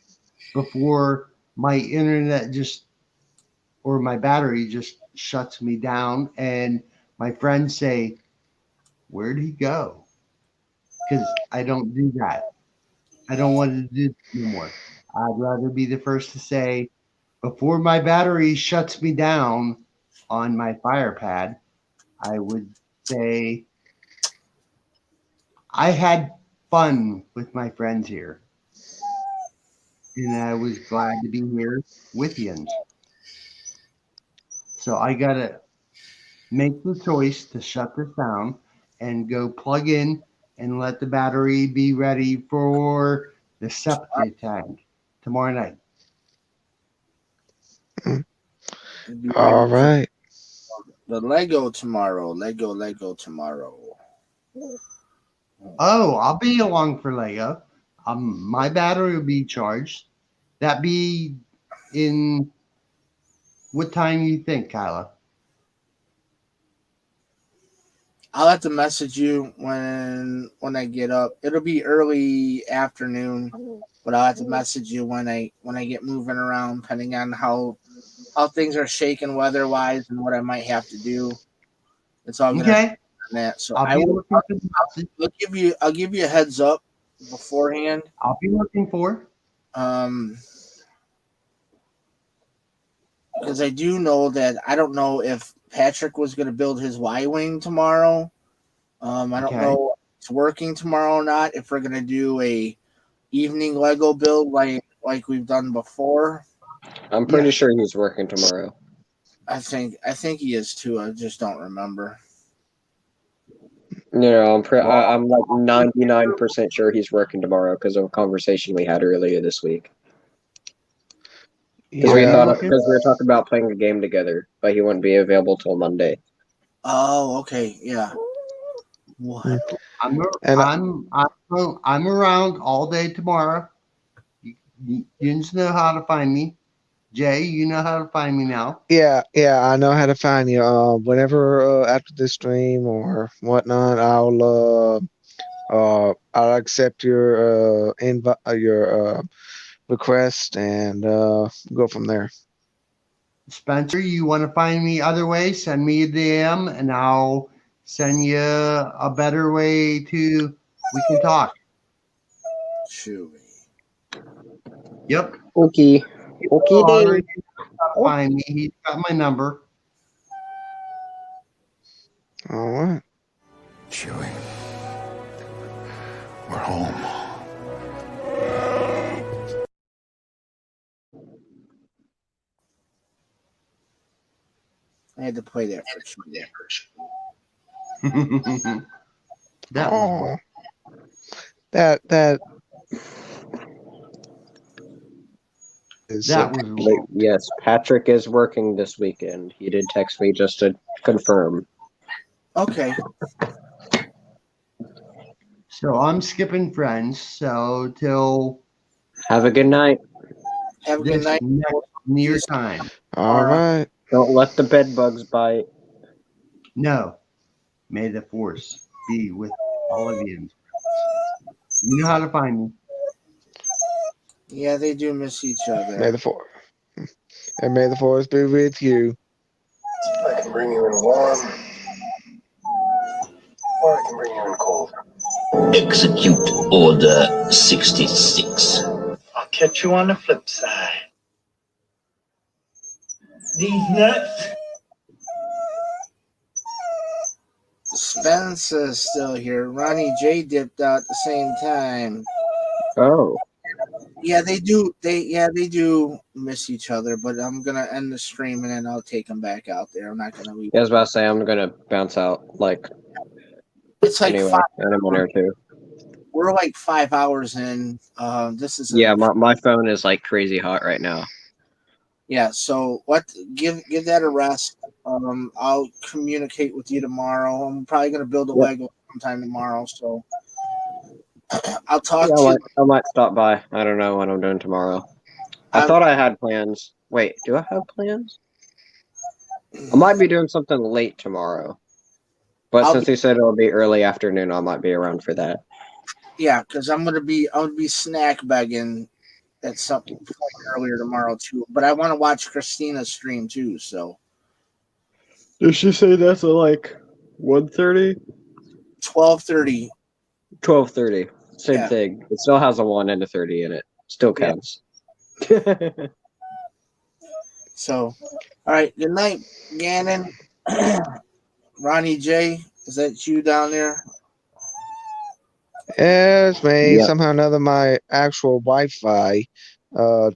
before my internet just or my battery just shuts me down and my friends say, "Where'd he go?" Because I don't do that. I don't want to do that anymore. I'd rather be the first to say, before my battery shuts me down on my fire pad, I would say I had fun with my friends here, and I was glad to be here with you. So I gotta make the choice to shut this down and go plug in and let the battery be ready for the septic tank tomorrow night. All right. The Lego tomorrow. Lego tomorrow. Oh, I'll be along for Lego. My battery will be charged. That be in what time you think, Kyla? I'll have to message you when I get up. It'll be early afternoon, but I'll have to message you when I get moving around, depending on how things are shaking weather wise and what I might have to do. It's all gonna Okay. on that. So I'll be looking for the message. I'll give you a heads up beforehand. I'll be looking for. Because I do know that I don't know if Patrick was going to build his Y-wing tomorrow. I don't Okay. know if it's working tomorrow or not. If we're going to do a evening Lego build like we've done before. I'm pretty sure he's working tomorrow. I think he is too. I just don't remember. No, I'm like 99% sure he's working tomorrow because of a conversation we had earlier this week. Because we were talking about playing a game together, but he wouldn't be available till Monday. Oh, okay, yeah. What? I'm around all day tomorrow. You just know how to find me. Jay, you know how to find me now. Yeah, I know how to find you. Whenever after this stream or whatnot, I'll accept your invite, your request, and go from there. Spencer, you want to find me other way? Send me a DM, and I'll send you a better way we can talk. Chewy. Yep. Okay. Already find me. He's got my number. All right. Chewy. We're home. I had to play that for Chewy. That was that yes, Patrick is working this weekend. He did text me just to confirm. Okay. So I'm skipping friends. So till have a good night. Have a good night. Near time. All right. Don't let the bed bugs bite. No. May the force be with all of you. You know how to find me. Yeah, they do miss each other. May the force be with you. I can bring you in warm, or I can bring you in cold. Execute Order 66. I'll catch you on the flip side. These nuts. Spencer's still here. Ronnie J dipped out at the same time. Oh. Yeah, they do. They do miss each other. But I'm gonna end the stream and then I'll take them back out there. I'm not gonna leave. I was about to say I'm gonna bounce out It's like anyway, 5 in a minute or two. We're like 5 hours in. This is my phone is like crazy hot right now. Yeah, so give that a rest. I'll communicate with you tomorrow. I'm probably gonna build a Lego sometime tomorrow, so I'll talk to you. I might stop by. I don't know what I'm doing tomorrow. I thought I had plans. Wait, do I have plans? I might be doing something late tomorrow. But since you said it'll be early afternoon, I might be around for that. Yeah, because I'm gonna be snack bagging at some point earlier tomorrow too. But I want to watch Christina's stream too. So did she say that's at like 1:30? 12:30. 12:30. Same thing. It still has a 1 and a 30 in it. Still counts. Yeah. So, all right. Good night, Gannon. Ronnie J, is that you down there? Yes, me. Yep. Somehow or another, my actual Wi-Fi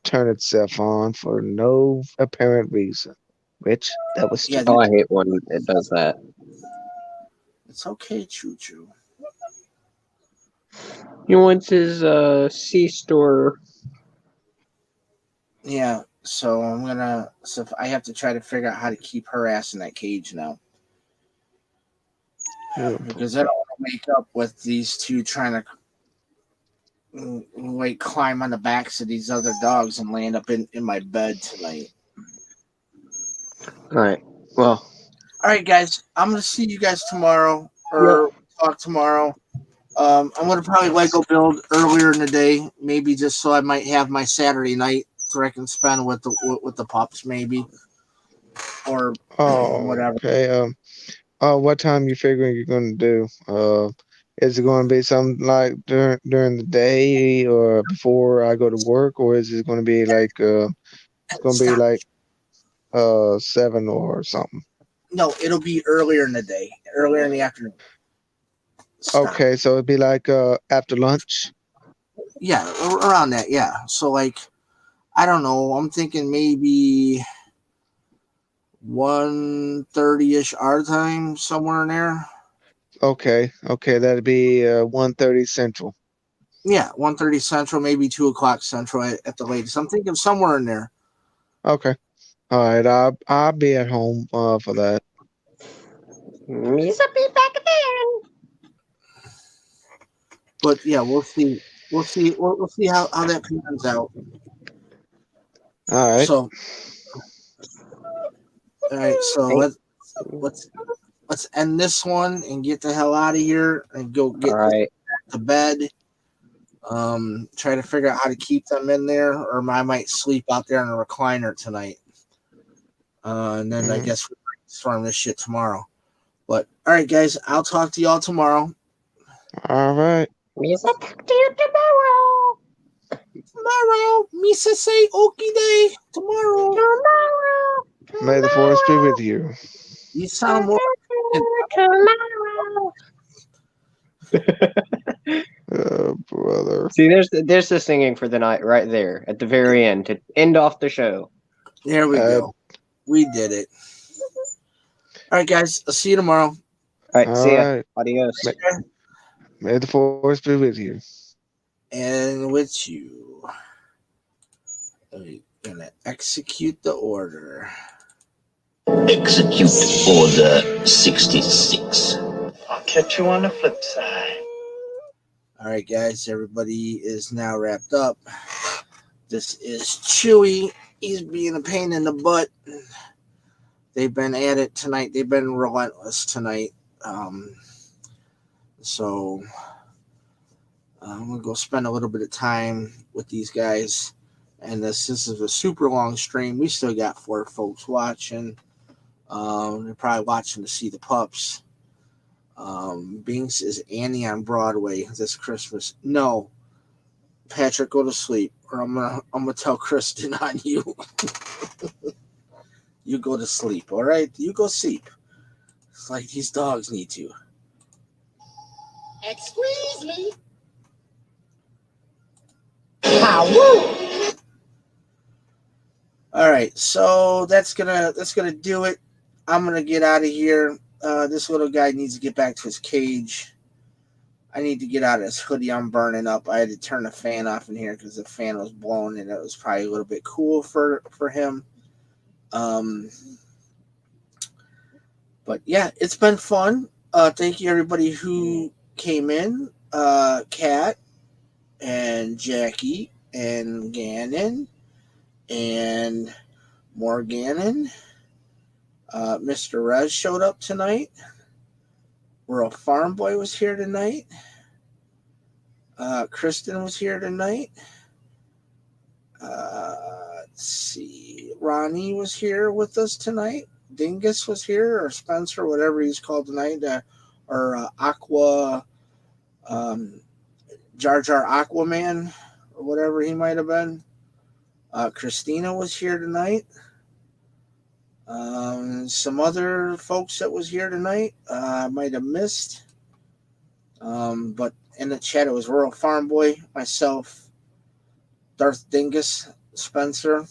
turned itself on for no apparent reason. Which that was stupid. Oh, I hate when it does that. It's okay, Choo Choo. He wants his C-store. Yeah, so if I have to try to figure out how to keep her ass in that cage now. Because I don't want to wake up with these two trying to climb on the backs of these other dogs and land up in my bed tonight. All right. Well. All right, guys. I'm gonna see you guys tomorrow or talk tomorrow. I'm gonna probably Lego build earlier in the day, maybe just so I might have my Saturday night so I can spend with the pups, maybe, or whatever. Okay. What time you figuring you're gonna do? Is it going to be something like during the day or before I go to work, or is it going to be like it's going to be like 7 or something? No, it'll be earlier in the day, earlier in the afternoon. Stop. Okay, so it'd be like after lunch. Yeah, around that. Yeah. So like, I don't know. I'm thinking maybe 1:30ish our time, somewhere in there. Okay, that'd be 1:30 Central. Yeah, 1:30 Central, maybe 2 o'clock Central at the latest. I'm thinking somewhere in there. Okay, all right. I'll be at home for that. Me's a be back again. But yeah, we'll see. We'll see how that pans out. All right. So, all right. So let's end this one and get the hell out of here and go get back to bed. Try to figure out how to keep them in there, or I might sleep out there in a recliner tonight. And then I guess we'll storm this shit tomorrow. But all right, guys, I'll talk to y'all tomorrow. All right. Me's a talk to you tomorrow. Tomorrow, Misa say okie day. Tomorrow. May the force be with you. You sound more. Tomorrow. Brother. See, there's the singing for the night right there at the very end to end off the show. There we go. We did it. All right, guys. I'll see you tomorrow. All right. See ya. Adios. May the force be with you. And with you. We're gonna execute the order. Execute Order 66. I'll catch you on the flip side. All right, guys. Everybody is now wrapped up. This is Chewy. He's being a pain in the butt. They've been at it tonight. They've been relentless tonight. So I'm gonna go spend a little bit of time with these guys. And this is a super long stream. We still got 4 folks watching. They're probably watching to see the pups. Binks is Annie on Broadway this Christmas. No, Patrick, go to sleep, or I'm gonna tell Kristen on you. You go to sleep, all right? You go sleep. It's like these dogs need to. Excuse me. All right, so that's gonna do it. I'm gonna get out of here. This little guy needs to get back to his cage. I need to get out of this hoodie. I'm burning up. I had to turn the fan off in here because the fan was blowing and it was probably a little bit cool for him. But yeah, it's been fun. Thank you everybody who came in. Kat and Jackie and Gannon and Morganon. Mr. Rez showed up tonight. Rural Farm Boy was here tonight. Kristen was here tonight. Let's see. Ronnie was here with us tonight. Dingus was here, or Spencer, whatever he's called tonight, or Aqua, Jar Jar Aquaman, or whatever he might have been. Christina was here tonight. Some other folks that was here tonight I might have missed. But in the chat, it was Rural Farm Boy, myself, Darth Dingus, Spencer,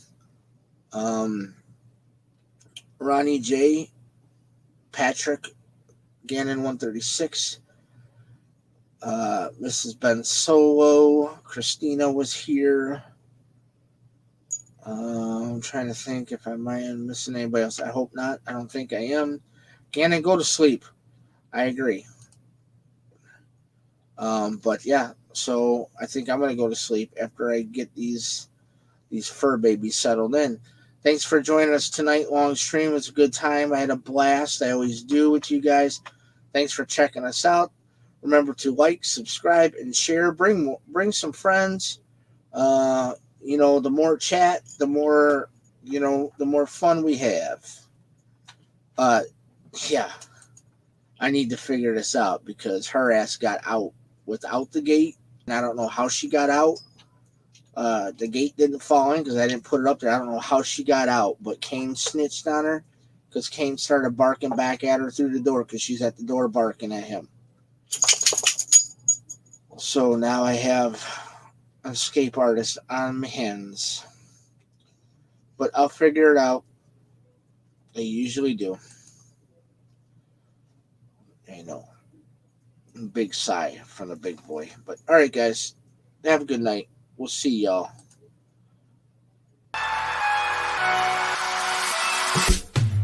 Ronnie J, Patrick, Gannon 136. Mrs. Ben Solo. Christina was here. I'm trying to think if I might am missing anybody else. I hope not. I don't think I am. Gannon, go to sleep. I agree. But yeah, so I think I'm gonna go to sleep after I get these fur babies settled in. Thanks for joining us tonight. Long stream. It was a good time. I had a blast. I always do with you guys. Thanks for checking us out. Remember to like, subscribe, and share. Bring some friends. The more chat, the more the more fun we have. Yeah, I need to figure this out because her ass got out without the gate, and I don't know how she got out. The gate didn't fall in because I didn't put it up there. I don't know how she got out, but Kane snitched on her because Kane started barking back at her through the door because she's at the door barking at him. So now I have an escape artist on my hands. But I'll figure it out. I usually do. I know. Big sigh from the big boy. But all right, guys. Have a good night. We'll see y'all.